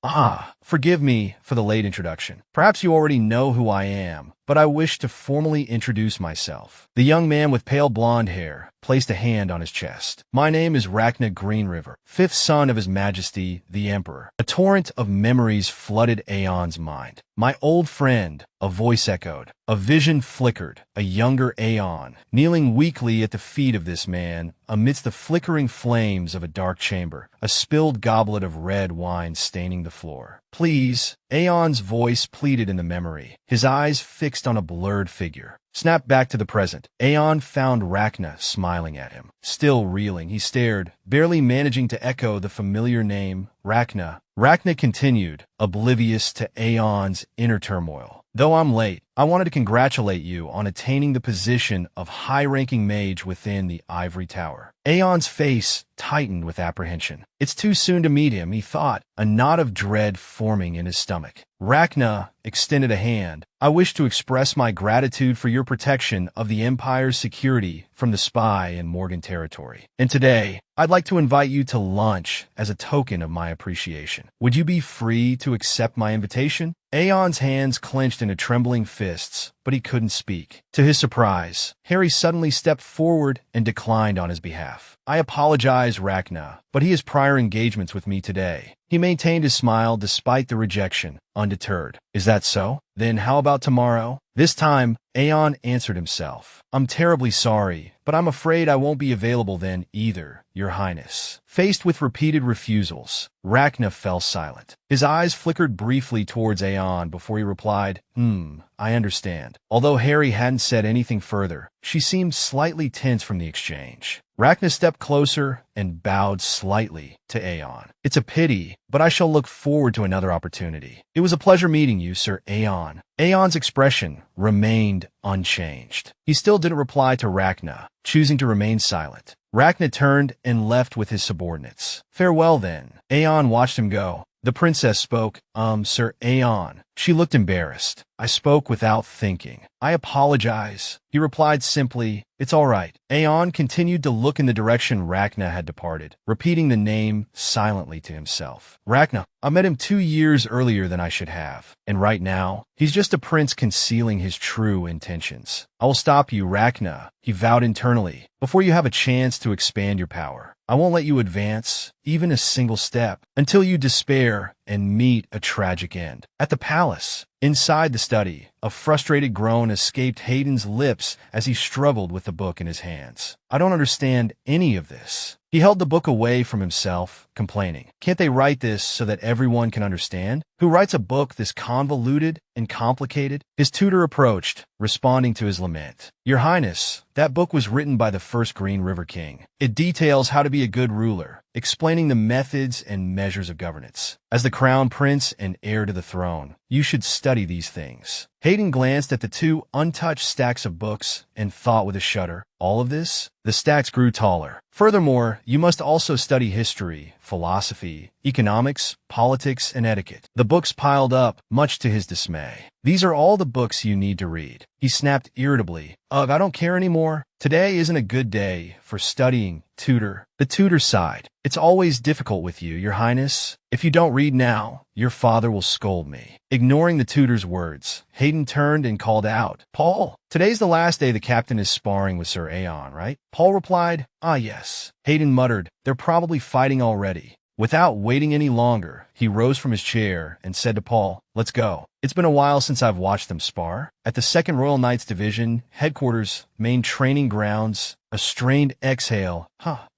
Forgive me for the late introduction. Perhaps you already know who I am, but I wish to formally introduce myself. The young man with pale blonde hair placed a hand on his chest. My name is Rachna Greenriver, fifth son of His Majesty, the Emperor. A torrent of memories flooded Aeon's mind. My old friend, a voice echoed. A vision flickered, a younger Aeon, kneeling weakly at the feet of this man, amidst the flickering flames of a dark chamber, a spilled goblet of red wine staining the floor. Please, Aeon's voice pleaded in the memory, his eyes fixed on a blurred figure. Snapped back to the present. Aeon found Rachna smiling at him. Still reeling, he stared, barely managing to echo the familiar name, Rachna. Rachna continued, oblivious to Aeon's inner turmoil. Though I'm late, I wanted to congratulate you on attaining the position of high-ranking mage within the Ivory Tower. Aeon's face tightened with apprehension. It's too soon to meet him, he thought, a knot of dread forming in his stomach. Rachna extended a hand. I wish to express my gratitude for your protection of the Empire's security from the spy in Morgan territory. And today, I'd like to invite you to lunch as a token of my appreciation. Would you be free to accept my invitation? Aeon's hands clenched into trembling fists, but he couldn't speak. To his surprise, Harry suddenly stepped forward and declined on his behalf. I apologize, Rachna, but he has prior engagements with me today. He maintained his smile despite the rejection, undeterred. Is that so? Then how about tomorrow? This time, Aeon answered himself. I'm terribly sorry, but I'm afraid I won't be available then either, Your Highness. Faced with repeated refusals, Rachna fell silent. His eyes flickered briefly towards Aeon before he replied, I understand. Although Harry hadn't said anything further, she seemed slightly tense from the exchange. Rachna stepped closer and bowed slightly to Aeon. It's a pity, but I shall look forward to another opportunity. It was a pleasure meeting you, Sir Aeon. Aeon's expression remained unchanged. He still didn't reply to Rachna, choosing to remain silent. Rachna turned and left with his subordinates. Farewell then. Aeon watched him go. The princess spoke, Sir Aeon. She looked embarrassed. I spoke without thinking. I apologize. He replied simply, It's all right. Aeon continued to look in the direction Rachna had departed, repeating the name silently to himself. Rachna, I met him 2 years earlier than I should have, and right now, he's just a prince concealing his true intentions. I will stop you, Rachna, he vowed internally, before you have a chance to expand your power. I won't let you advance, even a single step, until you despair and meet a tragic end. At the palace, inside the study, a frustrated groan escaped Hayden's lips as he struggled with the book in his hands. I don't understand any of this. He held the book away from himself, complaining. Can't they write this so that everyone can understand? Who writes a book this convoluted and complicated? His tutor approached, responding to his lament. Your Highness, that book was written by the first Green River King. It details how to be a good ruler, explaining the methods and measures of governance. As the crown prince and heir to the throne, you should study these things. Hayden glanced at the two untouched stacks of books and thought with a shudder, all of this? The stacks grew taller. Furthermore, you must also study history, philosophy, economics, politics, and etiquette. The books piled up, much to his dismay. These are all the books you need to read. He snapped irritably. Ugh, I don't care anymore. Today isn't a good day for studying, tutor. The tutor sighed. It's always difficult with you, Your Highness. If you don't read now, your father will scold me. Ignoring the tutor's words, Hayden turned and called out, Paul, today's the last day the captain is sparring with Sir Aeon, right? Paul replied, Ah, yes. Hayden muttered, They're probably fighting already. Without waiting any longer, he rose from his chair and said to Paul, Let's go. It's been a while since I've watched them spar. At the 2nd Royal Knights Division, headquarters, main training grounds, a strained exhale,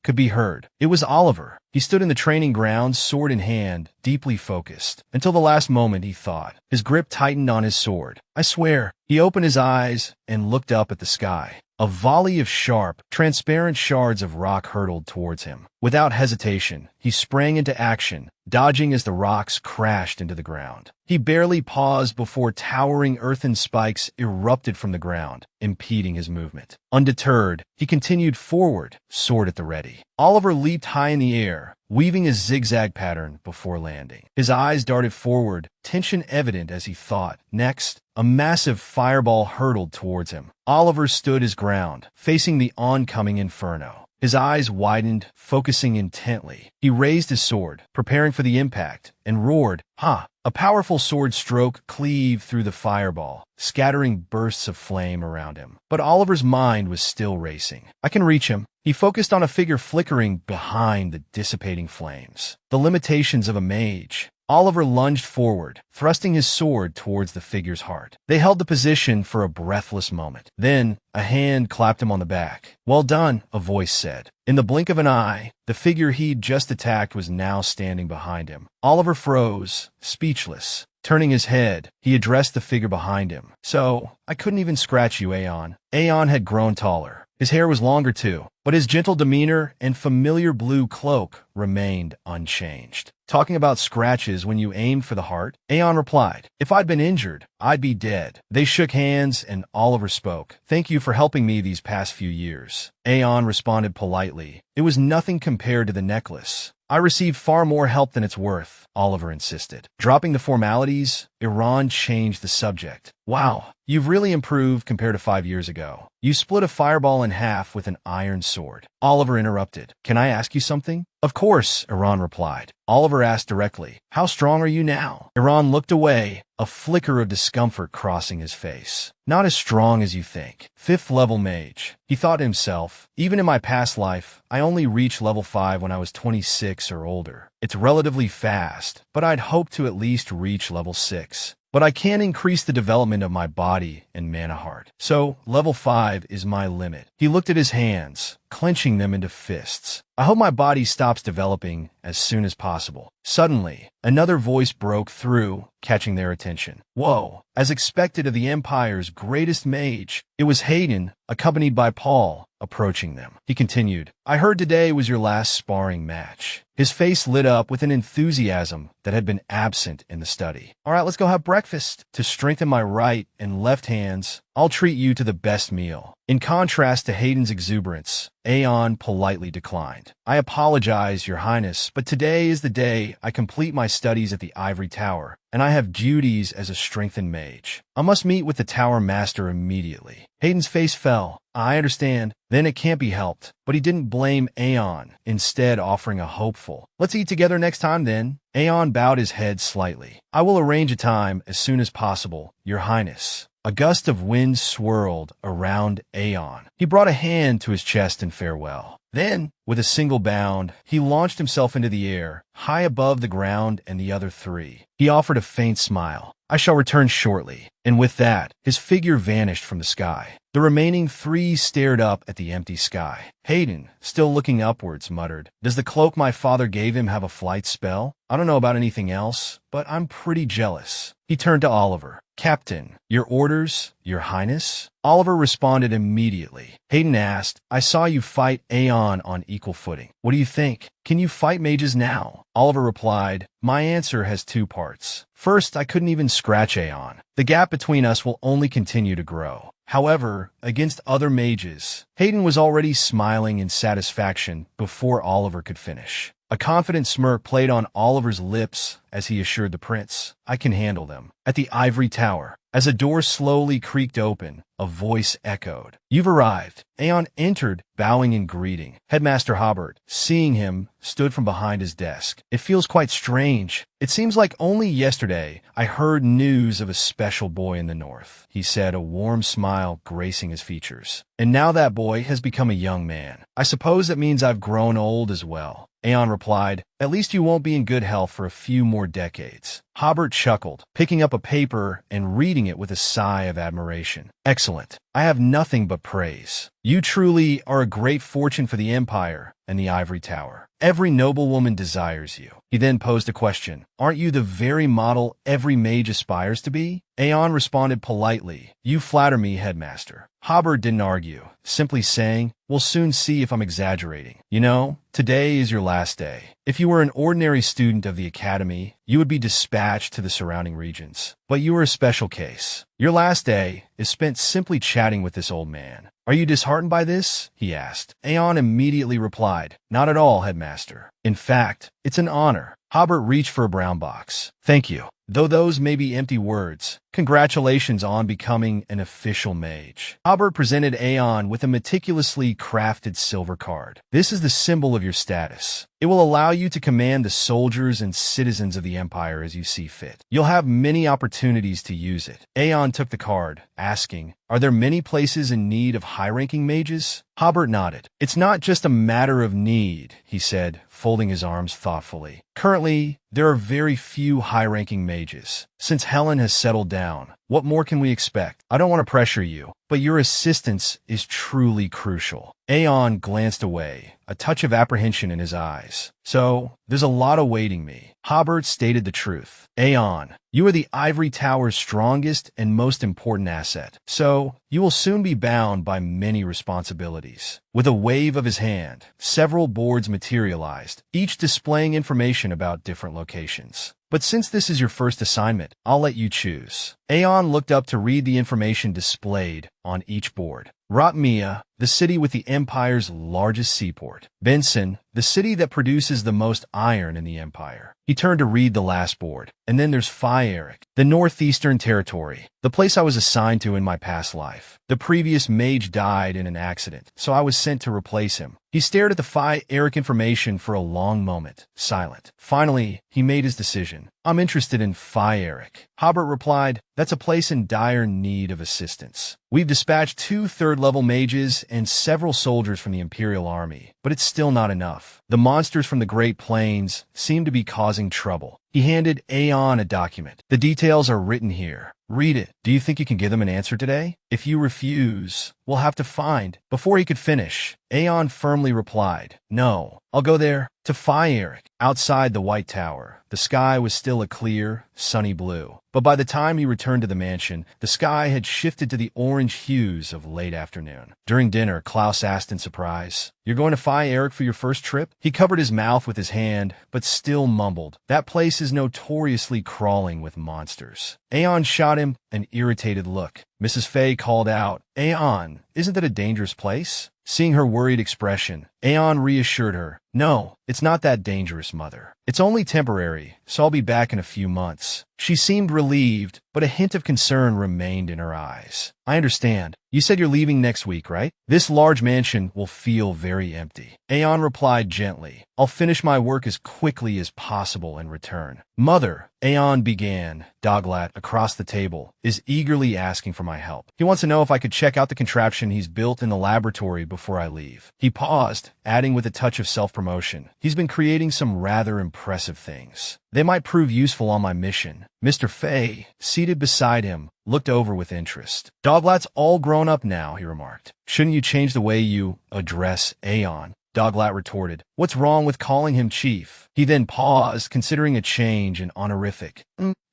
could be heard. It was Oliver. He stood in the training grounds, sword in hand, deeply focused. Until the last moment, he thought. His grip tightened on his sword. I swear. He opened his eyes and looked up at the sky. A volley of sharp, transparent shards of rock hurtled towards him. Without hesitation, he sprang into action, dodging as the rocks crashed into the ground. He barely paused before towering earthen spikes erupted from the ground, impeding his movement. Undeterred, he continued forward, sword at the ready. Oliver leaped high in the air, weaving a zigzag pattern before landing. His eyes darted forward, tension evident as he thought. Next, a massive fireball hurtled towards him. Oliver stood his ground, facing the oncoming inferno. His eyes widened, focusing intently. He raised his sword, preparing for the impact, and roared, Ha! A powerful sword stroke cleaved through the fireball, scattering bursts of flame around him. But Oliver's mind was still racing. I can reach him. He focused on a figure flickering behind the dissipating flames. The limitations of a mage. Oliver lunged forward, thrusting his sword towards the figure's heart. They held the position for a breathless moment. Then, a hand clapped him on the back. Well done, a voice said. In the blink of an eye, the figure he'd just attacked was now standing behind him. Oliver froze, speechless. Turning his head, he addressed the figure behind him. So, I couldn't even scratch you, Aeon. Aeon had grown taller. His hair was longer too, but his gentle demeanor and familiar blue cloak remained unchanged. Talking about scratches when you aimed for the heart? Aeon replied, If I'd been injured, I'd be dead. They shook hands and Oliver spoke. Thank you for helping me these past few years. Aeon responded politely. It was nothing compared to the necklace. I received far more help than it's worth, Oliver insisted. Dropping the formalities, Iran changed the subject. Wow, you've really improved compared to 5 years ago. You split a fireball in half with an iron sword. Oliver interrupted. Can I ask you something? Of course, Iran replied. Oliver asked directly, How strong are you now? Iran looked away, a flicker of discomfort crossing his face. Not as strong as you think. 5th level mage. He thought to himself, even in my past life, I only reached level 5 when I was 26 or older. It's relatively fast, but I'd hoped to at least reach level 6. But I can increase the development of my body and mana heart. So, level 5 is my limit. He looked at his hands, clenching them into fists. I hope my body stops developing as soon as possible. Suddenly, another voice broke through, catching their attention. Whoa! As expected of the Empire's greatest mage, it was Hayden, accompanied by Paul, approaching them. He continued, I heard today was your last sparring match. His face lit up with an enthusiasm that had been absent in the study. All right, let's go have breakfast. To strengthen my right and left hands, I'll treat you to the best meal. In contrast to Hayden's exuberance, Aeon politely declined. I apologize, Your Highness, but today is the day I complete my studies at the Ivory Tower, and I have duties as a strengthened mage. I must meet with the Tower Master immediately. Hayden's face fell. I understand. Then it can't be helped. But he didn't blame Aeon, instead offering a hopeful, Let's eat together next time then. Aeon bowed his head slightly. I will arrange a time as soon as possible, Your Highness. A gust of wind swirled around Aeon. He brought a hand to his chest in farewell. Then, with a single bound, he launched himself into the air, high above the ground and the other three. He offered a faint smile. I shall return shortly. And with that, his figure vanished from the sky. The remaining three stared up at the empty sky. Hayden, still looking upwards, muttered, "Does the cloak my father gave him have a flight spell? I don't know about anything else, but I'm pretty jealous." He turned to Oliver. "Captain, your orders, your highness?" Oliver responded immediately. Hayden asked, "I saw you fight Aeon on equal footing. What do you think? Can you fight mages now?" Oliver replied, "My answer has two parts. First, I couldn't even scratch Aeon. The gap between us will only continue to grow. However, against other mages," Hayden was already smiling in satisfaction before Oliver could finish. A confident smirk played on Oliver's lips as he assured the prince, "I can handle them." At the ivory tower, as a door slowly creaked open, a voice echoed, "You've arrived." Aeon entered, bowing in greeting. Headmaster Hobart, seeing him, stood from behind his desk. "It feels quite strange. It seems like only yesterday I heard news of a special boy in the north," he said, a warm smile gracing his features. "And now that boy has become a young man. I suppose that means I've grown old as well." Aeon replied, "At least you won't be in good health for a few more decades." Hobart chuckled, picking up a paper and reading it with a sigh of admiration. "Excellent. I have nothing but praise. You truly are a great fortune for the Empire and the Ivory Tower. Every noblewoman desires you." He then posed a question. "Aren't you the very model every mage aspires to be?" Aeon responded politely, "You flatter me, headmaster." Hobart didn't argue, simply saying, "We'll soon see if I'm exaggerating. You know, today is your last day. If you were an ordinary student of the academy, you would be dispatched to the surrounding regions. But you are a special case. Your last day is spent simply chatting with this old man. Are you disheartened by this?" he asked. Aeon immediately replied, "Not at all, headmaster. In fact, it's an honor." Hobart reached for a brown box. "Thank you. Though those may be empty words, congratulations on becoming an official mage." Hobart presented Aeon with a meticulously crafted silver card. "This is the symbol of your status. It will allow you to command the soldiers and citizens of the Empire as you see fit. You'll have many opportunities to use it." Aeon took the card, asking, "Are there many places in need of high-ranking mages?" Hobart nodded. "It's not just a matter of need," he said, folding his arms thoughtfully. "Currently, there are very few high-ranking mages. Since Helen has settled down, what more can we expect? I don't want to pressure you, but your assistance is truly crucial." Aeon glanced away, a touch of apprehension in his eyes. "So, there's a lot awaiting me." Hobart stated the truth. "Aeon, you are the Ivory Tower's strongest and most important asset, so you will soon be bound by many responsibilities." With a wave of his hand, several boards materialized, each displaying information about different locations. "But since this is your first assignment, I'll let you choose." Aeon looked up to read the information displayed on each board. Rotmia, the city with the Empire's largest seaport. Benson, the city that produces the most iron in the Empire. He turned to read the last board. "And then there's Fire-Eric, the Northeastern Territory, the place I was assigned to in my past life. The previous mage died in an accident, so I was sent to replace him." He stared at the Fire-Eric information for a long moment, silent. Finally, he made his decision. "I'm interested in Fire-Eric." Hobart replied, "That's a place in dire need of assistance. We've dispatched 2 third-level mages and several soldiers from the Imperial Army, but it's still not enough. The monsters from the Great Plains seem to be causing trouble." He handed Aeon a document. "The details are written here. Read it. Do you think you can give them an answer today? If you refuse, we'll have to find." Before he could finish, Aeon firmly replied, "No, I'll go there." To Fire-Eric, outside the White Tower, the sky was still a clear, sunny blue. But by the time he returned to the mansion, the sky had shifted to the orange hues of late afternoon. During dinner, Klaus asked in surprise, "You're going to Fire-Eric for your first trip?" He covered his mouth with his hand, but still mumbled, "That place is notoriously crawling with monsters." Aeon shot him an irritated look. Mrs. Fay called out, "Aeon, isn't that a dangerous place?" Seeing her worried expression, Aeon reassured her, "No, it's not that dangerous, Mother. It's only temporary, so I'll be back in a few months." She seemed relieved, but a hint of concern remained in her eyes. I understand. You said you're leaving next week, right? This large mansion will feel very empty. Aeon replied gently. I'll finish my work as quickly as possible and return. Mother, Aeon began. Doglat, across the table, is eagerly asking for my help. He wants to know if I could check out the contraption he's built in the laboratory before I leave. He paused, adding with a touch of self-promotion. He's been creating some rather impressive things. They might prove useful on my mission. Mr. Fei, seated beside him, looked over with interest. Doglat's all grown up now, he remarked. Shouldn't you change the way you address Aeon? Doglat retorted. What's wrong with calling him Chief? He then paused, considering a change in honorific.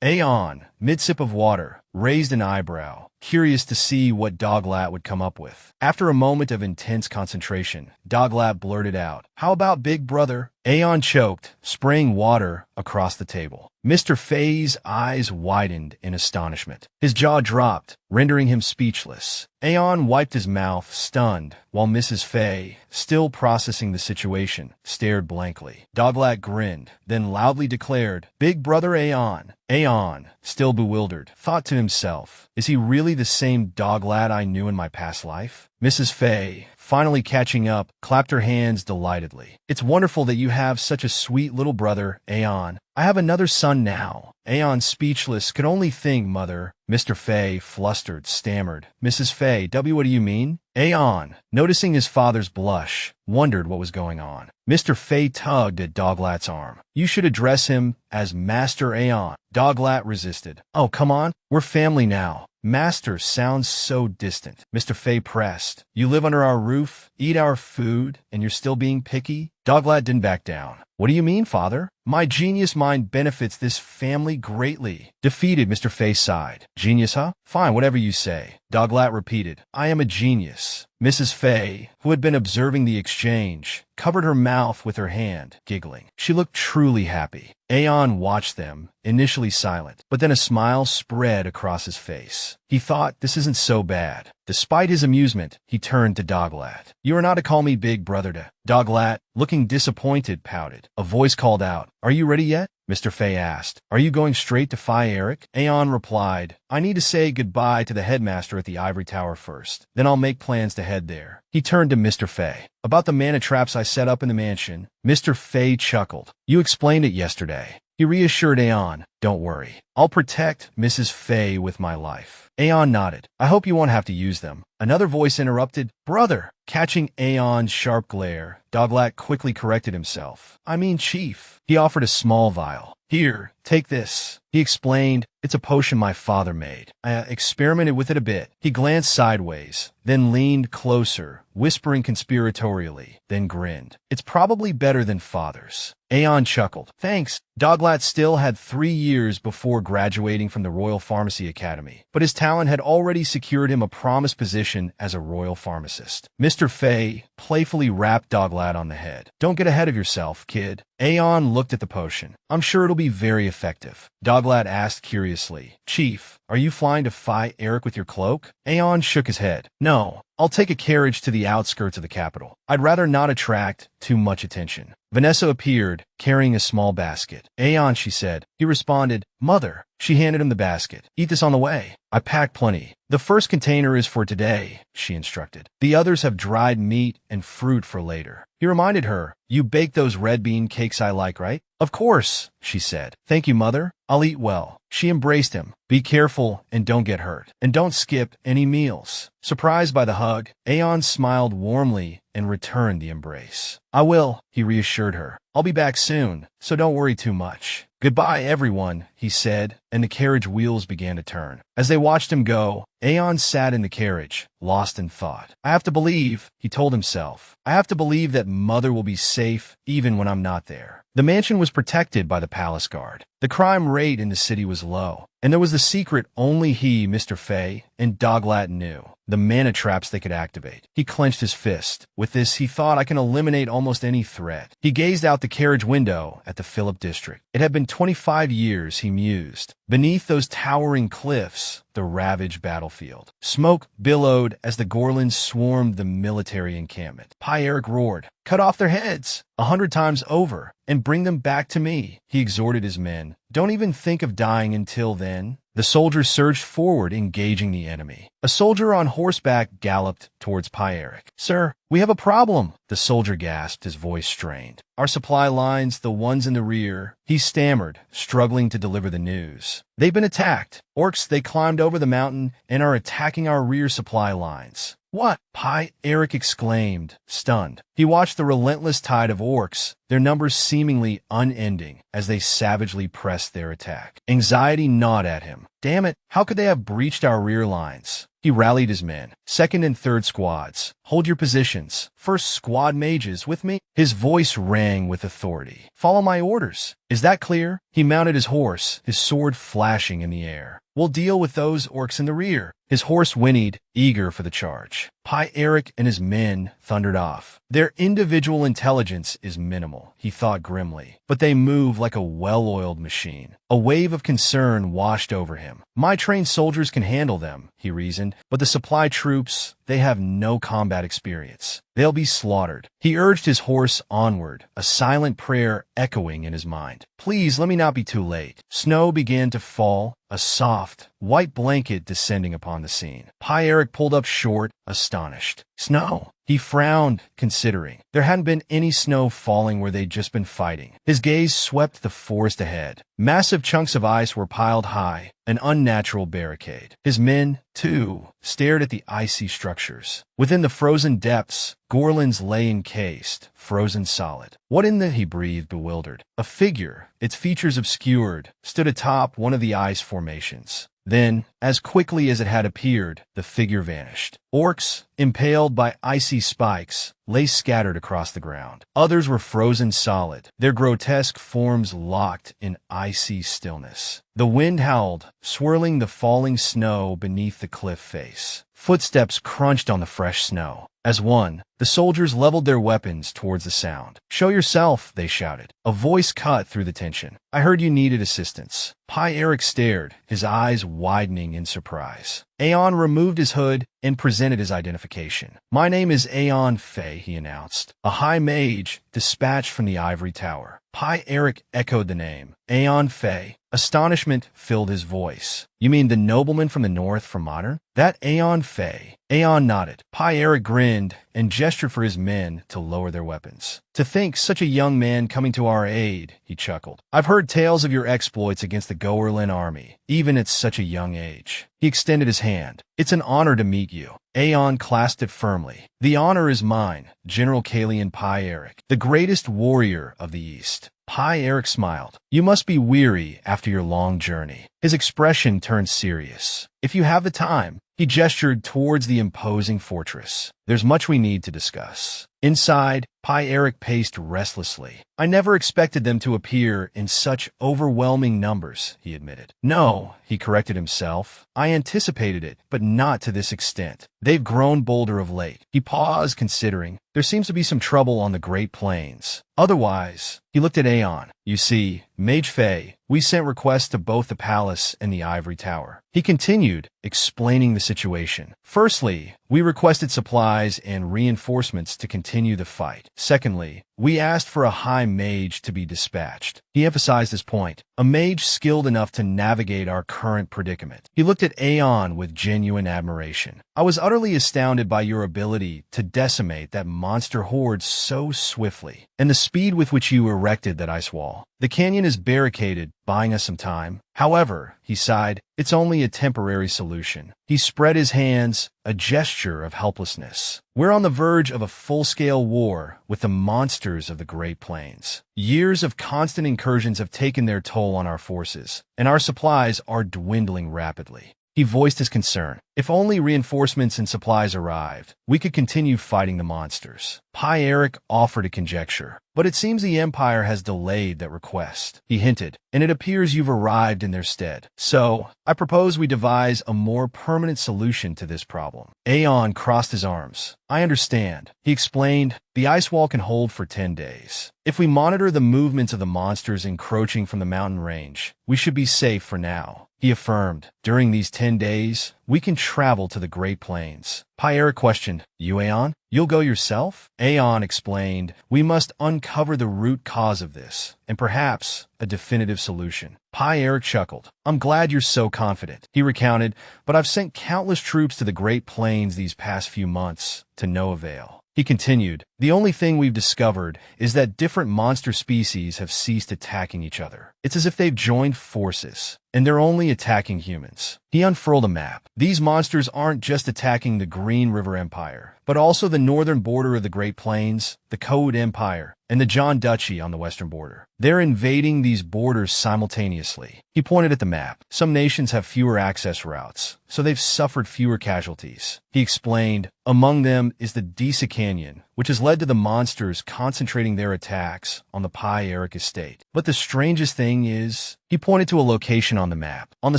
Aeon, mid-sip of water, raised an eyebrow, curious to see what Doglat would come up with. After a moment of intense concentration, Doglat blurted out, How about Big Brother? Aeon choked, spraying water across the table. Mr. Fei's eyes widened in astonishment. His jaw dropped, rendering him speechless. Aeon wiped his mouth, stunned, while Mrs. Fei, still processing the situation, stared blankly. Doglat grinned, then loudly declared, Big Brother Aeon. Aeon, still bewildered, thought to himself, is he really the same Doglat I knew in my past life? Mrs. Fei, finally catching up, clapped her hands delightedly. It's wonderful that you have such a sweet little brother, Aeon. I have another son now. Aeon, speechless, could only think, Mother. Mr. Fei, flustered, stammered. Mrs. Fei, what do you mean? Aeon, noticing his father's blush, wondered what was going on. Mr. Fei tugged at Doglat's arm. You should address him as Master Aeon. Doglat resisted. Oh, come on. We're family now. Master sounds so distant. Mr. Fei pressed. You live under our roof, eat our food, and you're still being picky? Doglat didn't back down. What do you mean, Father? My genius mind benefits this family greatly. Defeated, Mr. Fei sighed. Genius, huh? Fine, whatever you say. Doglat repeated. I am a genius. Mrs. Fei, who had been observing the exchange, covered her mouth with her hand, giggling. She looked truly happy. Aeon watched them, initially silent, but then a smile spread across his face. He thought, this isn't so bad. Despite his amusement, he turned to Doglat. You are not to call me Big Brother to. Doglat, looking disappointed, pouted. A voice called out, Are you ready yet? Mr. Fei asked. Are you going straight to Phi Eric? Aeon replied, I need to say goodbye to the headmaster at the Ivory Tower first. Then I'll make plans to head there. He turned to Mr. Fei. About the mana traps I set up in the mansion. Mr. Fei chuckled. You explained it yesterday. He reassured Aeon, Don't worry. I'll protect Mrs. Fei with my life. Aeon nodded. I hope you won't have to use them. Another voice interrupted. Brother! Catching Aeon's sharp glare, Doglat quickly corrected himself. I mean, Chief. He offered a small vial. Here, take this. He explained, it's a potion my father made. I experimented with it a bit. He glanced sideways, then leaned closer, whispering conspiratorially, then grinned. It's probably better than father's. Aeon chuckled. Thanks. Doglat still had 3 years before graduating from the Royal Pharmacy Academy, but his talent had already secured him a promised position as a royal pharmacist. Mr. Fei playfully rapped Doglat on the head. Don't get ahead of yourself, kid. Aeon looked at the potion. I'm sure it'll be very effective. Doglat asked curiously. Chief, are you flying to Phi Eric with your cloak? Aeon shook his head. No, I'll take a carriage to the outskirts of the capital. I'd rather not attract too much attention. Vanessa appeared, carrying a small basket. Aeon, she said. He responded, Mother. She handed him the basket. Eat this on the way. I packed plenty. The first container is for today, she instructed. The others have dried meat and fruit for later. He reminded her, You baked those red bean cakes I like, right? Of course, she said. Thank you, Mother. I'll eat well. She embraced him. Be careful and don't get hurt. And don't skip any meals. Surprised by the hug, Aeon smiled warmly and returned the embrace. I will, he reassured her. I'll be back soon, so don't worry too much. Goodbye, everyone, he said, and the carriage wheels began to turn. As they watched him go, Aeon sat in the carriage, lost in thought. I have to believe, he told himself. I have to believe that Mother will be safe even when I'm not there. The mansion was protected by the palace guard. The crime rate in the city was low, and there was the secret only he, Mr. Fei, and Doglat knew. The mana traps they could activate. He clenched his fist. With this, he thought, I can eliminate almost any threat. He gazed out the carriage window at the Phillip district. It had been 25 years he he mused. Beneath those towering cliffs, the ravaged battlefield. Smoke billowed as the Gorlins swarmed the military encampment. Pyaric roared, "Cut off their heads 100 times over and bring them back to me," he exhorted his men. "Don't even think of dying until then." The soldiers surged forward, engaging the enemy. A soldier on horseback galloped towards Pyaric. "Sir, we have a problem," the soldier gasped, his voice strained. "Our supply lines, the ones in the rear," he stammered, struggling to deliver the news. "They've been attacked. Orcs, they climbed over the mountain and are attacking our rear supply lines." "What?" Pyaric exclaimed, stunned. He watched the relentless tide of orcs, their numbers seemingly unending, as they savagely pressed their attack. Anxiety gnawed at him. "Damn it, how could they have breached our rear lines?" He rallied his men. "Second and third squads, hold your positions. First squad mages, with me?" His voice rang with authority. "Follow my orders. Is that clear?" He mounted his horse, his sword flashing in the air. "We'll deal with those orcs in the rear." His horse whinnied, eager for the charge. Pyaric and his men thundered off. Their individual intelligence is minimal, he thought grimly, but they move like a well-oiled machine. A wave of concern washed over him. "My trained soldiers can handle them," he reasoned, "but the supply troops, they have no combat experience. They'll be slaughtered." He urged his horse onward, a silent prayer echoing in his mind. "Please let me not be too late." Snow began to fall, a soft, white blanket descending upon the scene. Pyaric pulled up short, astonished. "Snow?" He frowned, considering. There hadn't been any snow falling where they'd just been fighting. His gaze swept the forest ahead. Massive chunks of ice were piled high, an unnatural barricade. His men, too, stared at the icy structures. Within the frozen depths, Gorlins lay encased, frozen solid. "What in the—" he breathed, bewildered. A figure, its features obscured, stood atop one of the ice formations. Then, as quickly as it had appeared, the figure vanished. Orcs, impaled by icy spikes, lay scattered across the ground. Others were frozen solid, their grotesque forms locked in icy stillness. The wind howled, swirling the falling snow beneath the cliff face. Footsteps crunched on the fresh snow. As one, the soldiers leveled their weapons towards the sound. "Show yourself," they shouted. A voice cut through the tension. "I heard you needed assistance." Pyaric stared, his eyes widening in surprise. Aeon removed his hood and presented his identification. "My name is Aeon Fei," he announced, "a high mage dispatched from the ivory tower." Pyaric echoed the name. "Aeon Fei." Astonishment filled his voice. "You mean the nobleman from the north from Modern? That Aeon Fei?" Aeon nodded. Pyaric grinned and gestured for his men to lower their weapons. "To think such a young man coming to our aid," he chuckled. "I've heard tales of your exploits against the Gorlin army, even at such a young age." He extended his hand. "It's an honor to meet you." Aeon clasped it firmly. "The honor is mine, General Kalian Pyaric, the greatest warrior of the East." Pyaric smiled. "You must be weary after your long journey." His expression turned serious. "If you have the time," he gestured towards the imposing fortress. "There's much we need to discuss." Inside, Pyaric paced restlessly. "I never expected them to appear in such overwhelming numbers," he admitted. "No," he corrected himself. "I anticipated it, but not to this extent. They've grown bolder of late." He paused, considering. "There seems to be some trouble on the Great Plains. Otherwise," he looked at Aeon. "You see, Mage Fei, we sent requests to both the palace and the ivory tower." He continued, explaining the situation. "Firstly, we requested supplies and reinforcements to continue the fight. Secondly, we asked for a high mage to be dispatched." He emphasized his point. "A mage skilled enough to navigate our current predicament." He looked at Aeon with genuine admiration. "I was utterly astounded by your ability to decimate that monster horde so swiftly, and the speed with which you erected that ice wall. The canyon is barricaded, buying us some time. However," he sighed, "it's only a temporary solution." He spread his hands, a gesture of helplessness. "We're on the verge of a full-scale war with the monsters of the Great Plains. Years of constant incursions have taken their toll on our forces, and our supplies are dwindling rapidly." He voiced his concern. If only reinforcements and supplies arrived, we could continue fighting the monsters. Pi Eric offered a conjecture, but it seems the Empire has delayed that request. He hinted, and it appears you've arrived in their stead. So, I propose we devise a more permanent solution to this problem. Aeon crossed his arms. I understand. He explained, the ice wall can hold for 10 days. If we monitor the movements of the monsters encroaching from the mountain range, we should be safe for now. He affirmed, during these 10 days, we can travel to the Great Plains. Pi Eric questioned, you Aeon? You'll go yourself? Aeon explained, we must uncover the root cause of this, and perhaps a definitive solution. Pi Eric chuckled. I'm glad you're so confident. He recounted, but I've sent countless troops to the Great Plains these past few months, to no avail. He continued, the only thing we've discovered is that different monster species have ceased attacking each other. It's as if they've joined forces, and they're only attacking humans. He unfurled a map. These monsters aren't just attacking the Green River Empire, but also the northern border of the Great Plains, the Code Empire, and the John Duchy on the western border. They're invading these borders simultaneously. He pointed at the map. Some nations have fewer access routes, so they've suffered fewer casualties. He explained, among them is the Disa Canyon, which has led to the monsters concentrating their attacks on the Pi Eric estate. But the strangest thing is, he pointed to a location on the map. On the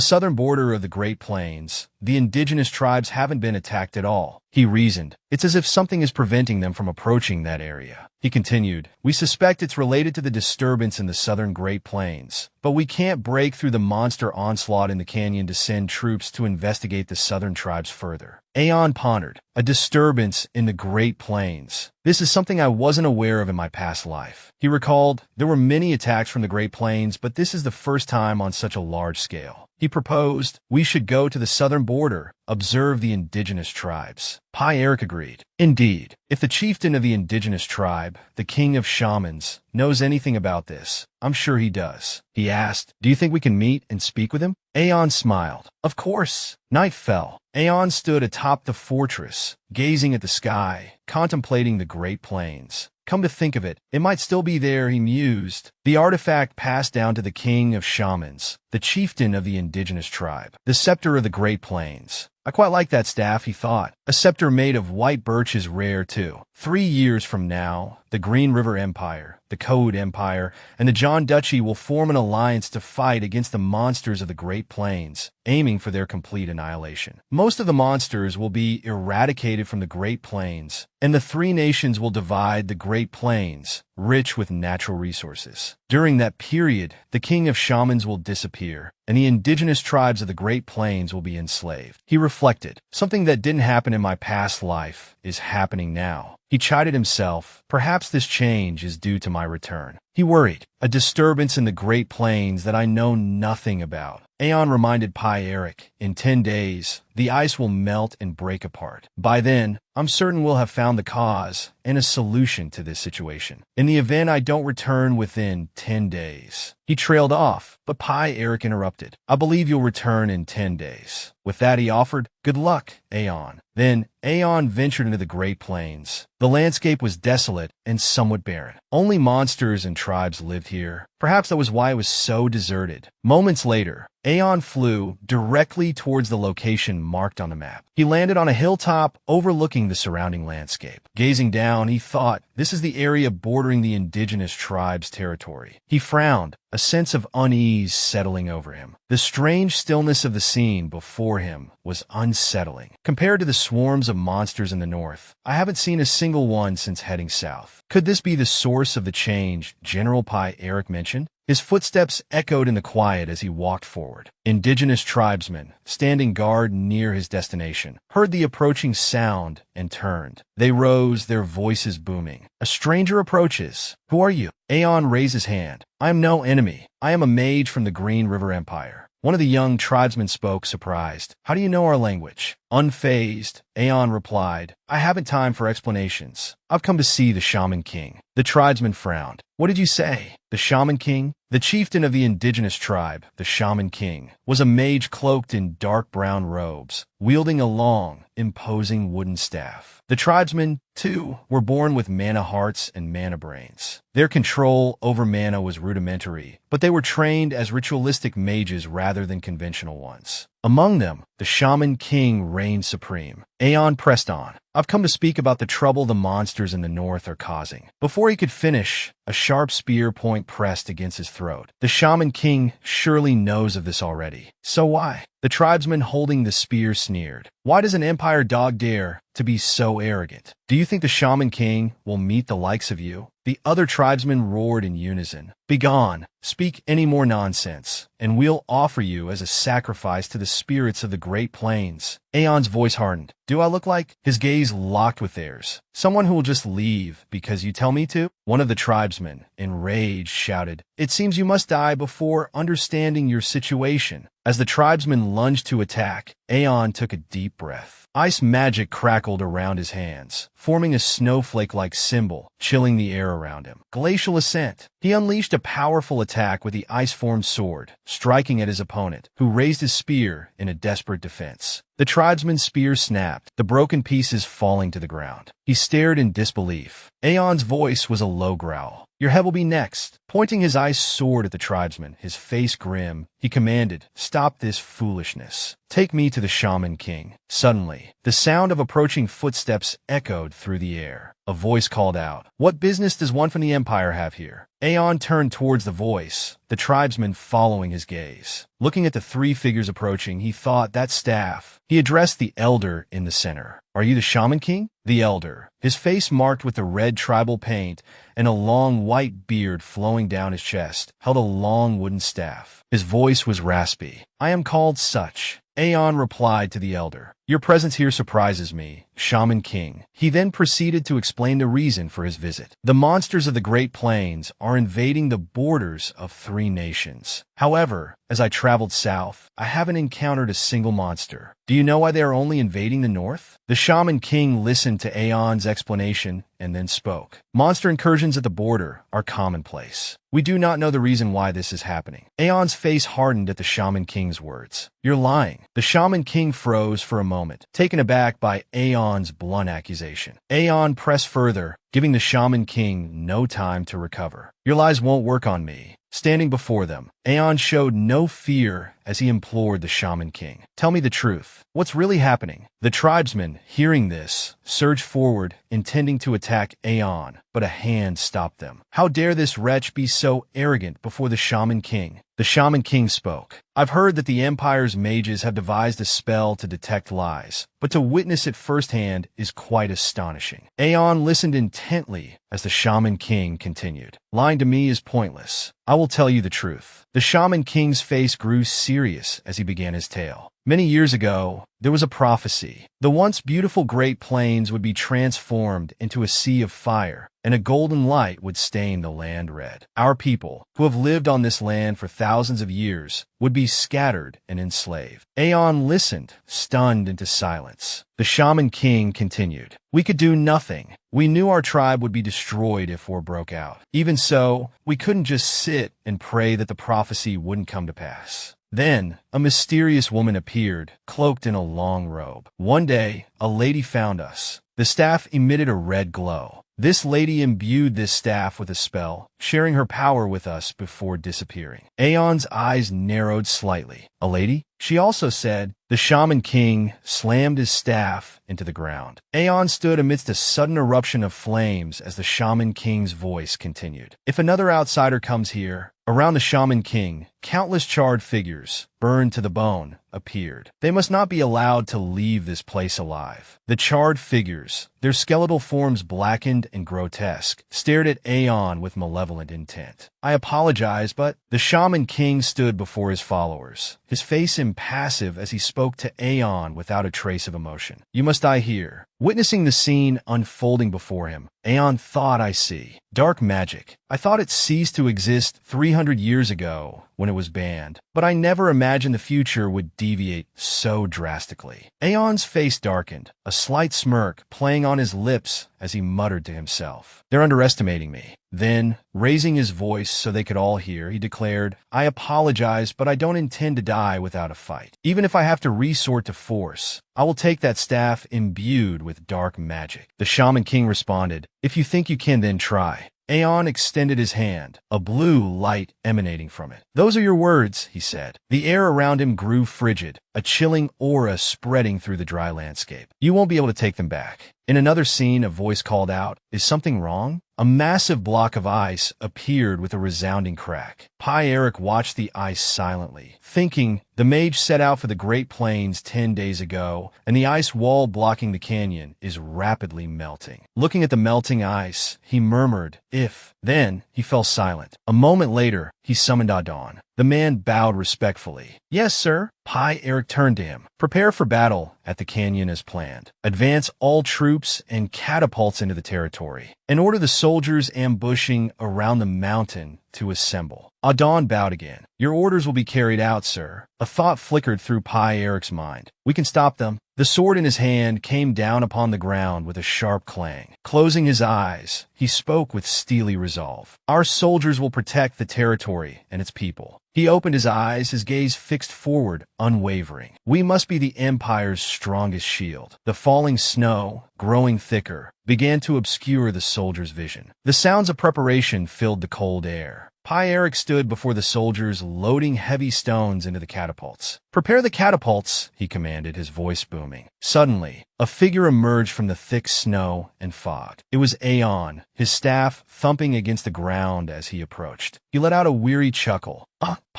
southern border of the Great Plains, the indigenous tribes haven't been attacked at all. He reasoned, it's as if something is preventing them from approaching that area. He continued, we suspect it's related to the disturbance in the southern Great Plains, but we can't break through the monster onslaught in the canyon to send troops to investigate the southern tribes further. Aeon pondered, a disturbance in the Great Plains. This is something I wasn't aware of in my past life. He recalled, there were many attacks from the Great Plains, but this is the first time on such a large scale. He proposed, we should go to the southern border, observe the indigenous tribes. Pi Eric agreed. Indeed, if the chieftain of the indigenous tribe, the king of shamans, knows anything about this, I'm sure he does. He asked, do you think we can meet and speak with him? Aeon smiled. Of course. Night fell. Aeon stood atop the fortress, gazing at the sky, contemplating the Great Plains. Come to think of it, it might still be there, he mused. The artifact passed down to the king of shamans, the chieftain of the indigenous tribe, the scepter of the Great Plains. I quite like that staff, he thought. A scepter made of white birch is rare, too. 3 years from now, the Green River Empire, the Code Empire, and the John Duchy will form an alliance to fight against the monsters of the Great Plains, aiming for their complete annihilation. Most of the monsters will be eradicated from the Great Plains, and the 3 nations will divide the Great Plains, rich with natural resources. During that period, the king of shamans will disappear, and the indigenous tribes of the Great Plains will be enslaved. He reflected, something that didn't happen in my past life is happening now. He chided himself, perhaps this change is due to my return. He worried, a disturbance in the Great Plains that I know nothing about. Aeon reminded Pi Eric, in 10 days, the ice will melt and break apart. By then, I'm certain we'll have found the cause and a solution to this situation. In the event I don't return within 10 days. He trailed off, but Pi Eric interrupted. I believe you'll return in 10 days. With that, he offered, good luck, Aeon. Then, Aeon ventured into the Great Plains. The landscape was desolate and somewhat barren. Only monsters and tribes lived here. Perhaps that was why it was so deserted. Moments later, Aeon flew directly towards the location marked on the map. He landed on a hilltop overlooking the surrounding landscape. Gazing down, he thought, this is the area bordering the indigenous tribe's territory. He frowned, a sense of unease settling over him. The strange stillness of the scene before him was unsettling. Compared to the swarms of monsters in the north, I haven't seen a single one since heading south. Could this be the source of the change General Pi Eric mentioned? His footsteps echoed in the quiet as he walked forward. Indigenous tribesmen, standing guard near his destination, heard the approaching sound and turned. They rose, their voices booming. A stranger approaches. Who are you? Aeon raised his hand. I am no enemy. I am a mage from the Green River Empire. One of the young tribesmen spoke, surprised. How do you know our language? Unfazed, Aeon replied, I haven't time for explanations. I've come to see the Shaman King. The tribesman frowned. What did you say? The Shaman King? The chieftain of the indigenous tribe, the Shaman King, was a mage cloaked in dark brown robes, wielding a long, imposing wooden staff. The tribesmen, too, were born with mana hearts and mana brains. Their control over mana was rudimentary, but they were trained as ritualistic mages rather than conventional ones. Among them, the Shaman King reigned supreme. Aeon pressed on. I've come to speak about the trouble the monsters in the north are causing. Before he could finish, a sharp spear point pressed against his throat. The Shaman King surely knows of this already. So why? The tribesman holding the spear sneered. Why does an empire dog dare to be so arrogant? Do you think the Shaman King will meet the likes of you? The other tribesmen roared in unison. Begone! Speak any more nonsense, and we'll offer you as a sacrifice to the spirits of the Great Plains. Aeon's voice hardened. Do I look like? His gaze locked with theirs. Someone who will just leave because you tell me to? One of the tribesmen, enraged, shouted, It seems you must die before understanding your situation. As the tribesman lunged to attack, Aeon took a deep breath. Ice magic crackled around his hands, forming a snowflake-like symbol, chilling the air around him. Glacial Ascent. He unleashed a powerful attack with the ice-formed sword, striking at his opponent, who raised his spear in a desperate defense. The tribesman's spear snapped, the broken pieces falling to the ground. He stared in disbelief. Aeon's voice was a low growl. Your head will be next. Pointing his ice sword at the tribesman, his face grim, he commanded, Stop this foolishness. Take me to the Shaman King. Suddenly, the sound of approaching footsteps echoed through the air. A voice called out, What business does one from the Empire have here? Aeon turned towards the voice, the tribesman following his gaze. Looking at the three figures approaching, he thought that staff. He addressed the elder in the center. Are you the Shaman King? The elder, his face marked with the red tribal paint and a long white beard flowing down his chest, held a long wooden staff. His voice was raspy. I am called such. Aeon replied to the elder. Your presence here surprises me, Shaman King. He then proceeded to explain the reason for his visit. The monsters of the Great Plains are invading the borders of 3 nations. However, as I traveled south, I haven't encountered a single monster. Do you know why they are only invading the north? The Shaman King listened to Aeon's explanation and then spoke. Monster incursions at the border are commonplace. We do not know the reason why this is happening. Aeon's face hardened at the Shaman King's words. You're lying. The Shaman King froze for a moment, taken aback by Aeon's blunt accusation. Aeon pressed further, giving the Shaman King no time to recover. Your lies won't work on me. Standing before them, Aeon showed no fear as he implored the Shaman King. Tell me the truth. What's really happening? The tribesmen, hearing this, surged forward, intending to attack Aeon, but a hand stopped them. How dare this wretch be so arrogant before the Shaman King? The Shaman King spoke. I've heard that the Empire's mages have devised a spell to detect lies, but to witness it firsthand is quite astonishing. Aeon listened intently as the Shaman King continued. Lying to me is pointless. I will tell you the truth. The Shaman King's face grew serious as he began his tale. Many years ago, there was a prophecy. The once beautiful Great Plains would be transformed into a sea of fire, and a golden light would stain the land red. Our people, who have lived on this land for thousands of years, would be scattered and enslaved. Aeon listened, stunned into silence. The Shaman King continued. We could do nothing. We knew our tribe would be destroyed if war broke out. Even so, we couldn't just sit and pray that the prophecy wouldn't come to pass. Then, a mysterious woman appeared, cloaked in a long robe. One day, a lady found us. The staff emitted a red glow. This lady imbued this staff with a spell, sharing her power with us before disappearing. Aeon's eyes narrowed slightly. A lady? She also said. The Shaman King slammed his staff into the ground. Aeon stood amidst a sudden eruption of flames as the Shaman King's voice continued. If another outsider comes here, around the Shaman King, countless charred figures, burned to the bone, appeared. They must not be allowed to leave this place alive. The charred figures, their skeletal forms blackened and grotesque, stared at Aeon with malevolent intent. I apologize, but the Shaman King stood before his followers, his face impassive as he spoke to Aeon without a trace of emotion. You must die here. Witnessing the scene unfolding before him, Aeon thought, I see. Dark magic. I thought it ceased to exist 300 years ago when it was banned, but I never imagined the future would deviate so drastically. Aeon's face darkened, a slight smirk playing on his lips as he muttered to himself. They're underestimating me. Then, raising his voice so they could all hear, he declared, I apologize, but I don't intend to die without a fight. Even if I have to resort to force, I will take that staff imbued with dark magic. The Shaman King responded, If you think you can, then try. Aeon extended his hand, a blue light emanating from it. Those are your words, he said. The air around him grew frigid. a chilling aura spreading through the dry landscape. You won't be able to take them back. In another scene, a voice called out, "Is something wrong?" A massive block of ice appeared with a resounding crack. Eric watched the ice silently, thinking the mage set out for the Great Plains 10 days ago, and the ice wall blocking the canyon is rapidly melting. Looking at the melting ice, he murmured, "If." Then he fell silent. A moment later, he summoned Adon. The man bowed respectfully. "Yes, sir." Eric turned to him. "Prepare for battle at the canyon as planned. Advance all troops and catapults into the territory, and order the soldiers ambushing around the mountain to assemble." Adon bowed again. "Your orders will be carried out, sir." A thought flickered through Eric's mind. "We can stop them." The sword in his hand came down upon the ground with a sharp clang. Closing his eyes, he spoke with steely resolve. "Our soldiers will protect the territory and its people." He opened his eyes, his gaze fixed forward, unwavering. "We must be the Empire's strongest shield." The falling snow, growing thicker, began to obscure the soldiers' vision. The sounds of preparation filled the cold air. Eric stood before the soldiers, loading heavy stones into the catapults. "Prepare the catapults," he commanded, his voice booming. Suddenly, a figure emerged from the thick snow and fog. It was Aeon, his staff thumping against the ground as he approached. He let out a weary chuckle.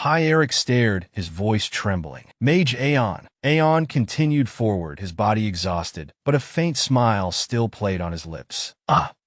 Eric stared, his voice trembling. "Mage Aeon." Aeon continued forward, his body exhausted, but a faint smile still played on his lips.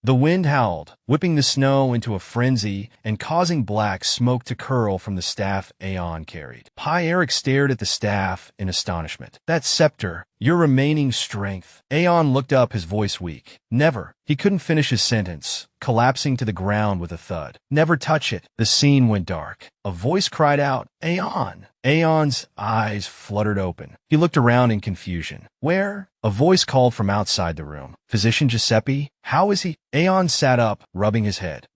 The wind howled, whipping the snow into a frenzy and causing black smoke to curl from the staff Aeon carried. Eric stared at the staff in astonishment. "That scepter, your remaining strength." Aeon looked up, his voice weak. "Never." He couldn't finish his sentence, collapsing to the ground with a thud. "Never touch it." The scene went dark. A voice cried out, "Aeon!" Aeon's eyes fluttered open. He looked around in confusion. "Where?" A voice called from outside the room. "Physician Giuseppe? How is he?" Aeon sat up, rubbing his head.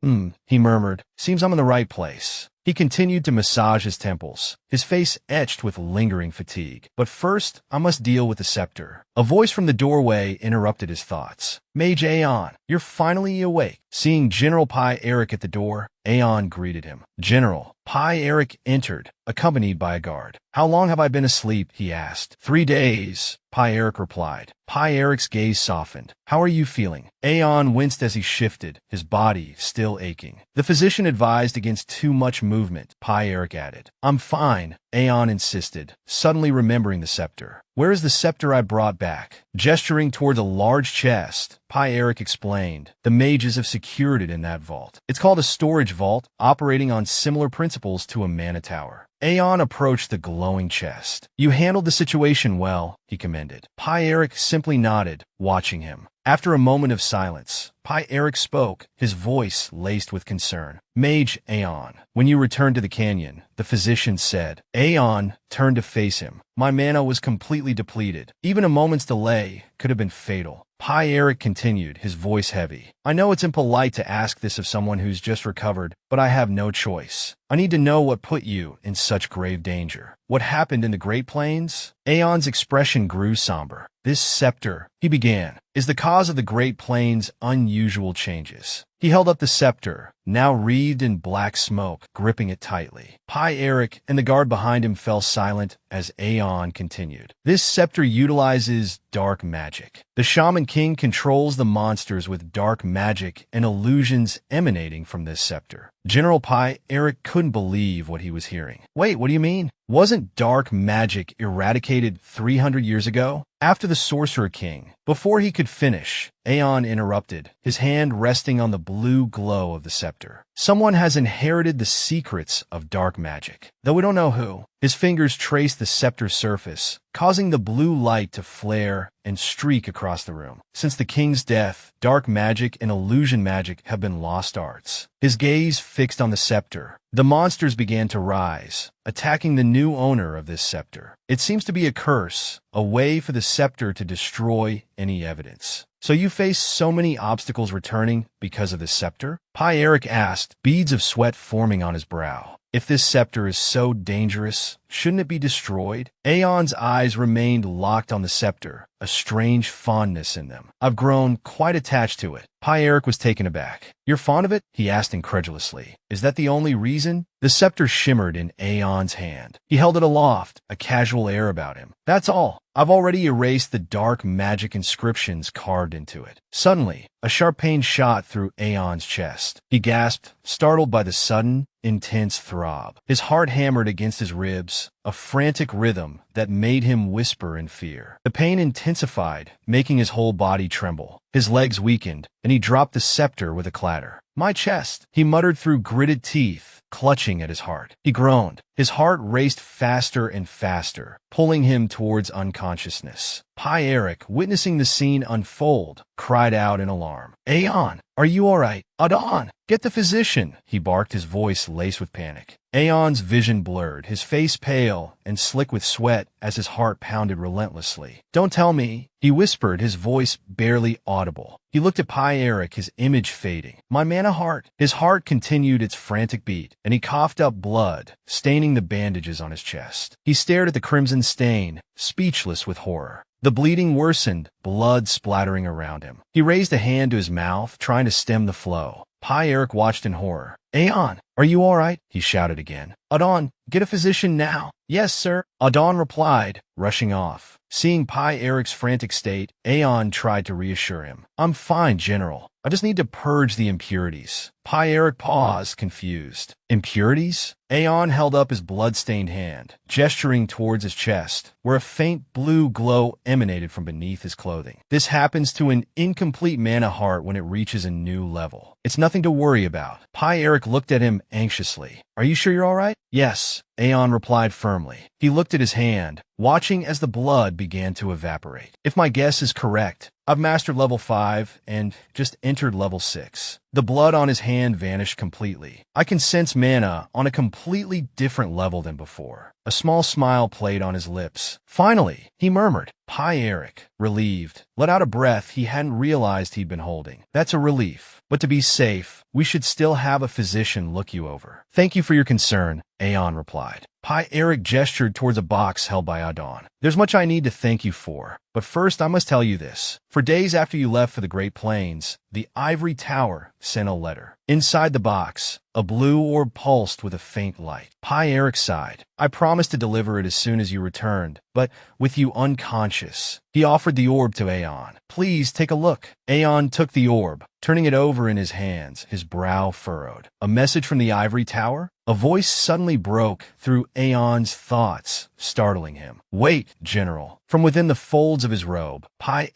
He murmured. "Seems I'm in the right place." He continued to massage his temples, his face etched with lingering fatigue. "But first, I must deal with the scepter." A voice from the doorway interrupted his thoughts. "Mage Aeon, you're finally awake." Seeing General Eric at the door, Aeon greeted him. "General." Eric entered, accompanied by a guard. "How long have I been asleep?" he asked. 3 days, Eric replied. Eric's gaze softened. "How are you feeling?" Aeon winced as he shifted, his body still aching. "The physician advised against too much movement," Eric added. "I'm fine," Aeon insisted, suddenly remembering the scepter. "Where is the scepter I brought back?" Gesturing toward the large chest, Eric explained. "The mages have secured it in that vault. It's called a storage vault, operating on similar principles to a mana tower." Aeon approached the glowing chest. "You handled the situation well," he commended. Eric simply nodded, watching him. After a moment of silence, Eric spoke, his voice laced with concern. "Mage Aeon, when you returned to the canyon," the physician said. Aeon turned to face him. "My mana was completely depleted. Even a moment's delay could have been fatal." Eric continued, his voice heavy. "I know it's impolite to ask this of someone who's just recovered, but I have no choice. I need to know what put you in such grave danger. What happened in the Great Plains?" Aeon's expression grew somber. "This scepter," he began, "is the cause of the Great Plains' unusual changes." He held up the scepter, now wreathed in black smoke, gripping it tightly. Eric and the guard behind him fell silent as Aeon continued. "This scepter utilizes dark magic. The Shaman King controls the monsters with dark magic and illusions emanating from this scepter." General Eric couldn't believe what he was hearing. "Wait, what do you mean? Wasn't dark magic eradicated 300 years ago?" After the Sorcerer King, before he could finish, Aeon interrupted, his hand resting on the blue glow of the scepter. "Someone has inherited the secrets of dark magic, though we don't know who." His fingers traced the scepter's surface, causing the blue light to flare and streak across the room. Since the king's death, dark magic and illusion magic have been lost arts. His gaze fixed on the scepter. The monsters began to rise, attacking the new owner of this scepter. It seems to be a curse, a way for the scepter to destroy any evidence. "So you face so many obstacles returning because of the scepter?" Eric asked, beads of sweat forming on his brow. If this scepter is so dangerous, shouldn't it be destroyed? Aeon's eyes remained locked on the scepter, a strange fondness in them. I've grown quite attached to it. Eric was taken aback. You're fond of it? He asked incredulously. Is that the only reason? The scepter shimmered in Aeon's hand. He held it aloft, a casual air about him. That's all. I've already erased the dark magic inscriptions carved into it. Suddenly, a sharp pain shot through Aeon's chest. He gasped, startled by the sudden, intense throb. His heart hammered against his ribs, a frantic rhythm that made him whisper in fear. The pain intensified, making his whole body tremble. His legs weakened, and he dropped the scepter with a clatter. My chest, he muttered through gritted teeth, clutching at his heart. He groaned. His heart raced faster and faster, pulling him towards unconsciousness. Eric, witnessing the scene unfold, cried out in alarm. Aeon, are you all right? Adon, get the physician, he barked, his voice laced with panic. Aeon's vision blurred, his face pale and slick with sweat as his heart pounded relentlessly. Don't tell me, he whispered, his voice barely audible. He looked at Eric, his image fading. My mana heart. His heart continued its frantic beat, and he coughed up blood, staining the bandages on his chest. He stared at the crimson stain, speechless with horror. The bleeding worsened, blood splattering around him. He raised a hand to his mouth, trying to stem the flow. Eric watched in horror. Aeon, are you all right? He shouted again. Adon, get a physician now. Yes, sir. Adon replied, rushing off. Seeing Eric's frantic state, Aeon tried to reassure him. I'm fine, General. I just need to purge the impurities. Eric paused, confused. Impurities? Aeon held up his blood-stained hand, gesturing towards his chest, where a faint blue glow emanated from beneath his clothing. This happens to an incomplete mana heart when it reaches a new level. It's nothing to worry about. Eric looked at him anxiously. Are you sure you're all right? Yes, Aeon replied firmly. He looked at his hand, watching as the blood began to evaporate. If my guess is correct, I've mastered level 5 and just entered level 6. The blood on his hand vanished completely. I can sense mana on a completely different level than before. A small smile played on his lips. Finally, he murmured. Eric, relieved, let out a breath he hadn't realized he'd been holding. That's a relief. But to be safe, we should still have a physician look you over. Thank you for your concern, Aeon replied. Eric gestured towards a box held by Adon. There's much I need to thank you for, but first I must tell you this. For days after you left for the Great Plains, the Ivory Tower sent a letter. Inside the box, a blue orb pulsed with a faint light. Eric sighed. I promised to deliver it as soon as you returned, but with you unconscious. He offered the orb to Aeon. Please take a look. Aeon took the orb, turning it over in his hands, his brow furrowed. A message from the Ivory Tower? A voice suddenly broke through Aeon's thoughts, startling him. Wait, General. From within the folds of his robe,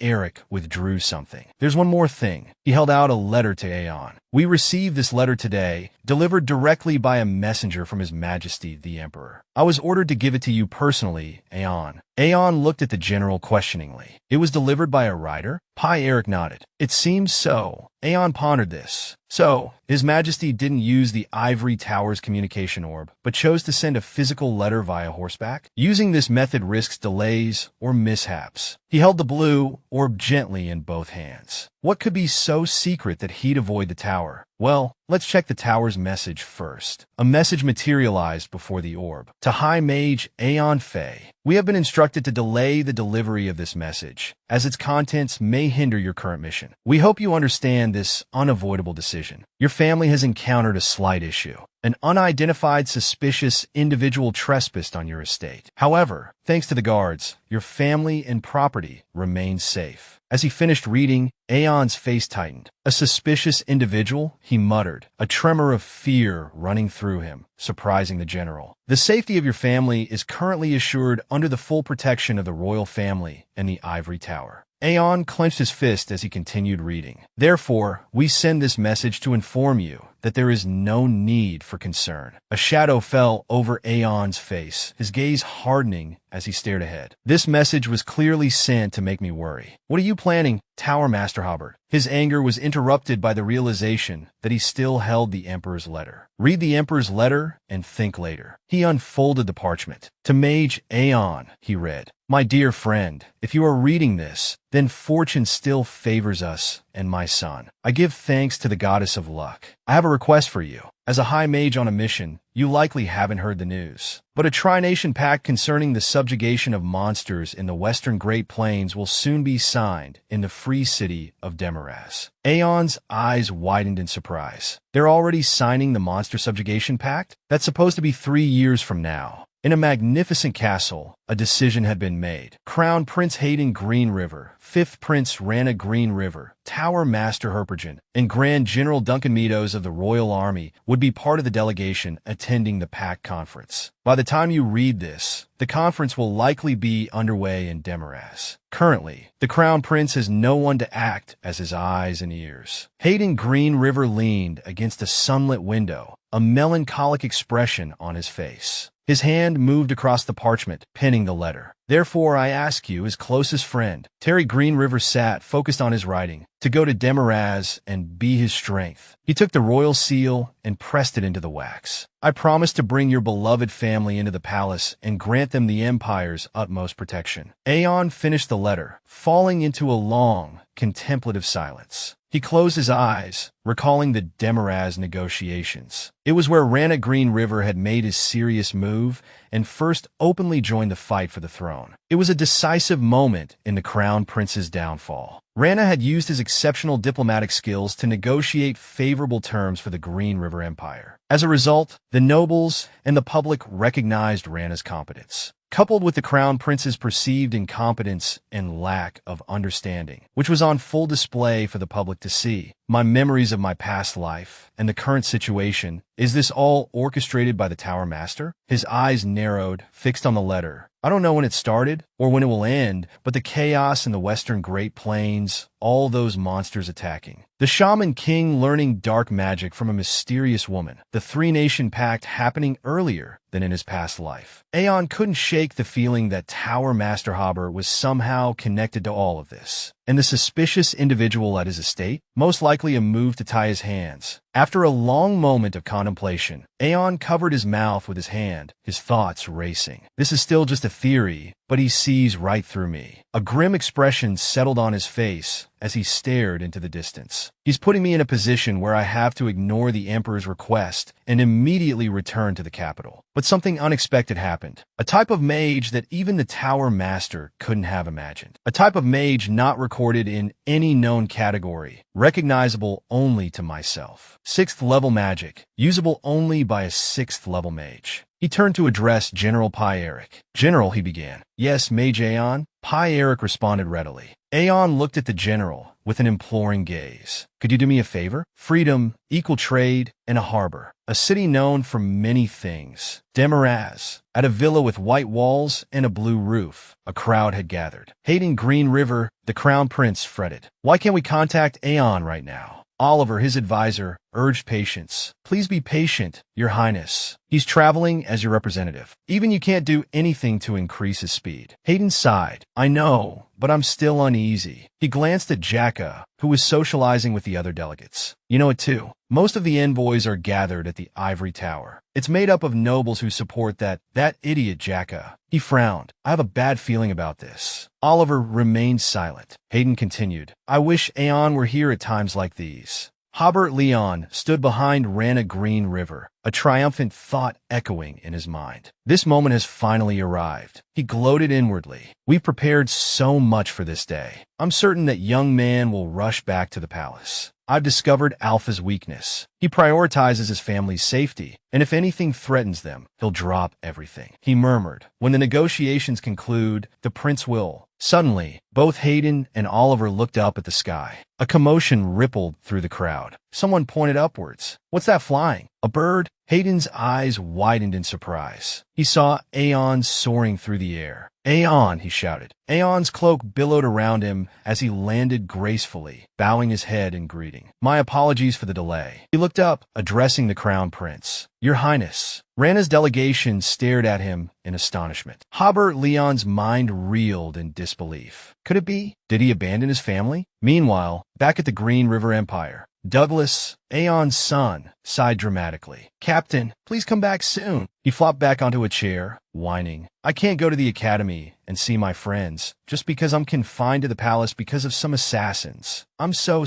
Eric withdrew something. There's one more thing. He held out a letter to Aeon. We received this letter today, delivered directly by a messenger from His Majesty the Emperor. I was ordered to give it to you personally, Aeon. Aeon looked at the general questioningly. It was delivered by a rider? Eric nodded. It seems so. Aeon pondered this. So, His Majesty didn't use the Ivory Tower's communication orb, but chose to send a physical letter via horseback? Using this method risks delays or mishaps. He held the blue orb gently in both hands. What could be so secret that he'd avoid the tower? Well, let's check the tower's message first. A message materialized before the orb. To High Mage Aeon Fei, we have been instructed to delay the delivery of this message, as its contents may hinder your current mission. We hope you understand this unavoidable decision. Your family has encountered a slight issue. An unidentified suspicious individual trespassed on your estate. However, thanks to the guards, your family and property remain safe. As he finished reading, Aeon's face tightened. A suspicious individual, he muttered, a tremor of fear running through him, surprising the general. The safety of your family is currently assured under the full protection of the royal family and the Ivory Tower. Aeon clenched his fist as he continued reading. Therefore, we send this message to inform you that there is no need for concern. A shadow fell over Aeon's face, his gaze hardening as he stared ahead. This message was clearly sent to make me worry. What are you planning, Tower Master Hubbard? His anger was interrupted by the realization that he still held the Emperor's letter. Read the Emperor's letter and think later. He unfolded the parchment. To Mage Aeon, he read. My dear friend, if you are reading this, then fortune still favors us and my son. I give thanks to the goddess of luck. I have a request for you. As a high mage on a mission, you likely haven't heard the news. But a tri-nation pact concerning the subjugation of monsters in the western Great Plains will soon be signed in the free city of Demaraz. Aeon's eyes widened in surprise. They're already signing the monster subjugation pact? That's supposed to be 3 years from now. In a magnificent castle, a decision had been made. Crown Prince Hayden Green River, 5th Prince Rana Green River, Tower Master Herpergen, and Grand General Duncan Meadows of the Royal Army would be part of the delegation attending the Pact Conference. By the time you read this, the conference will likely be underway in Demaraz. Currently, the Crown Prince has no one to act as his eyes and ears. Hayden Green River leaned against a sunlit window, a melancholic expression on his face. His hand moved across the parchment, penning the letter. Therefore, I ask you, his closest friend, Terry Green River sat, focused on his writing, to go to Demaraz and be his strength. He took the royal seal and pressed it into the wax. I promise to bring your beloved family into the palace and grant them the Empire's utmost protection. Aeon finished the letter, falling into a long, contemplative silence. He closed his eyes, recalling the Demaraz negotiations. It was where Rana Green River had made his serious move and first openly joined the fight for the throne. It was a decisive moment in the Crown Prince's downfall. Rana had used his exceptional diplomatic skills to negotiate favorable terms for the Green River Empire. As a result, the nobles and the public recognized Rana's competence. Coupled with the Crown Prince's perceived incompetence and lack of understanding, which was on full display for the public to see. My memories of my past life and the current situation, is this all orchestrated by the Tower Master? His eyes narrowed, fixed on the letter. I don't know when it started or when it will end, but the chaos in the western Great Plains, all those monsters attacking. The Shaman King learning dark magic from a mysterious woman. The three-nation pact happening earlier than in his past life. Aeon couldn't shake the feeling that Tower Master Haber was somehow connected to all of this. And the suspicious individual at his estate? Most likely a move to tie his hands. After a long moment of contemplation, Aeon covered his mouth with his hand, his thoughts racing. This is still just a theory, but he sees right through me. A grim expression settled on his face as he stared into the distance. He's putting me in a position where I have to ignore the Emperor's request and immediately return to the capital. But something unexpected happened. A type of mage that even the Tower Master couldn't have imagined. A type of mage not recorded in any known category, recognizable only to myself. 6th level magic, usable only by a 6th level mage. He turned to address General Pi Eric. General, he began. Yes, Mage Aeon? Pi Eric responded readily. Aeon looked at the general with an imploring gaze. Could you do me a favor? Freedom, equal trade, and a harbor. A city known for many things. Demaraz. At a villa with white walls and a blue roof, a crowd had gathered. Hayden Green River, the Crown Prince fretted. Why can't we contact Aeon right now? Oliver, his advisor, urged patience. Please be patient, Your Highness. He's traveling as your representative. Even you can't do anything to increase his speed. Hayden sighed. I know, but I'm still uneasy. He glanced at Jacka, who was socializing with the other delegates. You know it too. Most of the envoys are gathered at the Ivory Tower. It's made up of nobles who support that idiot Jacka. He frowned. I have a bad feeling about this. Oliver remained silent. Hayden continued. I wish Aeon were here at times like these. Hobart Leon stood behind Rana Green River, a triumphant thought echoing in his mind. This moment has finally arrived. He gloated inwardly. We've prepared so much for this day. I'm certain that young man will rush back to the palace. I've discovered Alpha's weakness. He prioritizes his family's safety, and if anything threatens them, he'll drop everything. He murmured. When the negotiations conclude, the prince will. Suddenly, both Hayden and Oliver looked up at the sky. A commotion rippled through the crowd. Someone pointed upwards. What's that flying? A bird? Hayden's eyes widened in surprise. He saw Aeon soaring through the air. Aeon, he shouted. Aeon's cloak billowed around him as he landed gracefully, bowing his head in greeting. My apologies for the delay. He looked up, addressing the Crown Prince. Your Highness. Rana's delegation stared at him in astonishment. Hobart Leon's mind reeled in disbelief. Could it be? Did he abandon his family? Meanwhile, back at the Green River Empire, Douglas, Aeon's son, sighed dramatically. Captain, please come back soon. He flopped back onto a chair, whining. I can't go to the academy and see my friends, just because I'm confined to the palace because of some assassins. I'm so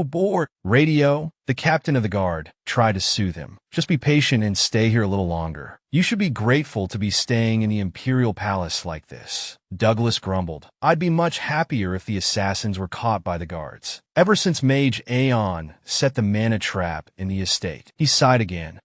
bored. Radio, the captain of the guard, tried to soothe him. Just be patient and stay here a little longer. You should be grateful to be staying in the imperial palace like this. Douglas grumbled. I'd be much happier if the assassins were caught by the guards. Ever since Mage Aeon set the mana trap in the estate, he sighed again.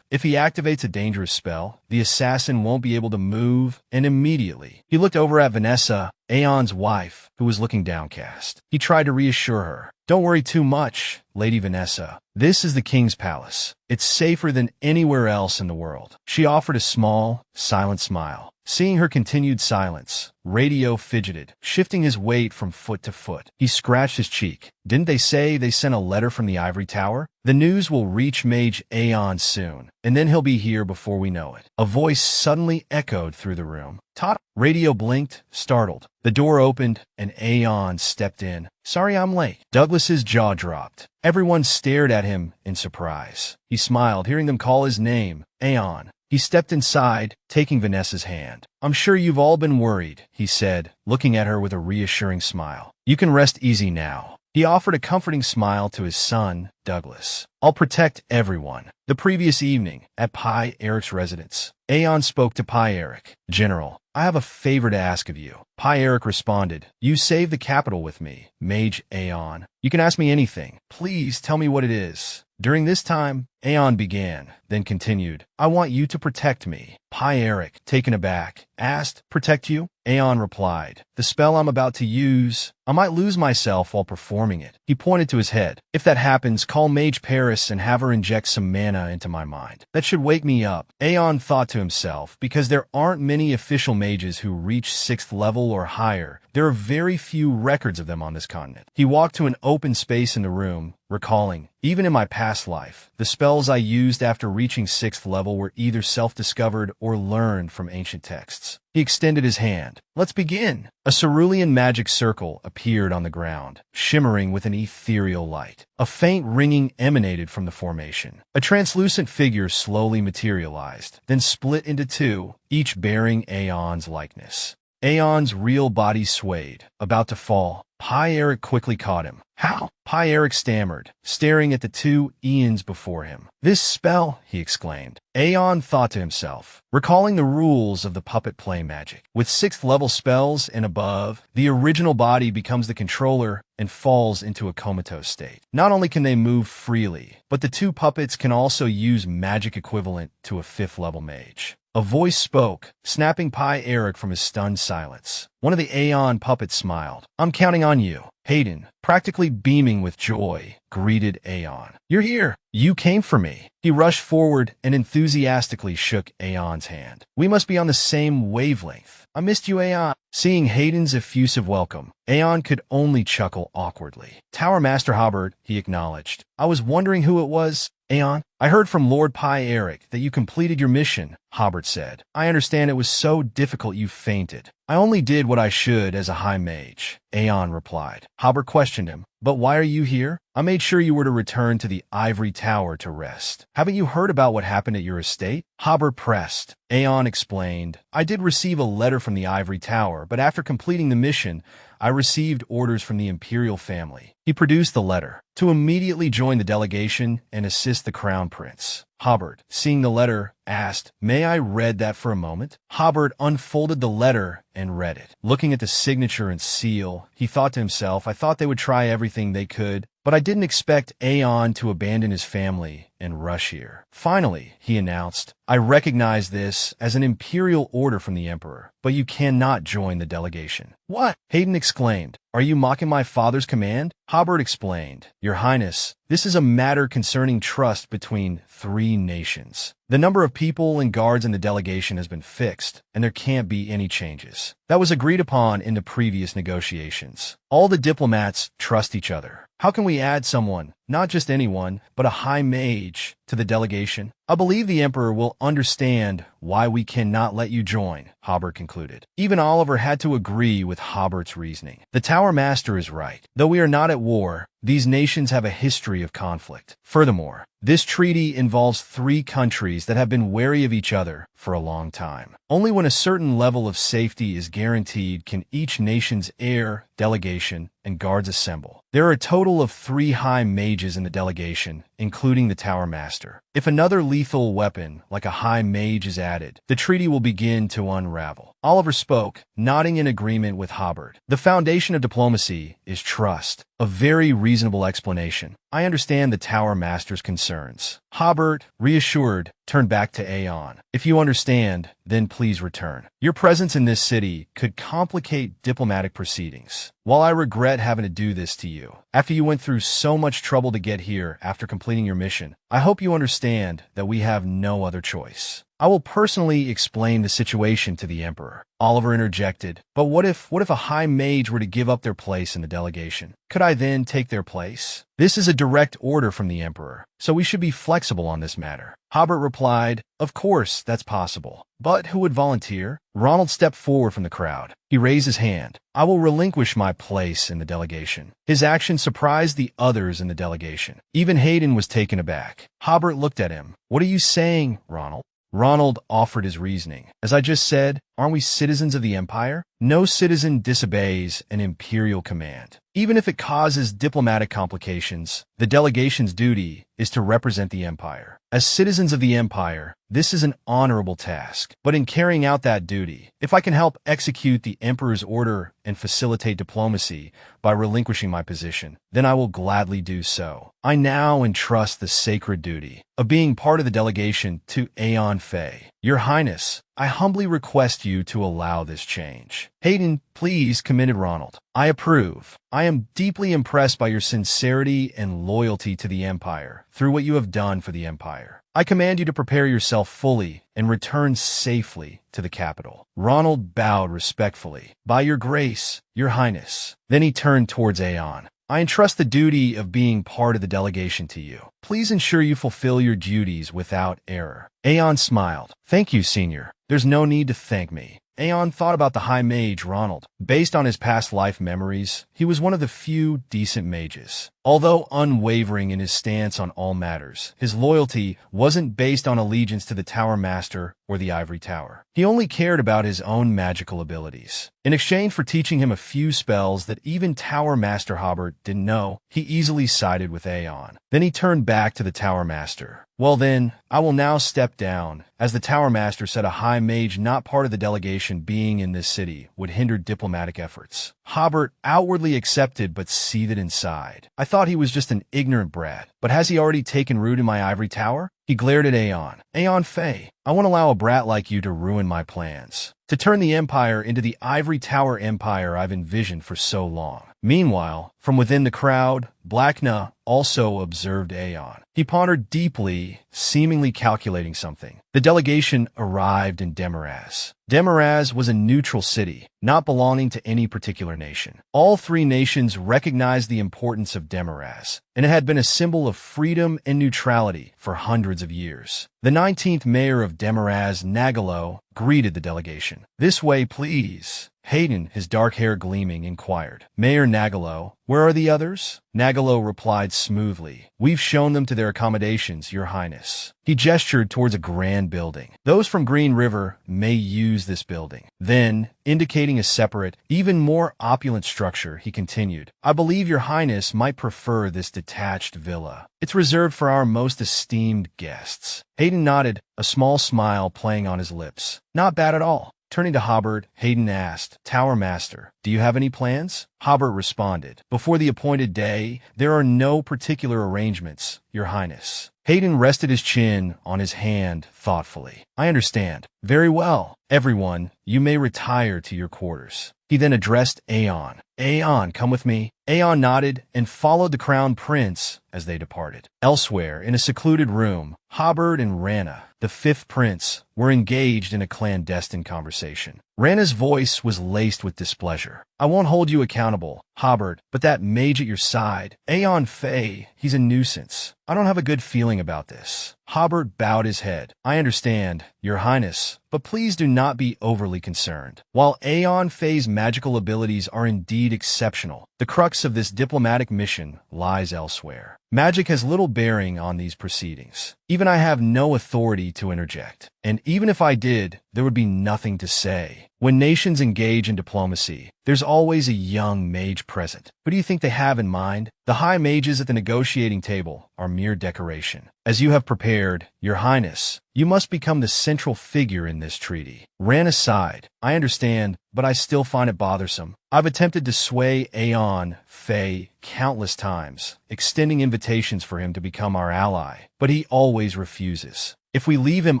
If he activates a dangerous spell, the assassin won't be able to move, and immediately, he looked over at Vanessa, Aeon's wife, who was looking downcast. He tried to reassure her. Don't worry too much, Lady Vanessa. This is the king's palace. It's safer than anywhere else in the world. She offered a small, silent smile. Seeing her continued silence, Radio fidgeted, shifting his weight from foot to foot. He scratched his cheek. Didn't they say they sent a letter from the ivory tower? The news will reach Mage Aeon soon, and then he'll be here before we know it. A voice suddenly echoed through the room. Tot! Radio blinked, startled. The door opened, and Aeon stepped in. Sorry I'm late. Douglas's jaw dropped. Everyone stared at him in surprise. He smiled, hearing them call his name, Aeon. He stepped inside, taking Vanessa's hand. I'm sure you've all been worried, he said, looking at her with a reassuring smile. You can rest easy now. He offered a comforting smile to his son, Douglas. I'll protect everyone. The previous evening, at Pi Eric's residence, Aeon spoke to Pi Eric. General, I have a favor to ask of you. Pi Eric responded. You saved the capital with me, Mage Aeon. You can ask me anything. Please tell me what it is. During this time, Aeon began, then continued. I want you to protect me. Pi Eric, taken aback, asked, Protect you? Aeon replied, The spell I'm about to use, I might lose myself while performing it. He pointed to his head. If that happens, call Mage Paris and have her inject some mana into my mind. That should wake me up. Aeon thought to himself, because there aren't many official mages who reach 6th level or higher. There are very few records of them on this continent. He walked to an open space in the room, recalling, even in my past life, the spells I used after reaching 6th level were either self-discovered or learned from ancient texts. He extended his hand. Let's begin. A cerulean magic circle appeared on the ground, shimmering with an ethereal light. A faint ringing emanated from the formation. A translucent figure slowly materialized, then split into two, each bearing Aeon's likeness. Aeon's real body swayed, about to fall. Pi Eric quickly caught him. How? Pi Eric stammered, staring at the two Aeons before him. This spell, he exclaimed. Aeon thought to himself, recalling the rules of the puppet play magic. With 6th level spells and above, the original body becomes the controller and falls into a comatose state. Not only can they move freely, but the two puppets can also use magic equivalent to a 5th level mage. A voice spoke, snapping Pi Eric from his stunned silence. One of the Aeon puppets smiled. I'm counting on you. Hayden, practically beaming with joy, greeted Aeon. You're here. You came for me. He rushed forward and enthusiastically shook Aeon's hand. We must be on the same wavelength. I missed you, Aeon. Seeing Hayden's effusive welcome, Aeon could only chuckle awkwardly. Tower Master Hobart, he acknowledged. I was wondering who it was. Aeon, I heard from Lord Pi Eric that you completed your mission, Hobart said. I understand it was so difficult you fainted. I only did what I should as a high mage, Aeon replied. Hobart questioned him. But why are you here? I made sure you were to return to the ivory tower to rest. Haven't you heard about what happened at your estate? Hobart pressed. Aeon explained. I did receive a letter from the ivory tower, but after completing the mission, I received orders from the imperial family. He produced the letter to immediately join the delegation and assist the crown prince. Hobart, seeing the letter, asked, May I read that for a moment? Hobart unfolded the letter and read it. Looking at the signature and seal, he thought to himself, I thought they would try everything they could, but I didn't expect Aeon to abandon his family and rush here. Finally, he announced, I recognize this as an imperial order from the emperor, but you cannot join the delegation. What? Hayden exclaimed. Are you mocking my father's command? Hobart explained. Your Highness, this is a matter concerning trust between 3 nations. The number of people and guards in the delegation has been fixed, and there can't be any changes. That was agreed upon in the previous negotiations. All the diplomats trust each other. How can we add someone, not just anyone, but a high mage, to the delegation. I believe the Emperor will understand why we cannot let you join, Hobart concluded. Even Oliver had to agree with Hobart's reasoning. The Tower Master is right. Though we are not at war, these nations have a history of conflict. Furthermore, this treaty involves 3 countries that have been wary of each other for a long time. Only when a certain level of safety is guaranteed can each nation's heir, delegation, and guards assemble. There are a total of 3 high mages in the delegation, including the Tower Master. If another lethal weapon, like a high mage, is added, the treaty will begin to unravel. Oliver spoke, nodding in agreement with Hobart. The foundation of diplomacy is trust. A very reasonable explanation. I understand the Tower Master's concerns. Hobart, reassured, turned back to Aeon. If you understand, then please return. Your presence in this city could complicate diplomatic proceedings. While I regret having to do this to you, after you went through so much trouble to get here after completing your mission, I hope you understand that we have no other choice. I will personally explain the situation to the Emperor. Oliver interjected, but what if a high mage were to give up their place in the delegation? Could I then take their place? This is a direct order from the Emperor, so we should be flexible on this matter. Hobart replied, of course, that's possible. But who would volunteer? Ronald stepped forward from the crowd. He raised his hand. I will relinquish my place in the delegation. His action surprised the others in the delegation. Even Hayden was taken aback. Hobart looked at him. What are you saying, Ronald? Ronald offered his reasoning. As I just said, aren't we citizens of the Empire? No citizen disobeys an imperial command. Even if it causes diplomatic complications, the delegation's duty is to represent the Empire. As citizens of the Empire, this is an honorable task. But in carrying out that duty, if I can help execute the Emperor's order and facilitate diplomacy by relinquishing my position, then I will gladly do so. I now entrust the sacred duty of being part of the delegation to Aeon Fei. Your Highness, I humbly request you to allow this change. Hayden, please, commended Ronald. I approve. I am deeply impressed by your sincerity and loyalty to the Empire through what you have done for the Empire. I command you to prepare yourself fully and return safely to the capital. Ronald bowed respectfully. By your grace, your Highness. Then he turned towards Aeon. I entrust the duty of being part of the delegation to you. Please ensure you fulfill your duties without error. Aeon smiled. Thank you, Senior. There's no need to thank me. Aeon thought about the High Mage, Ronald. Based on his past life memories, he was one of the few decent mages. Although unwavering in his stance on all matters, his loyalty wasn't based on allegiance to the Tower Master or the Ivory Tower. He only cared about his own magical abilities. In exchange for teaching him a few spells that even Tower Master Hobart didn't know, he easily sided with Aeon. Then he turned back to the Tower Master. Well then, I will now step down, as the Tower Master said a high mage not part of the delegation being in this city would hinder diplomatic efforts. Hobart outwardly accepted but seethed inside. I thought he was just an ignorant brat, but has he already taken root in my ivory tower? He glared at Aeon. Aeon Fei, I won't allow a brat like you to ruin my plans. To turn the Empire into the Ivory Tower Empire I've envisioned for so long. Meanwhile, from within the crowd, Blackna also observed Aeon. He pondered deeply, seemingly calculating something. The delegation arrived in Demaraz. Demaraz was a neutral city, not belonging to any particular nation. All 3 nations recognized the importance of Demaraz, and it had been a symbol of freedom and neutrality for hundreds of years. The 19th mayor of Demaraz, Nagalo, greeted the delegation. This way, please. Hayden, his dark hair gleaming, inquired. Mayor Nagalo, where are the others? Nagalo replied smoothly. We've shown them to their accommodations, Your Highness. He gestured towards a grand building. Those from Green River may use this building. Then, indicating a separate, even more opulent structure, he continued. I believe Your Highness might prefer this detached villa. It's reserved for our most esteemed guests. Hayden nodded, a small smile playing on his lips. Not bad at all. Turning to Hobart, Hayden asked, Tower Master, do you have any plans? Hobart responded, before the appointed day, there are no particular arrangements, Your Highness. Hayden rested his chin on his hand thoughtfully. I understand. Very well. Everyone, you may retire to your quarters. He then addressed Aeon. Aeon, come with me. Aeon nodded and followed the Crown Prince as they departed. Elsewhere, in a secluded room, Hobart and Rana, the 5th prince, were engaged in a clandestine conversation. Rana's voice was laced with displeasure. I won't hold you accountable, Hobart, but that mage at your side, Aeon Fei, he's a nuisance. I don't have a good feeling about this. Hobart bowed his head. I understand, Your Highness, but please do not be overly concerned. While Aeon Fei's magical abilities are indeed exceptional, the crux of this diplomatic mission lies elsewhere. Magic has little bearing on these proceedings. Even I have no authority to interject. And even if I did, there would be nothing to say. When nations engage in diplomacy, there's always a young mage present. Who do you think they have in mind? The high mages at the negotiating table are mere decoration. As you have prepared, Your Highness, you must become the central figure in this treaty. Ran aside. I understand, but I still find it bothersome. I've attempted to sway Aeon Fei countless times, extending invitations for him to become our ally, but he always refuses. If we leave him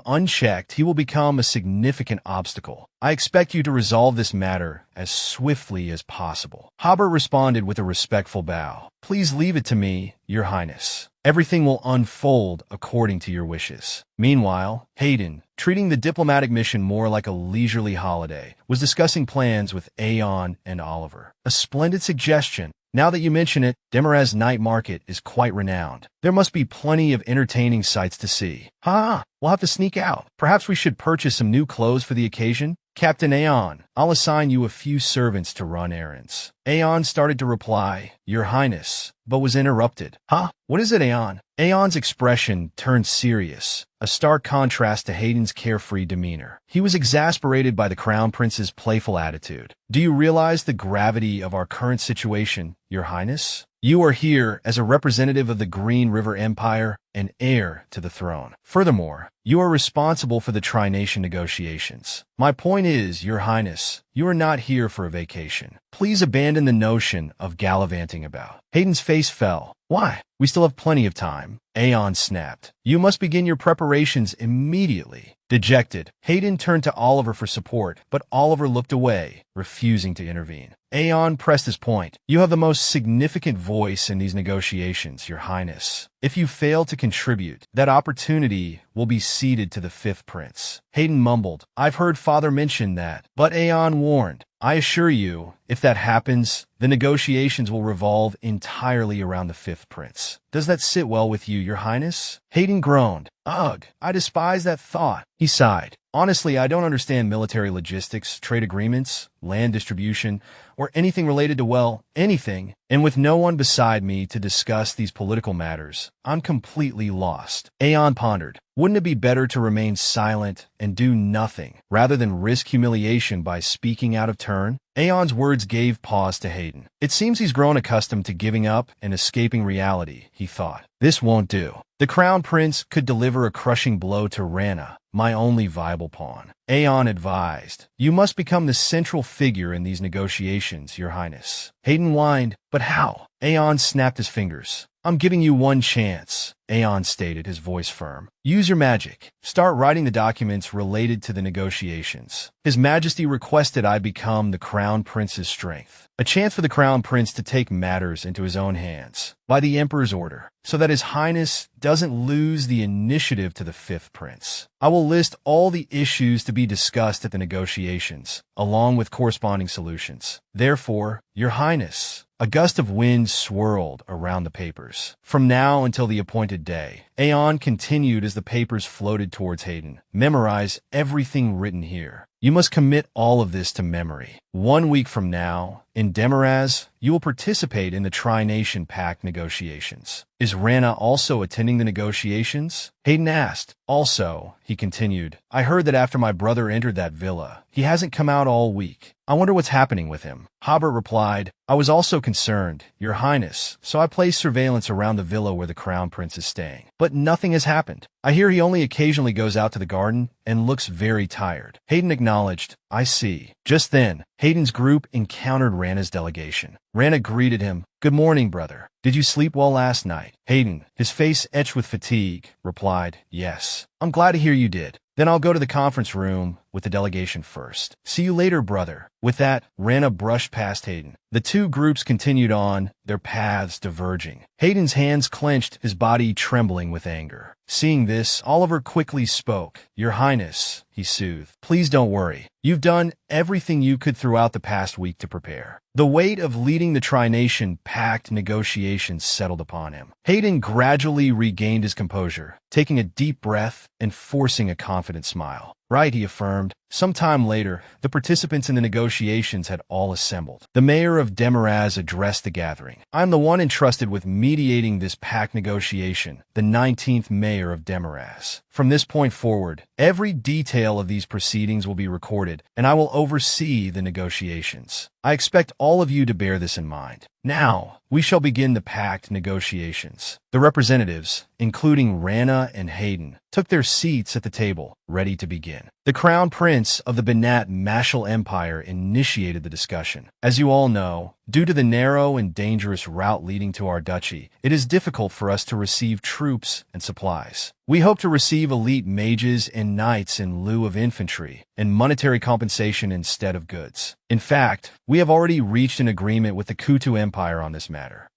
unchecked, he will become a significant obstacle. I expect you to resolve this matter as swiftly as possible. Hobart responded with a respectful bow. Please leave it to me, Your Highness. Everything will unfold according to your wishes. Meanwhile, Hayden, treating the diplomatic mission more like a leisurely holiday, was discussing plans with Aeon and Oliver. A splendid suggestion. Now that you mention it, Demerez Night Market is quite renowned. There must be plenty of entertaining sights to see. We'll have to sneak out. Perhaps we should purchase some new clothes for the occasion? Captain Aeon, I'll assign you a few servants to run errands. Aeon started to reply, Your Highness, but was interrupted. What is it, Aeon? Aeon's expression turned serious, a stark contrast to Hayden's carefree demeanor. He was exasperated by the Crown Prince's playful attitude. Do you realize the gravity of our current situation, Your Highness? You are here as a representative of the Green River Empire and heir to the throne. Furthermore, you are responsible for the Tri-Nation negotiations. My point is, Your Highness, you are not here for a vacation. Please abandon the notion of gallivanting about. Hayden's face fell. Why? We still have plenty of time. Aeon snapped. You must begin your preparations immediately. Dejected, Hayden turned to Oliver for support, but Oliver looked away, refusing to intervene. Aeon pressed his point. You have the most significant voice in these negotiations, Your Highness. If you fail to contribute, that opportunity will be ceded to the Fifth Prince. Hayden mumbled, I've heard Father mention that, but Aeon warned. I assure you, if that happens, the negotiations will revolve entirely around the Fifth Prince. Does that sit well with you, Your Highness? Hayden groaned. Ugh, I despise that thought. He sighed. Honestly, I don't understand military logistics, trade agreements, land distribution, or anything related to, well, anything. And with no one beside me to discuss these political matters, I'm completely lost. Aeon pondered. Wouldn't it be better to remain silent and do nothing, rather than risk humiliation by speaking out of turn? Aeon's words gave pause to Hayden. It seems he's grown accustomed to giving up and escaping reality, he thought. This won't do. The Crown Prince could deliver a crushing blow to Rana, my only viable pawn. Aeon advised, you must become the central figure in these negotiations, Your Highness. Hayden whined, but how? Aeon snapped his fingers. I'm giving you one chance, Aeon stated, his voice firm. Use your magic. Start writing the documents related to the negotiations. His Majesty requested I become the Crown Prince's strength. A chance for the Crown Prince to take matters into his own hands, by the Emperor's order, so that His Highness doesn't lose the initiative to the Fifth Prince. I will list all the issues to be discussed at the negotiations, along with corresponding solutions. Therefore, Your Highness, a gust of wind swirled around the papers. From now until the appointed day, Aeon continued as the papers floated towards Hayden. Memorize everything written here. You must commit all of this to memory. 1 week from now, in Demerez, you will participate in the Tri-Nation Pact negotiations. Is Rana also attending the negotiations? Hayden asked. Also, he continued, I heard that after my brother entered that villa, he hasn't come out all week. I wonder what's happening with him. Hobart replied, I was also concerned, Your Highness, so I placed surveillance around the villa where the Crown Prince is staying. But nothing has happened. I hear he only occasionally goes out to the garden and looks very tired. Hayden acknowledged, I see. Just then, Hayden's group encountered Rana's delegation. Rana greeted him. Good morning, brother. Did you sleep well last night? Hayden, his face etched with fatigue, replied, Yes. I'm glad to hear you did. Then I'll go to the conference room with the delegation first. See you later, brother. With that, Rana brushed past Hayden. The two groups continued on, their paths diverging. Hayden's hands clenched, his body trembling with anger. Seeing this, Oliver quickly spoke. Your Highness, he soothed. Please don't worry. You've done everything you could throughout the past week to prepare. The weight of leading the Tri-Nation Pact negotiations settled upon him. Hayden gradually regained his composure, taking a deep breath and forcing a confident smile. Right, he affirmed. Sometime later, the participants in the negotiations had all assembled. The mayor of Demaraz addressed the gathering. I'm the one entrusted with mediating this pact negotiation, the 19th mayor of Demaraz. From this point forward, every detail of these proceedings will be recorded, and I will oversee the negotiations. I expect all of you to bear this in mind. Now, we shall begin the pact negotiations. The representatives, including Rana and Hayden, took their seats at the table, ready to begin. The Crown Prince of the Banat Mashal Empire initiated the discussion. As you all know, due to the narrow and dangerous route leading to our duchy, it is difficult for us to receive troops and supplies. We hope to receive elite mages and knights in lieu of infantry, and monetary compensation instead of goods. In fact, we have already reached an agreement with the Kutu Empire on this matter.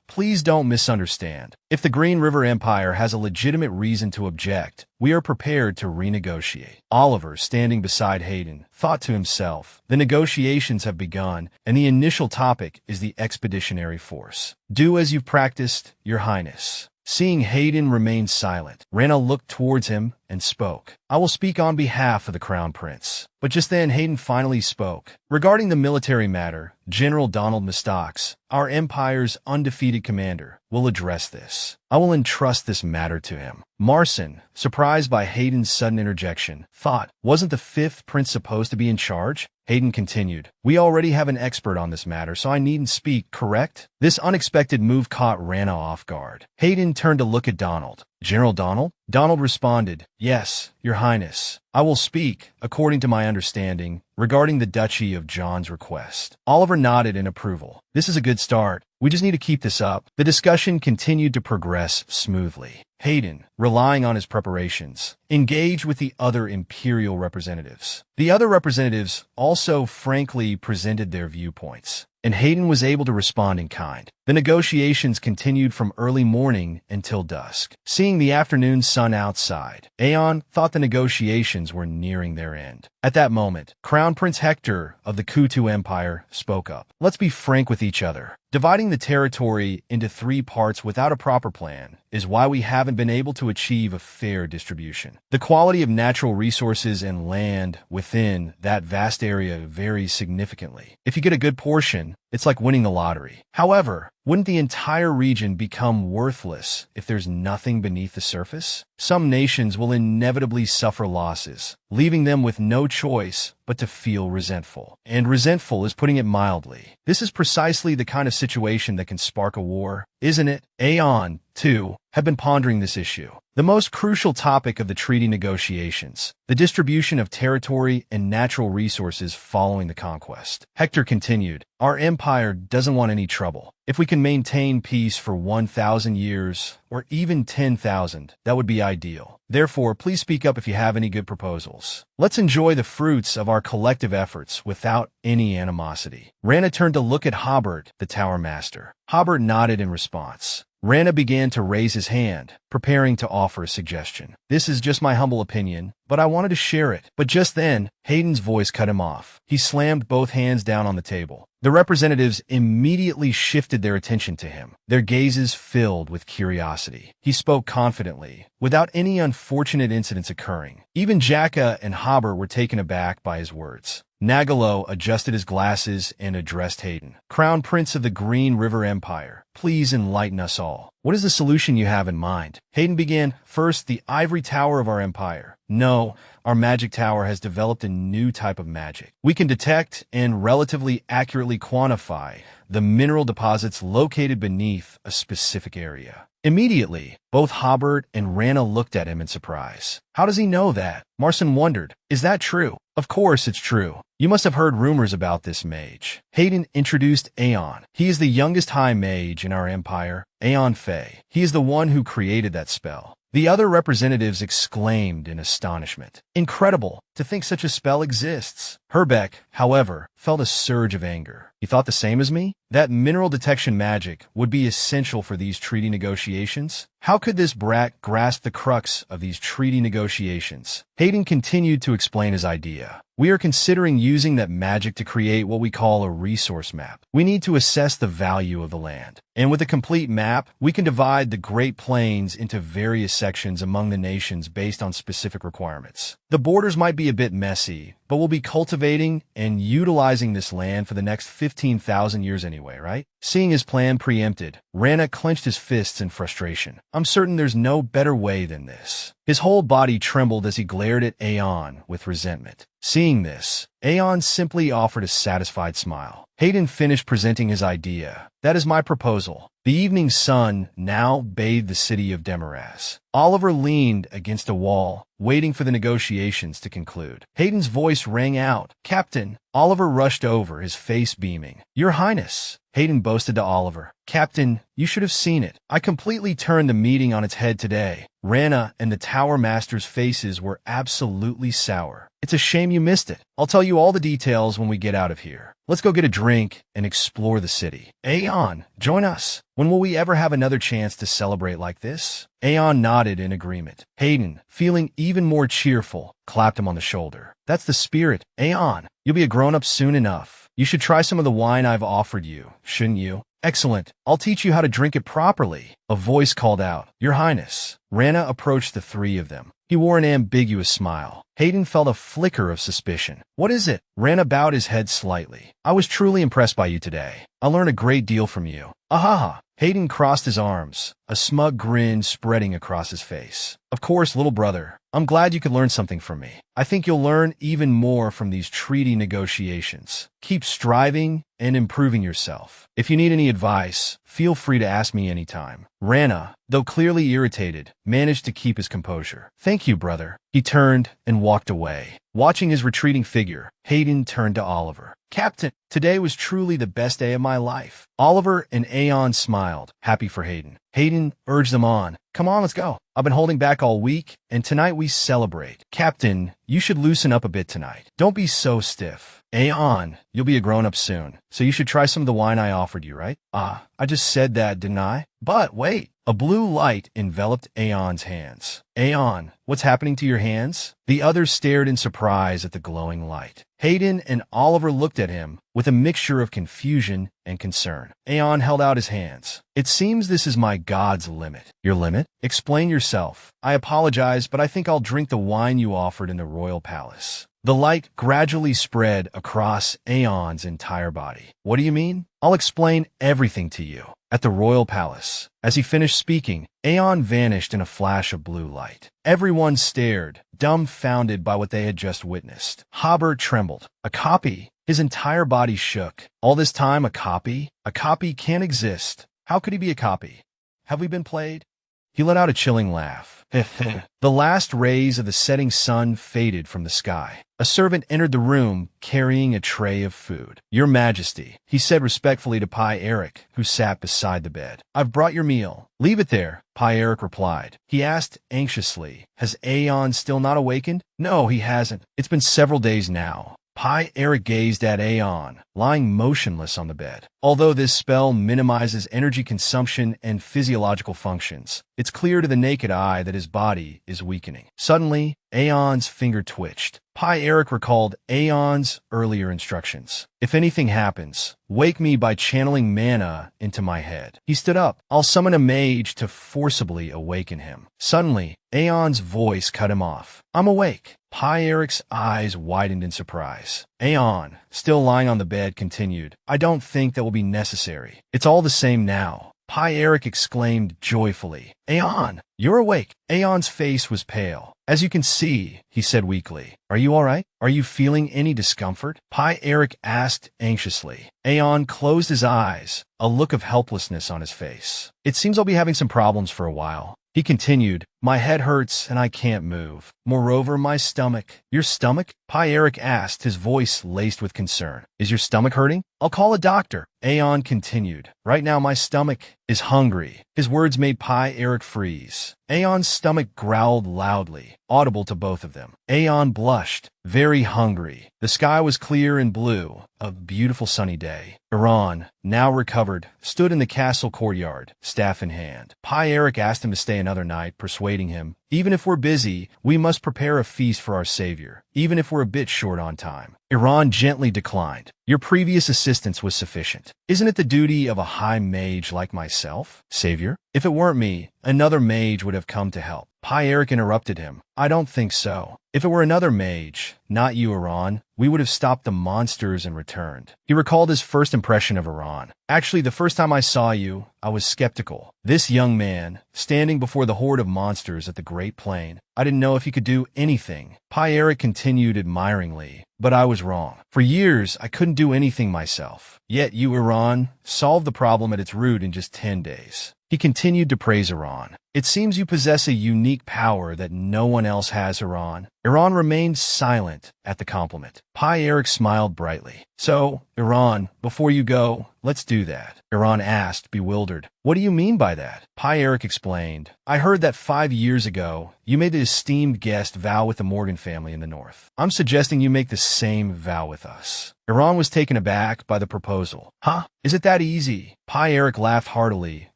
Please don't misunderstand. If the Green River Empire has a legitimate reason to object, we are prepared to renegotiate. Oliver, standing beside Hayden, thought to himself, the negotiations have begun, and the initial topic is the expeditionary force. Do as you've practiced, Your Highness. Seeing Hayden remain silent, Rana looked towards him and spoke. I will speak on behalf of the Crown Prince. But just then Hayden finally spoke. Regarding the military matter, General Donald Mistox, our empire's undefeated commander, will address this. I will entrust this matter to him. Marson, surprised by Hayden's sudden interjection, thought, wasn't the fifth prince supposed to be in charge? Hayden continued, we already have an expert on this matter, so I needn't speak, correct? This unexpected move caught Rana off guard. Hayden turned to look at Donald. General Donald? Donald responded, yes, Your Highness. I will speak, according to my understanding, regarding the Duchy of John's request. Oliver nodded in approval. This is a good start. We just need to keep this up. The discussion continued to progress smoothly. Hayden, relying on his preparations, engaged with the other imperial representatives. The other representatives also frankly presented their viewpoints, and Hayden was able to respond in kind. The negotiations continued from early morning until dusk. Seeing the afternoon sun outside, Aeon thought the negotiations were nearing their end. At that moment, Crown Prince Hector of the Kutu Empire spoke up. Let's be frank with each other. Dividing the territory into 3 parts without a proper plan is why we haven't been able to achieve a fair distribution. The quality of natural resources and land within that vast area varies significantly. If you get a good portion, it's like winning the lottery. However, wouldn't the entire region become worthless if there's nothing beneath the surface? Some nations will inevitably suffer losses, leaving them with no choice but to feel resentful. And resentful is putting it mildly. This is precisely the kind of situation that can spark a war, isn't it? Aeon, too, have been pondering this issue. The most crucial topic of the treaty negotiations, the distribution of territory and natural resources following the conquest. Hector continued, our empire doesn't want any trouble. If we can maintain peace for 1,000 years, or even 10,000, that would be ideal. Therefore, please speak up if you have any good proposals. Let's enjoy the fruits of our collective efforts without any animosity. Rana turned to look at Hobart, the Tower Master. Hobart nodded in response. Rana began to raise his hand, preparing to offer a suggestion. This is just my humble opinion, but I wanted to share it. But just then, Hayden's voice cut him off. He slammed both hands down on the table. The representatives immediately shifted their attention to him, their gazes filled with curiosity. He spoke confidently, without any unfortunate incidents occurring. Even Jacka and Hobart were taken aback by his words. Nagalo adjusted his glasses and addressed Hayden. Crown Prince of the Green River Empire, please enlighten us all. What is the solution you have in mind? Hayden began, first, the ivory tower of our empire. No, our magic tower has developed a new type of magic. We can detect and relatively accurately quantify the mineral deposits located beneath a specific area. Immediately, both Hobart and Rana looked at him in surprise. How does he know that? Marson wondered. Is that true? Of course it's true. You must have heard rumors about this mage. Hayden introduced Aeon. He is the youngest high mage in our empire, Aeon Fei. He is the one who created that spell. The other representatives exclaimed in astonishment. Incredible! To think such a spell exists. Herbeck, however, felt a surge of anger. You thought the same as me? That mineral detection magic would be essential for these treaty negotiations? How could this brat grasp the crux of these treaty negotiations? Hayden continued to explain his idea. We are considering using that magic to create what we call a resource map. We need to assess the value of the land. And with a complete map, we can divide the Great Plains into various sections among the nations based on specific requirements. The borders might be a bit messy, but we'll be cultivating and utilizing this land for the next 15,000 years anyway, right? Seeing his plan preempted, Rana clenched his fists in frustration. I'm certain there's no better way than this. His whole body trembled as he glared at Aeon with resentment. Seeing this, Aeon simply offered a satisfied smile. Hayden finished presenting his idea. That is my proposal. The evening sun now bathed the city of Demaraz. Oliver leaned against a wall, waiting for the negotiations to conclude. Hayden's voice rang out. Captain! Oliver rushed over, his face beaming. Your Highness! Hayden boasted to Oliver. Captain, you should have seen it. I completely turned the meeting on its head today. Rana and the Tower Master's faces were absolutely sour. It's a shame you missed it. I'll tell you all the details when we get out of here. Let's go get a drink and explore the city. Aeon, join us. When will we ever have another chance to celebrate like this? Aeon nodded in agreement. Hayden, feeling even more cheerful, clapped him on the shoulder. That's the spirit. Aeon, you'll be a grown-up soon enough. You should try some of the wine I've offered you, shouldn't you? Excellent. I'll teach you how to drink it properly. A voice called out. Your Highness. Rana approached the three of them. He wore an ambiguous smile. Hayden felt a flicker of suspicion. What is it? Rana bowed his head slightly. I was truly impressed by you today. I learned a great deal from you. Ahaha. Hayden crossed his arms, a smug grin spreading across his face. Of course, little brother. I'm glad you could learn something from me. I think you'll learn even more from these treaty negotiations. Keep striving and improving yourself. If you need any advice, feel free to ask me anytime. Rana, though clearly irritated, managed to keep his composure. Thank you, brother. He turned and walked away. Watching his retreating figure, Hayden turned to Oliver. Captain, today was truly the best day of my life. Oliver and Aeon smiled, happy for Hayden. Hayden urged them on. Come on, let's go. I've been holding back all week, and tonight we celebrate. Captain, you should loosen up a bit tonight. Don't be so stiff. Aeon, you'll be a grown-up soon, so you should try some of the wine I offered you, right? I just said that, didn't I? But wait. A blue light enveloped Aeon's hands. Aeon, what's happening to your hands? The others stared in surprise at the glowing light. Hayden and Oliver looked at him with a mixture of confusion and concern. Aeon held out his hands. It seems this is my god's limit. Your limit? Explain yourself. I apologize, but I think I'll drink the wine you offered in the royal palace. The light gradually spread across Aeon's entire body. What do you mean? I'll explain everything to you. At the royal palace. As he finished speaking, Aeon vanished in a flash of blue light. Everyone stared, dumbfounded by what they had just witnessed. Haber trembled. A copy? His entire body shook. All this time, a copy? A copy can't exist. How could he be a copy? Have we been played? He let out a chilling laugh. The last rays of the setting sun faded from the sky. A servant entered the room carrying a tray of food. Your Majesty, he said respectfully to Pi Eric, who sat beside the bed. I've brought your meal. Leave it there, Pi Eric replied. He asked anxiously, has Aeon still not awakened? No, he hasn't. It's been several days now. Pi Eric gazed at Aeon, lying motionless on the bed. Although this spell minimizes energy consumption and physiological functions, it's clear to the naked eye that his body is weakening. Suddenly, Aeon's finger twitched. Pi Eric recalled Aeon's earlier instructions. If anything happens, wake me by channeling mana into my head. He stood up. I'll summon a mage to forcibly awaken him. Suddenly, Aeon's voice cut him off. I'm awake. Pi Eric's eyes widened in surprise. Aeon, still lying on the bed, continued. I don't think that will be necessary. It's all the same now. Pi Eric exclaimed joyfully. Aeon, you're awake. Aeon's face was pale. As you can see, he said weakly. Are you all right? Are you feeling any discomfort? Pi Eric asked anxiously. Aeon closed his eyes, a look of helplessness on his face. It seems I'll be having some problems for a while. He continued, my head hurts and I can't move. Moreover, my stomach. Your stomach? Pi Eric asked, his voice laced with concern. Is your stomach hurting? I'll call a doctor. Aeon continued. Right now my stomach is hungry. His words made Pi Eric freeze. Aeon's stomach growled loudly, audible to both of them. Aeon blushed, very hungry. The sky was clear and blue, a beautiful sunny day. Iran, now recovered, stood in the castle courtyard, staff in hand. Pi Eric asked him to stay another night, persuading him, even if we're busy, we must prepare a feast for our savior, even if we're a bit short on time. Iran gently declined. Your previous assistance was sufficient. Isn't it the duty of a high mage like myself, savior? If it weren't me, another mage would have come to help. Pi Eric interrupted him. I don't think so. If it were another mage, not you, Iran, we would have stopped the monsters and returned. He recalled his first impression of Iran. Actually, the first time I saw you, I was skeptical. This young man, standing before the horde of monsters at the Great Plain, I didn't know if he could do anything. Pi Eric continued admiringly, but I was wrong. For years, I couldn't do anything myself. Yet you, Iran, solved the problem at its root in just 10 days. He continued to praise Iran. It seems you possess a unique power that no one else has, Iran. Iran remained silent at the compliment. Pi Eric smiled brightly. So, Iran, before you go, let's do that. Iran asked, bewildered. What do you mean by that? Pi Eric explained. I heard that 5 years ago, you made the esteemed guest vow with the Morgan family in the north. I'm suggesting you make the same vow with us. Iran was taken aback by the proposal. Huh? Is it that easy? Pi Eric laughed heartily,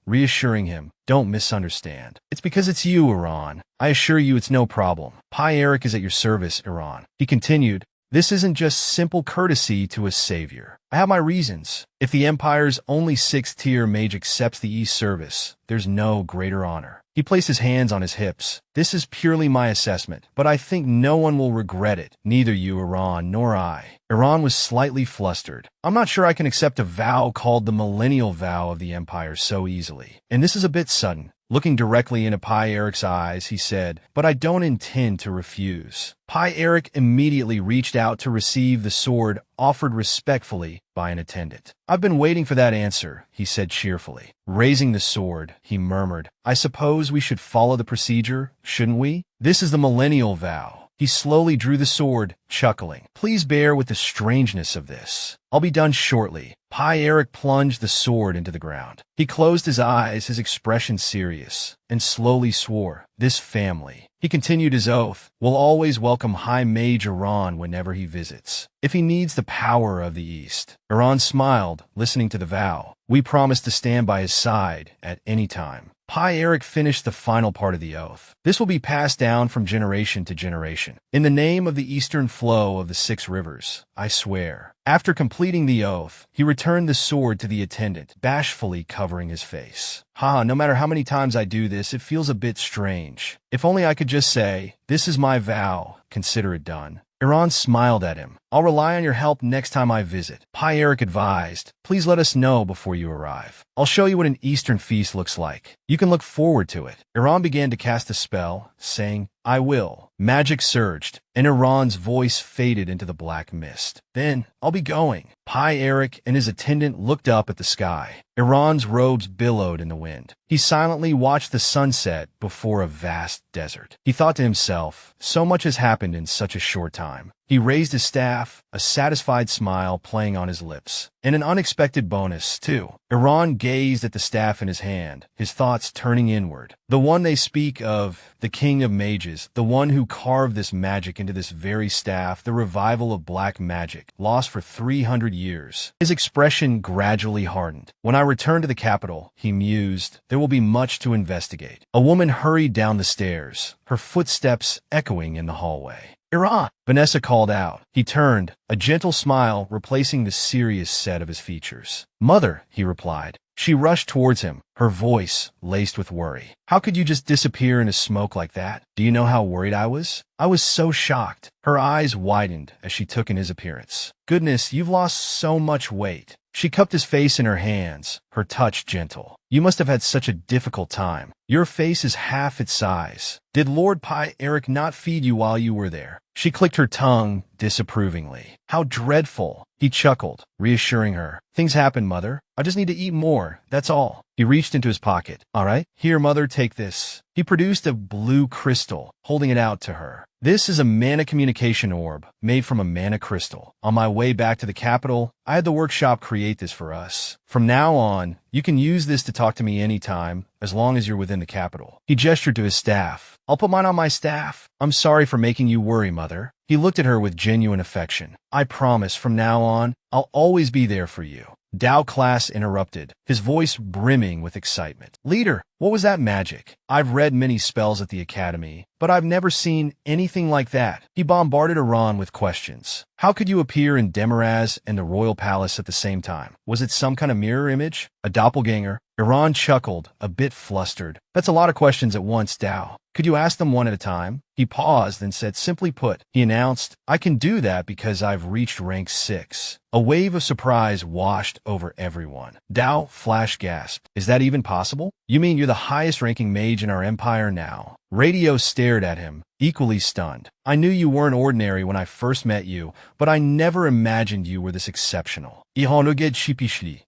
reassuring him. Don't misunderstand. It's because it's you, Iran. I assure you it's no problem. Pi Eric is at your service, Iran. He continued. This isn't just simple courtesy to a savior. I have my reasons. If the Empire's only 6th-tier mage accepts the East service, there's no greater honor. He placed his hands on his hips. This is purely my assessment, but I think no one will regret it, neither you, Iran, nor I. Iran was slightly flustered. I'm not sure I can accept a vow called the Millennial Vow of the Empire so easily. And this is a bit sudden. Looking directly into Pi Eric's eyes, he said, but I don't intend to refuse. Pi Eric immediately reached out to receive the sword offered respectfully by an attendant. I've been waiting for that answer, he said cheerfully. Raising the sword, he murmured, I suppose we should follow the procedure, shouldn't we? This is the Millennial Vow. He slowly drew the sword, chuckling. Please bear with the strangeness of this. I'll be done shortly. Pi Eric plunged the sword into the ground. He closed his eyes, his expression serious, and slowly swore, this family. He continued his oath, will always welcome High Mage Iran whenever he visits, if he needs the power of the East. Iran smiled, listening to the vow. We promise to stand by his side at any time. Pi Eric finished the final part of the oath. This will be passed down from generation to generation. In the name of the eastern flow of the 6 rivers, I swear. After completing the oath, he returned the sword to the attendant, bashfully covering his face. No matter how many times I do this, it feels a bit strange. If only I could just say, this is my vow, consider it done. Iran smiled at him. I'll rely on your help next time I visit. Pi Eric advised, please let us know before you arrive. I'll show you what an Eastern feast looks like. You can look forward to it. Iran began to cast a spell, saying, I will. Magic surged, and Iran's voice faded into the black mist. Then, I'll be going. Pi Eric and his attendant looked up at the sky. Iran's robes billowed in the wind. He silently watched the sunset before a vast desert. He thought to himself, so much has happened in such a short time. He raised his staff, a satisfied smile playing on his lips. And an unexpected bonus, too. Iran gazed at the staff in his hand, his thoughts turning inward. The one they speak of, the King of Mages, the one who carved this magic into this very staff, the revival of black magic, lost for 300 years. His expression gradually hardened. When I return to the capital, he mused, there will be much to investigate. A woman hurried down the stairs, her footsteps echoing in the hallway. Iran! Vanessa called out. He turned, a gentle smile replacing the serious set of his features. Mother, he replied. She rushed towards him, her voice laced with worry. How could you just disappear into smoke like that? Do you know how worried I was? I was so shocked. Her eyes widened as she took in his appearance. Goodness, you've lost so much weight. She cupped his face in her hands, her touch gentle. You must have had such a difficult time. Your face is half its size. Did Lord Pi Eric not feed you while you were there? She clicked her tongue disapprovingly. How dreadful. He He chuckled, reassuring her. Things happen, Mother. I just need to eat more, that's all. He reached into his pocket. All right, here, Mother, take this. He produced a blue crystal, holding it out to her. This is a mana communication orb, made from a mana crystal. On my way back to the capital, I had the workshop create this for us. From now on, you can use this to talk to me anytime, as long as you're within the capital. He gestured to his staff. I'll put mine on my staff. I'm sorry for making you worry, Mother. He looked at her with genuine affection. I promise, from now on, I'll always be there for you. Dao Class interrupted, his voice brimming with excitement. Leader, what was that magic? I've read many spells at the academy, but I've never seen anything like that. He bombarded Iran with questions. How could you appear in Demiraz and the royal palace at the same time? Was it some kind of mirror image? A doppelganger? Iran chuckled, a bit flustered. That's a lot of questions at once, Dao. Could you ask them one at a time? He paused and said, simply put, he announced, I can do that because I've reached rank 6. A wave of surprise washed over everyone. Dao flash gasped. Is that even possible? You mean you're the highest ranking mage in our empire now? Radio stared at him, equally stunned. I knew you weren't ordinary when I first met you, but I never imagined you were this exceptional.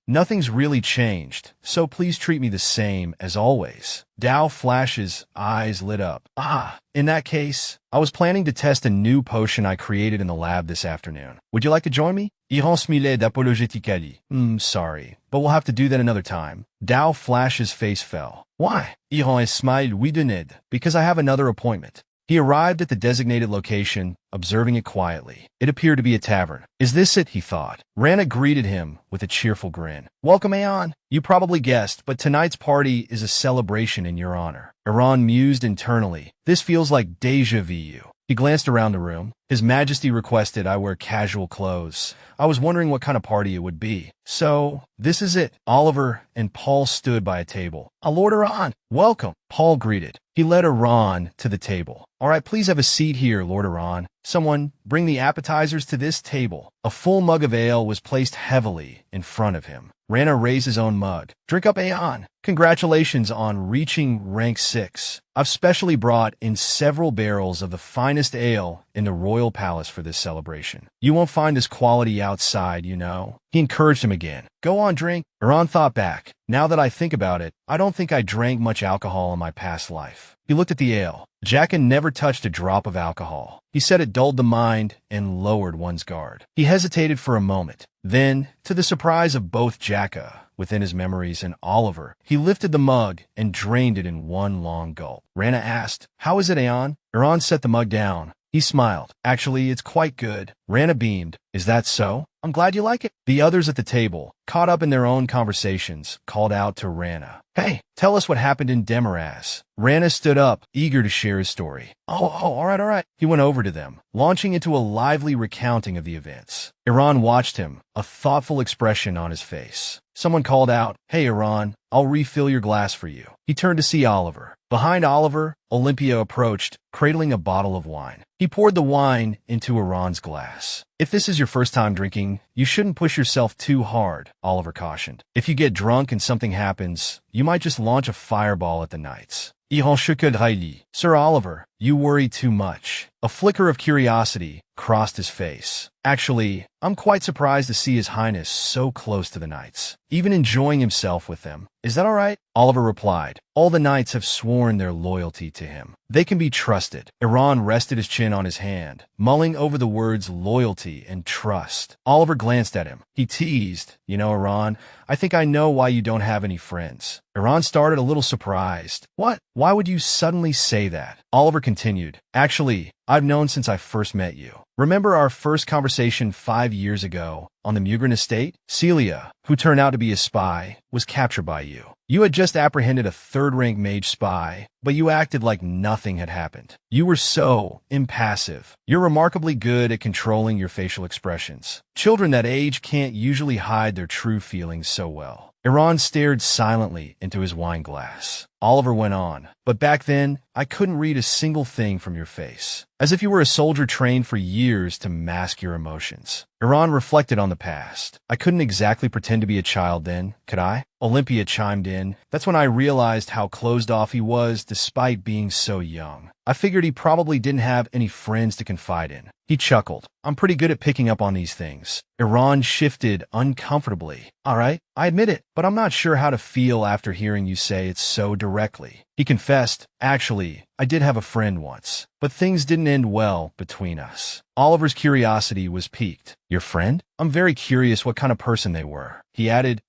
Nothing's really changed, so please treat me the same as always. Dao Flash's eyes lit up. In that case, I was planning to test a new potion I created in the lab this afternoon. Would you like to join me? Sorry, but we'll have to do that another time. Dao Flash's face fell. Why? Smiled. Because I have another appointment. He arrived at the designated location, observing it quietly. It appeared to be a tavern. Is this it, he thought. Rana greeted him with a cheerful grin. Welcome, Aeon. You probably guessed, but tonight's party is a celebration in your honor. Iran mused internally. This feels like deja vu. He glanced around the room. His Majesty requested I wear casual clothes. I was wondering what kind of party it would be. So, this is it. Oliver and Paul stood by a table. Lord Iran, welcome, Paul greeted. He led Iran to the table. All right, please have a seat here, Lord Iran. Someone, bring the appetizers to this table. A full mug of ale was placed heavily in front of him. Rana raised his own mug. Drink up, Aeon. Congratulations on reaching rank 6. I've specially brought in several barrels of the finest ale in the royal palace for this celebration. You won't find this quality outside, you know. He encouraged him again. Go on, drink. Iran thought back. Now that I think about it, I don't think I drank much alcohol in my past life. He looked at the ale. Jacka never touched a drop of alcohol. He said it dulled the mind and lowered one's guard. He hesitated for a moment. Then, to the surprise of both Jacka, within his memories, and Oliver, he lifted the mug and drained it in one long gulp. Rana asked, How is it, Aeon? Iran set the mug down. He smiled. Actually, it's quite good. Rana beamed. Is that so? I'm glad you like it. The others at the table, caught up in their own conversations, called out to Rana. Hey, tell us what happened in Demiraz. Rana stood up, eager to share his story. All right. He went over to them, launching into a lively recounting of the events. Iran watched him, a thoughtful expression on his face. Someone called out, Hey, Iran, I'll refill your glass for you. He turned to see Oliver. Behind Oliver, Olympia approached, cradling a bottle of wine. He poured the wine into Iran's glass. If this is your first time drinking, you shouldn't push yourself too hard, Oliver cautioned. If you get drunk and something happens, you might just launch a fireball at the knights. Sir Oliver, you worry too much. A flicker of curiosity crossed his face. Actually, I'm quite surprised to see His Highness so close to the knights, even enjoying himself with them. Is that all right? Oliver replied. All the knights have sworn their loyalty to him. They can be trusted. Iran rested his chin on his hand, mulling over the words loyalty and trust. Oliver glanced at him. He teased, You know, Iran, I think I know why you don't have any friends. Iran started a little surprised. What? Why would you suddenly say that? Oliver continued. Actually, I've known since I first met you. Remember our first conversation 5 years ago on the Mugren estate? Celia, who turned out to be a spy, was captured by you. You had just apprehended a third-rank mage spy, but you acted like nothing had happened. You were so impassive. You're remarkably good at controlling your facial expressions. Children that age can't usually hide their true feelings so well. Iran stared silently into his wine glass. Oliver went on. But back then, I couldn't read a single thing from your face. As if you were a soldier trained for years to mask your emotions. Iran reflected on the past. I couldn't exactly pretend to be a child then, could I? Olympia chimed in. That's when I realized how closed off he was despite being so young. I figured he probably didn't have any friends to confide in. He chuckled. I'm pretty good at picking up on these things. Iran shifted uncomfortably. All right, I admit it, but I'm not sure how to feel after hearing you say it so directly. He confessed, actually, I did have a friend once, but things didn't end well between us. Oliver's curiosity was piqued. Your friend? I'm very curious what kind of person they were. He added,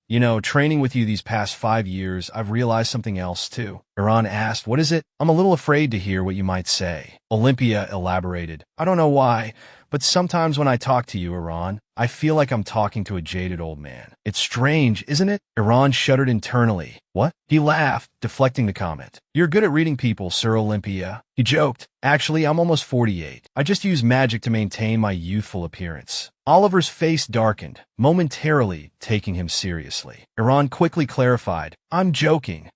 training with you these past 5 years, I've realized something else too. Iran asked, what is it? I'm a little afraid to hear what you might say. Olympia elaborated. I don't know why, but sometimes when I talk to you, Iran, I feel like I'm talking to a jaded old man. It's strange, isn't it? Iran shuddered internally. What? He laughed, deflecting the comment. You're good at reading people, Sir Olympia. He joked. Actually, I'm almost 48. I just use magic to maintain my youthful appearance. Oliver's face darkened, momentarily taking him seriously. Iran quickly clarified. I'm joking.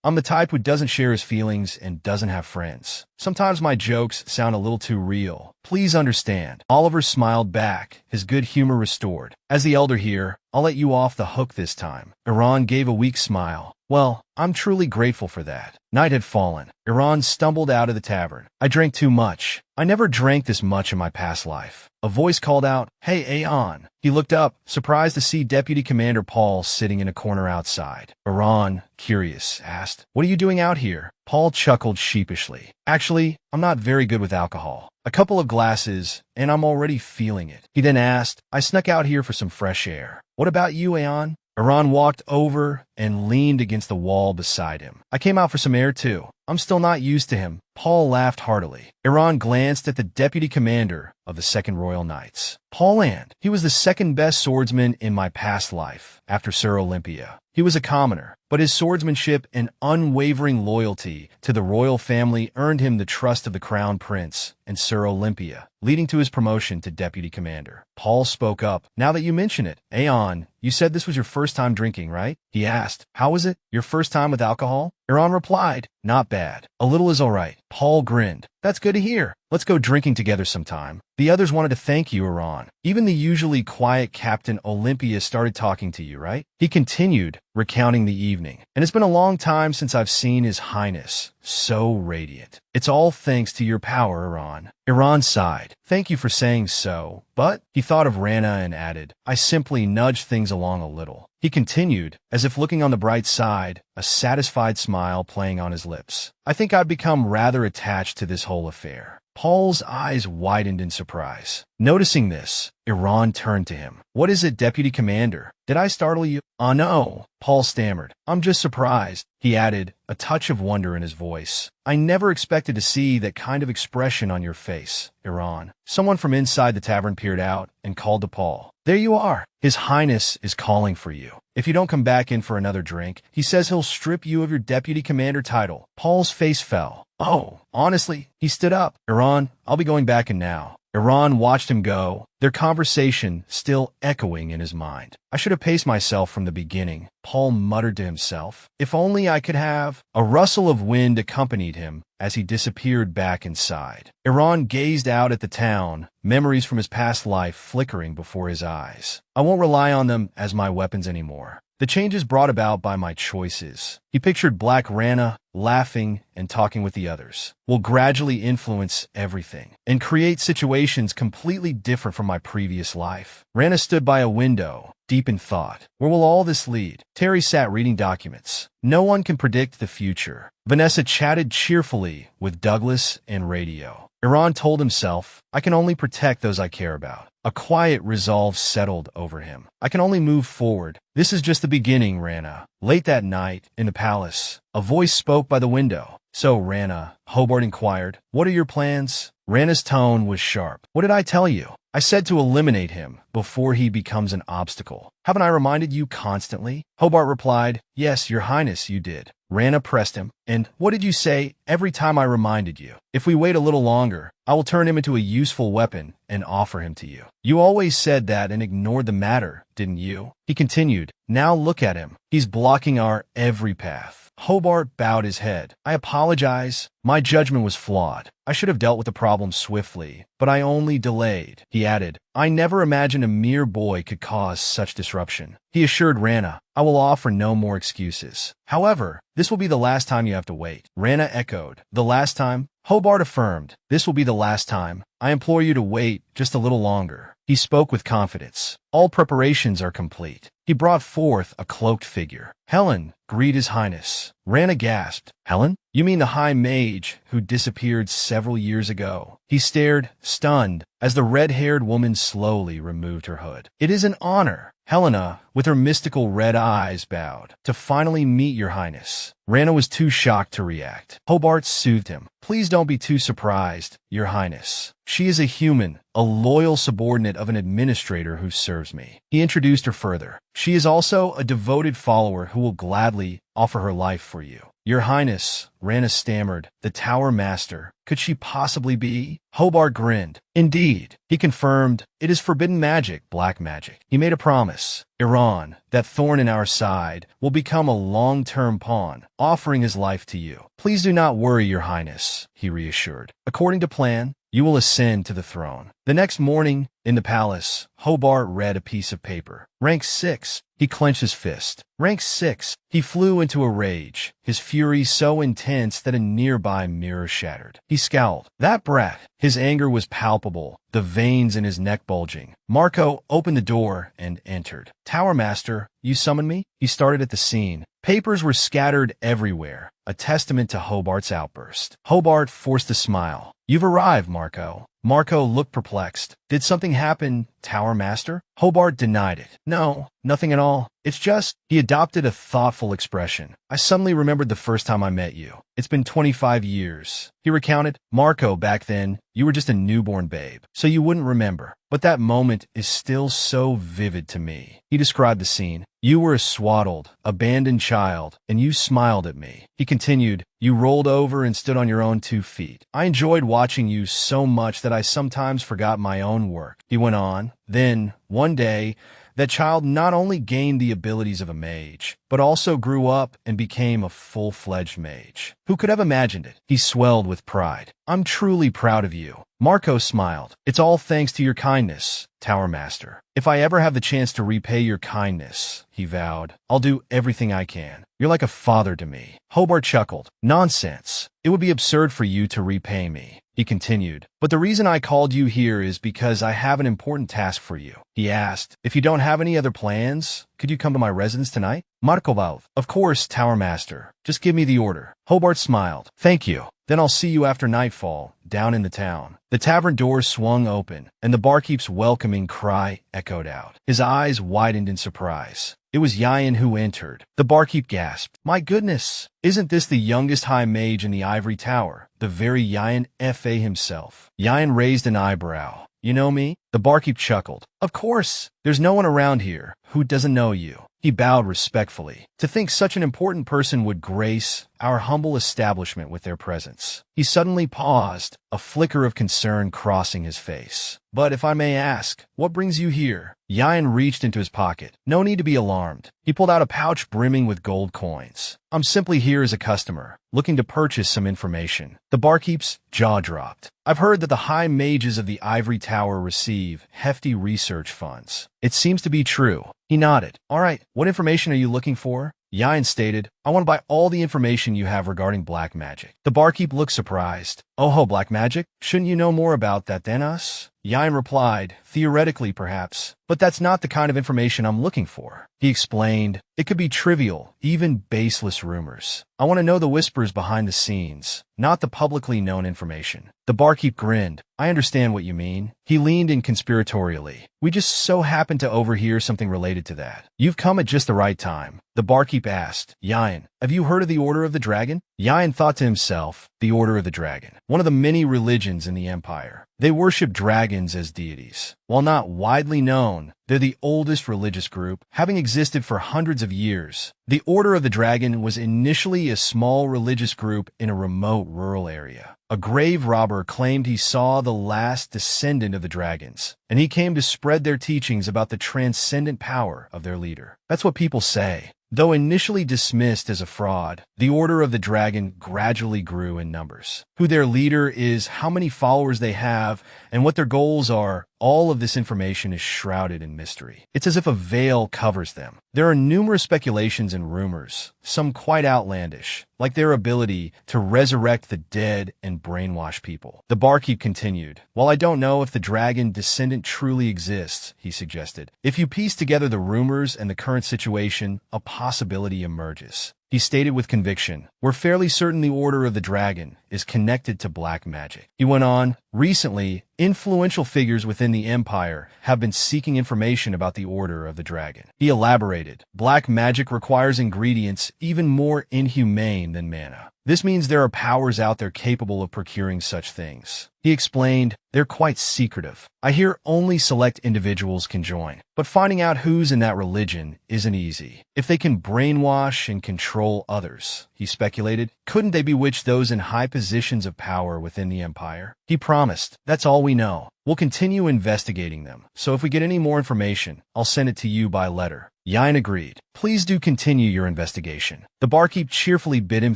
I'm the type who doesn't share his feelings and doesn't have friends. Sometimes my jokes sound a little too real. Please understand. Oliver smiled back, his good humor restored. As the elder here, I'll let you off the hook this time. Iran gave a weak smile. Well, I'm truly grateful for that. Night had fallen. Iran stumbled out of the tavern. I drank too much. I never drank this much in my past life. A voice called out, Hey, Aeon. He looked up, surprised to see Deputy Commander Paul sitting in a corner outside. Iran, curious, asked, What are you doing out here? Paul chuckled sheepishly. Actually, I'm not very good with alcohol. A couple of glasses, and I'm already feeling it. He then asked, I snuck out here for some fresh air. What about you, Aeon? Iran walked over and leaned against the wall beside him. I came out for some air too. I'm still not used to him. Paul laughed heartily. Iran glanced at the deputy commander of the 2nd Royal Knights. Paul Land. He was the second best swordsman in my past life, after Sir Olympia. He was a commoner, but his swordsmanship and unwavering loyalty to the royal family earned him the trust of the Crown Prince and Sir Olympia, leading to his promotion to deputy commander. Paul spoke up. Now that you mention it, Aeon, you said this was your first time drinking, right? He asked. How was it? Your first time with alcohol? Iran replied, Not bad. A little is all right. Paul grinned. That's good to hear. Let's go drinking together sometime. The others wanted to thank you, Iran. Even the usually quiet Captain Olympia started talking to you, right? He continued, recounting the evening. And it's been a long time since I've seen His Highness so radiant. It's all thanks to your power, Iran. Iran sighed. Thank you for saying so, but he thought of Rana and added, I simply nudged things along a little. He continued, as if looking on the bright side, a satisfied smile playing on his lips. I think I've become rather attached to this whole affair. Paul's eyes widened in surprise. Noticing this, Iran turned to him. What is it, Deputy Commander? Did I startle you? Oh no, Paul stammered. I'm just surprised, he added, a touch of wonder in his voice. I never expected to see that kind of expression on your face, Iran. Someone from inside the tavern peered out and called to Paul. There you are. His Highness is calling for you. If you don't come back in for another drink, he says he'll strip you of your deputy commander title. Paul's face fell. Oh, honestly, he stood up. Iran, I'll be going back in now. Iran watched him go, their conversation still echoing in his mind. I should have paced myself from the beginning, Paul muttered to himself. If only I could have. A rustle of wind accompanied him as he disappeared back inside. Iran gazed out at the town, memories from his past life flickering before his eyes. I won't rely on them as my weapons anymore. The changes brought about by my choices. He pictured Black Rana, laughing and talking with the others, will gradually influence everything and create situations completely different from my previous life. Rana stood by a window, deep in thought. Where will all this lead? Terry sat reading documents. No one can predict the future. Vanessa chatted cheerfully with Douglas and radio. Iran told himself, I can only protect those I care about. A quiet resolve settled over him. I can only move forward. This is just the beginning, Rana. Late that night, in the palace, a voice spoke by the window. So, Rana, Hobart inquired, what are your plans? Rana's tone was sharp. What did I tell you? I said to eliminate him before he becomes an obstacle. Haven't I reminded you constantly? Hobart replied, Yes, Your Highness, you did. Rana pressed him. And what did you say every time I reminded you? If we wait a little longer, I will turn him into a useful weapon and offer him to you. You always said that and ignored the matter, didn't you? He continued. Now look at him. He's blocking our every path. Hobart bowed his head. I apologize. My judgment was flawed. I should have dealt with the problem swiftly, but I only delayed. He added, I never imagined a mere boy could cause such disruption. He assured Rana, I will offer no more excuses. However, this will be the last time you have to wait. Rana echoed. The last time? Hobart affirmed. This will be the last time. I implore you to wait just a little longer. He spoke with confidence. All preparations are complete. He brought forth a cloaked figure. Helen, greet His Highness. Rana gasped. Helen? You mean the High Mage who disappeared several years ago? He stared, stunned, as the red-haired woman slowly removed her hood. It is an honor. Helena, with her mystical red eyes, bowed. To finally meet your highness. Rana was too shocked to react. Hobart soothed him. Please don't be too surprised, your highness. She is a human, a loyal subordinate of an administrator who serves me. He introduced her further. She is also a devoted follower who will gladly offer her life for you. Your Highness, Rana stammered, the Tower Master. Could she possibly be? Hobart grinned. Indeed, he confirmed, it is forbidden magic, black magic. He made a promise. Iran, that thorn in our side, will become a long-term pawn, offering his life to you. Please do not worry, your highness, he reassured. According to plan, you will ascend to the throne. The next morning, in the palace, Hobart read a piece of paper. Rank 6. He clenched his fist. Rank 6. He flew into a rage, his fury so intense that a nearby mirror shattered. He scowled. That brat. His anger was palpable, the veins in his neck bulging. Marco opened the door and entered. Tower Master, you summoned me? He started at the scene. Papers were scattered everywhere, a testament to Hobart's outburst. Hobart forced a smile. You've arrived, Marco. Marco looked perplexed. Did something happen, Tower Master? Hobart denied it. No, nothing at all. It's just, he adopted a thoughtful expression. I suddenly remembered the first time I met you. It's been 25 years. He recounted, Marco, back then, you were just a newborn babe, so you wouldn't remember. But that moment is still so vivid to me. He described the scene. You were a swaddled, abandoned child, and you smiled at me. He continued, you rolled over and stood on your own 2 feet. I enjoyed watching you so much that I sometimes forgot my own work. He went on. Then, one day, that child not only gained the abilities of a mage, but also grew up and became a full-fledged mage. Who could have imagined it? He swelled with pride. I'm truly proud of you. Marco smiled. It's all thanks to your kindness, Tower Master. If I ever have the chance to repay your kindness, he vowed, I'll do everything I can. You're like a father to me. Hobart chuckled. Nonsense. It would be absurd for you to repay me. He continued, but the reason I called you here is because I have an important task for you. He asked, if you don't have any other plans, could you come to my residence tonight? Marco bowed. Of course, Tower Master. Just give me the order. Hobart smiled. Thank you. Then I'll see you after nightfall, down in the town. The tavern door swung open, and the barkeep's welcoming cry echoed out. His eyes widened in surprise. It was Yayan who entered. The barkeep gasped. My goodness, isn't this the youngest high mage in the Ivory Tower? The very Yayan Fa himself. Yayan raised an eyebrow. You know me? The barkeep chuckled. Of course. There's no one around here who doesn't know you. He bowed respectfully. To think such an important person would grace our humble establishment with their presence. He suddenly paused, a flicker of concern crossing his face. But if I may ask, what brings you here? Yayan reached into his pocket. No need to be alarmed. He pulled out a pouch brimming with gold coins. I'm simply here as a customer, looking to purchase some information. The barkeep's jaw dropped. I've heard that the high mages of the Ivory Tower receive hefty research funds. It seems to be true. He nodded. All right, what information are you looking for? Yayan stated, I want to buy all the information you have regarding black magic. The barkeep looked surprised. Oh, black magic? Shouldn't you know more about that than us? Yayan replied, theoretically perhaps, but that's not the kind of information I'm looking for. He explained, it could be trivial, even baseless rumors. I want to know the whispers behind the scenes, not the publicly known information. The barkeep grinned. I understand what you mean. He leaned in conspiratorially. We just so happened to overhear something related to that. You've come at just the right time. The barkeep asked, Yayan, have you heard of the Order of the Dragon? Yayan thought to himself, the Order of the Dragon, one of the many religions in the Empire. They worship dragons as deities. While not widely known, they're the oldest religious group, having existed for hundreds of years. The Order of the Dragon was initially a small religious group in a remote rural area. A grave robber claimed he saw the last descendant of the dragons, and he came to spread their teachings about the transcendent power of their leader. That's what people say. Though initially dismissed as a fraud, the Order of the Dragon gradually grew in numbers. Who their leader is, how many followers they have, and what their goals are, all of this information is shrouded in mystery. It's as if a veil covers them. There are numerous speculations and rumors, some quite outlandish, like their ability to resurrect the dead and brainwash people. The barkeep continued, "While I don't know if the dragon descendant truly exists," he suggested, "if you piece together the rumors and the current situation, a possibility emerges." He stated with conviction, "We're fairly certain the Order of the Dragon is connected to black magic." He went on, "Recently, influential figures within the Empire have been seeking information about the Order of the Dragon." He elaborated, "Black magic requires ingredients even more inhumane than mana. This means there are powers out there capable of procuring such things." He explained, "They're quite secretive. I hear only select individuals can join. But finding out who's in that religion isn't easy. If they can brainwash and control others," he speculated, "couldn't they bewitch those in high positions of power within the Empire?" He promised, "That's all we know. We'll continue investigating them, so if we get any more information, I'll send it to you by letter." Yain agreed. "Please do continue your investigation." The barkeep cheerfully bid him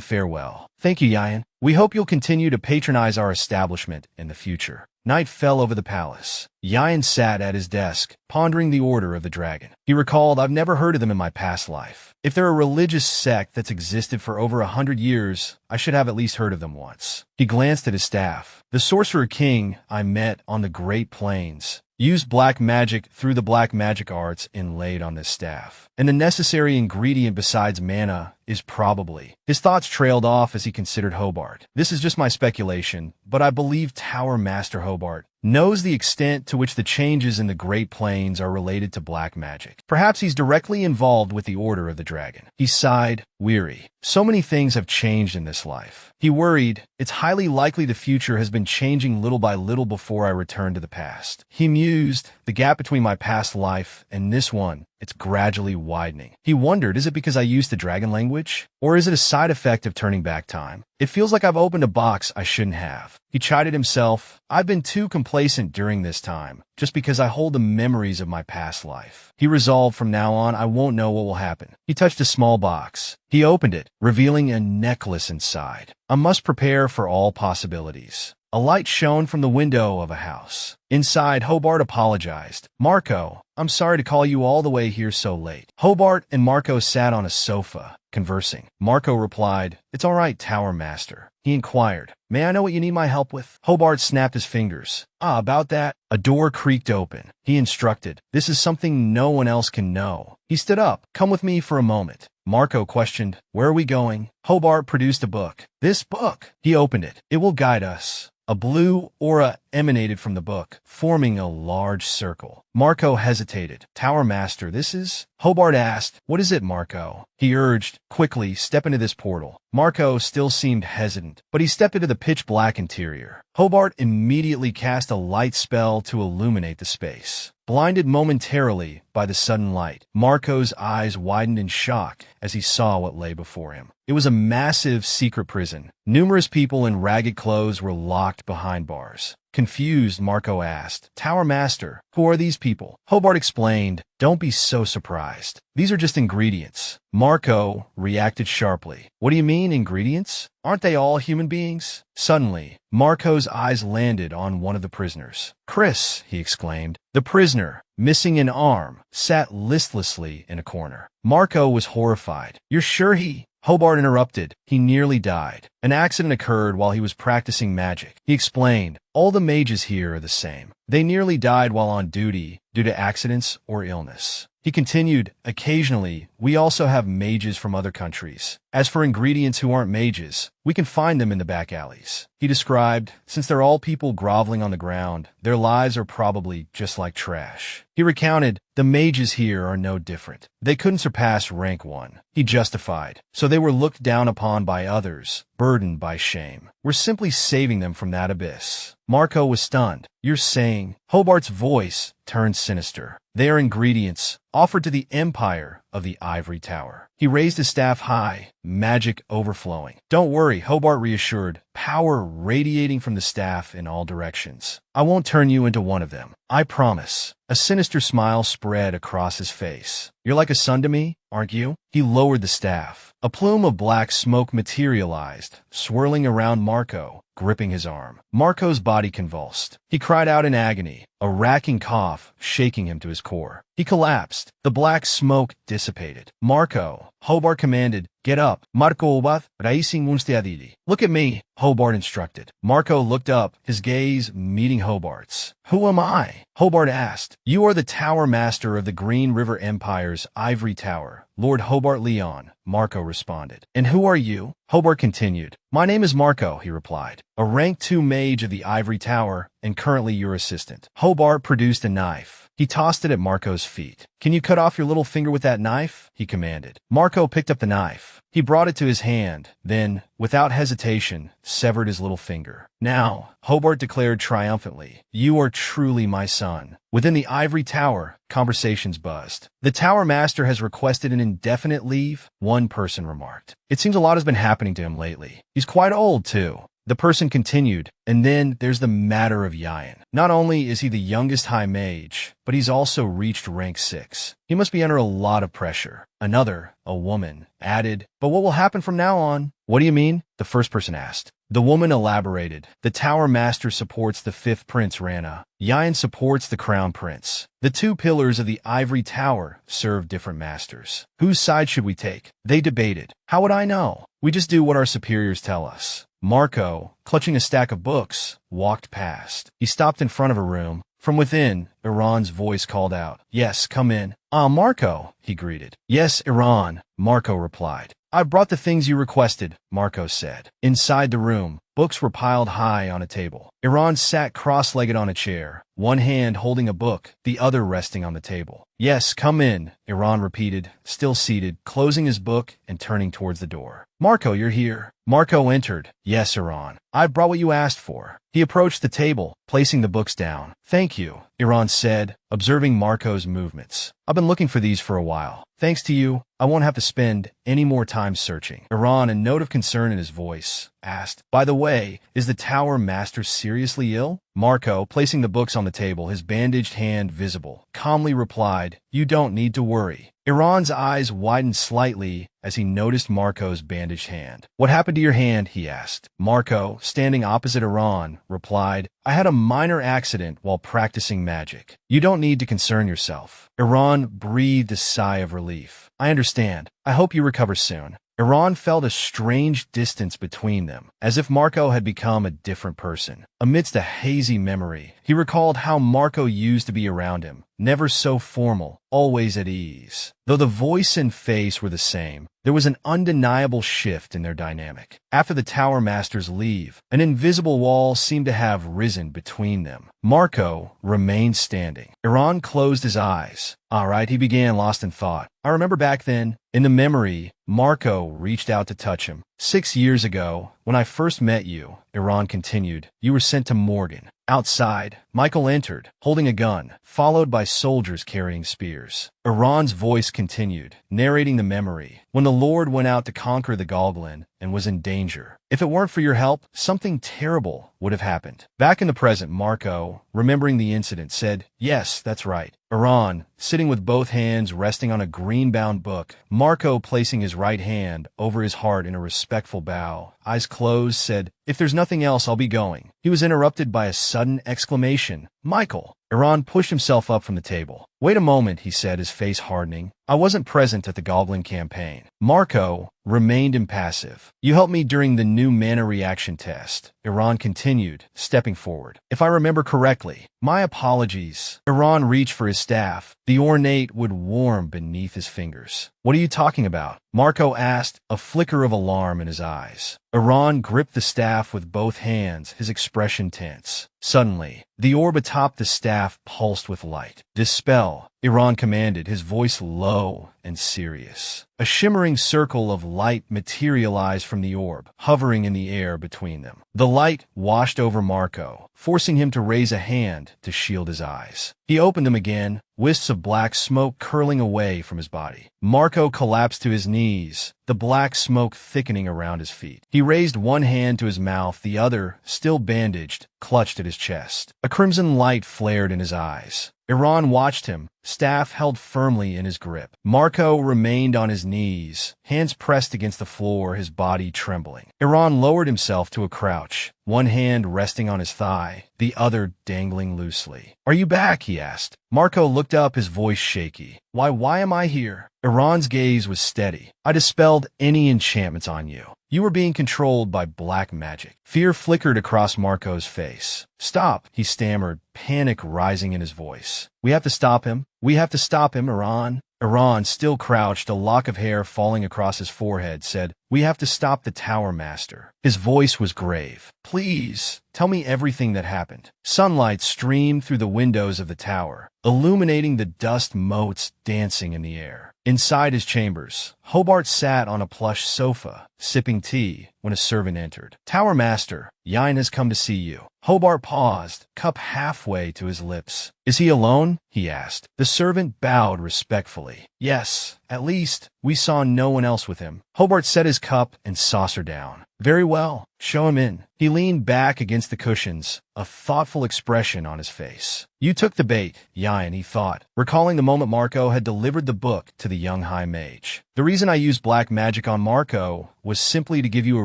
farewell. "Thank you, Yain. We hope you'll continue to patronize our establishment in the future." Night fell over the palace. Yain sat at his desk, pondering the Order of the Dragon. He recalled, "I've never heard of them in my past life. If they're a religious sect that's existed for over 100 years, I should have at least heard of them once." He glanced at his staff. "The Sorcerer King I met on the Great Plains used black magic through the black magic arts inlaid on this staff. And the necessary ingredient besides mana is probably..." His thoughts trailed off as he considered Hobart. "This is just my speculation, but I believe Tower Master Hobart knows the extent to which the changes in the Great Plains are related to black magic. Perhaps he's directly involved with the Order of the Dragon." He sighed, weary. So many things have changed in this life. He worried, "It's highly likely the future has been changing little by little before I return to the past." He mused, "The gap between my past life and this one, it's gradually widening." He wondered, is it because I used the dragon language? Or is it a side effect of turning back time? It feels like I've opened a box I shouldn't have. He chided himself, "I've been too complacent during this time, just because I hold the memories of my past life." He resolved, from now on, I won't know what will happen. He touched a small box. He opened it, revealing a necklace inside. I must prepare for all possibilities. A light shone from the window of a house. Inside, Hobart apologized. "Marco, I'm sorry to call you all the way here so late." Hobart and Marco sat on a sofa, conversing. Marco replied, "It's all right, Tower Master." He inquired, "May I know what you need my help with?" Hobart snapped his fingers. About that." A door creaked open. He instructed, "This is something no one else can know." He stood up. "Come with me for a moment." Marco questioned, "Where are we going?" Hobart produced a book. "This book." He opened it. "It will guide us." A blue aura emanated from the book, forming a large circle. Marco hesitated. "Tower Master, this is?" Hobart asked. "What is it, Marco?" He urged, "Quickly, step into this portal." Marco still seemed hesitant, but he stepped into the pitch-black interior. Hobart immediately cast a light spell to illuminate the space. Blinded momentarily by the sudden light, Marco's eyes widened in shock as he saw what lay before him. It was a massive secret prison. Numerous people in ragged clothes were locked behind bars. Confused, Marco asked, "Tower Master, who are these people?" Hobart explained, "Don't be so surprised. These are just ingredients." Marco reacted sharply. "What do you mean, ingredients? Aren't they all human beings?" Suddenly, Marco's eyes landed on one of the prisoners. "Chris," he exclaimed. The prisoner, missing an arm, sat listlessly in a corner. Marco was horrified. "You're sure he—" Hobart interrupted. "He nearly died. An accident occurred while he was practicing magic." He explained, "All the mages here are the same. They nearly died while on duty due to accidents or illness." He continued, "Occasionally, we also have mages from other countries. As for ingredients who aren't mages, we can find them in the back alleys." He described, "Since they're all people groveling on the ground, their lives are probably just like trash." He recounted, "The mages here are no different. They couldn't surpass rank 1. He justified, "So they were looked down upon by others, burdened by shame. We're simply saving them from that abyss." Marco was stunned. "You're saying—" Hobart's voice turned sinister. "They are ingredients, offered to the Empire of the Ivory Tower. He raised his staff high, magic overflowing. Don't worry, Hobart reassured, power radiating from the staff in all directions. I won't turn you into one of them. I promise. A sinister smile spread across his face. You're like a son to me, aren't you? He lowered the staff. A plume of black smoke materialized, swirling around Marco, gripping his arm. Marco's body convulsed. He cried out in agony, a racking cough shaking him to his core. He collapsed. The black smoke dissipated. Marco, Hobart commanded, get up. Marco obath, raising unsteadily. Look at me, Hobart instructed. Marco looked up, his gaze meeting Hobart's. Who am I? Hobart asked. You are the Tower Master of the Green River Empire's Ivory Tower, Lord Hobart Leon, Marco responded. And who are you? Hobart continued. My name is Marco, he replied. A rank 2 mage of the Ivory Tower, and currently your assistant. Hobart produced a knife. He tossed it at Marco's feet. Can you cut off your little finger with that knife? He commanded. Marco picked up the knife. He brought it to his hand, then, without hesitation, severed his little finger. Now, Hobart declared triumphantly, you are truly my son. Within the Ivory Tower, conversations buzzed. The Tower Master has requested an indefinite leave, one person remarked. It seems a lot has been happening to him lately. He's quite old, too. The person continued, and then there's the matter of Yayan. Not only is he the youngest high mage, but he's also reached rank 6. He must be under a lot of pressure. Another, a woman, added, but what will happen from now on? What do you mean? The first person asked. The woman elaborated. The Tower Master supports the 5th Prince Rana. Yayan supports the Crown Prince. The 2 pillars of the Ivory Tower serve different masters. Whose side should we take? They debated. How would I know? We just do what our superiors tell us. Marco, clutching a stack of books, walked past. He stopped in front of a room. From within, Iran's voice called out. Yes, come in. Ah, Marco, he greeted. Yes, Iran, Marco replied. I've brought the things you requested, Marco said. Inside the room, books were piled high on a table. Iran sat cross-legged on a chair, one hand holding a book, the other resting on the table. Yes, come in, Iran repeated, still seated, closing his book and turning towards the door. Marco, you're here. Marco entered. Yes, Iran. I've brought what you asked for. He approached the table, placing the books down. Thank you, Iran said, observing Marco's movements. I've been looking for these for a while. Thanks to you, I won't have to spend any more time searching. Iran, a note of concern in his voice, asked, by the way, is the Tower Master seriously ill? Marco, placing the books on the table, his bandaged hand visible, calmly replied, you don't need to worry. Iran's eyes widened slightly as he noticed Marco's bandaged hand. What happened to your hand? He asked. Marco, standing opposite Iran, replied, I had a minor accident while practicing magic. You don't need to concern yourself. Iran breathed a sigh of relief. I understand. I hope you recover soon. Iran felt a strange distance between them, as if Marco had become a different person. Amidst a hazy memory, he recalled how Marco used to be around him, never so formal, always at ease. Though the voice and face were the same, there was an undeniable shift in their dynamic. After the Tower Master's leave, an invisible wall seemed to have risen between them. Marco remained standing. Iran closed his eyes. All right, he began, lost in thought. I remember back then, in the memory, Marco reached out to touch him. 6 years ago, when I first met you, Iran continued, you were sent to Morgan. Outside, Michael entered, holding a gun, followed by soldiers carrying spears. Iran's voice continued, narrating the memory. When the Lord went out to conquer the Goblin and was in danger. If it weren't for your help, something terrible would have happened. Back in the present, Marco, remembering the incident, said, yes, that's right. Iran, sitting with both hands resting on a green-bound book, Marco placing his right hand over his heart in a respectful bow, eyes closed, said, if there's nothing else, I'll be going. He was interrupted by a sudden exclamation. Michael! Iran pushed himself up from the table. Wait a moment, he said, his face hardening. I wasn't present at the Goblin campaign. Marco remained impassive. You helped me during the new mana reaction test. Iran continued, stepping forward. If I remember correctly, my apologies. Iran reached for his staff. The ornate would warm beneath his fingers. What are you talking about? Marco asked, a flicker of alarm in his eyes. Iran gripped the staff with both hands, his expression tense. Suddenly, the orb atop the staff pulsed with light. Dispel, Iran commanded, his voice low and serious. A shimmering circle of light materialized from the orb, hovering in the air between them. The light washed over Marco, forcing him to raise a hand to shield his eyes. He opened them again, wisps of black smoke curling away from his body. Marco collapsed to his knees, the black smoke thickening around his feet. He raised one hand to his mouth, the other, still bandaged, clutched at his chest. A crimson light flared in his eyes. Iran watched him, staff held firmly in his grip. Marco remained on his knees, hands pressed against the floor, his body trembling. Iran lowered himself to a crouch, one hand resting on his thigh, the other dangling loosely. "Are you back?" he asked. Marco looked up, his voice shaky. Why am I here?" Iran's gaze was steady. "I dispelled any enchantments on you. You were being controlled by black magic." Fear flickered across Marco's face. "Stop," he stammered, panic rising in his voice. "We have to stop him. We have to stop him, Iran." Iran, still crouched, a lock of hair falling across his forehead, said, "We have to stop the Tower Master." His voice was grave. "Please, tell me everything that happened." Sunlight streamed through the windows of the tower, illuminating the dust motes dancing in the air. Inside his chambers, Hobart sat on a plush sofa, sipping tea, when a servant entered. "Tower Master, Yain has come to see you." Hobart paused, cup halfway to his lips. "Is he alone?" he asked. The servant bowed respectfully. "Yes, at least, we saw no one else with him." Hobart set his cup and saucer down. "Very well, show him in." He leaned back against the cushions, a thoughtful expression on his face. "You took the bait, Yain," he thought, recalling the moment Marco had delivered the book to the young high mage. "The reason I used black magic on Marco was simply to give you a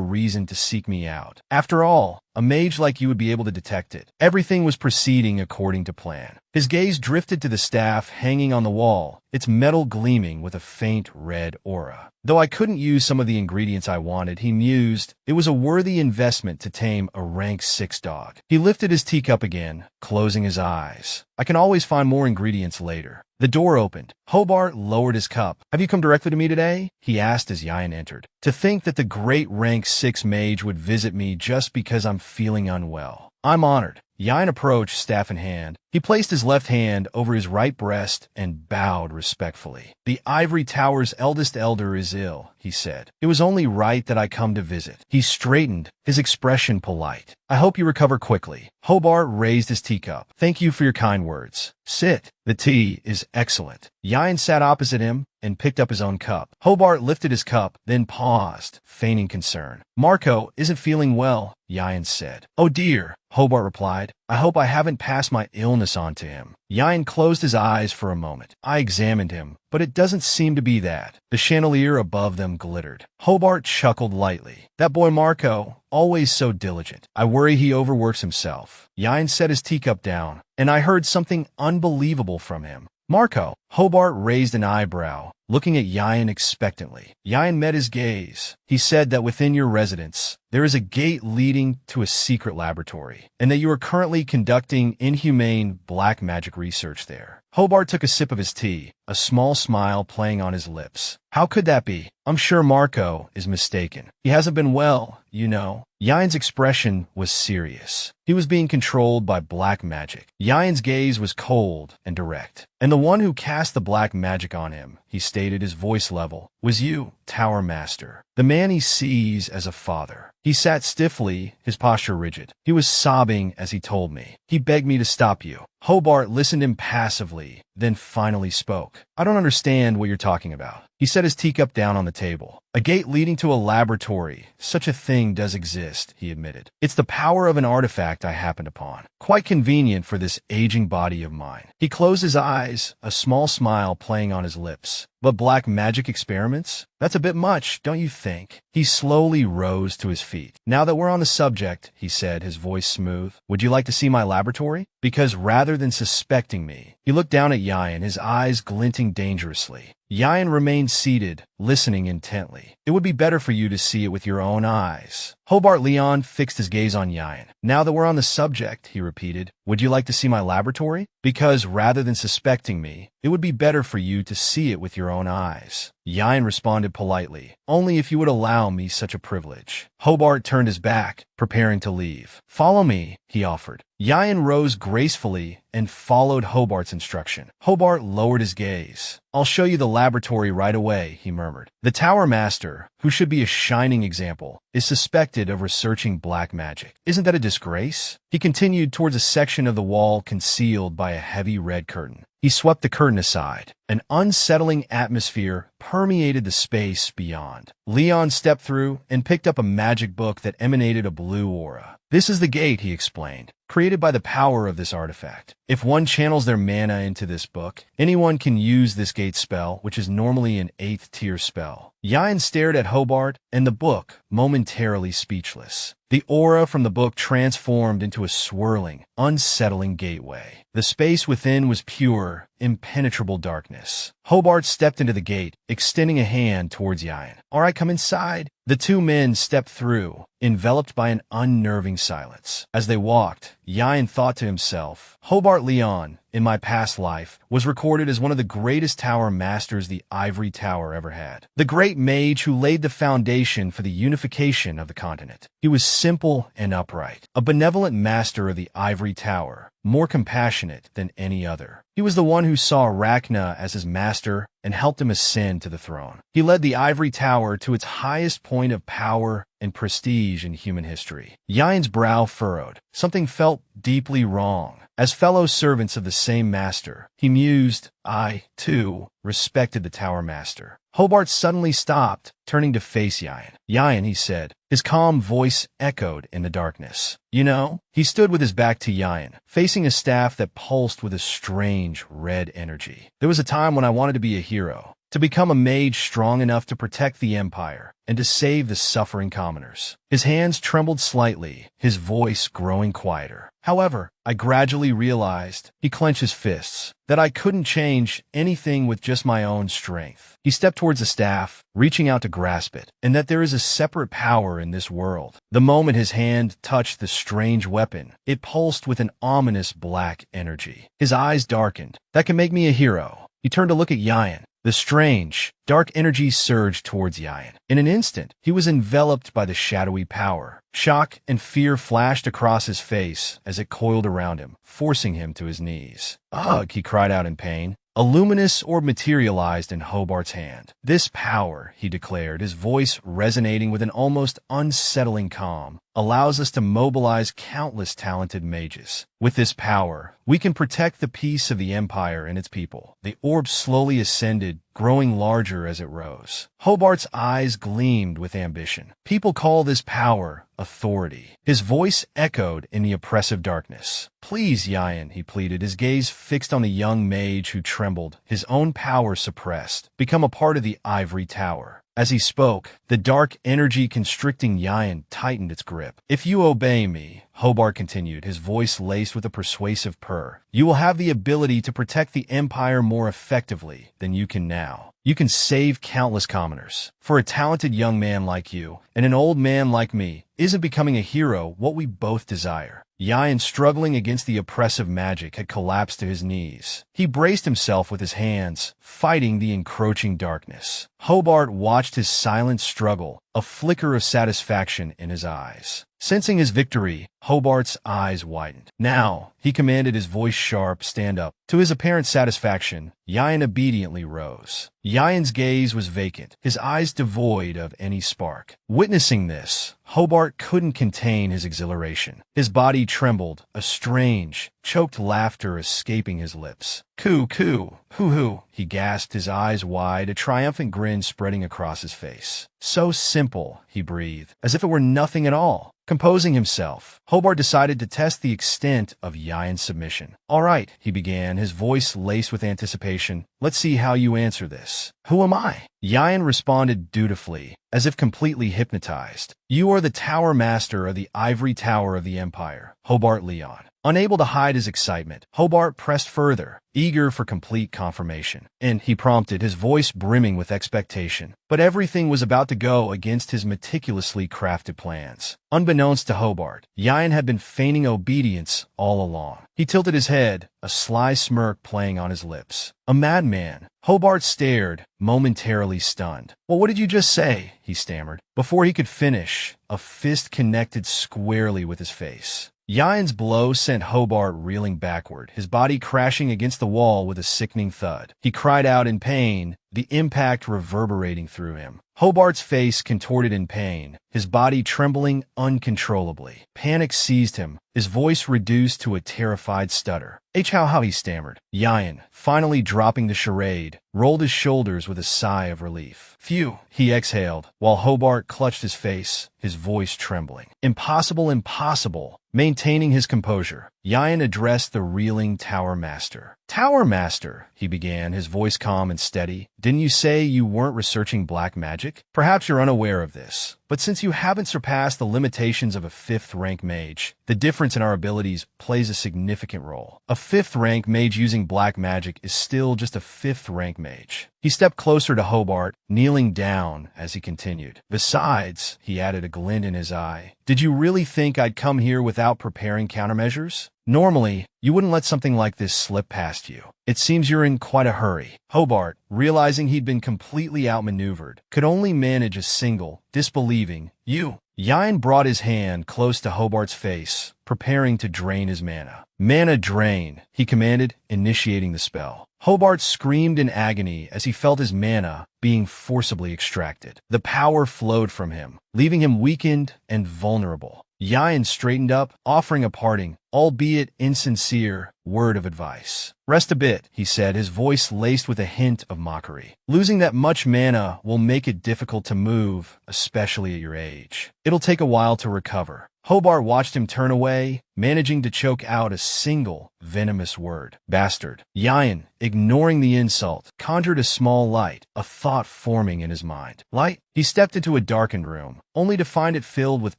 reason to seek me out. After all, a mage like you would be able to detect it." Everything was proceeding according to plan. His gaze drifted to the staff hanging on the wall, its metal gleaming with a faint red aura. "Though I couldn't use some of the ingredients I wanted," he mused, "it was a worthy investment to tame a rank 6 dog." He lifted his teacup again, closing his eyes. "I can always find more ingredients later." The door opened. Hobart lowered his cup. "Have you come directly to me today?" he asked as Yain entered. "To think that the great rank 6 mage would visit me just because I'm feeling unwell. I'm honored." Yain approached, staff in hand. He placed his left hand over his right breast and bowed respectfully. "The Ivory Tower's eldest elder is ill," he said. "It was only right that I come to visit." He straightened, his expression polite. "I hope you recover quickly." Hobart raised his teacup. "Thank you for your kind words. Sit. The tea is excellent." Yain sat opposite him and picked up his own cup. Hobart lifted his cup, then paused, feigning concern. "Marco isn't feeling well," Yain said. "Oh dear," Hobart replied. "I hope I haven't passed my illness on to him." Yain closed his eyes for a moment. "I examined him, but it doesn't seem to be that." The chandelier above them glittered. Hobart chuckled lightly. "That boy Marco, always so diligent. I worry he overworks himself." Yain set his teacup down, "And I heard something unbelievable from him." "Marco?" Hobart raised an eyebrow, looking at Yain expectantly. Yain met his gaze. "He said that within your residence, there is a gate leading to a secret laboratory, and that you are currently conducting inhumane black magic research there." Hobart took a sip of his tea, a small smile playing on his lips. "How could that be? I'm sure Marco is mistaken. He hasn't been well, you know." Yain's expression was serious. He was being controlled by black magic. Yain's gaze was cold and direct. "And the one who cast the black magic on him," he stated, his voice level, "was you, Tower Master. The man he sees as a father." He sat stiffly, his posture rigid. "He was sobbing as he told me. He begged me to stop you." Hobart listened impassively, then finally spoke. "I don't understand what you're talking about." He set his teacup down on the table. "A gate leading to a laboratory. Such a thing does exist," he admitted. "It's the power of an artifact I happened upon. Quite convenient for this aging body of mine." He closed his eyes, a small smile playing on his lips. "But black magic experiments? That's a bit much, don't you think?" He slowly rose to his feet. "Now that we're on the subject," he said, his voice smooth, "would you like to see my laboratory? Because rather than suspecting me," he looked down at Yain, his eyes glinting dangerously. Yain remained seated, listening intently. "It would be better for you to see it with your own eyes." Hobart Leon fixed his gaze on Yain. "Now that we're on the subject," he repeated, "would you like to see my laboratory?" Because rather than suspecting me, it would be better for you to see it with your own eyes. Yian responded politely, only if you would allow me such a privilege. Hobart turned his back, preparing to leave. Follow me, he offered. Yian rose gracefully and followed Hobart's instruction. Hobart lowered his gaze. I'll show you the laboratory right away, he murmured. The Tower Master, who should be a shining example, is suspected of researching black magic. Isn't that a disgrace? He continued towards a section of the wall concealed by a heavy red curtain. He swept the curtain aside. An unsettling atmosphere permeated the space beyond. Leon stepped through and picked up a magic book that emanated a blue aura. This is the gate, he explained, created by the power of this artifact. If one channels their mana into this book, anyone can use this gate spell, which is normally an 8th tier spell. Yian stared at Hobart and the book, momentarily speechless. The aura from the book transformed into a swirling, unsettling gateway. The space within was pure, impenetrable darkness. Hobart stepped into the gate, extending a hand towards Yian. All right, come inside. The two men stepped through, enveloped by an unnerving silence. As they walked, Yian thought to himself, Hobart Leon, in my past life, was recorded as one of the greatest tower masters the Ivory Tower ever had. The great mage who laid the foundation for the unification of the continent. He was simple and upright, a benevolent master of the Ivory Tower, more compassionate than any other. He was the one who saw Rachna as his master and helped him ascend to the throne. He led the Ivory Tower to its highest point of power and prestige in human history. Yian's brow furrowed. Something felt deeply wrong. As fellow servants of the same master, he mused, I, too, respected the Tower Master. Hobart suddenly stopped, turning to face Yian. Yian, he said. His calm voice echoed in the darkness. You know? He stood with his back to Yian, facing a staff that pulsed with a strange, red energy. There was a time when I wanted to be a hero, to become a mage strong enough to protect the Empire and to save the suffering commoners. His hands trembled slightly, his voice growing quieter. However, I gradually realized, he clenched his fists, that I couldn't change anything with just my own strength. He stepped towards the staff, reaching out to grasp it, and that there is a separate power in this world. The moment his hand touched the strange weapon, it pulsed with an ominous black energy. His eyes darkened. That can make me a hero. He turned to look at Yian. The strange, dark energy surged towards Yian. In an instant, he was enveloped by the shadowy power. Shock and fear flashed across his face as it coiled around him, forcing him to his knees. Ugh, he cried out in pain. A luminous orb materialized in Hobart's hand. This power, he declared, his voice resonating with an almost unsettling calm, allows us to mobilize countless talented mages. With this power, we can protect the peace of the Empire and its people. The orb slowly ascended, growing larger as it rose. Hobart's eyes gleamed with ambition. People call this power authority. His voice echoed in the oppressive darkness. Please, Yian, he pleaded, his gaze fixed on the young mage who trembled, his own power suppressed. Become a part of the Ivory Tower. As he spoke, the dark energy constricting Yian tightened its grip. If you obey me, Hobart continued, his voice laced with a persuasive purr, you will have the ability to protect the Empire more effectively than you can now. You can save countless commoners. For a talented young man like you, and an old man like me, isn't becoming a hero what we both desire? Yian, struggling against the oppressive magic, had collapsed to his knees. He braced himself with his hands, fighting the encroaching darkness. Hobart watched his silent struggle, a flicker of satisfaction in his eyes. Sensing his victory, Hobart's eyes widened. Now, he commanded, his voice sharp, stand up. To his apparent satisfaction, Yian obediently rose. Yian's gaze was vacant, his eyes devoid of any spark. Witnessing this, Hobart couldn't contain his exhilaration. His body trembled, a strange, choked laughter escaping his lips. Coo, coo, hoo-hoo, he gasped, his eyes wide, a triumphant grin spreading across his face. So simple, he breathed, as if it were nothing at all. Composing himself, Hobart decided to test the extent of Yian's submission. All right, he began, his voice laced with anticipation. Let's see how you answer this. Who am I? Yian responded dutifully, as if completely hypnotized. You are the Tower Master of the Ivory Tower of the Empire, Hobart Leon. Unable to hide his excitement, Hobart pressed further, eager for complete confirmation. And he prompted, his voice brimming with expectation. But everything was about to go against his meticulously crafted plans. Unbeknownst to Hobart, Yian had been feigning obedience all along. He tilted his head, a sly smirk playing on his lips. A madman. Hobart stared, momentarily stunned. "Well, what did you just say?" he stammered. Before he could finish, a fist connected squarely with his face. Yian's blow sent Hobart reeling backward, his body crashing against the wall with a sickening thud. He cried out in pain, the impact reverberating through him. Hobart's face contorted in pain, his body trembling uncontrollably. Panic seized him, his voice reduced to a terrified stutter. How," he stammered. Yian, finally dropping the charade, rolled his shoulders with a sigh of relief. "Phew," he exhaled, while Hobart clutched his face, his voice trembling. "Impossible, impossible." Maintaining his composure, Yian addressed the reeling Tower Master. "Tower Master," he began, his voice calm and steady, "didn't you say you weren't researching black magic? Perhaps you're unaware of this, but since you haven't surpassed the limitations of a 5th-rank mage, the difference in our abilities plays a significant role. A 5th-rank mage using black magic is still just a 5th-rank mage." He stepped closer to Hobart, kneeling down as he continued. "Besides," he added, a glint in his eye, "did you really think I'd come here without preparing countermeasures? Normally, you wouldn't let something like this slip past you. It seems you're in quite a hurry." Hobart, realizing he'd been completely outmaneuvered, could only manage a single, disbelieving, "You." Yian brought his hand close to Hobart's face, preparing to drain his mana. "Mana drain," he commanded, initiating the spell. Hobart screamed in agony as he felt his mana being forcibly extracted. The power flowed from him, leaving him weakened and vulnerable. Yian straightened up, offering a parting, albeit insincere, word of advice. "Rest a bit," he said, his voice laced with a hint of mockery. "Losing that much mana will make it difficult to move, especially at your age. It'll take a while to recover." Hobart watched him turn away, managing to choke out a single, venomous word. "Bastard." Yian, ignoring the insult, conjured a small light, a thought forming in his mind. Light? He stepped into a darkened room, only to find it filled with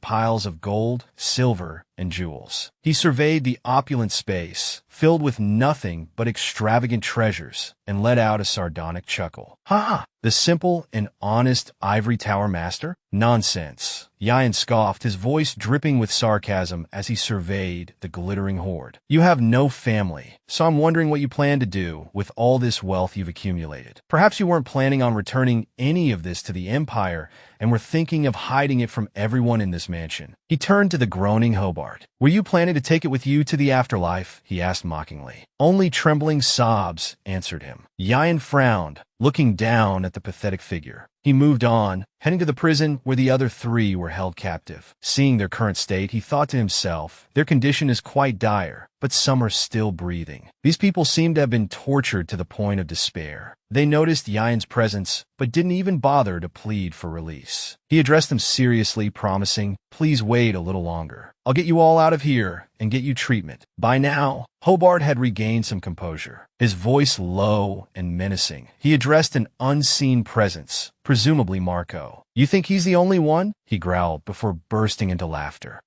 piles of gold, silver, and jewels. He surveyed the opulent space, filled with nothing but extravagant treasures, and let out a sardonic chuckle. "Ha! The simple and honest Ivory Tower Master? Nonsense." Yian scoffed, his voice dripping with sarcasm as he surveyed the glittering hoard. "You have no family, so I'm wondering what you plan to do with all this wealth you've accumulated. Perhaps you weren't planning on returning any of this to the Empire and were thinking of hiding it from everyone in this mansion." He turned to the groaning Hobart. "Were you planning to take it with you to the afterlife?" he asked mockingly. Only trembling sobs answered him. Yian frowned, looking down at the pathetic figure. He moved on, heading to the prison where the other 3 were held captive. Seeing their current state, he thought to himself, their condition is quite dire, but some are still breathing. These people seem to have been tortured to the point of despair. They noticed Yian's presence, but didn't even bother to plead for release. He addressed them seriously, promising, "Please wait a little longer. I'll get you all out of here and get you treatment." By now, Hobart had regained some composure. His voice low and menacing, he addressed an unseen presence, presumably Marco. "You think he's the only one?" he growled before bursting into laughter.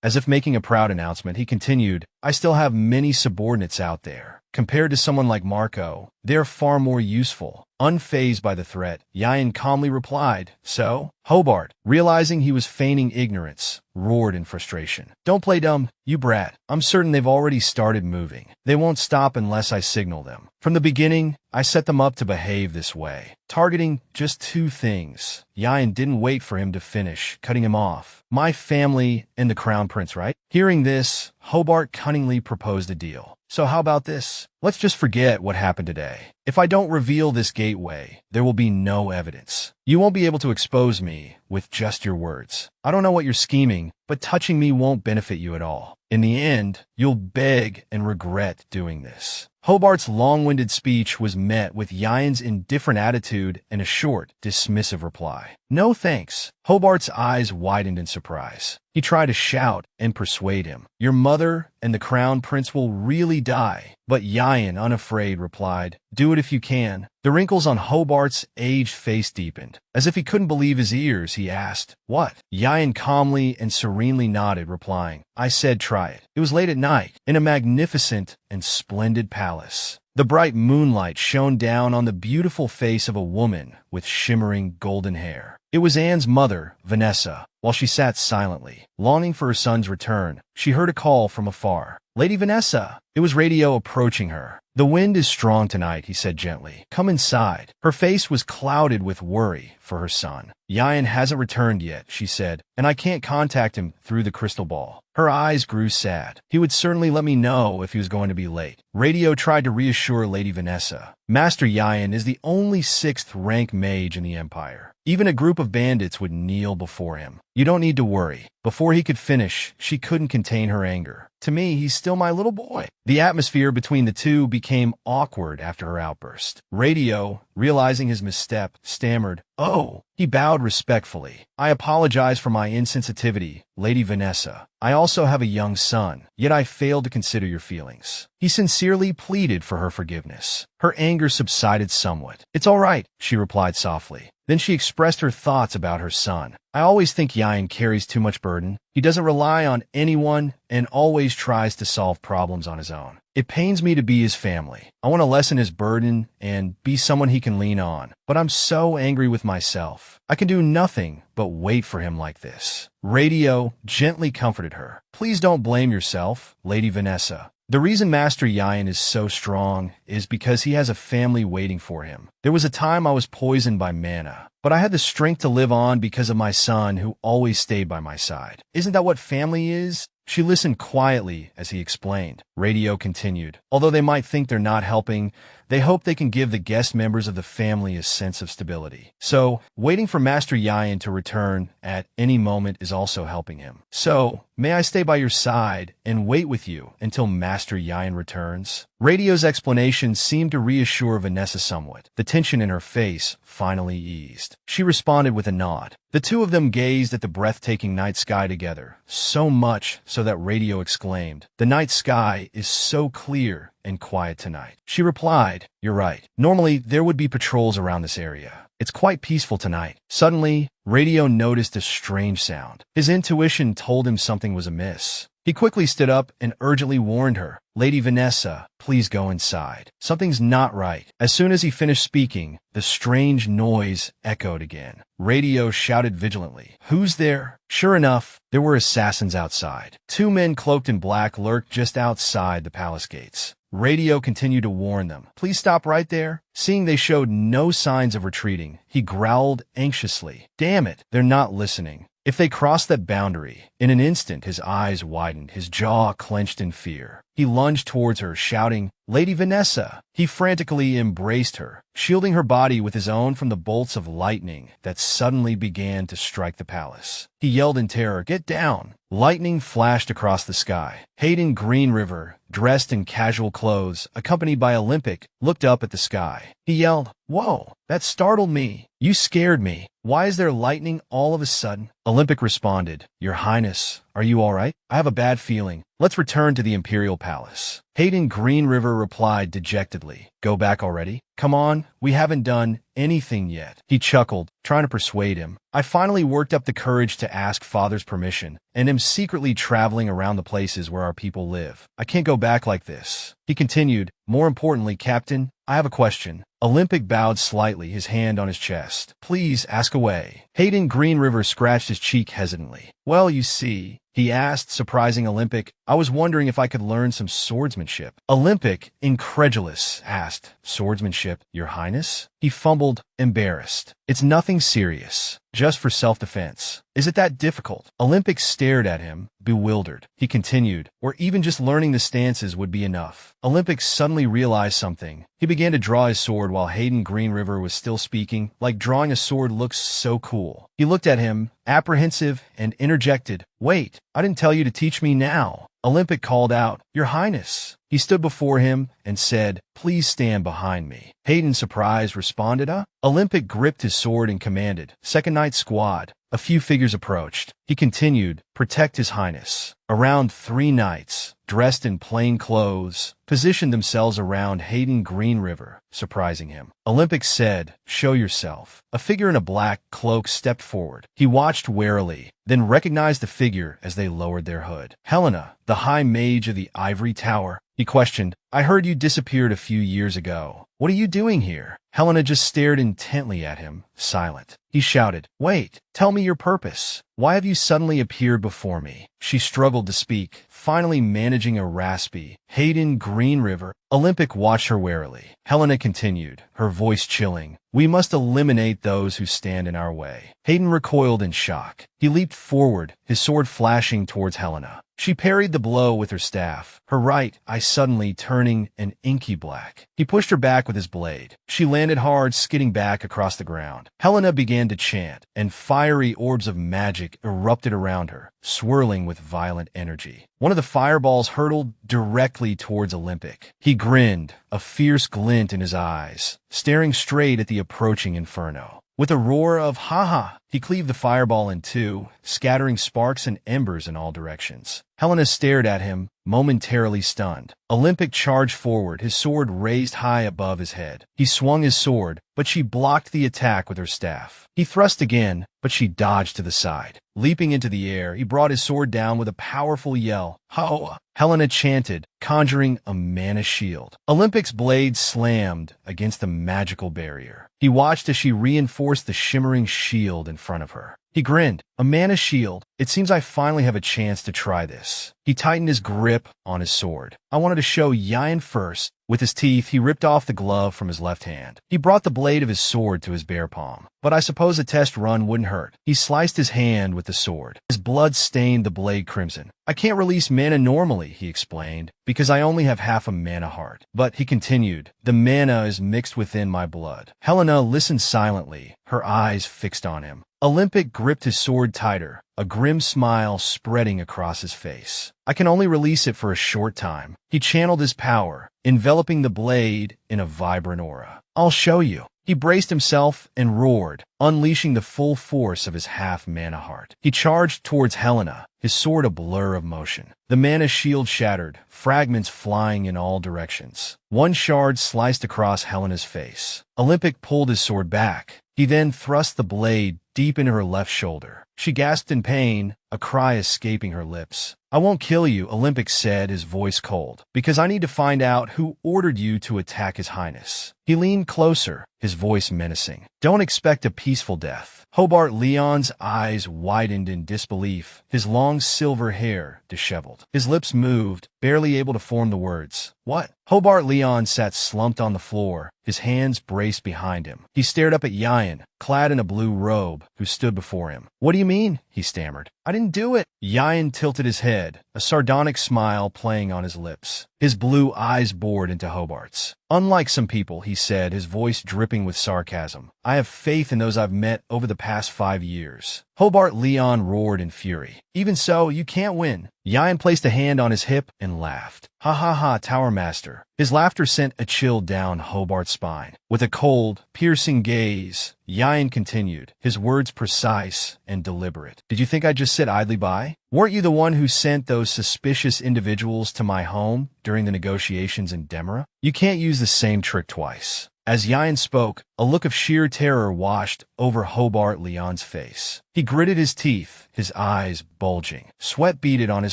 As if making a proud announcement, he continued, "I still have many subordinates out there. Compared to someone like Marco, they're far more useful." Unfazed by the threat, Yian calmly replied, "So?" Hobart, realizing he was feigning ignorance, roared in frustration. "Don't play dumb, you brat. I'm certain they've already started moving. They won't stop unless I signal them. From the beginning, I set them up to behave this way, targeting just 2 things." Yian didn't wait for him to finish, cutting him off. "My family and the Crown Prince, right?" Hearing this, Hobart cunningly proposed a deal. "So how about this? Let's just forget what happened today. If I don't reveal this gateway, there will be no evidence. You won't be able to expose me with just your words. I don't know what you're scheming, but touching me won't benefit you at all. In the end, you'll beg and regret doing this." Hobart's long-winded speech was met with Yayan's indifferent attitude and a short, dismissive reply. No thanks. Hobart's eyes widened in surprise. He tried to shout and persuade him. Your mother and the crown prince will really die. But Yayan, unafraid, replied, do it if you can. The wrinkles on Hobart's aged face deepened. As if he couldn't believe his ears, he asked, what? Yayan calmly and serenely nodded, replying, I said try it. It was late at night, in a magnificent and splendid palace. The bright moonlight shone down on the beautiful face of a woman with shimmering golden hair. It was Anne's mother, Vanessa. While she sat silently, longing for her son's return, she heard a call from afar. Lady Vanessa! It was Radio approaching her. The wind is strong tonight, he said gently. Come inside. Her face was clouded with worry for her son. Yayan hasn't returned yet, she said, and I can't contact him through the crystal ball. Her eyes grew sad. He would certainly let me know if he was going to be late. Radio tried to reassure Lady Vanessa. Master Yayan is the only 6th-rank mage in the Empire. Even a group of bandits would kneel before him. You don't need to worry. Before he could finish, she couldn't contain her anger. To me, he's still my little boy. The atmosphere between the two became awkward after her outburst. Radio, realizing his misstep, stammered, oh. He bowed respectfully. I apologize for my insensitivity, Lady Vanessa. I also have a young son, yet I failed to consider your feelings. He sincerely pleaded for her forgiveness. Her anger subsided somewhat. It's all right, she replied softly. Then she expressed her thoughts about her son. I always think Yayan carries too much burden. He doesn't rely on anyone and always tries to solve problems on his own. It pains me to be his family. I want to lessen his burden and be someone he can lean on. But I'm so angry with myself. I can do nothing but wait for him like this. Radio gently comforted her. Please don't blame yourself, Lady Vanessa. The reason Master Yayan is so strong is because he has a family waiting for him. There was a time I was poisoned by mana, but I had the strength to live on because of my son who always stayed by my side. Isn't that what family is? She listened quietly as he explained. Radio continued. Although they might think they're not helping, they hope they can give the guest members of the family a sense of stability. So, waiting for Master Yayan to return at any moment is also helping him. So, may I stay by your side and wait with you until Master Yayan returns? Radio's explanation seemed to reassure Vanessa somewhat. The tension in her face finally eased. She responded with a nod. The two of them gazed at the breathtaking night sky together, so much so that Radio exclaimed, the night sky is so clear and quiet tonight. She replied, you're right. Normally, there would be patrols around this area. It's quite peaceful tonight. Suddenly, Radio noticed a strange sound. His intuition told him something was amiss. He quickly stood up and urgently warned her, Lady Vanessa, please go inside. Something's not right. As soon as he finished speaking, the strange noise echoed again. Radio shouted vigilantly, who's there? Sure enough, there were assassins outside. 2 men cloaked in black lurked just outside the palace gates. Radio continued to warn them. Please stop right there. Seeing they showed no signs of retreating, he growled anxiously. Damn it, they're not listening. If they crossed that boundary, in an instant his eyes widened, his jaw clenched in fear. He lunged towards her, shouting, Lady Vanessa! He frantically embraced her, shielding her body with his own from the bolts of lightning that suddenly began to strike the palace. He yelled in terror, get down! Lightning flashed across the sky. Hayden Greenriver, dressed in casual clothes, accompanied by Olympic, looked up at the sky. He yelled, whoa, that startled me. You scared me. Why is there lightning all of a sudden? Olympic responded, Your Highness, are you all right? I have a bad feeling. Let's return to the Imperial Palace. Hayden Greenriver replied dejectedly, Go back already? Come on, we haven't done anything yet. He chuckled, trying to persuade him. I finally worked up the courage to ask Father's permission, and am secretly traveling around the places where our people live. I can't go back like this. He continued, More importantly, Captain, I have a question. Olympic bowed slightly, his hand on his chest. Please ask away. Hayden Greenriver scratched his cheek hesitantly. Well, you see, he asked, surprising Olympic, I was wondering if I could learn some swordsmanship. Olympic, incredulous, asked, Swordsmanship, Your Highness? He fumbled, embarrassed. It's nothing serious. Just for self-defense. Is it that difficult? Olympic stared at him, bewildered. He continued, or even just learning the stances would be enough. Olympic suddenly realized something. He began to draw his sword while Hayden Greenriver was still speaking, like drawing a sword looks so cool. He looked at him, apprehensive, and interjected, "Wait, I didn't tell you to teach me now." Olympic called out, "Your Highness." He stood before him and said, "Please stand behind me." Hayden, surprised, responded, Olympic gripped his sword and commanded, "Second Night Squad." A few figures approached. He continued, "Protect His Highness." Around 3 knights, dressed in plain clothes, positioned themselves around Hayden Green River, surprising him. Olympic said, "Show yourself." A figure in a black cloak stepped forward. He watched warily, then recognized the figure as they lowered their hood. "Helena, the High Mage of the Ivory Tower?" He questioned. "I heard you disappeared a few years ago. What are you doing here?" Helena just stared intently at him, silent. He shouted, "Wait, tell me your purpose. Why have you suddenly appeared before me?" She struggled to speak, finally managing a raspy, "Hayden Green River." Olympic watched her warily. Helena continued, her voice chilling, "We must eliminate those who stand in our way." Hayden recoiled in shock. He leaped forward, his sword flashing towards Helena. She parried the blow with her staff, her right eye suddenly turning an inky black. He pushed her back with his blade. She landed hard, skidding back across the ground. Helena began to chant, and fiery orbs of magic erupted around her, swirling with violent energy. One of the fireballs hurtled directly towards Olympic. He grinned, a fierce glint in his eyes, staring straight at the approaching inferno. With a roar of "Ha-ha!" he cleaved the fireball in two, scattering sparks and embers in all directions. Helena stared at him, momentarily stunned. Olympic charged forward, his sword raised high above his head. He swung his sword, but she blocked the attack with her staff. He thrust again, but she dodged to the side. Leaping into the air, he brought his sword down with a powerful yell. "Hoa!" Helena chanted, conjuring a mana shield. Olympic's blade slammed against a magical barrier. He watched as she reinforced the shimmering shield in front of her. He grinned. "A mana shield? It seems I finally have a chance to try this." He tightened his grip on his sword. "I wanted to show Yayan first." With his teeth, he ripped off the glove from his left hand. He brought the blade of his sword to his bare palm. "But I suppose a test run wouldn't hurt." He sliced his hand with the sword. His blood stained the blade crimson. "I can't release mana normally," he explained, "because I only have half a mana heart." But, he continued, "the mana is mixed within my blood." Helena listened silently, her eyes fixed on him. Olympic gripped his sword tighter, a grim smile spreading across his face. "I can only release it for a short time." He channeled his power, enveloping the blade in a vibrant aura. "I'll show you." He braced himself and roared, unleashing the full force of his half-mana heart. He charged towards Helena, his sword a blur of motion. The mana shield shattered, fragments flying in all directions. One shard sliced across Helena's face. Olympic pulled his sword back. He then thrust the blade deep into her left shoulder. She gasped in pain, a cry escaping her lips. "I won't kill you," Olympic said, his voice cold, "because I need to find out who ordered you to attack His Highness." He leaned closer, his voice menacing. "Don't expect a peaceful death." Hobart Leon's eyes widened in disbelief, his long silver hair disheveled. His lips moved, barely able to form the words. "What?" Hobart Leon sat slumped on the floor, his hands braced behind him. He stared up at Yayan, clad in a blue robe, who stood before him. "What do you mean?" he stammered. "I didn't do it." Yayan tilted his head, a sardonic smile playing on his lips. His blue eyes bored into Hobart's. "Unlike some people," he said, his voice dripping with sarcasm, "I have faith in those I've met over the past 5 years." Hobart Leon roared in fury. "Even so, you can't win." Yayan placed a hand on his hip and laughed. "Ha ha ha, Tower Master." His laughter sent a chill down Hobart's spine. With a cold, piercing gaze, Yayan continued, his words precise and deliberate. "Did you think I'd just sit idly by? Weren't you the one who sent those suspicious individuals to my home during the negotiations in Demara? You can't use the same trick twice." As Yayan spoke, a look of sheer terror washed over Hobart Leon's face. He gritted his teeth, his eyes bulging. Sweat beaded on his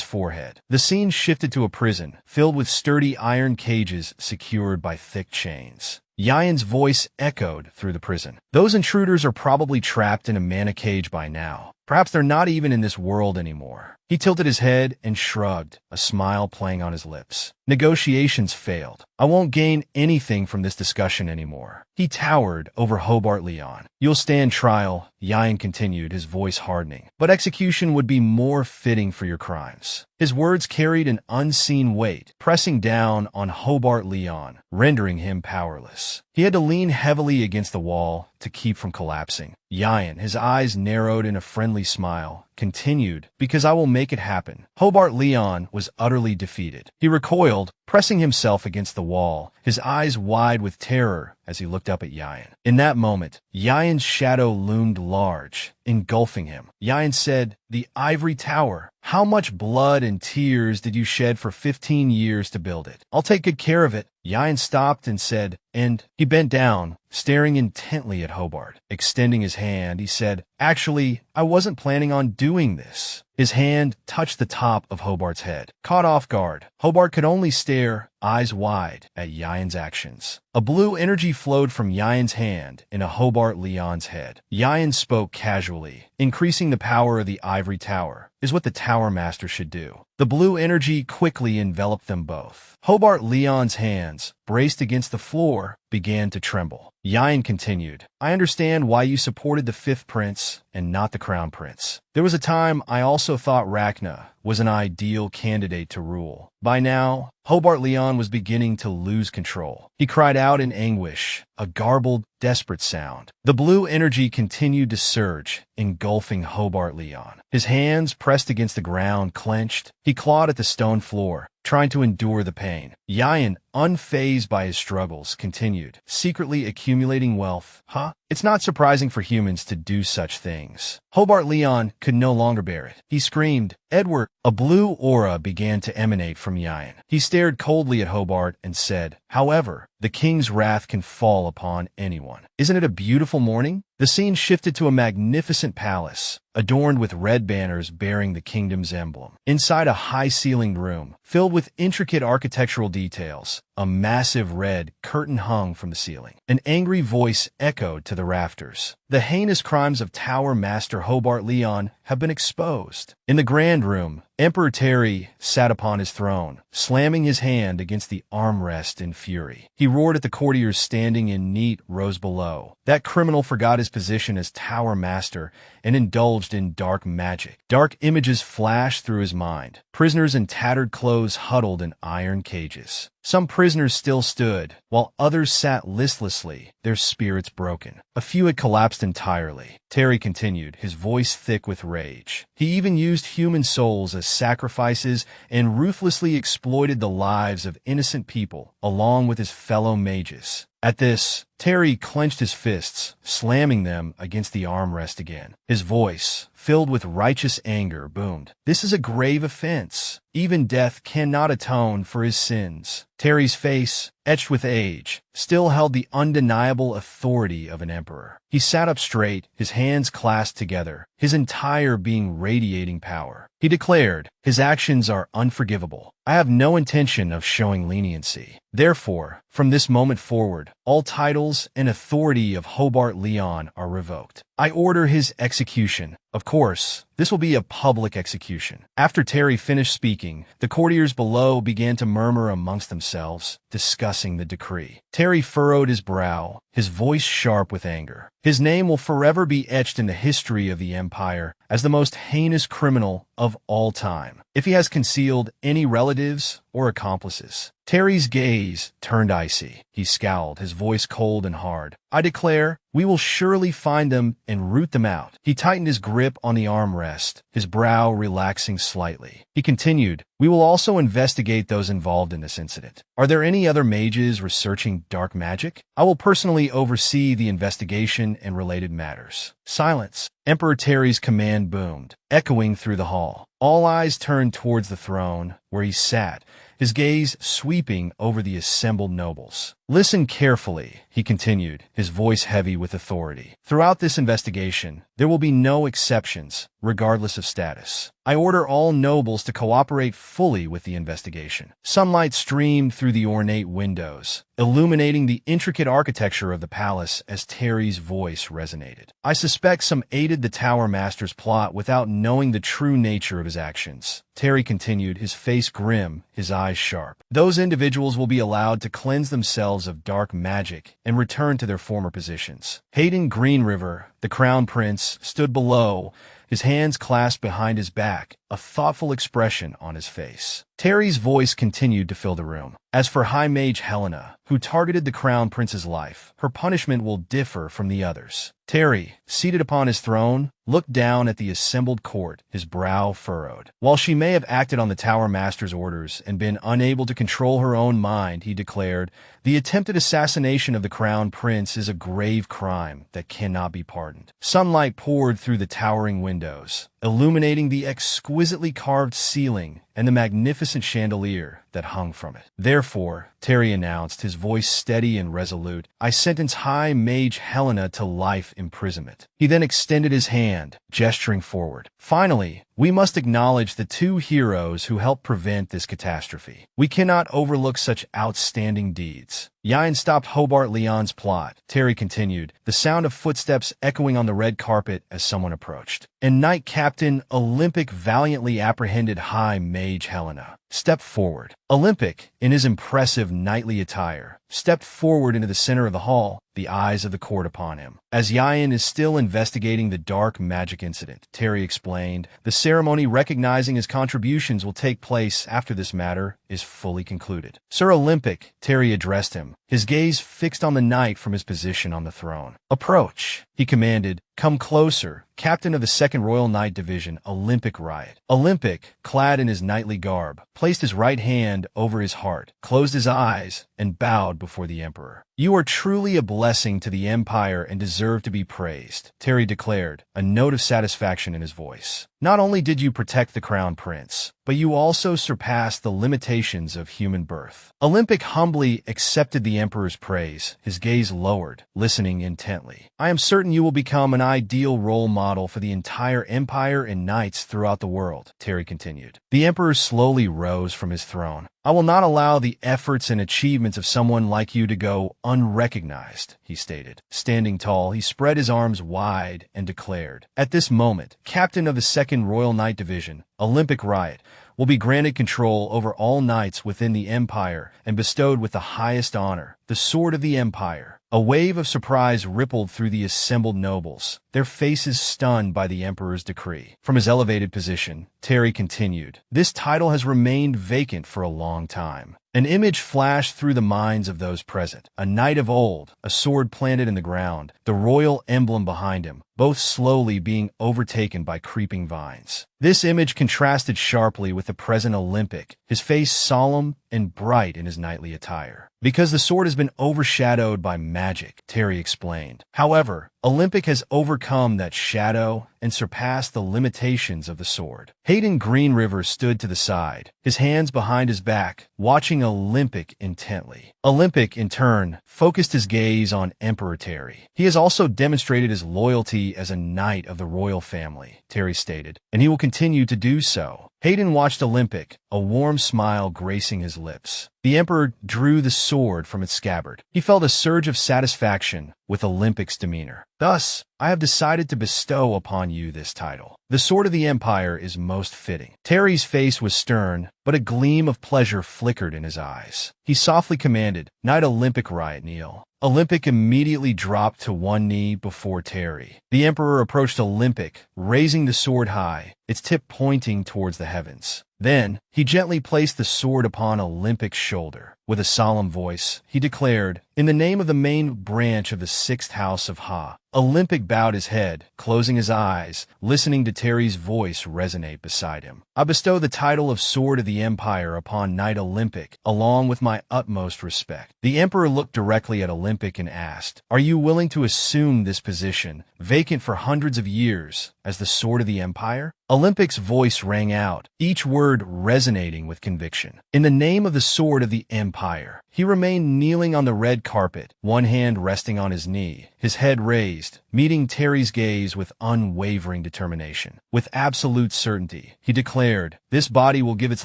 forehead. The scene shifted to a prison, filled with sturdy iron cages secured by thick chains. Yayan's voice echoed through the prison. "Those intruders are probably trapped in a mana cage by now. Perhaps they're not even in this world anymore." He tilted his head and shrugged, a smile playing on his lips. "Negotiations failed. I won't gain anything from this discussion anymore." He towered over Hobart Leon. "You'll stand trial," Yayan continued, his voice hardening, "but execution would be more fitting for your crimes." His words carried an unseen weight, pressing down on Hobart Leon, rendering him powerless. He had to lean heavily against the wall, to keep from collapsing. Yayan, his eyes narrowed in a friendly smile, continued, because I will make it happen. Hobart Leon was utterly defeated. He recoiled, pressing himself against the wall, his eyes wide with terror as he looked up at Yayan. In that moment, Yayan's shadow loomed large, engulfing him. Yayan said, "The ivory tower. How much blood and tears did you shed for 15 years to build it? I'll take good care of it." Yayan stopped and said, "And..." He bent down, staring intently at Hobart. Extending his hand, he said, "Actually, I wasn't planning on doing this." His hand touched the top of Hobart's head. Caught off guard, Hobart could only stare, eyes wide, at Yayan's actions. A blue energy flowed from Yayan's hand into Hobart Leon's head. Yayan spoke casually. "Increasing the power of the ivory tower is what the Tower Master should do." The blue energy quickly enveloped them both. Hobart Leon's hands, braced against the floor, began to tremble. Yayan continued, "I understand why you supported the fifth prince and not the crown prince. There was a time I also thought Rachna was an ideal candidate to rule." By now, Hobart Leon was beginning to lose control. He cried out in anguish, a garbled, desperate sound. The blue energy continued to surge, engulfing Hobart Leon. His hands, pressed against the ground, clenched. He clawed at the stone floor, trying to endure the pain. Yayan, unfazed by his struggles, continued, "Secretly accumulating wealth, huh? It's not surprising for humans to do such things." Hobart Leon could no longer bear it. He screamed, "Edward!" A blue aura began to emanate from Yayan. He stared coldly at Hobart and said, "However, the king's wrath can fall upon anyone. Isn't it a beautiful morning?" The scene shifted to a magnificent palace, adorned with red banners bearing the kingdom's emblem. Inside a high-ceilinged room, filled with intricate architectural details, a massive red curtain hung from the ceiling. An angry voice echoed to the rafters. "The heinous crimes of Tower Master Hobart Leon have been exposed." In the grand room, Emperor Terry sat upon his throne, slamming his hand against the armrest in fury. He roared at the courtiers standing in neat rows below. That criminal forgot his position as Tower Master and indulged in dark magic. Dark images flashed through his mind. Prisoners in tattered clothes huddled in iron cages. Some prisoners still stood, while others sat listlessly, their spirits broken. A few had collapsed entirely. Terry continued, his voice thick with rage. He even used human souls as sacrifices and ruthlessly exploited the lives of innocent people, along with his fellow mages. At this, Terry clenched his fists, slamming them against the armrest again. His voice, filled with righteous anger, boomed, "This is a grave offense. Even death cannot atone for his sins." Terry's face, etched with age, still held the undeniable authority of an emperor. He sat up straight, his hands clasped together, his entire being radiating power. He declared, "His actions are unforgivable. I have no intention of showing leniency. Therefore, from this moment forward, all titles and authority of Hobart Leon are revoked. I order his execution. Of course, this will be a public execution." After Terry finished speaking, the courtiers below began to murmur amongst themselves, discussing the decree. Terry furrowed his brow, his voice sharp with anger. His name will forever be etched in the history of the Empire as the most heinous criminal of all time, if he has concealed any relatives or accomplices. Terry's gaze turned icy. He scowled, his voice cold and hard. "I declare, we will surely find them and root them out." He tightened his grip on the armrest, his brow relaxing slightly. He continued, "We will also investigate those involved in this incident. Are there any other mages researching dark magic? I will personally oversee the investigation and related matters." Silence. Emperor Terry's command boomed, echoing through the hall. All eyes turned towards the throne, where he sat, his gaze sweeping over the assembled nobles. "Listen carefully," he continued, his voice heavy with authority. "Throughout this investigation, there will be no exceptions, regardless of status. I order all nobles to cooperate fully with the investigation." Sunlight streamed through the ornate windows, illuminating the intricate architecture of the palace as Terry's voice resonated. "I suspect some aided the Tower Master's plot without knowing the true nature of his actions." Terry continued, his face grim, his eyes sharp. "Those individuals will be allowed to cleanse themselves of dark magic and return to their former positions." Hayden Greenriver, the crown prince, stood below, his hands clasped behind his back, a thoughtful expression on his face. Terry's voice continued to fill the room. As for High Mage Helena, who targeted the Crown Prince's life, her punishment will differ from the others. Terry, seated upon his throne, looked down at the assembled court, his brow furrowed. While she may have acted on the Tower Master's orders and been unable to control her own mind, he declared, the attempted assassination of the Crown Prince is a grave crime that cannot be pardoned. Sunlight poured through the towering windows, illuminating the exquisitely carved ceiling and the magnificent chandelier that hung from it. Therefore, Terry announced, his voice steady and resolute, I sentence High Mage Helena to life imprisonment. He then extended his hand, gesturing forward. Finally, we must acknowledge the two heroes who helped prevent this catastrophe. We cannot overlook such outstanding deeds. Yin stopped Hobart Leon's plot. Terry continued, the sound of footsteps echoing on the red carpet as someone approached. And Knight Captain Olympic valiantly apprehended High Mage Helena. Stepped forward. Olympic, in his impressive knightly attire, stepped forward into the center of the hall, the eyes of the court upon him. As Yin is still investigating the dark magic incident, Terry explained, the ceremony recognizing his contributions will take place after this matter is fully concluded. Sir Olympic, Terry addressed him, his gaze fixed on the knight from his position on the throne. Approach, he commanded. Come closer. Captain of the 2nd Royal Knight Division, Olympic Riot. Olympic, clad in his knightly garb, placed his right hand over his heart, closed his eyes, and bowed before the Emperor. You are truly a blessing to the Empire and deserve to be praised, Terry declared, a note of satisfaction in his voice. Not only did you protect the Crown Prince, but you also surpassed the limitations of human birth. Olympic humbly accepted the Emperor's praise, his gaze lowered, listening intently. I am certain you will become an ideal role model for the entire Empire and knights throughout the world, Terry continued. The Emperor slowly rose from his throne. I will not allow the efforts and achievements of someone like you to go unrecognized, he stated. Standing tall, he spread his arms wide and declared, at this moment, Captain of the 2nd Royal Knight Division, Olympic Riot, will be granted control over all knights within the Empire and bestowed with the highest honor, the Sword of the Empire. A wave of surprise rippled through the assembled nobles, their faces stunned by the Emperor's decree. From his elevated position, Terry continued, this title has remained vacant for a long time. An image flashed through the minds of those present. A knight of old, a sword planted in the ground, the royal emblem behind him, both slowly being overtaken by creeping vines. This image contrasted sharply with the present Olympic, his face solemn and bright in his knightly attire. Because the sword has been overshadowed by magic, Terry explained. However, Olympic has overcome that shadow and surpassed the limitations of the sword. Hayden Green River stood to the side, his hands behind his back, watching Olympic intently. Olympic, in turn, focused his gaze on Emperor Terry. He has also demonstrated his loyalty as a knight of the royal family, Terry stated, and he will continue to do so. Hayden watched Olympic, a warm smile gracing his lips. The Emperor drew the sword from its scabbard. He felt a surge of satisfaction with Olympic's demeanor. Thus, I have decided to bestow upon you this title. The Sword of the Empire is most fitting. Terry's face was stern, but a gleam of pleasure flickered in his eyes. He softly commanded, Knight Olympic Riot, kneel. Olympic immediately dropped to one knee before Terry. The Emperor approached Olympic, raising the sword high, its tip pointing towards the heavens. Then, he gently placed the sword upon Olympic's shoulder. With a solemn voice, he declared, in the name of the main branch of the 6th House of Ha. Olympic bowed his head, closing his eyes, listening to Terry's voice resonate beside him. I bestow the title of Sword of the Empire upon Knight Olympic, along with my utmost respect. The Emperor looked directly at Olympic and asked, are you willing to assume this position, vacant for hundreds of years, as the Sword of the Empire? Olympic's voice rang out, each word resonating with conviction. In the name of the Sword of the Empire. He remained kneeling on the red carpet, one hand resting on his knee, his head raised, meeting Terry's gaze with unwavering determination. With absolute certainty, he declared, this body will give its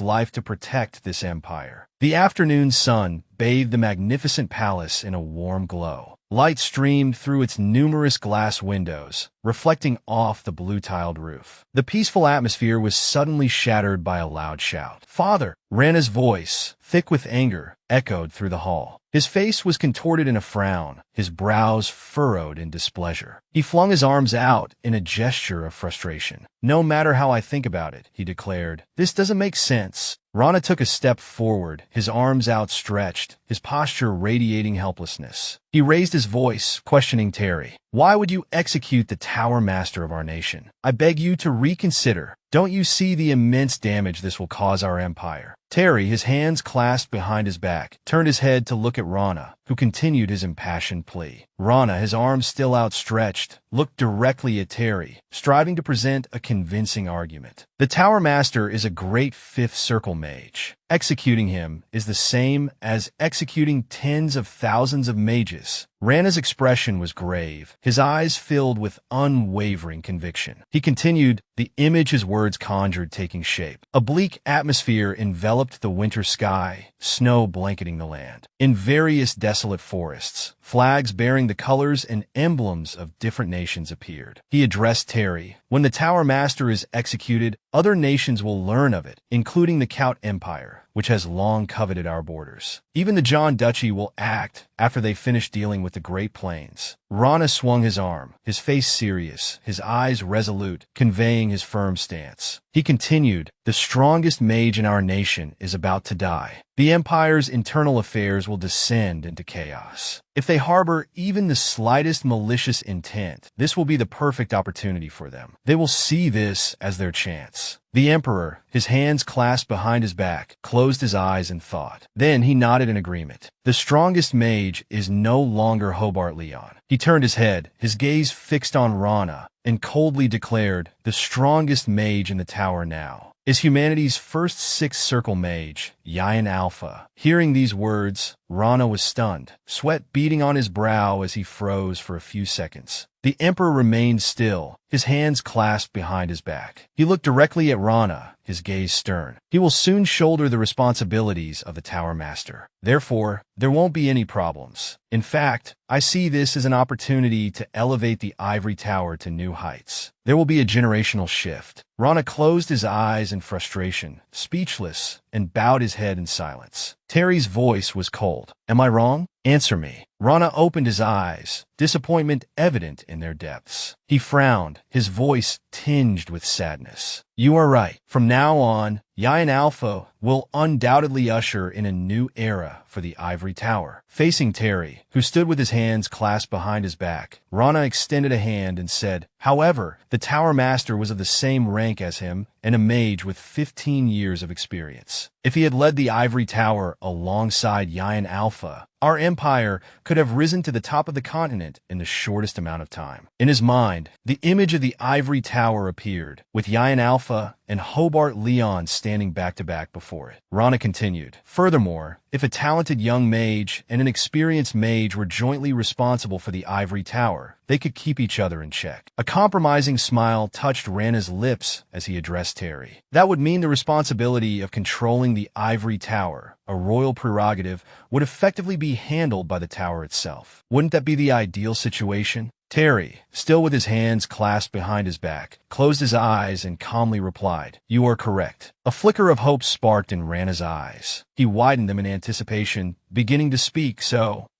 life to protect this empire. The afternoon sun bathed the magnificent palace in a warm glow. Light streamed through its numerous glass windows, reflecting off the blue-tiled roof. The peaceful atmosphere was suddenly shattered by a loud shout. "Father!" Rana's voice, thick with anger, echoed through the hall. His face was contorted in a frown, his brows furrowed in displeasure. He flung his arms out in a gesture of frustration. "No matter how I think about it," he declared, "this doesn't make sense." Rana took a step forward, his arms outstretched, his posture radiating helplessness. He raised his voice, questioning Terry. "Why would you execute the Tower Master of our nation? I beg you to reconsider. Don't you see the immense damage this will cause our empire?" Terry, his hands clasped behind his back, turned his head to look at Rana, who continued his impassioned plea. Rana, his arms still outstretched, looked directly at Terry, striving to present a convincing argument. "The Tower Master is a great fifth circle mage. Executing him is the same as executing tens of thousands of mages." Rana's expression was grave, his eyes filled with unwavering conviction. He continued, the image his words conjured taking shape. A bleak atmosphere enveloped the winter sky, snow blanketing the land. In various desolate forests, flags bearing the colors and emblems of different nations appeared. He addressed Terry. "When the Tower Master is executed, other nations will learn of it, including the Count Empire, which has long coveted our borders. Even the John Duchy will act after they finish dealing with the Great Plains." Rana swung his arm, his face serious, his eyes resolute, conveying his firm stance. He continued, "The strongest mage in our nation is about to die. The Empire's internal affairs will descend into chaos. If they harbor even the slightest malicious intent, this will be the perfect opportunity for them. They will see this as their chance." The Emperor, his hands clasped behind his back, closed his eyes in thought. Then he nodded in agreement. The strongest mage is no longer Hobart Leon. He turned his head, his gaze fixed on Rana, and coldly declared, "The strongest mage in the tower now is humanity's first sixth circle mage, Yayan Alpha." Hearing these words, Rana was stunned, sweat beading on his brow as he froze for a few seconds. The Emperor remained still, his hands clasped behind his back. He looked directly at Rana, his gaze stern. "He will soon shoulder the responsibilities of the Tower Master. Therefore, there won't be any problems. In fact, I see this as an opportunity to elevate the Ivory Tower to new heights. There will be a generational shift." Rana closed his eyes in frustration, speechless, and bowed his head in silence. Terry's voice was cold. "Am I wrong? Answer me." Rana opened his eyes, disappointment evident in their depths. He frowned, his voice tinged with sadness. "You are right. From now on, Yayan Alpha will undoubtedly usher in a new era for the Ivory Tower." Facing Terry, who stood with his hands clasped behind his back, Rana extended a hand and said, "However, the Tower Master was of the same rank as him and a mage with 15 years of experience. If he had led the Ivory Tower alongside Yayan Alpha, our empire could have risen to the top of the continent in the shortest amount of time." In his mind, the image of the Ivory Tower appeared, with Yayan Alpha and Hobart Leon standing back-to-back before it. Rana continued, "Furthermore, if a talented young mage and an experienced mage were jointly responsible for the Ivory Tower, they could keep each other in check." A compromising smile touched Rana's lips as he addressed Terry. "That would mean the responsibility of controlling the Ivory Tower, a royal prerogative, would effectively be handled by the tower itself. Wouldn't that be the ideal situation?" Terry, still with his hands clasped behind his back, closed his eyes and calmly replied, "You are correct." A flicker of hope sparked in Rana's eyes. He widened them in anticipation, beginning to speak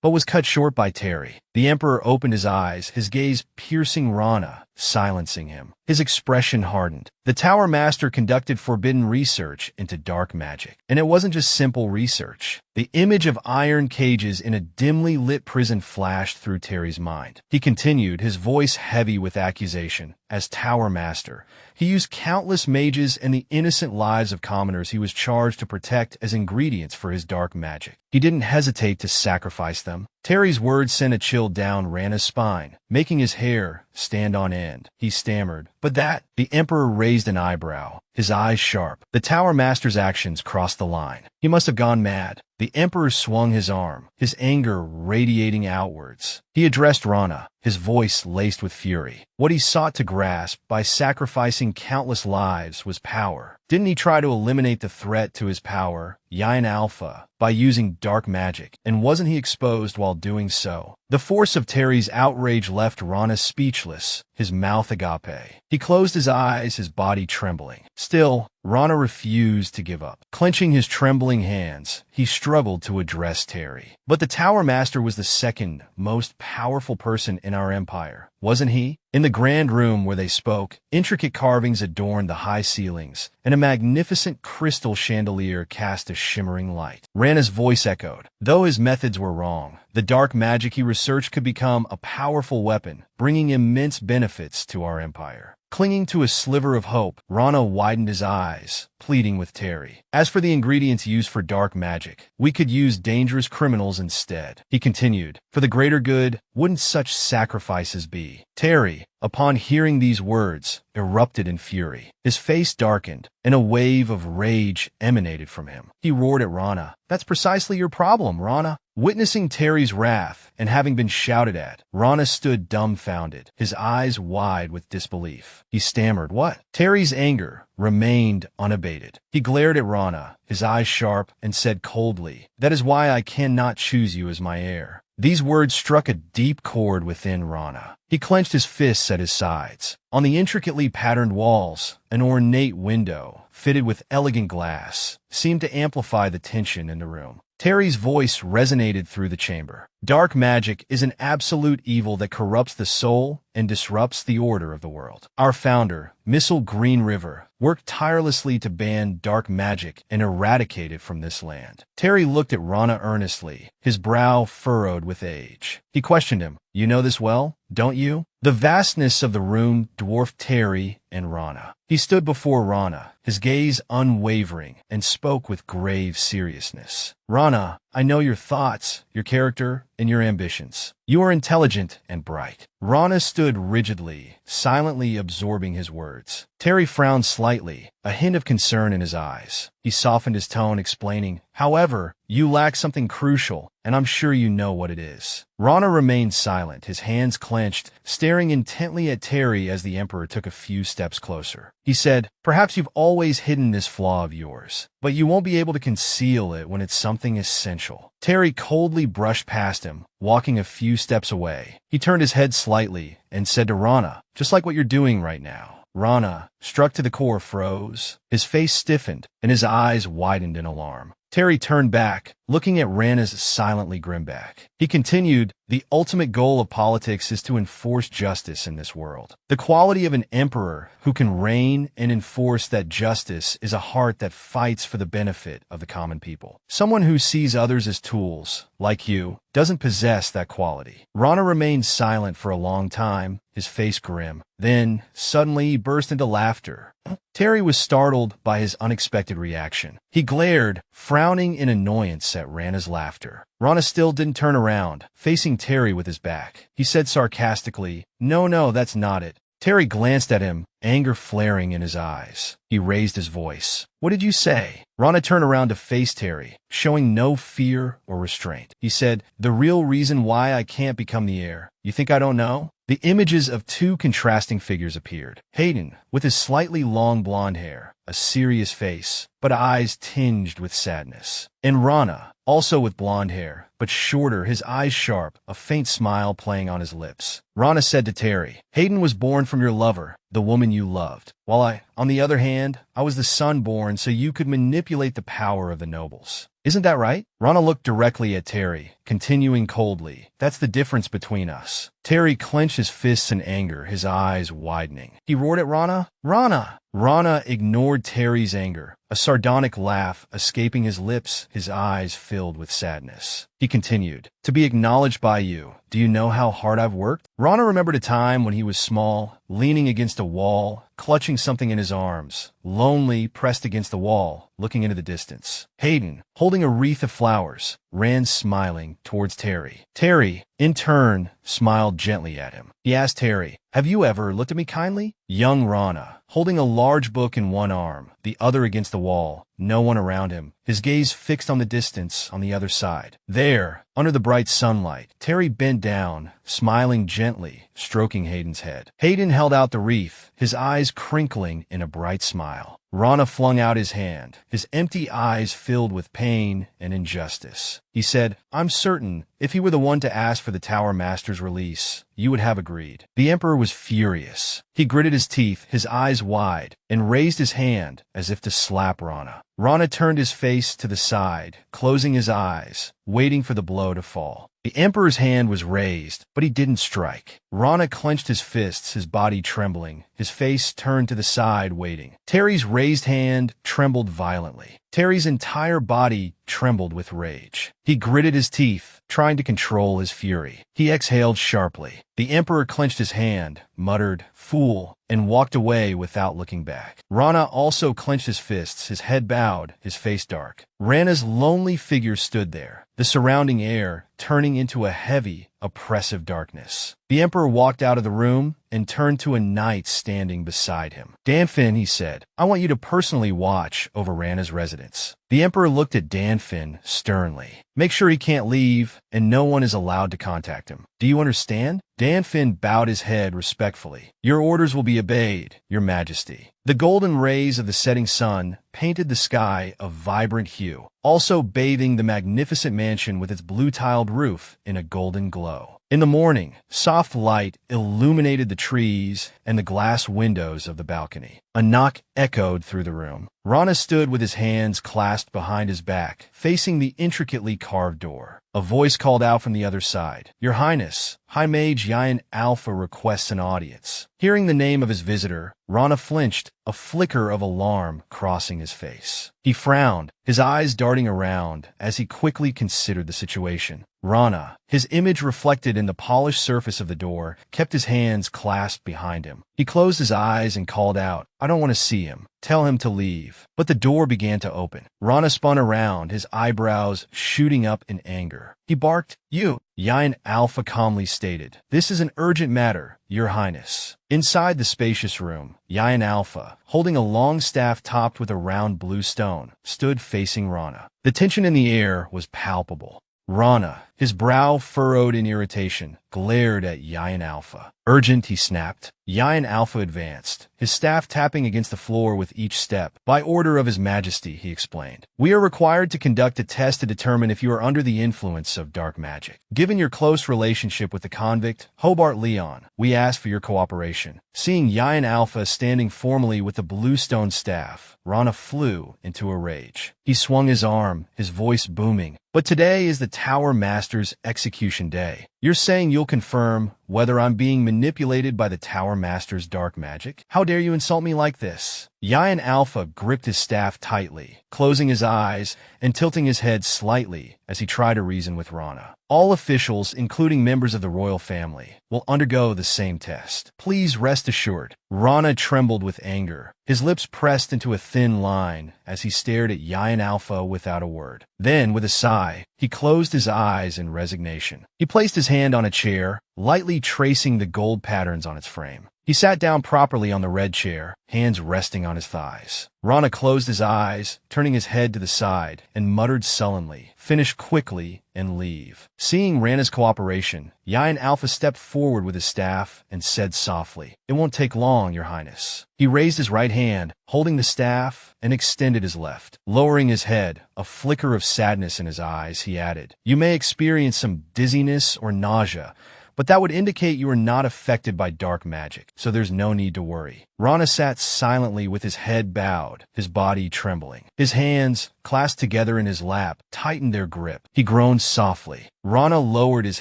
but was cut short by Terry. The Emperor opened his eyes, his gaze piercing Rana, silencing him. His expression hardened. "The Tower Master conducted forbidden research into dark magic. And it wasn't just simple research." The image of iron cages in a dimly lit prison flashed through Terry's mind. He continued, his voice heavy with accusation. "As Tower Master, he used countless mages and the innocent lives of commoners he was charged to protect as ingredients for his dark magic. He didn't hesitate to sacrifice them." Terry's words sent a chill down Rana's spine, making his hair stand on end. He stammered, "But that—" The Emperor raised an eyebrow, his eyes sharp. The Tower Master's actions crossed the line. He must have gone mad. The Emperor swung his arm, his anger radiating outwards. He addressed Rana, his voice laced with fury. What he sought to grasp by sacrificing countless lives was power. Didn't he try to eliminate the threat to his power, Yayan Alpha, by using dark magic? And wasn't he exposed while doing so? The force of Terry's outrage left Rana speechless, his mouth agape. He closed his eyes, his body trembling. Still, Rana refused to give up. Clenching his trembling hands, he struggled to address Terry. But the Tower Master was the second most powerful person in our empire, wasn't he? In the grand room where they spoke, intricate carvings adorned the high ceilings, and a magnificent crystal chandelier cast a shimmering light. Rana's voice echoed. Though his methods were wrong, the dark magic he researched could become a powerful weapon, bringing immense benefits to our empire. Clinging to a sliver of hope, Rana widened his eyes, pleading with Terry. As for the ingredients used for dark magic, we could use dangerous criminals instead. He continued, for the greater good, wouldn't such sacrifices be? Terry, upon hearing these words, erupted in fury. His face darkened, and a wave of rage emanated from him. He roared at Rana. That's precisely your problem, Rana. Witnessing Terry's wrath and having been shouted at, Rana stood dumbfounded, his eyes wide with disbelief. He stammered, what? Terry's anger remained unabated. He glared at Rana, his eyes sharp, and said coldly, that is why I cannot choose you as my heir. These words struck a deep chord within Rana. He clenched his fists at his sides. On the intricately patterned walls, an ornate window, fitted with elegant glass, seemed to amplify the tension in the room. Terry's voice resonated through the chamber. Dark magic is an absolute evil that corrupts the soul and disrupts the order of the world. Our founder, Missile Green River, worked tirelessly to ban dark magic and eradicate it from this land. Terry looked at Rana earnestly, his brow furrowed with age. He questioned him, you know this well, don't you? The vastness of the room dwarfed Terry and Rana. He stood before Rana, his gaze unwavering, and spoke with grave seriousness. Rana, I know your thoughts, your character, and your ambitions. You are intelligent and bright. Rana stood rigidly, silently absorbing his words. Terry frowned slightly, a hint of concern in his eyes. He softened his tone, explaining, however, you lack something crucial, and I'm sure you know what it is. Rana remained silent, his hands clenched, staring intently at Terry as the Emperor took a few steps closer. He said, perhaps you've always hidden this flaw of yours, but you won't be able to conceal it when it's something essential. Terry coldly brushed past him, walking a few steps away. He turned his head slightly and said to Rana, just like what you're doing right now. Rana, struck to the core, froze. His face stiffened, and his eyes widened in alarm. Terry turned back, looking at Rana's silently grim back. He continued, the ultimate goal of politics is to enforce justice in this world. The quality of an emperor who can reign and enforce that justice is a heart that fights for the benefit of the common people. Someone who sees others as tools, like you, doesn't possess that quality. Rana remained silent for a long time, his face grim. Then, suddenly, he burst into laughter. Terry was startled by his unexpected reaction. He glared, frowning in annoyance at Rana's laughter. Rana still didn't turn around, facing Terry with his back. He said sarcastically, no, that's not it. Terry glanced at him, anger flaring in his eyes. He raised his voice. What did you say? Rana turned around to face Terry, showing no fear or restraint. He said, the real reason why I can't become the heir. You think I don't know? The images of two contrasting figures appeared. Hayden, with his slightly long blonde hair, a serious face, but eyes tinged with sadness. And Rana, also with blonde hair, but shorter, his eyes sharp, a faint smile playing on his lips. Rana said to Terry, Hayden was born from your lover, the woman you loved, while I, on the other hand, I was the son born so you could manipulate the power of the nobles. Isn't that right? Rana looked directly at Terry, continuing coldly, that's the difference between us. Terry clenched his fists in anger, his eyes widening. He roared at Rana, Rana! Rana ignored Terry's anger, a sardonic laugh escaping his lips, his eyes filled with sadness. He continued, to be acknowledged by you, do you know how hard I've worked? Rana remembered a time when he was small, leaning against a wall, clutching something in his arms, lonely, pressed against the wall, looking into the distance. Hayden, holding a wreath of flowers, ran smiling towards Terry. Terry, in turn, smiled gently at him. He asked Terry, have you ever looked at me kindly? Young Rana, holding a large book in one arm, the other against the wall, no one around him, his gaze fixed on the distance on the other side. There, under the bright sunlight, Terry bent down, smiling gently, stroking Hayden's head. Hayden held out the wreath, his eyes crinkling in a bright smile. Rana flung out his hand, his empty eyes filled with pain and injustice. He said, I'm certain if he were the one to ask for the Tower Master's release, you would have agreed. The Emperor was furious. He gritted his teeth, his eyes wide, and raised his hand as if to slap Rana. Rana turned his face to the side, closing his eyes, waiting for the blow to fall. The Emperor's hand was raised, but he didn't strike. Rana clenched his fists, his body trembling, his face turned to the side, waiting. Terry's raised hand trembled violently. Terry's entire body trembled with rage. He gritted his teeth, trying to control his fury. He exhaled sharply. The Emperor clenched his hand, muttered, "Fool," and walked away without looking back. Rana also clenched his fists, his head bowed, his face dark. Rana's lonely figure stood there, the surrounding air turning into a heavy, oppressive darkness. The Emperor walked out of the room and turned to a knight standing beside him. Danfin, he said, I want you to personally watch over Rana's residence. The Emperor looked at Danfin sternly. Make sure he can't leave, and no one is allowed to contact him. Do you understand? Danfin bowed his head respectfully. Your orders will be obeyed, Your Majesty. The golden rays of the setting sun painted the sky a vibrant hue, also bathing the magnificent mansion with its blue-tiled roof in a golden glow. In the morning, soft light illuminated the trees and the glass windows of the balcony. A knock echoed through the room. Rana stood with his hands clasped behind his back, facing the intricately carved door. A voice called out from the other side. Your Highness, High Mage Yayan Alpha requests an audience. Hearing the name of his visitor, Rana flinched, a flicker of alarm crossing his face. He frowned, his eyes darting around as he quickly considered the situation. Rana, his image reflected in the polished surface of the door, kept his hands clasped behind him. He closed his eyes and called out, I don't want to see him. Tell him to leave. But the door began to open. Rana spun around, his eyebrows shooting up in anger. He barked, You! Yayan Alpha calmly stated, This is an urgent matter, Your Highness. Inside the spacious room, Yayan Alpha, holding a long staff topped with a round blue stone, stood facing Rana. The tension in the air was palpable. Rana, his brow furrowed in irritation, glared at Yayan Alpha. Urgent, he snapped. Yayan Alpha advanced, his staff tapping against the floor with each step. By order of His Majesty, he explained. We are required to conduct a test to determine if you are under the influence of dark magic. Given your close relationship with the convict, Hobart Leon, we ask for your cooperation. Seeing Yayan Alpha standing formally with the bluestone staff, Rana flew into a rage. He swung his arm, his voice booming. But today is the Tower Master's execution day. You're saying you'll confirm whether I'm being manipulated by the Tower Master's dark magic? How dare you insult me like this? Yayan Alpha gripped his staff tightly, closing his eyes and tilting his head slightly as he tried to reason with Rana. All officials, including members of the royal family, will undergo the same test. Please rest assured. Rana trembled with anger. His lips pressed into a thin line as he stared at Yayan Alpha without a word. Then, with a sigh, he closed his eyes in resignation. He placed his hand on a chair, lightly tracing the gold patterns on its frame. He sat down properly on the red chair, hands resting on his thighs. Rana closed his eyes, turning his head to the side, and muttered sullenly, Finish quickly and leave. Seeing Rana's cooperation, Yayan Alpha stepped forward with his staff and said softly, It won't take long, Your Highness. He raised his right hand, holding the staff, and extended his left. Lowering his head, a flicker of sadness in his eyes, he added, You may experience some dizziness or nausea, but that would indicate you are not affected by dark magic, so there's no need to worry. Rana sat silently with his head bowed, his body trembling. His hands, clasped together in his lap, tightened their grip. He groaned softly. Rana lowered his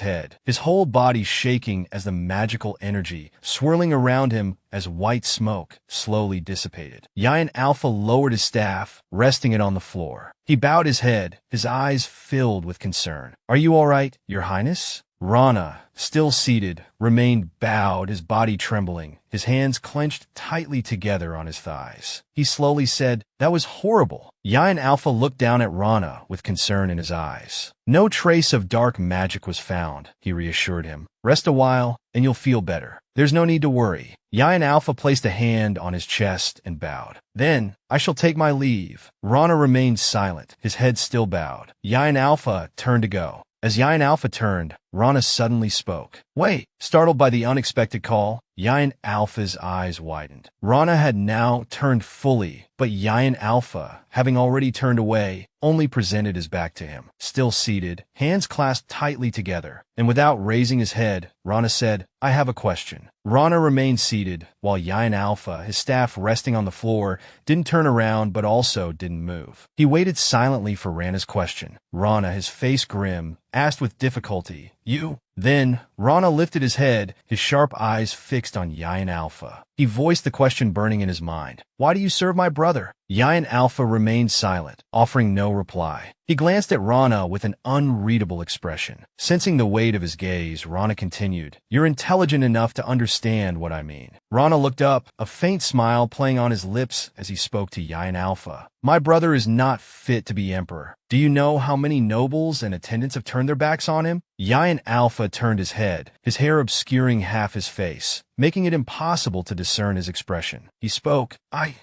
head, his whole body shaking as the magical energy, swirling around him as white smoke, slowly dissipated. Yayan Alpha lowered his staff, resting it on the floor. He bowed his head, his eyes filled with concern. Are you all right, Your Highness? Rana, still seated, remained bowed, his body trembling, his hands clenched tightly together on his thighs. He slowly said, That was horrible. Yayan Alpha looked down at Rana with concern in his eyes. No trace of dark magic was found, he reassured him. Rest a while, and you'll feel better. There's no need to worry. Yayan Alpha placed a hand on his chest and bowed. Then, I shall take my leave. Rana remained silent, his head still bowed. Yayan Alpha turned to go. As Yayan Alpha turned, Rana suddenly spoke. Wait! Startled by the unexpected call, Yayan Alpha's eyes widened. Rana had now turned fully, but Yayan Alpha, having already turned away, only presented his back to him. Still seated, hands clasped tightly together, and without raising his head, Rana said, "I have a question." Rana remained seated, while Yain Alpha, his staff resting on the floor, didn't turn around but also didn't move. He waited silently for Rana's question. Rana, his face grim, asked with difficulty, "You?" Then, Rana lifted his head, his sharp eyes fixed on Yain Alpha. He voiced the question burning in his mind. "Why do you serve my brother?" Yain Alpha remained silent, offering no reply. He glanced at Rana with an unreadable expression. Sensing the weight of his gaze, Rana continued, "You're intelligent enough to understand what I mean." Rana looked up, a faint smile playing on his lips as he spoke to Yain Alpha. "My brother is not fit to be emperor. Do you know how many nobles and attendants have turned their backs on him?" Yain Alpha turned his head, his hair obscuring half his face, making it impossible to discern his expression. He spoke,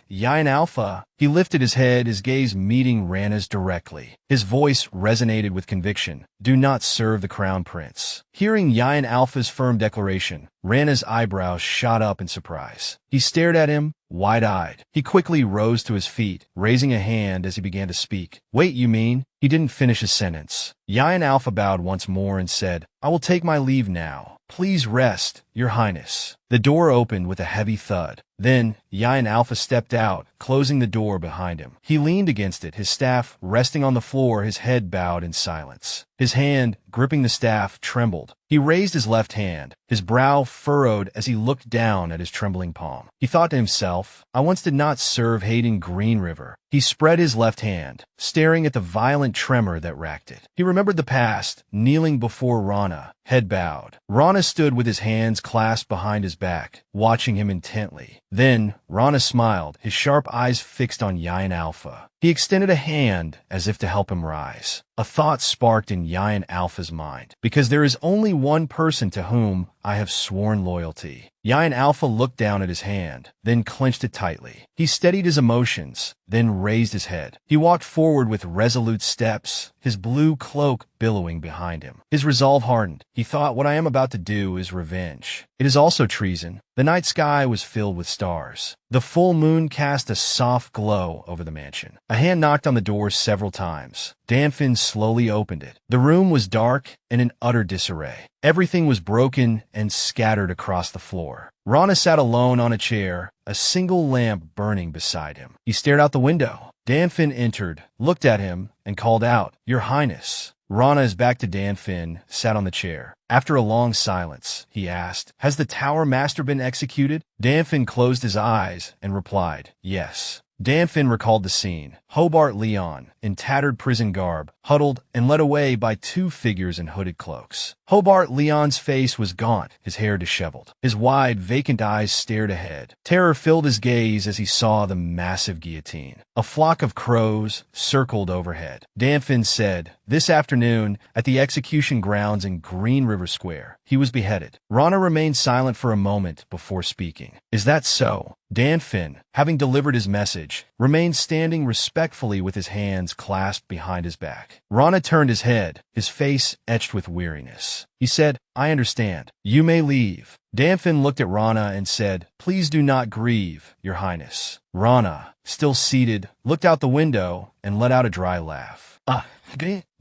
Yain Alpha." He lifted his head, his gaze meeting Rana's directly. His voice resonated with conviction. "Do not serve the crown prince." Hearing Yain Alpha's firm declaration, Rana's eyebrows shot up in surprise. He stared at him, wide-eyed. He quickly rose to his feet, raising a hand as he began to speak. "Wait, you mean?" He didn't finish his sentence. Yain Alpha bowed once more and said, "I will take my leave now. Please rest, Your Highness." The door opened with a heavy thud. Then, Yain Alpha stepped out, closing the door behind him. He leaned against it, his staff resting on the floor, his head bowed in silence. His hand, gripping the staff, trembled. He raised his left hand, his brow furrowed as he looked down at his trembling palm. He thought to himself, "I once did not serve Hayden Green River." He spread his left hand, staring at the violent tremor that racked it. He remembered the past, kneeling before Rana, head bowed. Rana stood with his hands clasped behind his back, watching him intently. Then, Rana smiled, his sharp eyes fixed on Yain Alpha. He extended a hand as if to help him rise. A thought sparked in Yain Alpha's mind. "Because there is only one person to whom I have sworn loyalty." Yain Alpha looked down at his hand, then clenched it tightly. He steadied his emotions, then raised his head. He walked forward with resolute steps, his blue cloak billowing behind him. His resolve hardened. He thought, "What I am about to do is revenge. It is also treason." The night sky was filled with stars. The full moon cast a soft glow over the mansion. A hand knocked on the door several times. Danfin slowly opened it. The room was dark and in utter disarray. Everything was broken and scattered across the floor. Rana sat alone on a chair, a single lamp burning beside him. He stared out the window. Danfin entered, looked at him, and called out, "Your Highness." Rana, his back to Danfin, sat on the chair. After a long silence, he asked, "Has the Tower Master been executed?" Danfin closed his eyes and replied, "Yes." Danfin recalled the scene. Hobart Leon, in tattered prison garb, huddled and led away by two figures in hooded cloaks. Hobart Leon's face was gaunt, his hair disheveled. His wide, vacant eyes stared ahead. Terror filled his gaze as he saw the massive guillotine. A flock of crows circled overhead. Danfin said, "This afternoon, at the execution grounds in Green River Square, he was beheaded." Rana remained silent for a moment before speaking. "Is that so?" Danfin, having delivered his message, remained standing respectfully with his hands clasped behind his back. Rana turned his head, his face etched with weariness. He said, "I understand. You may leave." Danfin looked at Rana and said, "Please do not grieve, Your Highness." Rana, still seated, looked out the window and let out a dry laugh.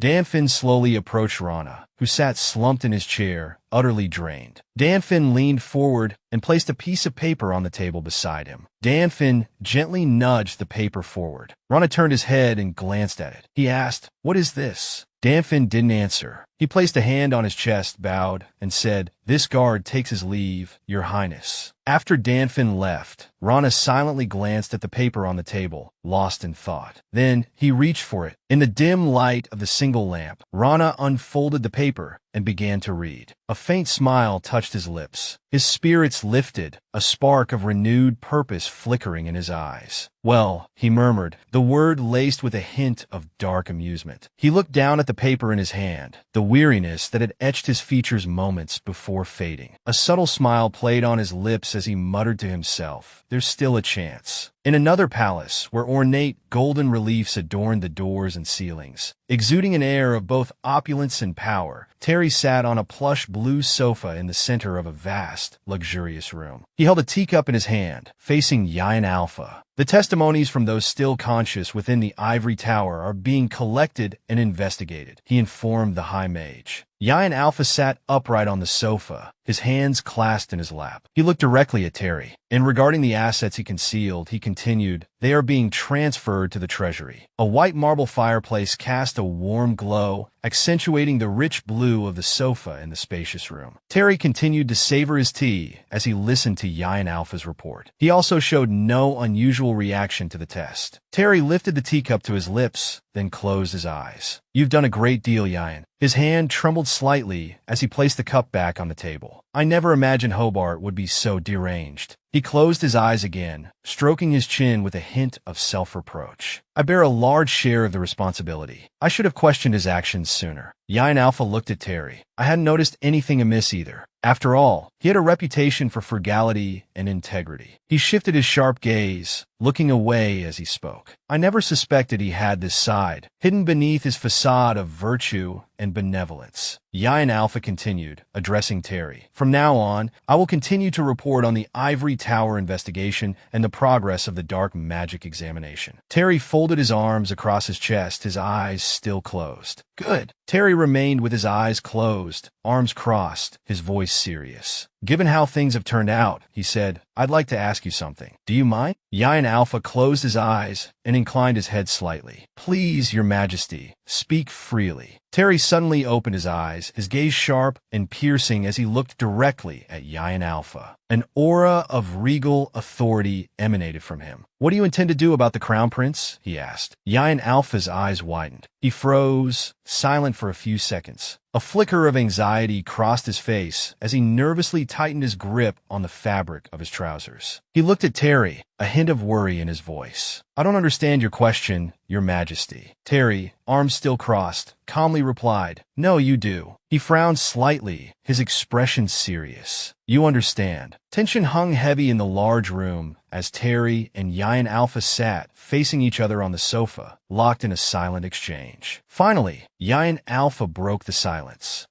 Danfin slowly approached Rana, who sat slumped in his chair, utterly drained. Danfin leaned forward and placed a piece of paper on the table beside him. Danfin gently nudged the paper forward. Rana turned his head and glanced at it. He asked, "What is this?" Danfin didn't answer. He placed a hand on his chest, bowed, and said, "This guard takes his leave, Your Highness." After Danfin left, Rana silently glanced at the paper on the table, lost in thought. Then he reached for it. In the dim light of the single lamp, Rana unfolded the paper and began to read. A faint smile touched his lips. His spirits lifted, a spark of renewed purpose flickering in his eyes. "Well," he murmured, the word laced with a hint of dark amusement. He looked down at the paper in his hand, the weariness that had etched his features moments before fading. A subtle smile played on his lips as he muttered to himself, "There's still a chance." In another palace, where ornate golden reliefs adorned the doors and ceilings, exuding an air of both opulence and power, Terry sat on a plush blue sofa in the center of a vast, luxurious room. He held a teacup in his hand, facing Yayan Alpha. The testimonies from those still conscious within the ivory tower are being collected and investigated, he informed the High Mage. Yayan Alpha sat upright on the sofa, his hands clasped in his lap. He looked directly at Terry, and regarding the assets he concealed, he continued, "They are being transferred to the treasury." A white marble fireplace cast a warm glow, accentuating the rich blue of the sofa in the spacious room. Terry continued to savor his tea as he listened to Yayan Alpha's report. He also showed no unusual reaction to the test. Terry lifted the teacup to his lips, then closed his eyes. "You've done a great deal, Yayan." His hand trembled slightly as he placed the cup back on the table. "I never imagined Hobart would be so deranged." He closed his eyes again, stroking his chin with a hint of self-reproach. "I bear a large share of the responsibility. I should have questioned his actions sooner." Yayan Alpha looked at Terry. "I hadn't noticed anything amiss either. After all, he had a reputation for frugality and integrity." He shifted his sharp gaze, looking away as he spoke. "I never suspected he had this side, hidden beneath his facade of virtue and benevolence." Yayan Alpha continued, addressing Terry. "From now on, I will continue to report on the Ivory Tower investigation and the progress of the dark magic examination." Terry folded his arms across his chest, his eyes still closed. "Good." Terry remained with his eyes closed, arms crossed, his voice serious. "Given how things have turned out," he said, "I'd like to ask you something. Do you mind?" Yayan Alpha closed his eyes and inclined his head slightly. "Please, Your Majesty, speak freely." Terry suddenly opened his eyes, his gaze sharp and piercing as he looked directly at Yayan Alpha. An aura of regal authority emanated from him. "What do you intend to do about the Crown Prince?" he asked. Yayan Alpha's eyes widened. He froze, silent for a few seconds. A flicker of anxiety crossed his face as he nervously tightened his grip on the fabric of his trousers. He looked at Terry, a hint of worry in his voice. "I don't understand your question, Your Majesty." Terry, arms still crossed, calmly replied, "No, you do." He frowned slightly, his expression serious. "You understand." Tension hung heavy in the large room as Terry and Yayan Alpha sat, facing each other on the sofa, locked in a silent exchange. Finally, Yayan Alpha broke the silence.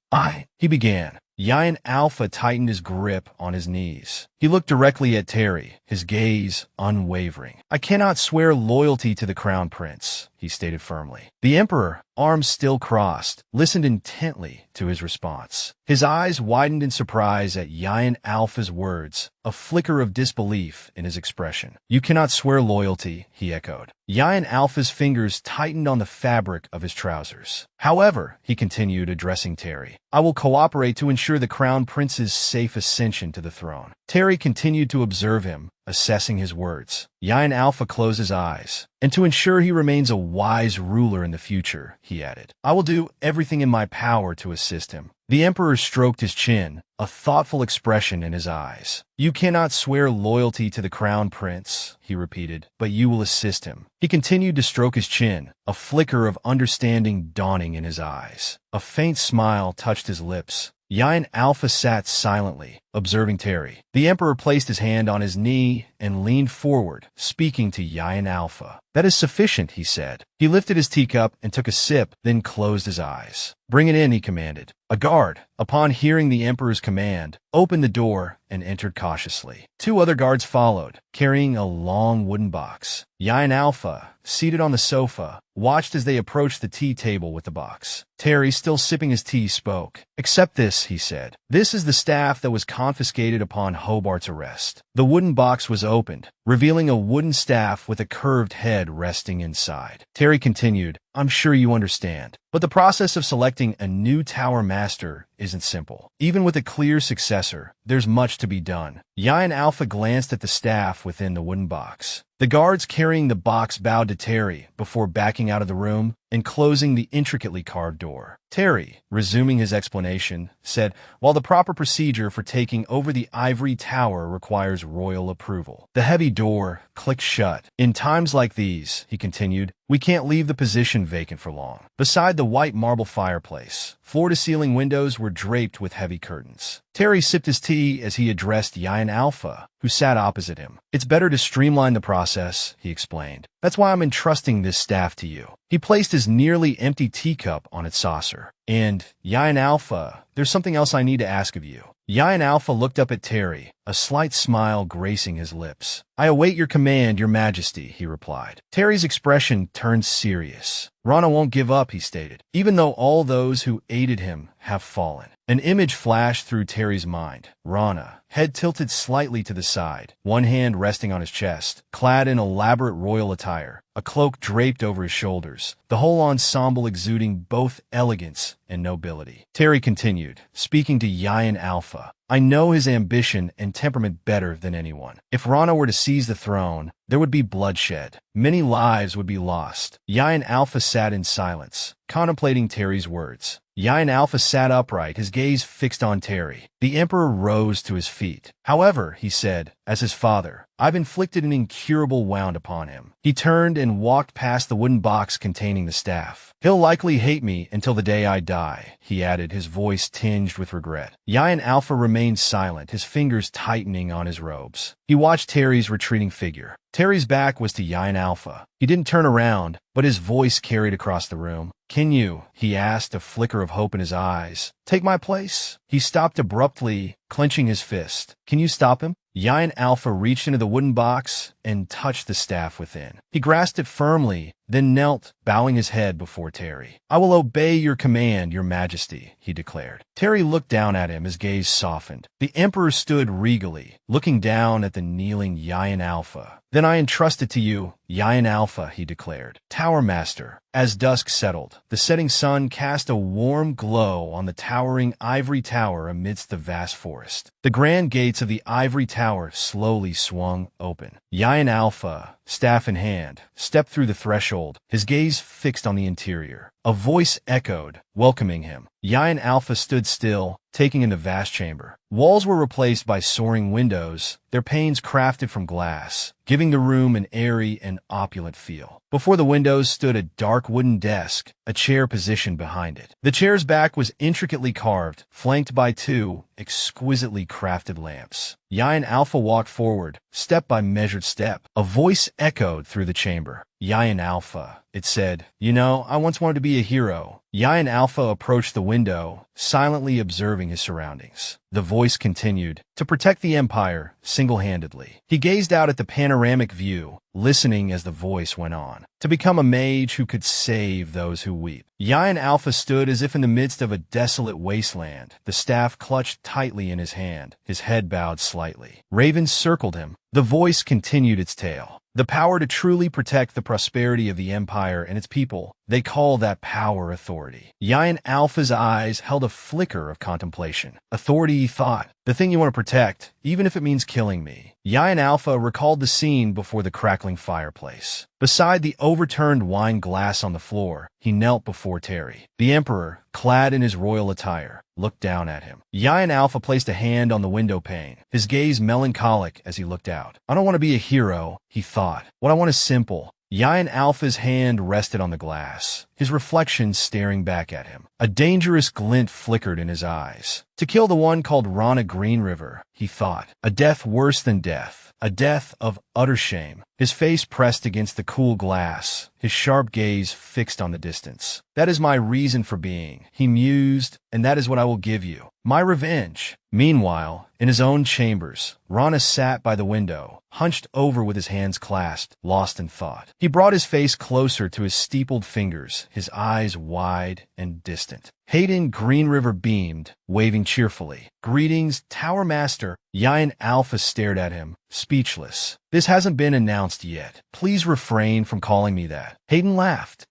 He began. Yayan Alpha tightened his grip on his knees. He looked directly at Terry, his gaze unwavering. "I cannot swear loyalty to the Crown Prince," he stated firmly. The Emperor, arms still crossed, listened intently to his response. His eyes widened in surprise at Yayan Alpha's words, a flicker of disbelief in his expression. "You cannot swear loyalty," he echoed. Yayan Alpha's fingers tightened on the fabric of his trousers. "However," he continued, addressing Terry, "I will cooperate to ensure the Crown Prince's safe ascension to the throne." Terry continued to observe him, assessing his words. Yayan Alpha closed his eyes. "And to ensure he remains a wise ruler in the future," he added, "I will do everything in my power to assist him." The Emperor stroked his chin, a thoughtful expression in his eyes. "You cannot swear loyalty to the Crown Prince," he repeated, "but you will assist him." He continued to stroke his chin, a flicker of understanding dawning in his eyes. A faint smile touched his lips. Yayan Alpha sat silently, observing Terry. The Emperor placed his hand on his knee and leaned forward, speaking to Yayan Alpha. "That is sufficient," he said. He lifted his teacup and took a sip, then closed his eyes. "Bring it in," he commanded. A guard, upon hearing the Emperor's command, opened the door and entered cautiously. Two other guards followed, carrying a long wooden box. Yayan Alpha, seated on the sofa, watched as they approached the tea table with the box. Terry, still sipping his tea, spoke. "Accept this," he said. "This is the staff that was confiscated upon Hobart's arrest." The wooden box was opened, revealing a wooden staff with a curved head resting inside. Terry continued, "I'm sure you understand. But the process of selecting a new tower master isn't simple. Even with a clear successor, there's much to be done." Yayan Alpha glanced at the staff within the wooden box. The guards carrying the box bowed to Terry before backing out of the room and closing the intricately carved door. Terry, resuming his explanation, said, "While the proper procedure for taking over the ivory tower requires royal approval." The heavy door clicked shut. "In times like these," he continued, We can't leave the position vacant for long. Beside the white marble fireplace, floor-to-ceiling windows were draped with heavy curtains. Terry sipped his tea as he addressed Yian Alpha, who sat opposite him. It's better to streamline the process, he explained. That's why I'm entrusting this staff to you. He placed his nearly empty teacup on its saucer. And, Yian Alpha, there's something else I need to ask of you. Yian Alpha looked up at Terry, a slight smile gracing his lips. I await your command, your majesty, he replied. Terry's expression turned serious. Rana won't give up, he stated, even though all those who aided him have fallen. An image flashed through Terry's mind. Rana, head tilted slightly to the side, one hand resting on his chest, clad in elaborate royal attire, a cloak draped over his shoulders, the whole ensemble exuding both elegance and nobility. Terry continued, speaking to Yian Alpha. I know his ambition and temperament better than anyone. If Rana were to seize the throne, there would be bloodshed. Many lives would be lost. Yian Alpha sat in silence, contemplating Terry's words. Yian Alpha sat upright, his gaze fixed on Terry. The Emperor rose to his feet. However, he said, as his father, I've inflicted an incurable wound upon him. He turned and walked past the wooden box containing the staff. He'll likely hate me until the day I die, he added, his voice tinged with regret. Yian Alpha remained silent, his fingers tightening on his robes. He watched Terry's retreating figure. Terry's back was to Yian Alpha. He didn't turn around, but his voice carried across the room. Can you, he asked, a flicker of hope in his eyes, take my place? He stopped abruptly, clenching his fist. Can you stop him? Yian Alpha reached into the wooden box and touched the staff within. He grasped it firmly, then knelt, bowing his head before Terry. I will obey your command, your majesty, he declared. Terry looked down at him, his gaze softened. The Emperor stood regally, looking down at the kneeling Yian Alpha. Then I entrust it to you, Yian Alpha, he declared. Tower Master. As dusk settled, the setting sun cast a warm glow on the towering ivory tower amidst the vast forest. The grand gates of the ivory tower slowly swung open. Yian Alpha, staff in hand, stepped through the threshold, his gaze fixed on the interior. A voice echoed, welcoming him. Yian Alpha stood still, taking in the vast chamber. Walls were replaced by soaring windows, their panes crafted from glass, giving the room an airy and opulent feel. Before the windows stood a dark wooden desk, a chair positioned behind it. The chair's back was intricately carved, flanked by two exquisitely crafted lamps. Yian Alpha walked forward, step by measured step. A voice echoed through the chamber. Yian Alpha, it said. You know, I once wanted to be a hero. Yian Alpha approached the window, silently observing his surroundings. The voice continued, to protect the Empire, single-handedly. He gazed out at the panoramic view, listening as the voice went on. To become a mage who could save those who weep. Yian Alpha stood as if in the midst of a desolate wasteland, the staff clutched tightly in his hand, his head bowed slightly. Ravens circled him. The voice continued its tale. The power to truly protect the prosperity of the Empire and its people. They call that power authority. Yian Alpha's eyes held a flicker of contemplation. Authority, he thought. The thing you want to protect, even if it means killing me. Yian Alpha recalled the scene before the crackling fireplace. Beside the overturned wine glass on the floor, he knelt before Terry. The Emperor, clad in his royal attire, looked down at him. Yian Alpha placed a hand on the window pane, his gaze melancholic as he looked out. I don't want to be a hero, he thought. What I want is simple. Yian Alpha's hand rested on the glass, his reflection staring back at him. A dangerous glint flickered in his eyes. To kill the one called Rana Green River, he thought. A death worse than death. A death of utter shame. His face pressed against the cool glass, his sharp gaze fixed on the distance. That is my reason for being, he mused, and that is what I will give you. My revenge. Meanwhile, in his own chambers, Rana sat by the window, hunched over with his hands clasped, lost in thought. He brought his face closer to his steepled fingers, his eyes wide and distant. Hayden Green River beamed, waving cheerfully. Greetings, Tower Master. Yian Alpha stared at him, speechless. This hasn't been announced yet. Please refrain from calling me that. Hayden laughed.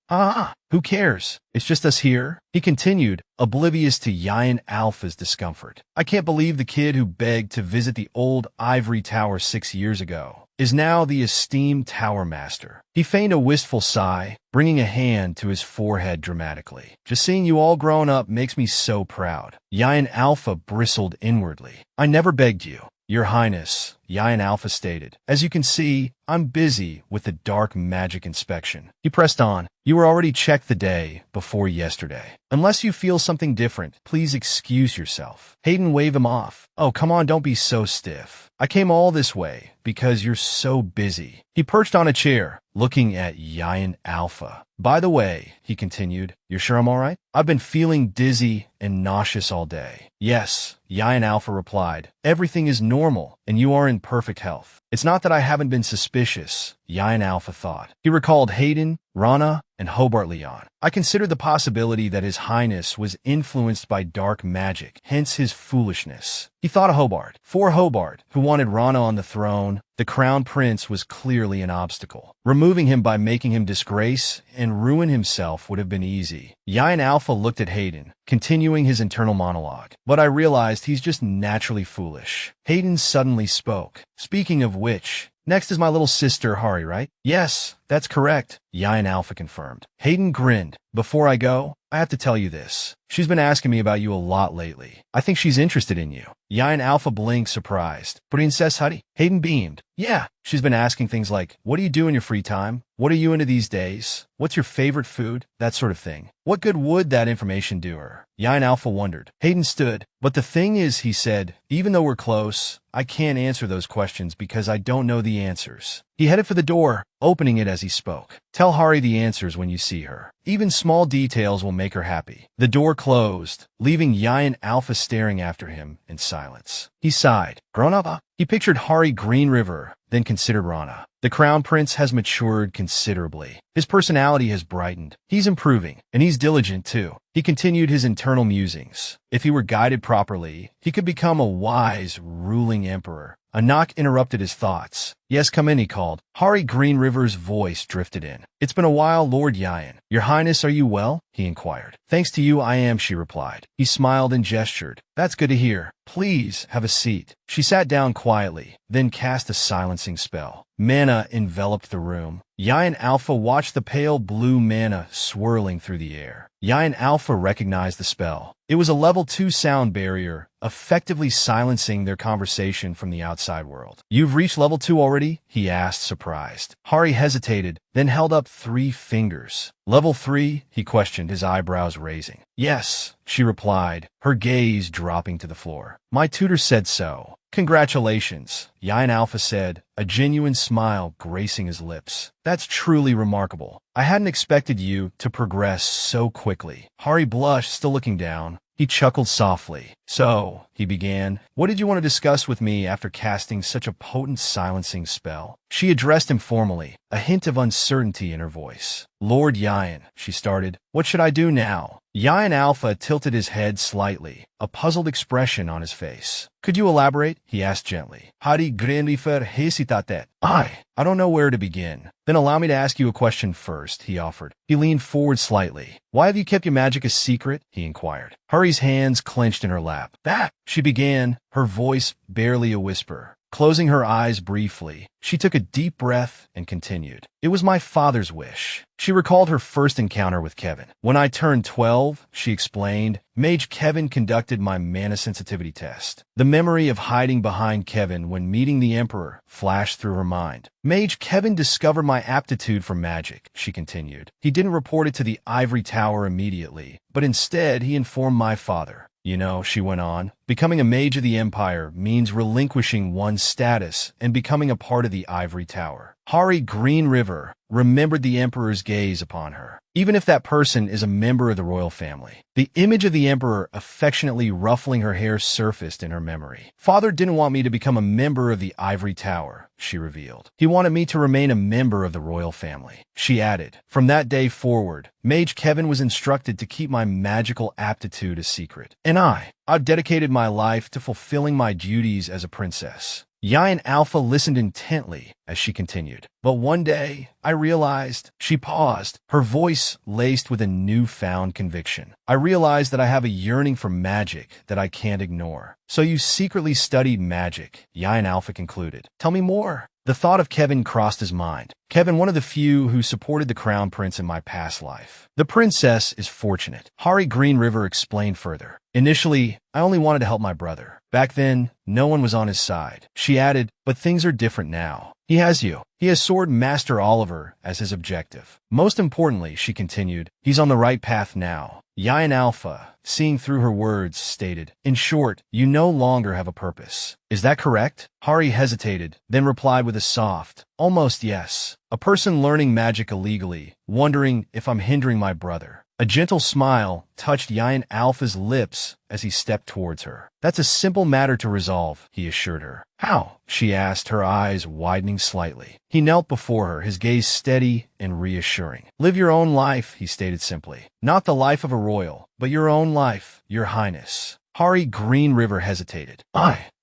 Who cares? It's just us here. He continued, oblivious to Yian Alpha's discomfort. I can't believe the kid who begged to visit the old ivory tower 6 years ago is now the esteemed Tower Master. He feigned a wistful sigh, bringing a hand to his forehead dramatically. Just seeing you all grown up makes me so proud. Yian Alpha bristled inwardly. I never begged you. Your Highness, Yayan Alpha stated. As you can see, I'm busy with the dark magic inspection. He pressed on. You were already checked the day before yesterday. Unless you feel something different, please excuse yourself. Hayden waved him off. Oh, come on, don't be so stiff. I came all this way because you're so busy. He perched on a chair, looking at Yayan Alpha. By the way, he continued, you're sure I'm all right? I've been feeling dizzy and nauseous all day. Yes, Yayan Alpha replied. Everything is normal, and you are in perfect health. It's not that I haven't been suspicious, Yayan Alpha thought. He recalled Hayden, Rana, and Hobart Leon. I considered the possibility that His Highness was influenced by dark magic, hence his foolishness. He thought of Hobart. For Hobart, who wanted Rana on the throne, the Crown Prince was clearly an obstacle. Removing him by making him disgrace and ruin himself would have been easy. Yayan Alpha looked at Hayden, continuing his internal monologue. But I realized he's just naturally foolish. Hayden suddenly spoke. Speaking of which, next is my little sister, Hari, right? Yes, that's correct, Yayan Alpha confirmed. Hayden grinned. Before I go, I have to tell you this. She's been asking me about you a lot lately. I think she's interested in you. Yayan Alpha blinked, surprised. Princess Huddy? Hayden beamed. Yeah, she's been asking things like, what do you do in your free time? What are you into these days? What's your favorite food? That sort of thing. What good would that information do her? Yayan Alpha wondered. Hayden stood. But the thing is, he said, even though we're close, I can't answer those questions because I don't know the answers. He headed for the door, opening it as he spoke. Tell Hari the answers when you see her. Even small details will make her happy. The door closed, leaving Yayan Alpha staring after him in silence. He sighed. Grown-up? He pictured Hari Green River, then considered Rana. The Crown Prince has matured considerably. His personality has brightened. He's improving, and he's diligent too. He continued his internal musings. If he were guided properly, he could become a wise, ruling emperor. A knock interrupted his thoughts. Yes, come in, he called. Hari Green River's voice drifted in. It's been a while, Lord Yayan. Your Highness, are you well? He inquired. Thanks to you, I am, she replied. He smiled and gestured. That's good to hear. Please, have a seat. She sat down quietly, then cast a silencing spell. Mana enveloped the room. Yayan Alpha watched the pale blue mana swirling through the air. Yayan Alpha recognized the spell. It was a level 2 sound barrier, effectively silencing their conversation from the outside world. You've reached level 2 already? He asked, surprised. Hari hesitated, then held up 3 fingers. Level 3? He questioned, his eyebrows raising. Yes, she replied, her gaze dropping to the floor. My tutor said so. Congratulations, Yayan Alpha said, a genuine smile gracing his lips. That's truly remarkable. I hadn't expected you to progress so quickly. Hari blushed, still looking down. He chuckled softly. So, he began, what did you want to discuss with me after casting such a potent silencing spell? She addressed him formally, a hint of uncertainty in her voice. Lord Yayan, she started, what should I do now? Yayan Alpha tilted his head slightly, a puzzled expression on his face. Could you elaborate? He asked gently. Hari Grenrifer hesitatet. I don't know where to begin. Then allow me to ask you a question first, he offered. He leaned forward slightly. Why have you kept your magic a secret? He inquired. Hari's hands clenched in her lap. That, she began, her voice barely a whisper. Closing her eyes briefly, she took a deep breath and continued. It was my father's wish. She recalled her first encounter with Kevin. When I turned 12, she explained, Mage Kevin conducted my mana sensitivity test. The memory of hiding behind Kevin when meeting the Emperor flashed through her mind. Mage Kevin discovered my aptitude for magic, she continued. He didn't report it to the Ivory Tower immediately, but instead he informed my father. You know, she went on, becoming a mage of the Empire means relinquishing one's status and becoming a part of the Ivory Tower. Hari Green River remembered the Emperor's gaze upon her, even if that person is a member of the royal family. The image of the Emperor affectionately ruffling her hair surfaced in her memory. Father didn't want me to become a member of the Ivory Tower, she revealed. He wanted me to remain a member of the royal family. She added, from that day forward, Mage Kevin was instructed to keep my magical aptitude a secret. And I've dedicated my life to fulfilling my duties as a princess. Yayan Alpha listened intently as she continued. But one day, I realized, she paused, her voice laced with a newfound conviction. I realized that I have a yearning for magic that I can't ignore. So you secretly studied magic, Yayan Alpha concluded. Tell me more. The thought of Kevin crossed his mind. Kevin, one of the few who supported the crown prince in my past life. The princess is fortunate. Hari Green River explained further. Initially, I only wanted to help my brother. Back then, no one was on his side. She added, but things are different now. He has you. He has Sword Master Oliver as his objective. Most importantly, she continued, he's on the right path now. Yayan Alpha, seeing through her words, stated, in short, you no longer have a purpose. Is that correct? Hari hesitated, then replied with a soft, almost yes. A person learning magic illegally, wondering if I'm hindering my brother. A gentle smile touched Yayan Alpha's lips as he stepped towards her. That's a simple matter to resolve, he assured her. How? She asked, her eyes widening slightly. He knelt before her, his gaze steady and reassuring. Live your own life, he stated simply. Not the life of a royal, but your own life, your highness. Hari Green River hesitated.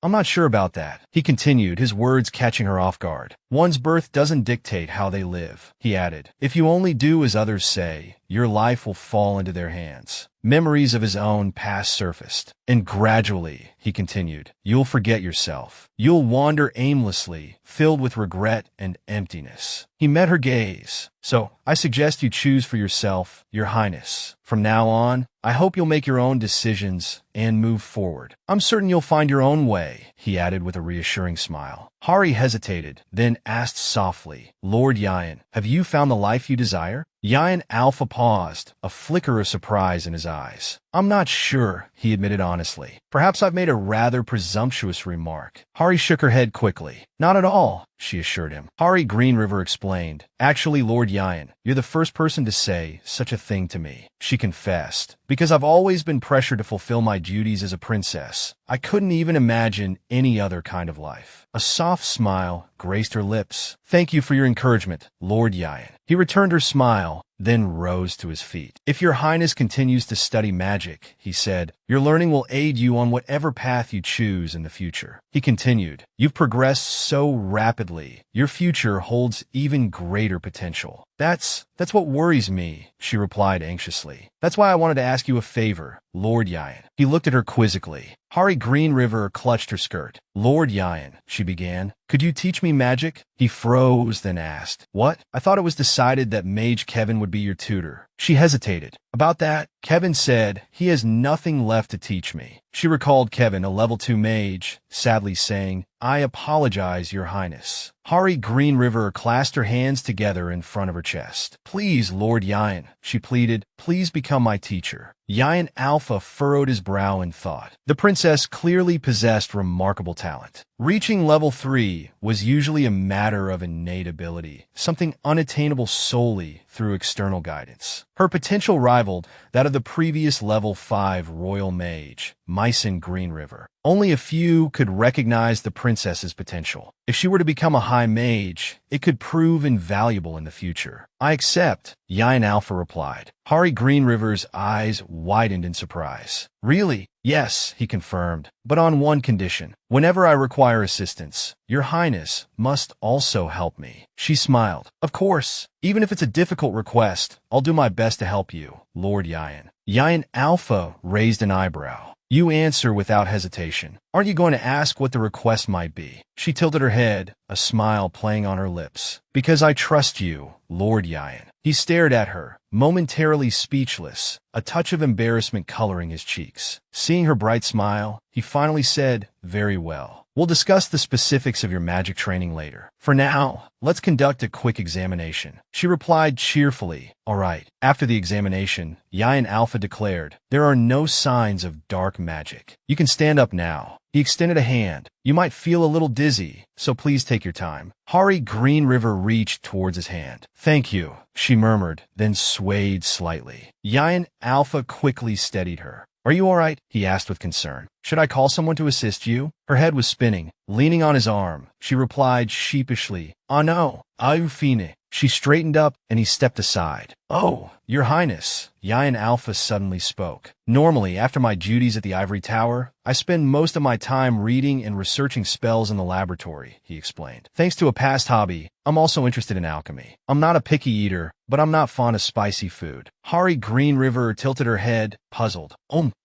I'm not sure about that, he continued, his words catching her off guard. One's birth doesn't dictate how they live, he added. If you only do as others say, your life will fall into their hands. Memories of his own past surfaced. And gradually, he continued, you'll forget yourself. You'll wander aimlessly, filled with regret and emptiness. He met her gaze. So, I suggest you choose for yourself, your highness. From now on, I hope you'll make your own decisions and move forward. I'm certain you'll find your own way, he added with a reassuring smile. Hari hesitated, then asked softly, Lord Yayan, have you found the life you desire? Yayan Alpha paused, a flicker of surprise in his eyes. I'm not sure, he admitted honestly. Perhaps I've made a rather presumptuous remark. Hari shook her head quickly. Not at all, she assured him. Hari Green River explained. Actually, Lord Yayan, you're the first person to say such a thing to me. She confessed. Because I've always been pressured to fulfill my duties as a princess. I couldn't even imagine any other kind of life. A soft smile graced her lips. Thank you for your encouragement, Lord Yayan. He returned her smile, then rose to his feet. If your highness continues to study magic, he said, your learning will aid you on whatever path you choose in the future. He continued, you've progressed so rapidly. Your future holds even greater potential. That's what worries me, she replied anxiously. That's why I wanted to ask you a favor, Lord Yayan. He looked at her quizzically. Hari Green River clutched her skirt. Lord Yayan, she began, could you teach me magic? He froze, then asked, what? I thought it was decided that Mage Kevin would be your tutor. She hesitated. About that, Kevin said, he has nothing left to teach me. She recalled Kevin, a level 2 mage, sadly saying, I apologize, your highness. Hari Green River clasped her hands together in front of her chest. Please, Lord Yayan, she pleaded, please become my teacher. Yayan Alpha furrowed his brow in thought. The princess clearly possessed remarkable talent. Reaching level 3 was usually a matter of innate ability, something unattainable solely through external guidance. Her potential rivaled that of the previous level 5 royal mage, Mycen Green River. Only a few could recognize the princess's potential. If she were to become a high mage, it could prove invaluable in the future. I accept, Yayan Alpha replied. Hari Green River's eyes widened in surprise. Really? Yes, he confirmed, but on one condition. Whenever I require assistance, your highness must also help me. She smiled. Of course, even if it's a difficult request, I'll do my best to help you, Lord Yayan. Yayan Alpha raised an eyebrow. You answer without hesitation. Aren't you going to ask what the request might be? She tilted her head, a smile playing on her lips. Because I trust you, Lord Yayan. He stared at her, momentarily speechless, a touch of embarrassment coloring his cheeks. Seeing her bright smile, he finally said, very well. We'll discuss the specifics of your magic training later. For now, let's conduct a quick examination. She replied cheerfully, all right. After the examination, Yayan Alpha declared, there are no signs of dark magic. You can stand up now. He extended a hand. You might feel a little dizzy, so please take your time. Hari Green River reached towards his hand. Thank you, she murmured, then swayed slightly. Yayan Alpha quickly steadied her. Are you all right? He asked with concern. Should I call someone to assist you? Her head was spinning. Leaning on his arm, she replied sheepishly, oh no, I'm fine. She straightened up, and he stepped aside. Oh, Your Highness, Yayan Alpha suddenly spoke. Normally, after my duties at the Ivory Tower, I spend most of my time reading and researching spells in the laboratory, he explained. Thanks to a past hobby, I'm also interested in alchemy. I'm not a picky eater, but I'm not fond of spicy food. Hari Green River tilted her head, puzzled.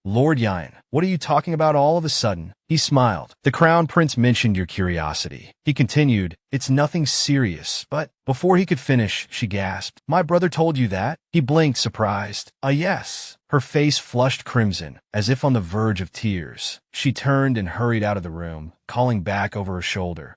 Lord Yayan, what are you talking about all of a sudden? He smiled. The Crown Prince mentioned your curiosity. He continued, it's nothing serious, but before he could finish, she gasped. My brother told you that? He blinked, surprised. Yes. Her face flushed crimson, as if on the verge of tears. She turned and hurried out of the room, calling back over her shoulder.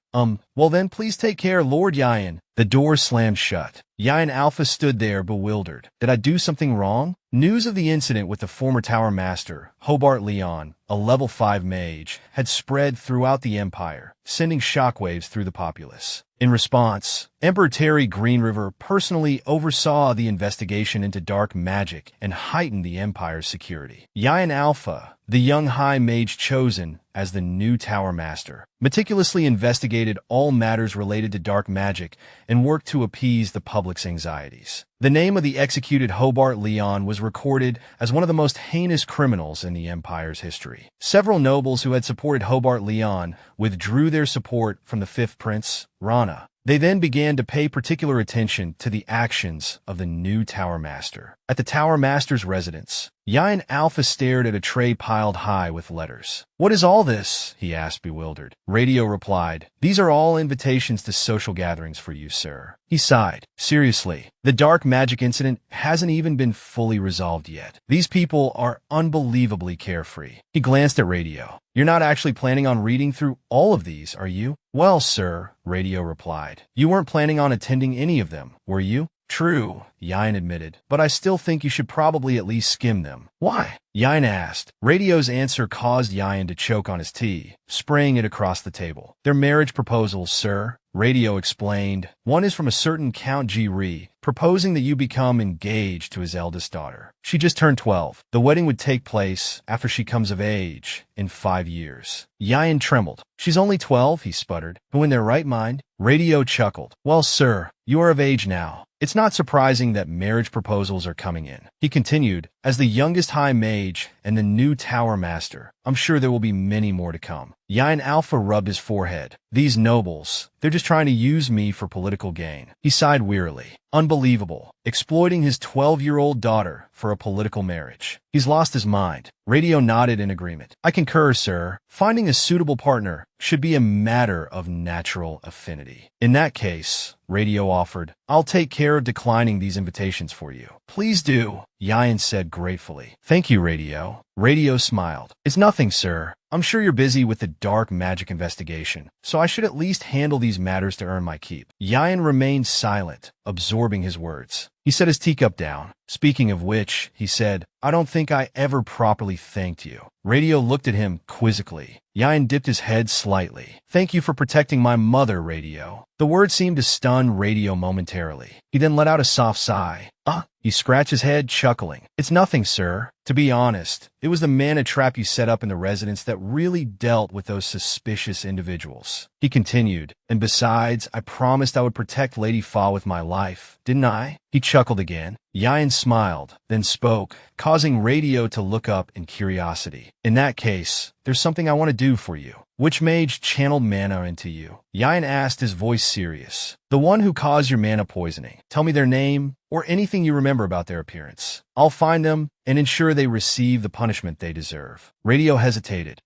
Well then please take care, Lord Yayan. The door slammed shut. Yayan Alpha stood there, bewildered. Did I do something wrong? News of the incident with the former Tower Master, Hobart Leon, a level 5 mage, had spread throughout the Empire, sending shockwaves through the populace. In response, Emperor Terry Greenriver personally oversaw the investigation into dark magic and heightened the Empire's security. Yayan Alpha, the young high mage chosen as the new Tower Master, meticulously investigated all matters related to dark magic and worked to appease the public's anxieties. The name of the executed Hobart Leon was recorded as one of the most heinous criminals in the Empire's history. Several nobles who had supported Hobart Leon withdrew their support from the fifth prince, Rana. They then began to pay particular attention to the actions of the new Tower Master. At the Tower Master's residence, Yayan Alpha stared at a tray piled high with letters. What is all this? He asked, bewildered. Radio replied, these are all invitations to social gatherings for you, sir. He sighed. Seriously, the dark magic incident hasn't even been fully resolved yet. These people are unbelievably carefree. He glanced at Radio. You're not actually planning on reading through all of these, are you? Well, sir, Radio replied. You weren't planning on attending any of them, were you? True, Yayan admitted, but I still think you should probably at least skim them. Why? Yayan asked. Radio's answer caused Yayan to choke on his tea, spraying it across the table. They're marriage proposals, sir, Radio explained. One is from a certain Count Ji-ri, proposing that you become engaged to his eldest daughter. She just turned 12. The wedding would take place after she comes of age in 5 years. Yayan trembled. She's only 12, he sputtered. Who in their right mind? Radio chuckled. Well, sir, you are of age now. It's not surprising that marriage proposals are coming in. He continued, as the youngest high mage and the new Tower Master, I'm sure there will be many more to come. Yayan Alpha rubbed his forehead. These nobles, they're just trying to use me for political gain. He sighed wearily. Unbelievable. Exploiting his 12-year-old daughter for a political marriage. He's lost his mind. Radio nodded in agreement. I concur, sir. Finding a suitable partner should be a matter of natural affinity. In that case, Radio offered, I'll take care of declining these invitations for you. Please do, Yayan said gratefully. Thank you, Radio. Radio smiled. It's nothing, sir. I'm sure you're busy with the dark magic investigation, so I should at least handle these matters to earn my keep. Yayan remained silent, absorbing his words. He set his teacup down. Speaking of which, he said, I don't think I ever properly thanked you. Radio looked at him quizzically. Yayan dipped his head slightly. Thank you for protecting my mother, Radio. The word seemed to stun Radio momentarily. He then let out a soft sigh. He scratched his head, chuckling. It's nothing, sir. To be honest, it was the mana trap you set up in the residence that really dealt with those suspicious individuals. He continued, and besides, I promised I would protect Lady Fa with my life, didn't I? He chuckled again. Yayan smiled, then spoke, causing Radio to look up in curiosity. In that case, there's something I want to do for you. Which mage channeled mana into you? Yayan asked, his voice serious. The one who caused your mana poisoning. Tell me their name, or anything you remember about their appearance. I'll find them and ensure they receive the punishment they deserve. Radio hesitated.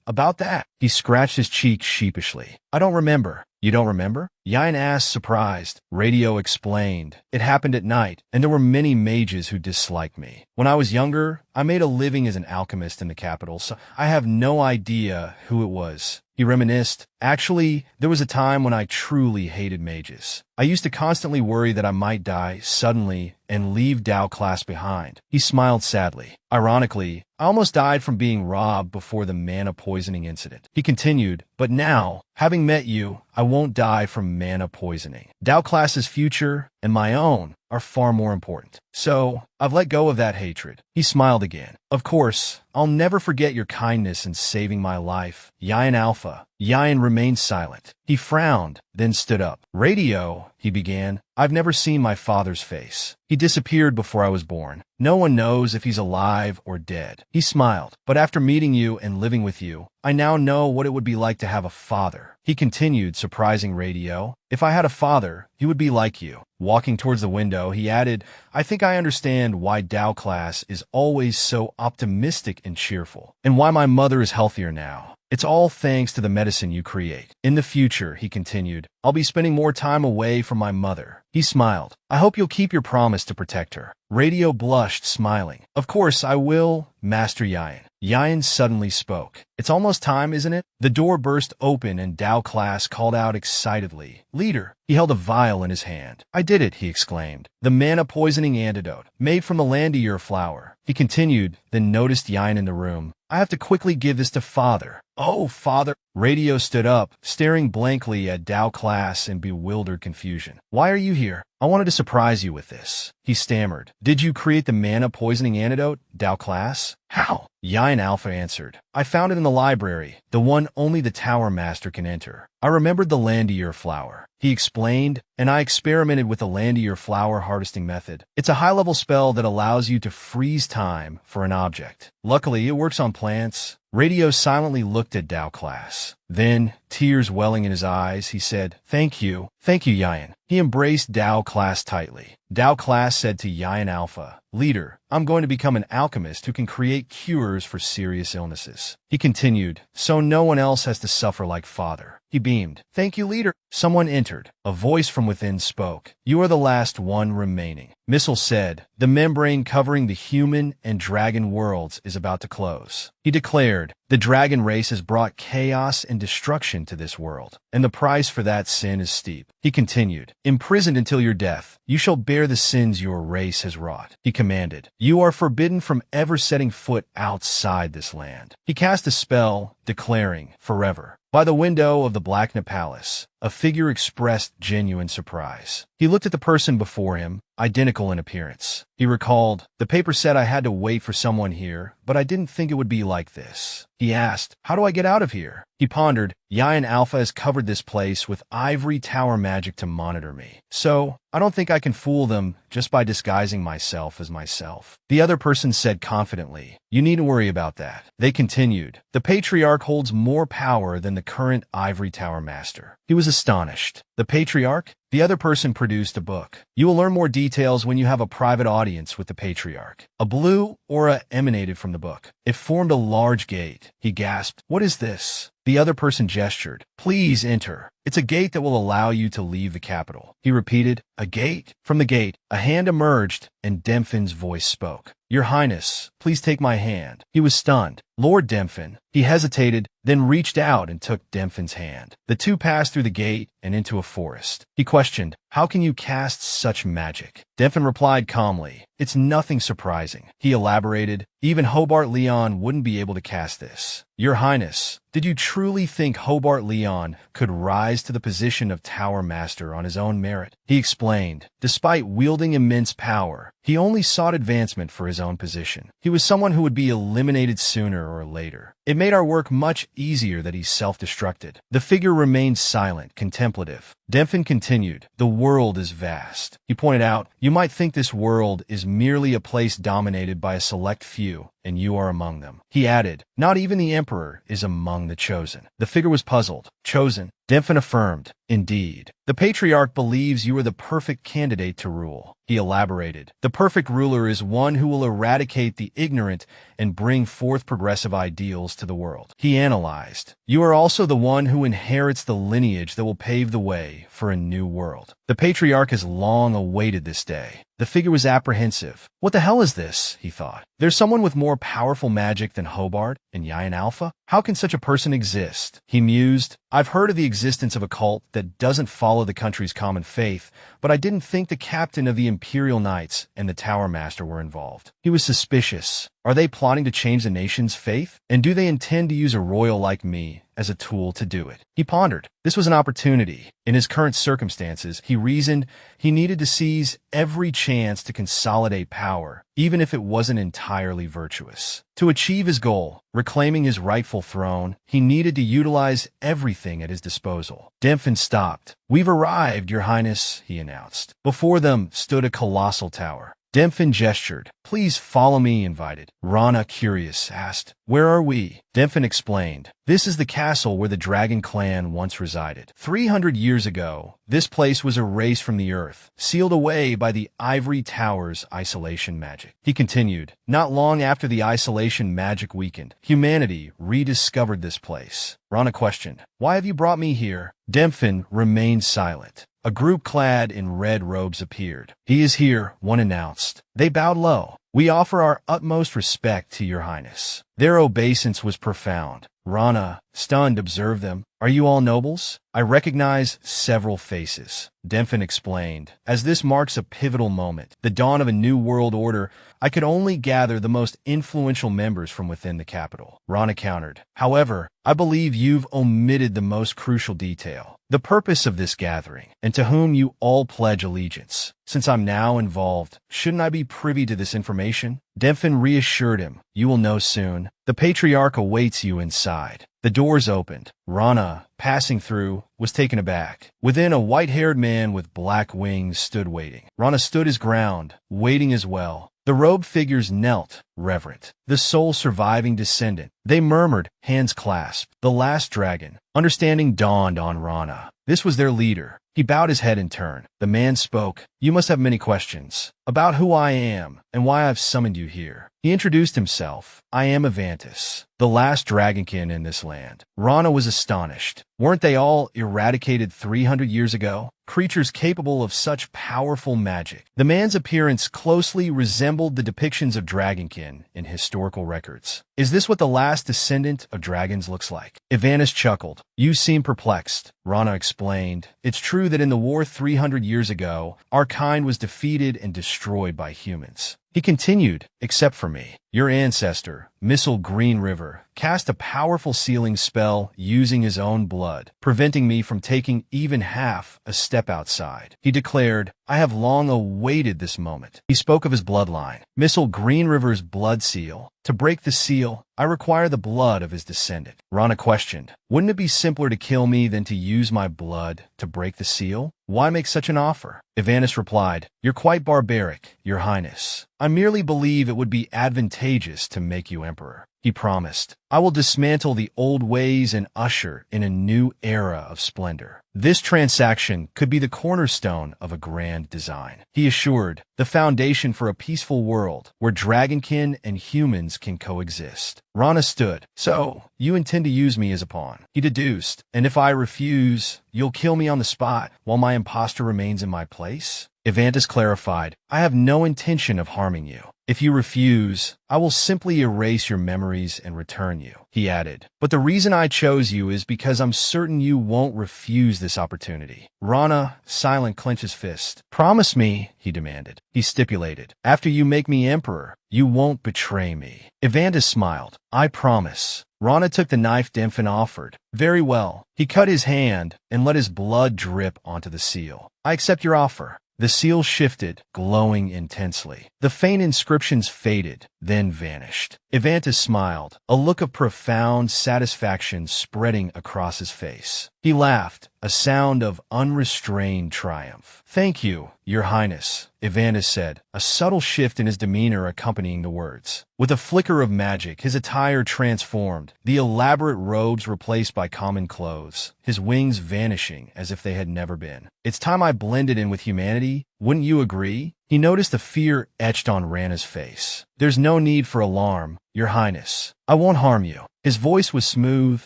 About that. He scratched his cheek sheepishly. I don't remember. You don't remember? Yayan asked, surprised. Radio explained. It happened at night, and there were many mages who disliked me. When I was younger, I made a living as an alchemist in the capital, so I have no idea who it was. He reminisced. Actually, there was a time when I truly hated mages. I used to constantly worry that I might die suddenly and leave Dao class behind. He smiled sadly. Ironically, I almost died from being robbed before the mana poisoning incident. He continued, but now, having met you, I won't die from mana poisoning. Dao class's future and my own are far more important. So, I've let go of that hatred. He smiled again. Of course, I'll never forget your kindness in saving my life. Yayan Alpha. Yayan remained silent. He frowned, then stood up. Radio, he began. I've never seen my father's face. He disappeared before I was born. No one knows if he's alive or dead. He smiled. But after meeting you and living with you, I now know what it would be like to have a father. He continued, surprising Radio. If I had a father, he would be like you. Walking towards the window, he added, I think I understand why Tao class is always so optimistic and cheerful, and why my mother is healthier now. It's all thanks to the medicine you create. In the future, he continued, I'll be spending more time away from my mother. He smiled. I hope you'll keep your promise to protect her. Radio blushed, smiling. Of course I will, Master Yayan. Yayan suddenly spoke. It's almost time, isn't it? The door burst open and Tao class called out excitedly, Leader. He held a vial in his hand. I did it, he exclaimed. The mana poisoning antidote, made from the landier flower. He continued, then noticed Yayan in the room. I have to quickly give this to Father. Oh, Father. Radio stood up, staring blankly at Tao class in bewildered confusion. Why are you here? I wanted to surprise you with this. He stammered. Did you create the mana poisoning antidote, Tao class? How? Yayan Alpha answered. I found it in the library, the one only the Tower Master can enter. I remembered the landier flower. He explained, and I experimented with the landier flower harvesting method. It's a high-level spell that allows you to freeze time for an object. Luckily, it works on plants. Radio silently looked at Tao class. Then, tears welling in his eyes, he said, Thank you, Yayan. He embraced Tao class tightly. Tao class said to Yayan Alpha, Leader, I'm going to become an alchemist who can create cures for serious illnesses. He continued, so no one else has to suffer like Father. He beamed. Thank you, Leader. Someone entered. A voice from within spoke. You are the last one remaining. Missile said, the membrane covering the human and dragon worlds is about to close. He declared, the dragon race has brought chaos and destruction to this world, and the price for that sin is steep. He continued, imprisoned until your death, you shall bear the sins your race has wrought. He commanded, you are forbidden from ever setting foot outside this land. He cast a spell, declaring, forever. By the window of the Blackna Palace, a figure expressed genuine surprise. He looked at the person before him, identical in appearance. He recalled, the paper said I had to wait for someone here, but I didn't think it would be like this. He asked, how do I get out of here? He pondered, Yayan Alpha has covered this place with ivory tower magic to monitor me. So, I don't think I can fool them just by disguising myself as myself. The other person said confidently, you needn't worry about that. They continued, the Patriarch holds more power than the current ivory tower master. He was astonished. The Patriarch? The other person produced a book. You will learn more details when you have a private audience with the Patriarch. A blue aura emanated from the book. It formed a large gate. He gasped, what is this? The other person gestured. Please enter. It's a gate that will allow you to leave the capital. He repeated, a gate? From the gate, a hand emerged, and Demphin's voice spoke. Your Highness, please take my hand. He was stunned. Lord Demphin. He hesitated, then reached out and took Demphin's hand. The two passed through the gate and into a forest. He questioned, how can you cast such magic? Demphin replied calmly, it's nothing surprising. He elaborated, even Hobart Leon wouldn't be able to cast this. Your Highness, did you truly think Hobart Leon could rise to the position of Tower Master on his own merit? He explained, despite wielding immense power, he only sought advancement for his own position. He was someone who would be eliminated sooner or later. It made our work much easier that he self-destructed. The figure remained silent, contemplative. Demphin continued, the world is vast. He pointed out, you might think this world is merely a place dominated by a select few, and you are among them. He added, not even the Emperor is among the chosen. The figure was puzzled. Chosen? Demphin affirmed, indeed. The Patriarch believes you are the perfect candidate to rule. He elaborated, the perfect ruler is one who will eradicate the ignorant and bring forth progressive ideals to the world. He analyzed, you are also the one who inherits the lineage that will pave the way for a new world. The Patriarch has long awaited this day. The figure was apprehensive. What the hell is this? He thought. There's someone with more powerful magic than Hobart and Yayan Alpha? How can such a person exist? He mused. I've heard of the existence of a cult that doesn't follow the country's common faith, but I didn't think the captain of the Imperial Knights and the Tower Master were involved. He was suspicious. Are they plotting to change the nation's faith? And do they intend to use a royal like me as a tool to do it? He pondered. This was an opportunity. In his current circumstances, he reasoned he needed to seize every chance to consolidate power, even if it wasn't entirely virtuous. To achieve his goal, reclaiming his rightful throne, he needed to utilize everything at his disposal. Demphin stopped. "We've arrived, Your Highness," he announced. Before them stood a colossal tower. Demphin gestured. "Please follow me," invited. Rana, curious, asked, "Where are we?" Demphin explained. "This is the castle where the Dragon Clan once resided. 300 years ago, this place was erased from the earth, sealed away by the Ivory Tower's isolation magic." He continued, "Not long after the isolation magic weakened, humanity rediscovered this place." Rana questioned, "Why have you brought me here?" Demphin remained silent. A group clad in red robes appeared. "He is here," one announced. They bowed low. "We offer our utmost respect to Your Highness." Their obeisance was profound. Rana, stunned, observed them. "Are you all nobles? I recognize several faces." Demphin explained. "As this marks a pivotal moment, the dawn of a new world order, I could only gather the most influential members from within the capital." Rana countered. "However, I believe you've omitted the most crucial detail. The purpose of this gathering, and to whom you all pledge allegiance. Since I'm now involved, shouldn't I be privy to this information?" Demphin reassured him. "You will know soon. The Patriarch awaits you inside." The doors opened. Rana, passing through, was taken aback. Within, a white-haired man with black wings stood waiting. Rana stood his ground, waiting as well. The robed figures knelt, reverent. The sole surviving descendant. They murmured, hands clasped. The last dragon. Understanding dawned on Rana. This was their leader. He bowed his head in turn. The man spoke. "You must have many questions about who I am and why I've summoned you here." He introduced himself. "I am Avantis, the last dragonkin in this land." Rana was astonished. Weren't they all eradicated 300 years ago? Creatures capable of such powerful magic. The man's appearance closely resembled the depictions of dragonkin in historical records. "Is this what the last descendant of dragons looks like?" Avantis chuckled. "You seem perplexed." Rana explained. "It's true that in the war 300 years ago, our kind was defeated and destroyed by humans." He continued, "Except for me. Your ancestor, Missile Green River, cast a powerful sealing spell using his own blood, preventing me from taking even half a step outside." He declared, "I have long awaited this moment." He spoke of his bloodline. Missile Green River's blood seal. To break the seal, I require the blood of his descendant. Rana questioned, "Wouldn't it be simpler to kill me than to use my blood to break the seal? Why make such an offer?" Avantis replied, "You're quite barbaric, Your Highness. I merely believe it would be advantageous to make you emperor." He promised, "I will dismantle the old ways and usher in a new era of splendor." This transaction could be the cornerstone of a grand design. He assured, the foundation for a peaceful world where dragonkin and humans can coexist. Rana stood. "So, you intend to use me as a pawn?" He deduced, "And if I refuse, you'll kill me on the spot while my impostor remains in my place?" Avantis clarified, "I have no intention of harming you. If you refuse, I will simply erase your memories and return you." He added, "But the reason I chose you is because I'm certain you won't refuse this opportunity." Rana, silent, clenched his fist. "Promise me," he demanded. He stipulated, "After you make me emperor, you won't betray me." Avantis smiled. "I promise." Rana took the knife Demphin offered. "Very well." He cut his hand and let his blood drip onto the seal. "I accept your offer." The seal shifted, glowing intensely. The faint inscriptions faded, then vanished. Avantis smiled, a look of profound satisfaction spreading across his face. He laughed, a sound of unrestrained triumph. "Thank you, Your Highness," Avantis said, a subtle shift in his demeanor accompanying the words. With a flicker of magic, his attire transformed, the elaborate robes replaced by common clothes, his wings vanishing as if they had never been. "It's time I blended in with humanity, wouldn't you agree?" He noticed the fear etched on Rana's face. "There's no need for alarm, Your Highness. I won't harm you." His voice was smooth,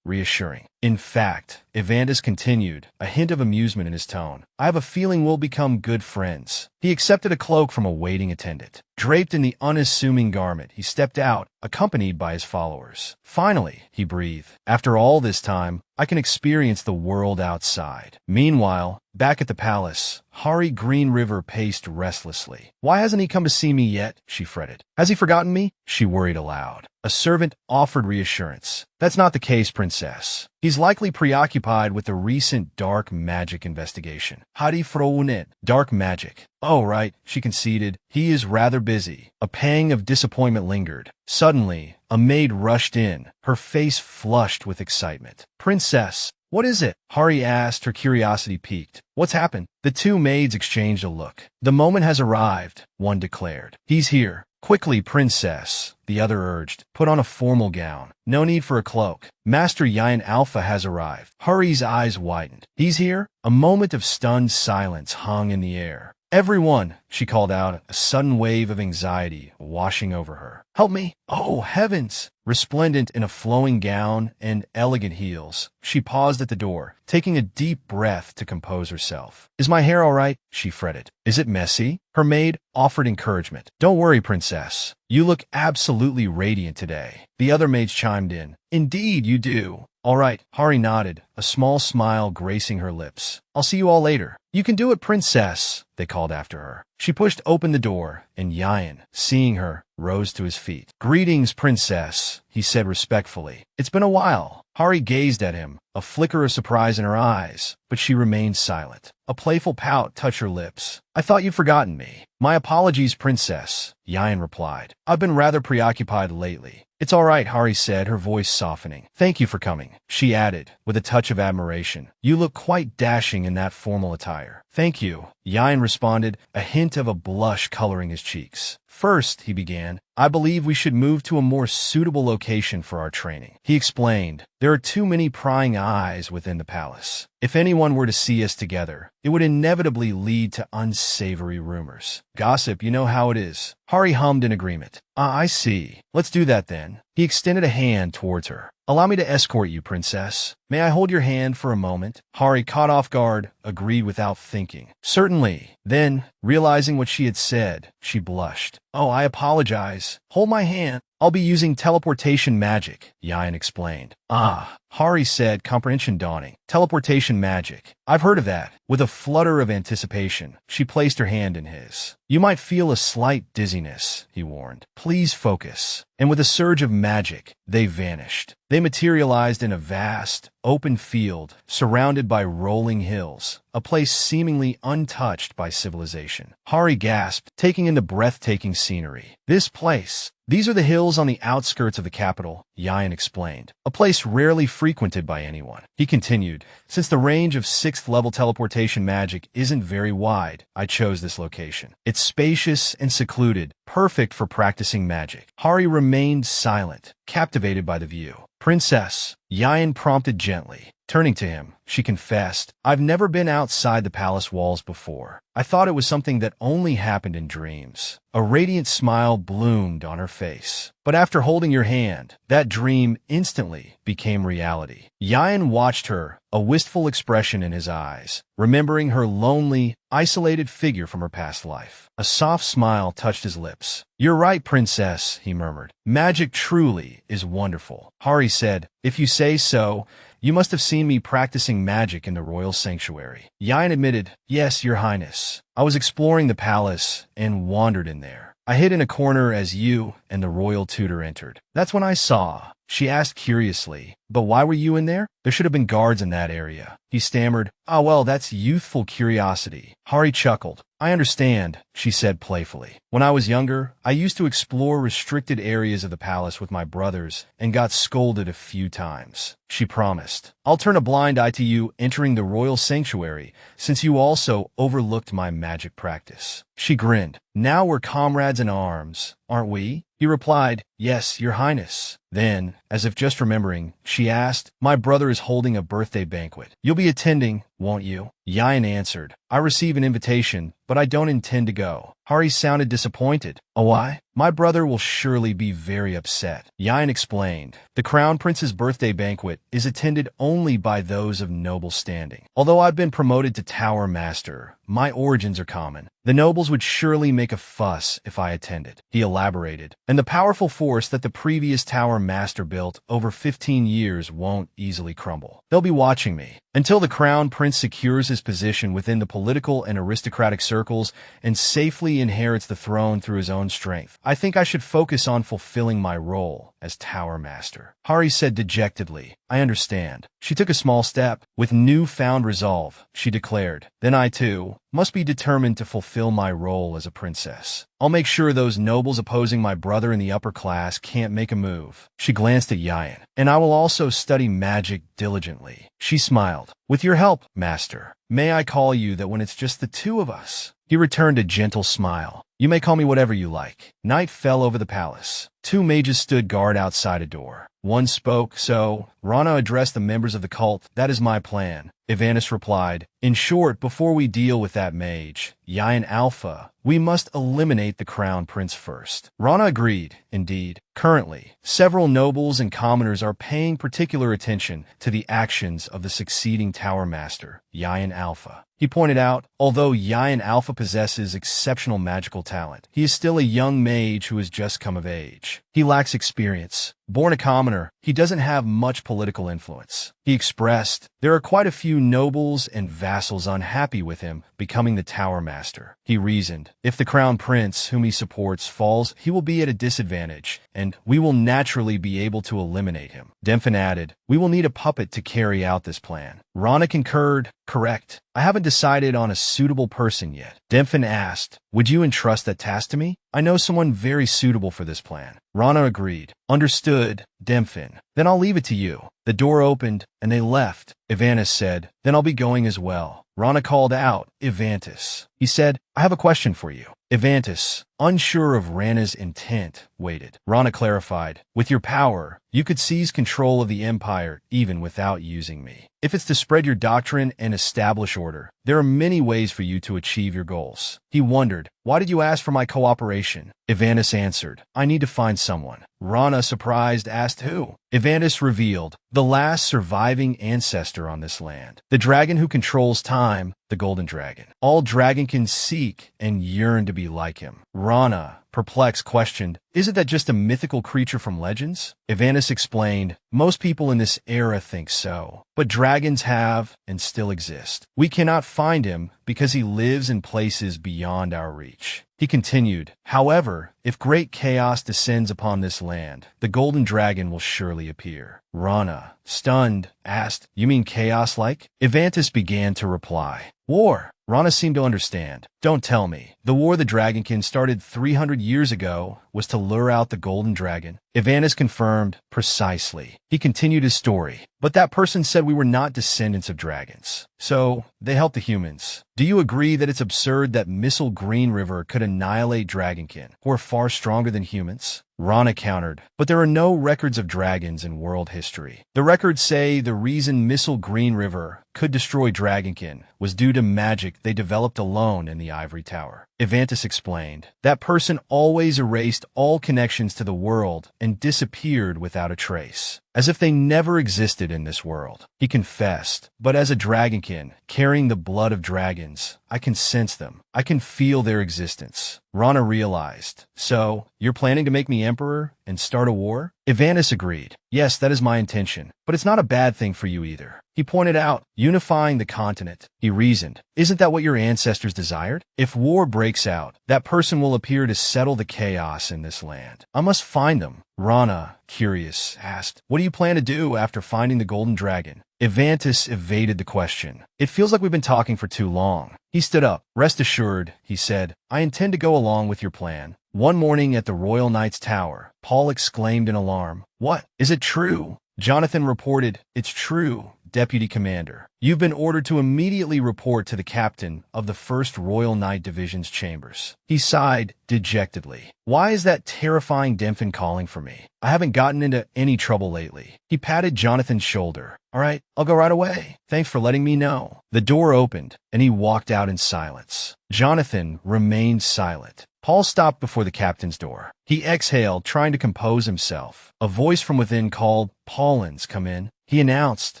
reassuring. "In fact," Avantis continued, a hint of amusement in his tone, "I have a feeling we'll become good friends." He accepted a cloak from a waiting attendant. Draped in the unassuming garment, he stepped out, accompanied by his followers. "Finally," he breathed, "after all this time, I can experience the world outside." Meanwhile, Back at the palace, Hari Green River paced restlessly. Why hasn't he come to see me yet? She fretted. Has he forgotten me? She worried aloud. A servant offered reassurance. That's not the case, princess. He's likely preoccupied with the recent dark magic investigation. Hari Frounet. Dark magic. Oh, right, she conceded. He is rather busy. A pang of disappointment lingered. Suddenly, a maid rushed in, her face flushed with excitement. Princess, what is it? Hari asked, her curiosity piqued. What's happened? The two maids exchanged a look. The moment has arrived, one declared. He's here. Quickly, princess, the other urged. Put on a formal gown. No need for a cloak. Master Yayan Alpha has arrived. Hari's eyes widened. He's here? A moment of stunned silence hung in the air. Everyone, she called out, a sudden wave of anxiety washing over her. Help me! Oh, heavens! Resplendent in a flowing gown and elegant heels, she paused at the door, taking a deep breath to compose herself. Is my hair all right? She fretted. Is it messy? Her maid offered encouragement. Don't worry, princess. You look absolutely radiant today. The other maids chimed in. Indeed, you do. All right, Hari nodded, a small smile gracing her lips. I'll see you all later. You can do it, princess, they called after her. She pushed open the door, and Yayan, seeing her, rose to his feet. Greetings, princess, he said respectfully. It's been a while. Hari gazed at him, a flicker of surprise in her eyes, but she remained silent. A playful pout touched her lips. I thought you'd forgotten me. My apologies, princess, Yayan replied. I've been rather preoccupied lately. It's all right, Hari said, her voice softening. Thank you for coming, she added, with a touch of admiration. You look quite dashing in that formal attire. Thank you, Yayan responded, a hint of a blush coloring his cheeks. First, he began, I believe we should move to a more suitable location for our training. He explained, there are too many prying eyes within the palace. If anyone were to see us together, it would inevitably lead to unsavory rumors. Gossip, you know how it is. Hari hummed in agreement. I see. Let's do that then. He extended a hand towards her. Allow me to escort you, princess. May I hold your hand for a moment? Hari, caught off guard, agreed without thinking. Certainly. Then, realizing what she had said, she blushed. Oh, I apologize. Hold my hand. I'll be using teleportation magic, Yayan explained. Ah, Hari said, comprehension dawning. Teleportation magic. I've heard of that. With a flutter of anticipation, she placed her hand in his. You might feel a slight dizziness, he warned. Please focus. And with a surge of magic, they vanished. They materialized in a vast, open field surrounded by rolling hills, a place seemingly untouched by civilization. Hari gasped, taking in the breathtaking scenery. This place. These are the hills on the outskirts of the capital, Yayan explained, a place rarely frequented by anyone. He continued, since the range of 6th-level teleportation magic isn't very wide, I chose this location. It's spacious and secluded, perfect for practicing magic. Hari remained silent, captivated by the view. Princess, Yayan prompted gently. Turning to him, she confessed, I've never been outside the palace walls before. I thought it was something that only happened in dreams. A radiant smile bloomed on her face. But after holding your hand, that dream instantly became reality. Yayan watched her, a wistful expression in his eyes, remembering her lonely, isolated figure from her past life. A soft smile touched his lips. You're right, princess, he murmured. Magic truly is wonderful. Hari said, if you say so, you must have seen me practicing magic in the royal sanctuary. Yayan admitted, yes, your highness. I was exploring the palace and wandered in there. I hid in a corner as you and the royal tutor entered. That's when I saw. She asked curiously, but why were you in there? There should have been guards in that area. He stammered, ah well, that's youthful curiosity. Hari chuckled. I understand, she said playfully. When I was younger, I used to explore restricted areas of the palace with my brothers and got scolded a few times. She promised. I'll turn a blind eye to you entering the royal sanctuary, since you also overlooked my magic practice. She grinned. Now we're comrades in arms, aren't we? He replied, yes, your highness. Then, as if just remembering, she asked, my brother is holding a birthday banquet. You'll be attending, won't you? Yayan answered, I receive an invitation, but I don't intend to go. Hari sounded disappointed. Oh, why? My brother will surely be very upset. Yayan explained. The Crown Prince's birthday banquet is attended only by those of noble standing. Although I've been promoted to Tower Master, my origins are common. The nobles would surely make a fuss if I attended, he elaborated. And the powerful force that the previous Tower Master built over 15 years won't easily crumble. They'll be watching me until the Crown Prince secures his position within the political and aristocratic circles and safely inherits the throne through his own strength. I think I should focus on fulfilling my role as Tower Master. Hari said dejectedly. I understand. She took a small step. With newfound resolve, she declared, then I too must be determined to fulfill my role as a princess. I'll make sure those nobles opposing my brother in the upper class can't make a move. She glanced at Yayan. And I will also study magic diligently. She smiled. With your help, Master. May I call you that when it's just the two of us? He returned a gentle smile. You may call me whatever you like. Night fell over the palace. Two mages stood guard outside a door. One spoke, so Rana addressed the members of the cult. That is my plan. Ivanis replied. In short, before we deal with that mage, Yayan Alpha, we must eliminate the Crown Prince first. Rana agreed. Indeed, currently, several nobles and commoners are paying particular attention to the actions of the succeeding Tower Master, Yayan Alpha. He pointed out, although Yayan Alpha possesses exceptional magical talent, he is still a young mage who has just come of age. He lacks experience. Born a commoner, he doesn't have much political influence. He expressed, there are quite a few nobles and vassals unhappy with him becoming the Tower Master. He reasoned, if the Crown Prince, whom he supports, falls, he will be at a disadvantage, and we will naturally be able to eliminate him. Demphin added, we will need a puppet to carry out this plan. Rana concurred, correct. I haven't decided on a suitable person yet. Demphin asked, would you entrust that task to me? I know someone very suitable for this plan. Rana agreed. Understood, Demphin. Then I'll leave it to you. The door opened, and they left. Ivanis said, then I'll be going as well. Rana called out, Ivantis. He said, I have a question for you. Ivantis, unsure of Rana's intent, waited. Rana clarified, with your power, you could seize control of the Empire even without using me. If it's to spread your doctrine and establish order, there are many ways for you to achieve your goals. He wondered, why did you ask for my cooperation? Ivanis answered, I need to find someone. Rana, surprised, asked who? Ivanis revealed, the last surviving ancestor on this land. The dragon who controls time, the Golden Dragon. All dragonkins seek and yearn to be like him. Rana, perplexed, questioned, isn't that just a mythical creature from legends? Ivanis explained, most people in this era think so, but dragons have and still exist. We cannot find him because he lives in places beyond our reach. He continued, however, if great chaos descends upon this land, the Golden Dragon will surely appear. Rana, stunned, asked, you mean chaos-like? Ivantis began to reply, war. Rana seemed to understand. Don't tell me. The war the Dragonkin started 300 years ago was to lure out the Golden Dragon. Ivanis confirmed, precisely. He continued his story. But that person said we were not descendants of dragons. So, they helped the humans. Do you agree that it's absurd that Missile Green River could annihilate Dragonkin, who are far stronger than humans? Rana countered, but there are no records of dragons in world history. The records say the reason Missile Green River could destroy Dragonkin was due to magic they developed alone in the Ivory Tower. Ivantis explained, that person always erased all connections to the world and disappeared without a trace, as if they never existed in this world. He confessed, but as a dragonkin, carrying the blood of dragons, I can sense them. I can feel their existence. Rana realized, so, you're planning to make me emperor and start a war? Ivanis agreed. Yes, that is my intention, but it's not a bad thing for you either. He pointed out, unifying the continent. He reasoned, isn't that what your ancestors desired? If war breaks out, that person will appear to settle the chaos in this land. I must find them. Rana, curious, asked, what do you plan to do after finding the Golden Dragon? Ivantis evaded the question. It feels like we've been talking for too long. He stood up. Rest assured, he said, I intend to go along with your plan. One morning at the Royal Knight's Tower, Paul exclaimed in alarm. What? Is it true? Jonathan reported, it's true, Deputy Commander. You've been ordered to immediately report to the captain of the 1st Royal Knight Division's chambers. He sighed dejectedly. Why is that terrifying Demphon calling for me? I haven't gotten into any trouble lately. He patted Jonathan's shoulder. All right, I'll go right away. Thanks for letting me know. The door opened, and he walked out in silence. Jonathan remained silent. Paul stopped before the captain's door. He exhaled, trying to compose himself. A voice from within called, "Paulins, come in." He announced,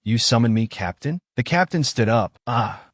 "You summoned me, Captain?" The captain stood up.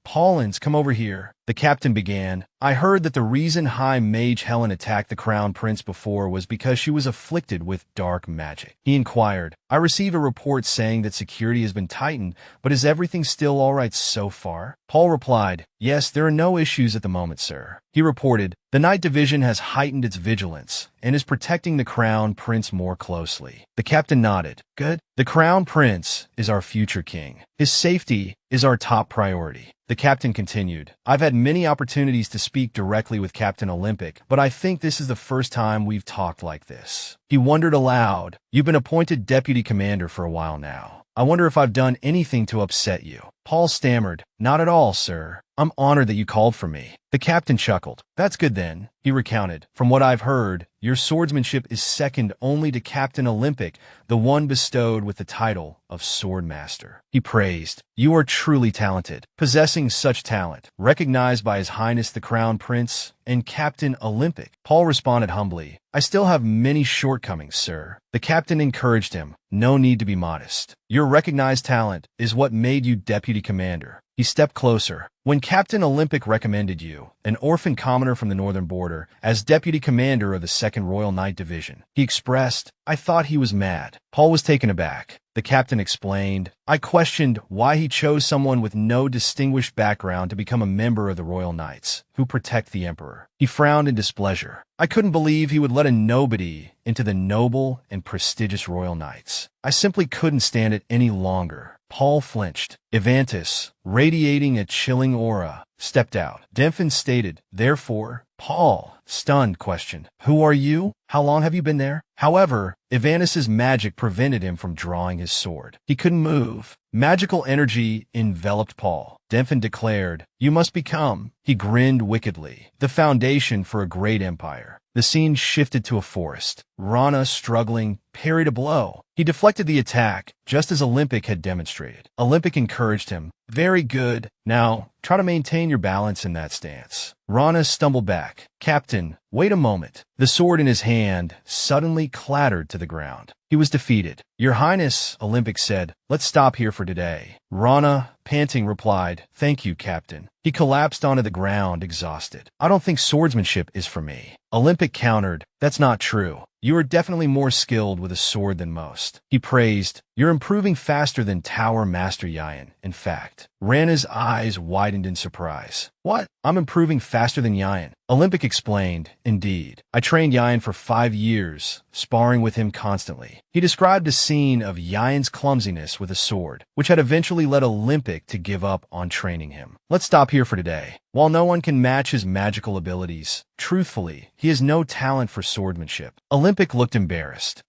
Paulins, come over here." The captain began, "I heard that the reason High Mage Helen attacked the Crown Prince before was because she was afflicted with dark magic." He inquired, "I received a report saying that security has been tightened, but is everything still all right so far?" Paul replied, "Yes, there are no issues at the moment, sir." He reported, "The Night Division has heightened its vigilance and is protecting the Crown Prince more closely." The captain nodded. "Good. The Crown Prince is our future king. His safety is our top priority." The captain continued, "I've had many opportunities to speak directly with Captain Olympic, but I think this is the first time we've talked like this." He wondered aloud, "You've been appointed deputy commander for a while now. I wonder if I've done anything to upset you." Paul stammered, "Not at all, sir. I'm honored that you called for me." The captain chuckled. "That's good then," he recounted. "From what I've heard, your swordsmanship is second only to Captain Olympic, the one bestowed with the title of Swordmaster." He praised, "You are truly talented, possessing such talent, recognized by His Highness the Crown Prince and Captain Olympic." Paul responded humbly, "I still have many shortcomings, sir." The captain encouraged him, "No need to be modest. Your recognized talent is what made you deputy commander." He stepped closer. "When Captain Olympic recommended you, an orphan commoner from the northern border, as deputy commander of the 2nd Royal Knight Division, he expressed, I thought he was mad." Paul was taken aback. The captain explained, "I questioned why he chose someone with no distinguished background to become a member of the Royal Knights, who protect the Emperor." He frowned in displeasure. "I couldn't believe he would let a nobody into the noble and prestigious Royal Knights. I simply couldn't stand it any longer." Paul flinched. Evantus, radiating a chilling aura, stepped out. Demphon stated, "Therefore," Paul, stunned, questioned, "Who are you? How long have you been there?" However, Evantus's magic prevented him from drawing his sword. He couldn't move. Magical energy enveloped Paul. Demphon declared, "You must become," he grinned wickedly, "the foundation for a great empire." The scene shifted to a forest. Rana, struggling, parried a blow. He deflected the attack, just as Olympic had demonstrated. Olympic encouraged him, "Very good. Now, try to maintain your balance in that stance." Rana stumbled back. "Captain, wait a moment." The sword in his hand suddenly clattered to the ground. He was defeated. "Your Highness," Olympic said, "let's stop here for today." Rana, panting, replied, "Thank you, Captain." He collapsed onto the ground, exhausted. "I don't think swordsmanship is for me." Olympic countered, "That's not true. You are definitely more skilled with a sword than most." He praised, "You're improving faster than Tower Master Yayan, in fact." Rana's eyes widened in surprise. "What? I'm improving faster than Yayan?" Olympic explained, "Indeed. I trained Yayan for 5 years, sparring with him constantly." He described a scene of Yayan's clumsiness with a sword, which had eventually led Olympic to give up on training him. "Let's stop here for today. While no one can match his magical abilities, truthfully, he has no talent for swordsmanship." Olympic looked embarrassed.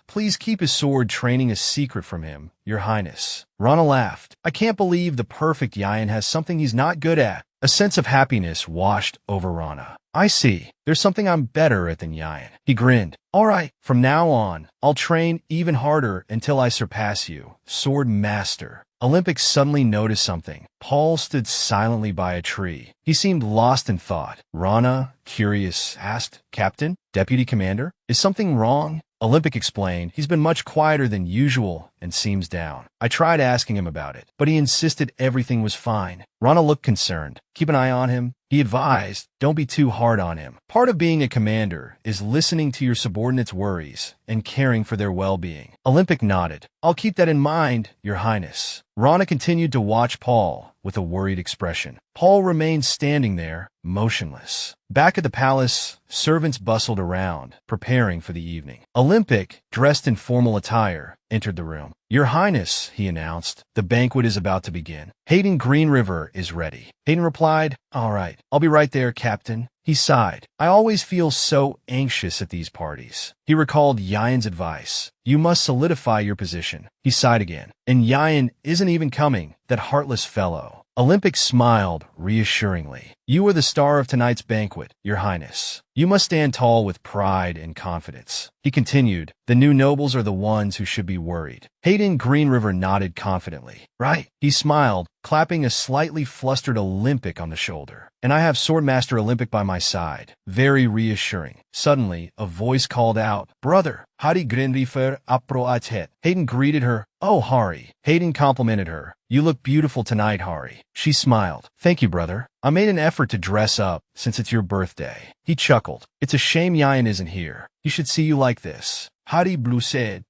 Please keep his sword training a secret from him, Your Highness." Rana laughed. "I can't believe the perfect Yayan has something he's not good at." A sense of happiness washed over Rana. "I see. There's something I'm better at than Yayan." He grinned. "All right, from now on, I'll train even harder until I surpass you, Sword Master." Olympic suddenly noticed something. Paul stood silently by a tree. He seemed lost in thought. Rana, curious, asked, "Captain? Deputy Commander? Is something wrong?" Olympic explained, "He's been much quieter than usual and seems down. I tried asking him about it, but he insisted everything was fine." Rana looked concerned. "Keep an eye on him," he advised. "Don't be too hard on him. Part of being a commander is listening to your subordinates' worries and caring for their well-being." Olympic nodded. "I'll keep that in mind, Your Highness." Rana continued to watch Paul with a worried expression. Paul remained standing there, motionless. Back at the palace, servants bustled around, preparing for the evening. Olympic, dressed in formal attire, entered the room. "Your Highness," he announced, "the banquet is about to begin. Hayden Green River is ready." Hayden replied, "All right, I'll be right there, Captain." He sighed. I always feel so anxious at these parties. He recalled Yayan's advice. You must solidify your position. He sighed again. And Yayan isn't even coming, that heartless fellow. Olympic smiled reassuringly. You are the star of tonight's banquet, Your Highness. You must stand tall with pride and confidence. He continued, the new nobles are the ones who should be worried. Hayden Green River nodded confidently. Right? He smiled, clapping a slightly flustered Olympic on the shoulder. And I have Swordmaster Olympic by my side. Very reassuring. Suddenly, a voice called out, Brother, Hari Grinrifer apro achet. Hayden greeted her. Oh, Hari. Hayden complimented her. You look beautiful tonight, Hari. She smiled. Thank you, brother. I made an effort to dress up, since it's your birthday. He chuckled. It's a shame Yayan isn't here. He should see you like this. Hari Blue said,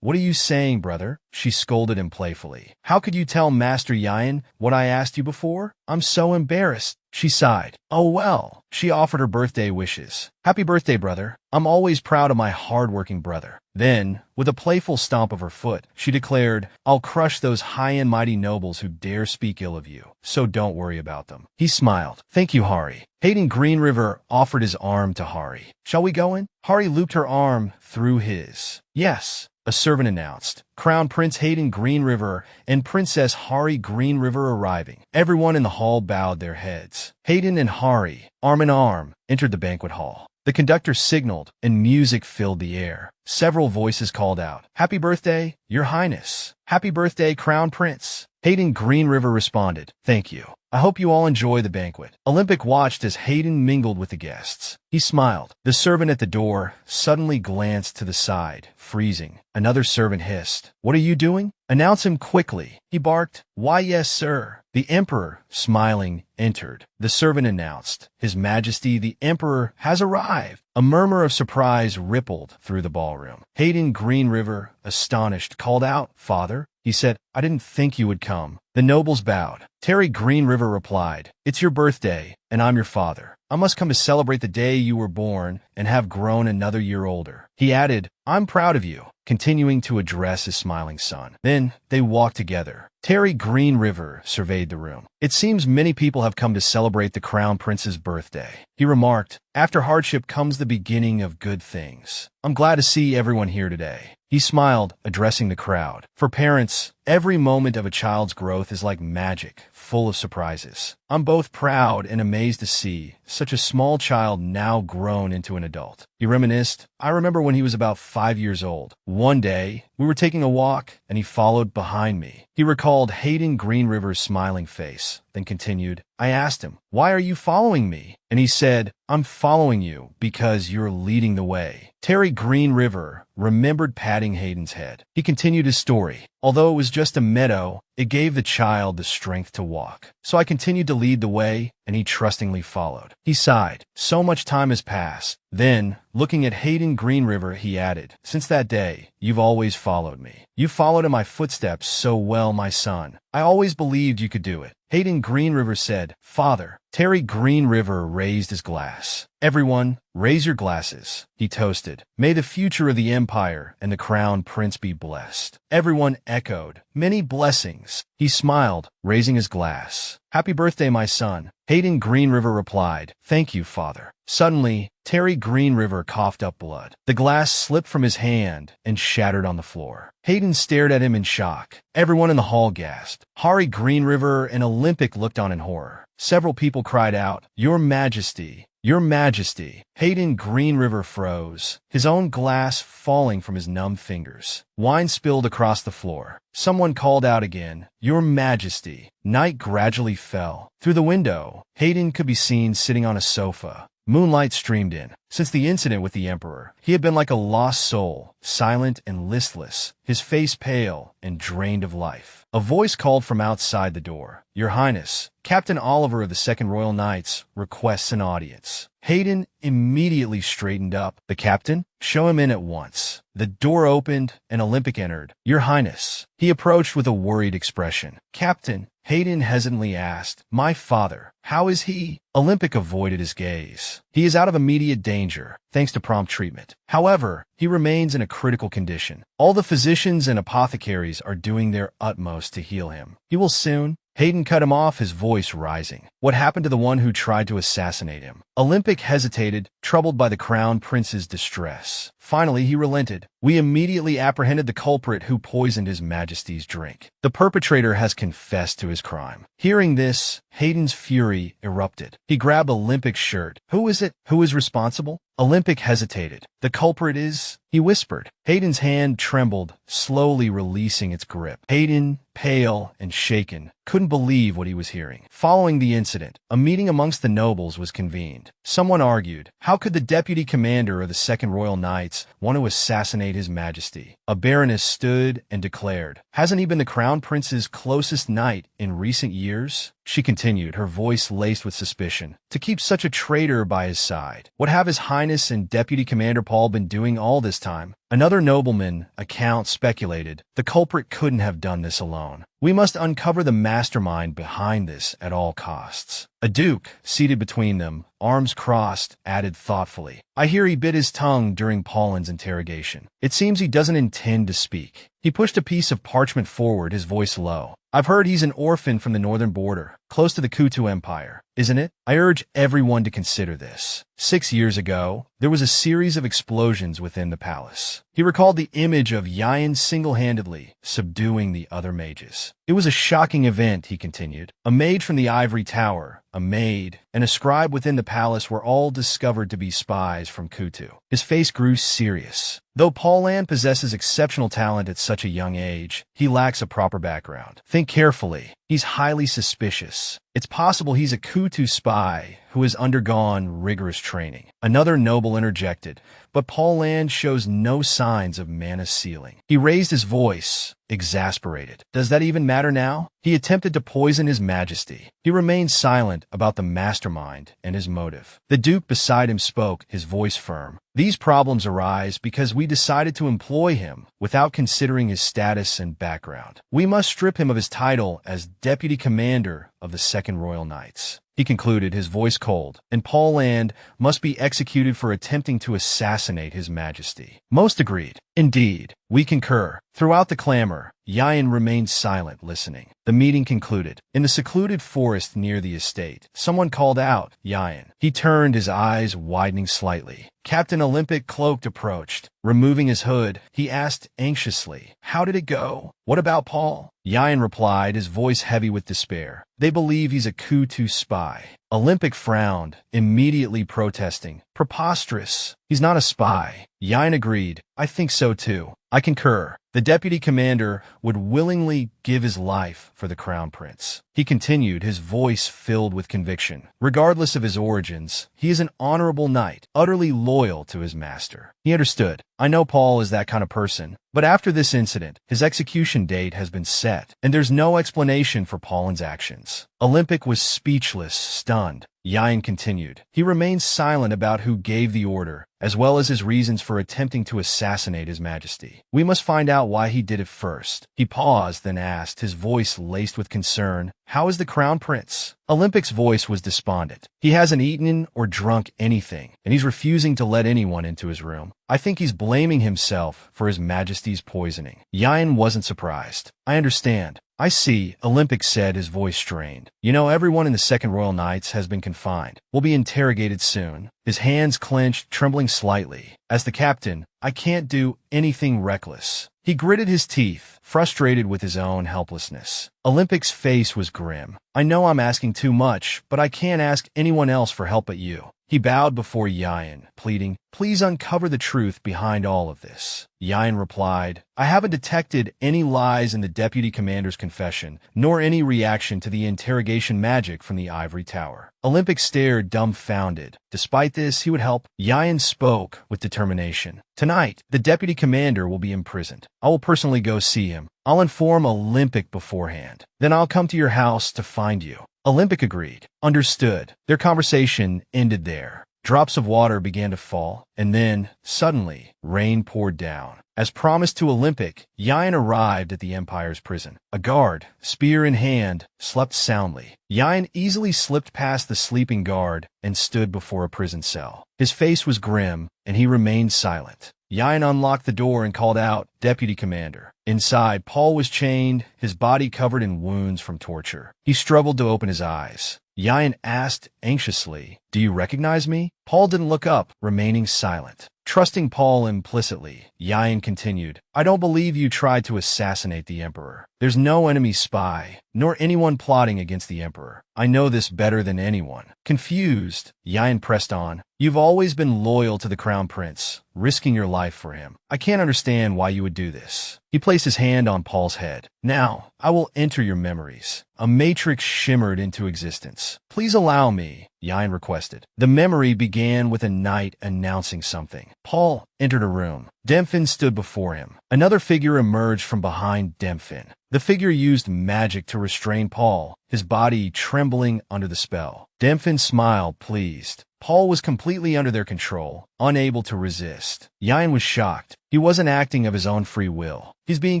what are you saying, brother? She scolded him playfully. How could you tell Master Yayan what I asked you before? I'm so embarrassed. She sighed. Oh well. She offered her birthday wishes. Happy birthday, brother. I'm always proud of my hard-working brother. Then, with a playful stomp of her foot, she declared, I'll crush those high and mighty nobles who dare speak ill of you, so don't worry about them. He smiled. Thank you, Hari. Hayden Green River offered his arm to Hari. Shall we go in? Hari looped her arm through his. Yes, a servant announced. Crown Prince Hayden Green River and Princess Hari Green River arriving. Everyone in the hall bowed their heads. Hayden and Hari, arm in arm, entered the banquet hall. The conductor signaled, and music filled the air. Several voices called out, Happy birthday, Your Highness. Happy birthday, Crown Prince. Hayden Green River responded, Thank you. I hope you all enjoy the banquet. Olympic watched as Hayden mingled with the guests. He smiled. The servant at the door suddenly glanced to the side, freezing. Another servant hissed, What are you doing? Announce him quickly. He barked, Why yes, sir. The Emperor, smiling, entered. The servant announced, His Majesty the Emperor has arrived. A murmur of surprise rippled through the ballroom. Hayden Green River, astonished, called out, Father? He said, I didn't think you would come. The nobles bowed. Terry Green River replied, It's your birthday, and I'm your father. I must come to celebrate the day you were born and have grown another year older. He added, I'm proud of you, continuing to address his smiling son. Then they walked together. Terry Green River surveyed the room. It seems many people have come to celebrate the Crown Prince's birthday. He remarked, After hardship comes the beginning of good things. I'm glad to see everyone here today. He smiled, addressing the crowd. For parents, every moment of a child's growth is like magic, full of surprises. I'm both proud and amazed to see such a small child now grown into an adult. He reminisced, I remember when he was about 5 years old. One day, we were taking a walk, and he followed behind me. He recalled Hayden Green River's smiling face, then continued, I asked him, Why are you following me? And he said, I'm following you because you're leading the way. Terry Green River remembered patting Hayden's head. He continued his story. Although it was just a meadow, it gave the child the strength to walk. So I continued to lead the way, and he trustingly followed. He sighed. So much time has passed. Then, looking at Hayden Green River, he added, Since that day, you've always followed me. You followed in my footsteps so well, my son. I always believed you could do it. Hayden Green River said, Father. Terry Green River raised his glass. Everyone, raise your glasses. He toasted. May the future of the empire and the crown prince be blessed. Everyone echoed, Many blessings. He smiled, raising his glass. Happy birthday, my son. Hayden Green River replied, Thank you, father. Suddenly, Terry Green River coughed up blood. The glass slipped from his hand and shattered on the floor. Hayden stared at him in shock. Everyone in the hall gasped. Hari Green River and Olympic looked on in horror. Several people cried out, Your Majesty. Your Majesty. Hayden Green River froze, his own glass falling from his numb fingers. Wine spilled across the floor. Someone called out again, Your Majesty. Night gradually fell. Through the window, Hayden could be seen sitting on a sofa. Moonlight streamed in. Since the incident with the Emperor, he had been like a lost soul, silent and listless, his face pale and drained of life. A voice called from outside the door. Your Highness, Captain Oliver of the 2nd Royal Knights requests an audience. Hayden immediately straightened up. The captain? Show him in at once. The door opened, and Olympic entered. Your Highness. He approached with a worried expression. Captain, Hayden hesitantly asked, My father, how is he? Olympic avoided his gaze. He is out of immediate danger, thanks to prompt treatment. However, he remains in a critical condition. All the physicians and apothecaries are doing their utmost to heal him. He will soon. Hayden cut him off, his voice rising. What happened to the one who tried to assassinate him? Olympic hesitated, troubled by the crown prince's distress. Finally, he relented. We immediately apprehended the culprit who poisoned His Majesty's drink. The perpetrator has confessed to his crime. Hearing this, Hayden's fury erupted. He grabbed Olympic's shirt. Who is it? Who is responsible? Olympic hesitated. The culprit is, he whispered. Hayden's hand trembled, slowly releasing its grip. Hayden, pale and shaken, couldn't believe what he was hearing. Following the incident, a meeting amongst the nobles was convened. Someone argued, how could the deputy commander of the Second Royal Knights want to assassinate His Majesty? A baroness stood and declared, hasn't he been the crown prince's closest knight in recent years? She continued, her voice laced with suspicion. To keep such a traitor by his side. What have His Highness and Deputy Commander Paul been doing all this time? Another nobleman, a count, speculated, the culprit couldn't have done this alone. We must uncover the mastermind behind this at all costs. A duke, seated between them, arms crossed, added thoughtfully, I hear he bit his tongue during Paulin's interrogation. It seems he doesn't intend to speak. He pushed a piece of parchment forward, his voice low. I've heard he's an orphan from the northern border, close to the Kutu Empire, isn't it? I urge everyone to consider this. 6 years ago, there was a series of explosions within the palace. He recalled the image of Yayan single-handedly subduing the other mages. It was a shocking event, he continued. A mage from the ivory tower, a maid, and a scribe within the palace were all discovered to be spies from Kutu. His face grew serious. Though Paulan possesses exceptional talent at such a young age, he lacks a proper background. Think carefully. He's highly suspicious. It's possible he's a Kutu spy who has undergone rigorous training. Another noble interjected, but Paulan shows no signs of mana sealing. He raised his voice, exasperated. Does that even matter now? He attempted to poison His Majesty. He remained silent about the mastermind and his motive. The Duke beside him spoke, his voice firm. These problems arise because we decided to employ him without considering his status and background. We must strip him of his title as Deputy Commander of the Second Royal Knights. He concluded, his voice cold, and Paulan must be executed for attempting to assassinate His Majesty. Most agreed. Indeed, we concur. Throughout the clamor, Yayan remained silent, listening. The meeting concluded. In the secluded forest near the estate, someone called out, Yayan. He turned, his eyes widening slightly. Captain Olympic, cloaked, approached. Removing his hood, he asked anxiously, how did it go? What about Paul? Yayan replied, his voice heavy with despair. They believe he's a Kutu spy. Olympic frowned, immediately protesting. Preposterous. He's not a spy. Yayan agreed. I think so too. I concur. The deputy commander would willingly give his life for the crown prince. He continued, his voice filled with conviction. Regardless of his origins, he is an honorable knight, utterly loyal to his master. He understood. I know Paul is that kind of person, but after this incident, his execution date has been set, and there's no explanation for Paulin's actions. Olympic was speechless, stunned. Yayan continued. He remained silent about who gave the order, as well as his reasons for attempting to assassinate His Majesty. We must find out why he did it first. He paused, then asked, his voice laced with concern, how is the crown prince? Olympic's voice was despondent. He hasn't eaten or drunk anything, and he's refusing to let anyone into his room. I think he's blaming himself for His Majesty's poisoning. Yayan wasn't surprised. I understand. I see, Olympic said, his voice strained. You know, everyone in the Second Royal Knights has been confined. We'll be interrogated soon. His hands clenched, trembling slightly. As the captain, I can't do anything reckless. He gritted his teeth, frustrated with his own helplessness. Olympic's face was grim. I know I'm asking too much, but I can't ask anyone else for help but you. He bowed before Yayan, pleading, please uncover the truth behind all of this. Yayan replied, I haven't detected any lies in the deputy commander's confession, nor any reaction to the interrogation magic from the ivory tower. Olympic stared, dumbfounded. Despite this, he would help. Yayan spoke with determination. Tonight, the deputy commander will be imprisoned. I will personally go see him. I'll inform Olympic beforehand. Then I'll come to your house to find you. Olympic agreed. Understood. Their conversation ended there. Drops of water began to fall, and then, suddenly, rain poured down. As promised to Olympic, Yayan arrived at the Empire's prison. A guard, spear in hand, slept soundly. Yayan easily slipped past the sleeping guard and stood before a prison cell. His face was grim, and he remained silent. Yan unlocked the door and called out, "Deputy Commander." Inside, Paul was chained, his body covered in wounds from torture. He struggled to open his eyes. Yan asked anxiously, "Do you recognize me?" Paul didn't look up, remaining silent. Trusting Paul implicitly, Yan continued, "I don't believe you tried to assassinate the Emperor. There's no enemy spy, nor anyone plotting against the Emperor. I know this better than anyone." Confused, Yan pressed on, "You've always been loyal to the Crown Prince, risking your life for him. I can't understand why you would do this." He placed his hand on Paul's head. "Now, I will enter your memories." A matrix shimmered into existence. "Please allow me," Yan requested. The memory began with a knight announcing something. Paul entered a room. Demfin stood before him. Another figure emerged from behind Demfin. The figure used magic to restrain Paul, his body trembling under the spell. Demfin smiled, pleased. Paul was completely under their control, unable to resist. Yan was shocked. He wasn't acting of his own free will. He's being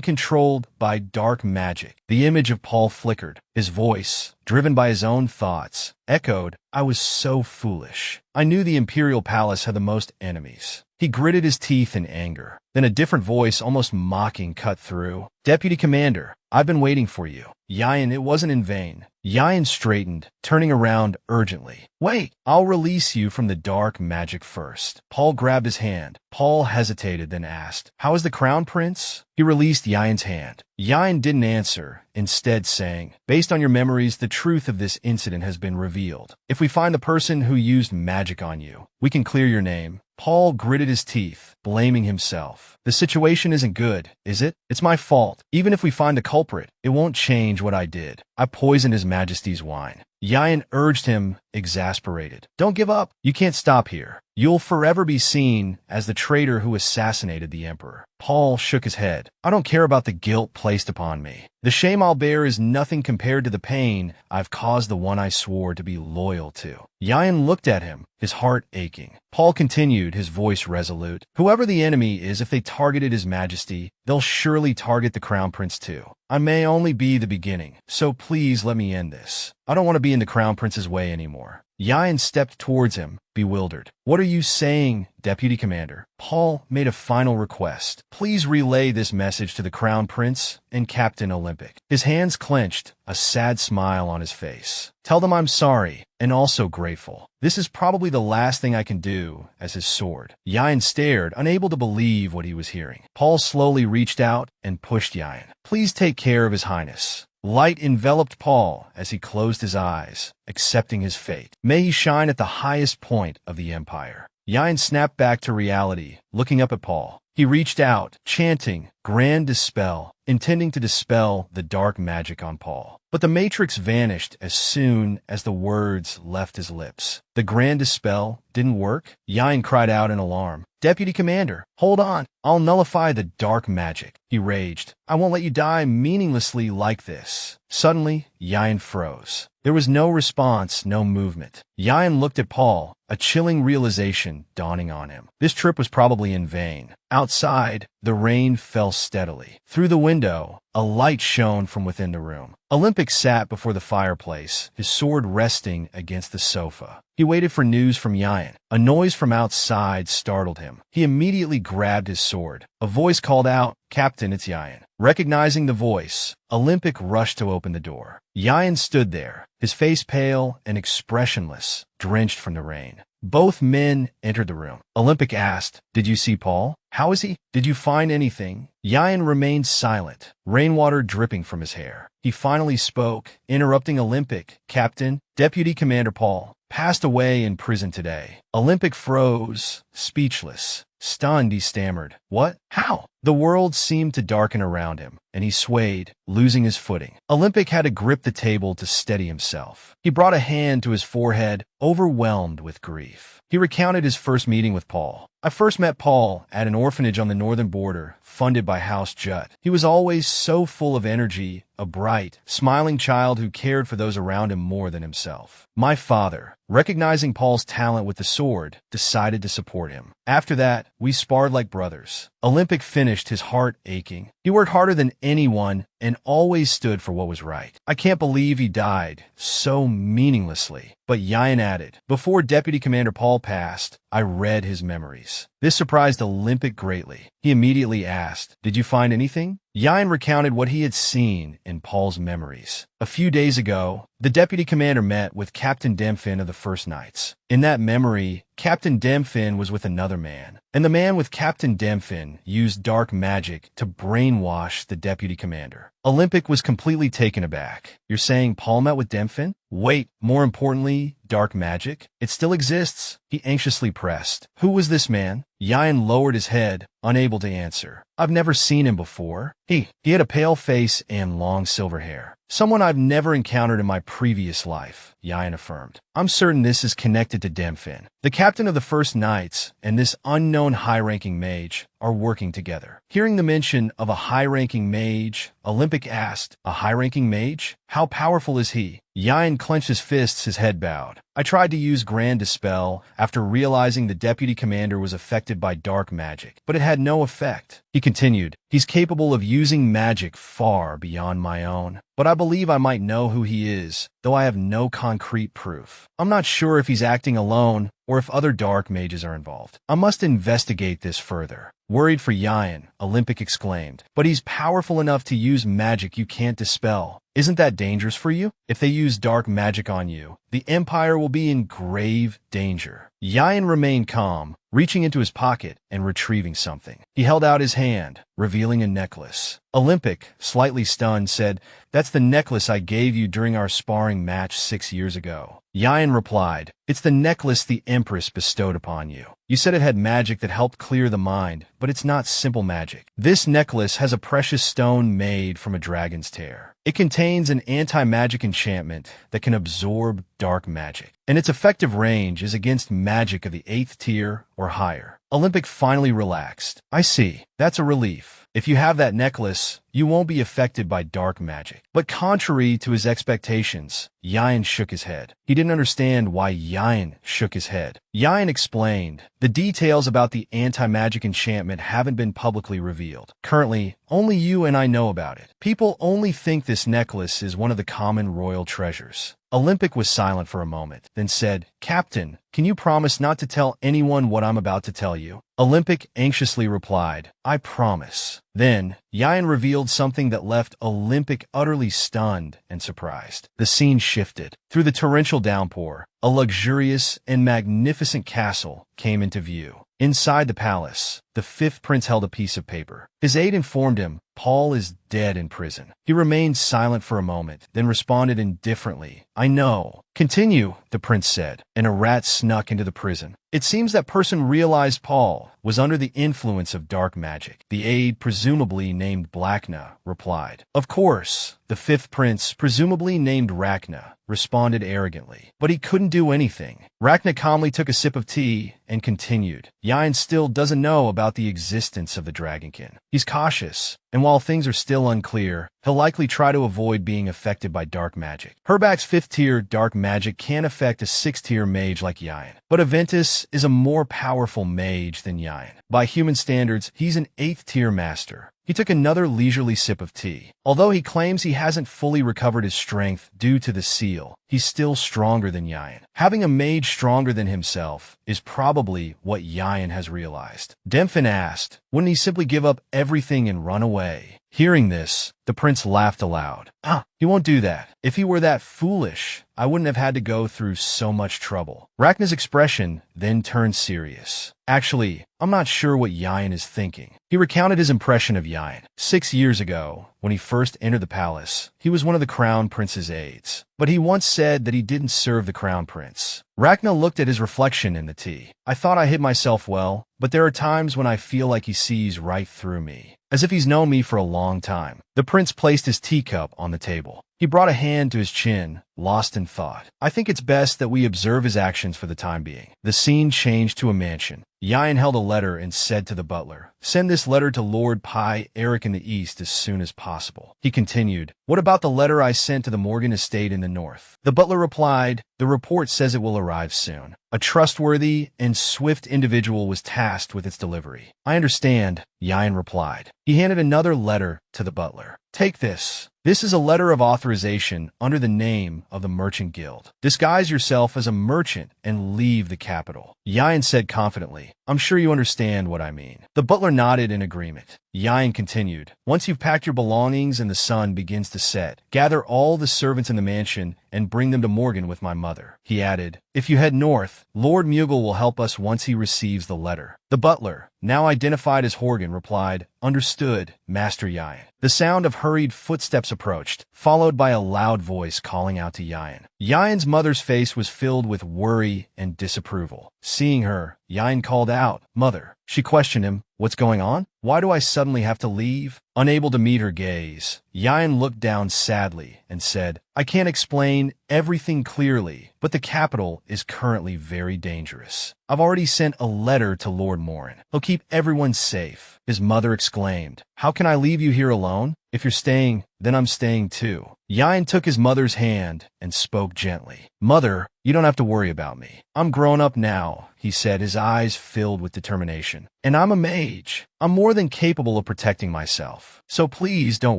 controlled by dark magic. The image of Paul flickered. His voice, driven by his own thoughts, echoed, "I was so foolish. I knew the Imperial Palace had the most enemies." He gritted his teeth in anger. Then a different voice, almost mocking, cut through. "Deputy Commander, I've been waiting for you." Yan, it wasn't in vain. Yan straightened, turning around urgently. "Wait, I'll release you from the dark magic first." Paul grabbed his hand. Paul hesitated, then asked, "How is the Crown Prince?" He released Yan's hand. Yan didn't answer, instead saying, "Based on your memories, the truth of this incident has been revealed. If we find the person who used magic on you, we can clear your name." Paul gritted his teeth, blaming himself. "The situation isn't good, is it? It's my fault. Even if we find the culprit, it won't change what I did. I poisoned His Majesty's wine." Yan urged him, exasperated. "Don't give up. You can't stop here. You'll forever be seen as the traitor who assassinated the Emperor." Paul shook his head. "I don't care about the guilt placed upon me. The shame I'll bear is nothing compared to the pain I've caused the one I swore to be loyal to." Yan looked at him, his heart aching. Paul continued, his voice resolute. "Whoever the enemy is, if they targeted His Majesty, they'll surely target the Crown Prince too. I may only be the beginning, so please let me end this. I don't want to be in the Crown Prince's way anymore." Yan stepped towards him, bewildered. "What are you saying, Deputy Commander?" Paul made a final request. "Please relay this message to the Crown Prince and Captain Olympic." His hands clenched, a sad smile on his face. "Tell them I'm sorry, and also grateful. This is probably the last thing I can do as his sword." Yan stared, unable to believe what he was hearing. Paul slowly reached out and pushed Yan. "Please take care of His Highness." Light enveloped Paul as he closed his eyes, accepting his fate. May he shine at the highest point of the Empire. Yan snapped back to reality, looking up at Paul. He reached out, chanting, "Grand Dispel," intending to dispel the dark magic on Paul. But the matrix vanished as soon as the words left his lips. The Grand Dispel didn't work? Yan cried out in alarm. "Deputy Commander, hold on. I'll nullify the dark magic." He raged. "I won't let you die meaninglessly like this." Suddenly, Yan froze. There was no response, no movement. Yan looked at Paul, a chilling realization dawning on him. This trip was probably in vain. Outside, the rain fell steadily. Through the window, a light shone from within the room. Olympic sat before the fireplace, his sword resting against the sofa. He waited for news from Yan. A noise from outside startled him. He immediately grabbed his sword. A voice called out, "Captain, it's Yan." Recognizing the voice, Olympic rushed to open the door. Yan stood there, his face pale and expressionless, drenched from the rain. Both men entered the room. Olympic asked, "Did you see Paul? How is he? Did you find anything?" Yan remained silent, rainwater dripping from his hair. He finally spoke, interrupting Olympic. "Captain, Deputy Commander Paul passed away in prison today." Olympic froze, speechless. Stunned, he stammered, "What? How?" The world seemed to darken around him, and he swayed, losing his footing. Olympic had to grip the table to steady himself. He brought a hand to his forehead, overwhelmed with grief. He recounted his first meeting with Paul. "I first met Paul at an orphanage on the northern border, funded by House Judd. He was always so full of energy, a bright, smiling child who cared for those around him more than himself. My father, recognizing Paul's talent with the sword, decided to support him. After that, we sparred like brothers." Olympic finished, his heart aching. He worked harder than anyone and always stood for what was right. I can't believe he died so meaninglessly. But Yayan added, before Deputy Commander Paul passed, I read his memories. This surprised Olympic greatly. He immediately asked, did you find anything? Yayan recounted what he had seen in Paul's memories. A few days ago, the deputy commander met with Captain Demfin of the First Knights. In that memory, Captain Demfin was with another man, and the man with Captain Demfin used dark magic to brainwash the deputy commander. Olympic was completely taken aback. You're saying Paul met with Demfin? Wait, more importantly, dark magic? It still exists? He anxiously pressed. Who was this man? Yayan lowered his head, unable to answer. I've never seen him before. He had a pale face and long silver hair. Someone I've never encountered in my previous life, Yayan affirmed. I'm certain this is connected to Demfin. The captain of the First Knights and this unknown high-ranking mage are working together. Hearing the mention of a high-ranking mage, Olympic asked, a high-ranking mage? How powerful is he? Yayan clenched his fists, his head bowed. I tried to use Grand Dispel after realizing the deputy commander was affected by dark magic, but it had no effect. He continued, he's capable of using magic far beyond my own. But I believe I might know who he is, though I have no concrete proof. I'm not sure if he's acting alone or if other dark mages are involved. I must investigate this further. Worried for Yayan, Olympic exclaimed, but he's powerful enough to use magic you can't dispel. Isn't that dangerous for you? If they use dark magic on you, the Empire will be in grave danger. Yayan remained calm, reaching into his pocket and retrieving something. He held out his hand, revealing a necklace. Olympic, slightly stunned, said, that's the necklace I gave you during our sparring match 6 years ago. Yayan replied, it's the necklace the Empress bestowed upon you. You said it had magic that helped clear the mind, but it's not simple magic. This necklace has a precious stone made from a dragon's tear. It contains an anti-magic enchantment that can absorb dark magic, and its effective range is against magic of the 8th tier or higher. Olympic finally relaxed. I see. That's a relief. If you have that necklace, you won't be affected by dark magic. But contrary to his expectations, Yayan shook his head. He didn't understand why Yayan shook his head. Yayan explained, the details about the anti-magic enchantment haven't been publicly revealed. Currently, only you and I know about it. People only think this necklace is one of the common royal treasures. Olympic was silent for a moment, then said, Captain, can you promise not to tell anyone what I'm about to tell you? Olympic anxiously replied, I promise. Then, Yayan revealed something that left Olympic utterly stunned and surprised. The scene shifted. Through the torrential downpour, a luxurious and magnificent castle came into view. Inside the palace, the 5th prince held a piece of paper. His aide informed him, Paul is dead in prison. He remained silent for a moment, then responded indifferently, I know. Continue, the prince said, and a rat snuck into the prison. It seems that person realized Paul was under the influence of dark magic. The aide, presumably named Blackna, replied. Of course, the 5th prince, presumably named Rachna, responded arrogantly. But he couldn't do anything. Rachna calmly took a sip of tea and continued. Yayan still doesn't know about the existence of the Dragonkin. He's cautious, and while things are still unclear, he'll likely try to avoid being affected by dark magic. Herbak's 5th tier dark magic can affect a 6th tier mage like Yayan, but Aventus is a more powerful mage than Yayan. By human standards, he's an 8th tier master. He took another leisurely sip of tea. Although he claims he hasn't fully recovered his strength due to the seal, he's still stronger than Yayan. Having a mage stronger than himself is probably what Yayan has realized. Demfin asked, wouldn't he simply give up everything and run away? Hearing this, the prince laughed aloud. He won't do that. If he were that foolish, I wouldn't have had to go through so much trouble. Rachna's expression then turned serious. Actually, I'm not sure what Yayan is thinking. He recounted his impression of Yayan. 6 years ago, when he first entered the palace, he was one of the crown prince's aides. But he once said that he didn't serve the crown prince. Rachna looked at his reflection in the tea. I thought I hid myself well, but there are times when I feel like he sees right through me, as if he's known me for a long time. The prince placed his teacup on the table. He brought a hand to his chin, lost in thought. I think it's best that we observe his actions for the time being. The scene changed to a mansion. Yayan held a letter and said to the butler, "Send this letter to Lord Pai Eric in the east as soon as possible." He continued, "What about the letter I sent to the Morgan estate in the north?" The butler replied, "The report says it will arrive soon. A trustworthy and swift individual was tasked with its delivery." "I understand," Yayan replied. He handed another letter to the butler. "Take this. This is a letter of authorization under the name of the Merchant Guild. Disguise yourself as a merchant and leave the capital." Yayan said confidently, "I'm sure you understand what I mean." The butler nodded in agreement. Yayan continued, "Once you've packed your belongings and the sun begins to set, gather all the servants in the mansion and bring them to Morgan with my mother." He added, "If you head north, Lord Mughal will help us once he receives the letter." The butler, now identified as Horgan, replied, "Understood, Master Yayan." The sound of hurried footsteps approached, followed by a loud voice calling out to Yayan. Yayan's mother's face was filled with worry and disapproval. Seeing her, Yayan called out, "Mother." She questioned him, "What's going on? Why do I suddenly have to leave?" Unable to meet her gaze, Yayan looked down sadly and said, "I can't explain everything clearly, but the capital is currently very dangerous. I've already sent a letter to Lord Morin. He'll keep everyone safe." His mother exclaimed, "How can I leave you here alone? If you're staying, then I'm staying too." Yayan took his mother's hand and spoke gently. "Mother, you don't have to worry about me. I'm grown up now," he said, his eyes filled with determination. "And I'm a mage. I'm more than capable of protecting myself. So please don't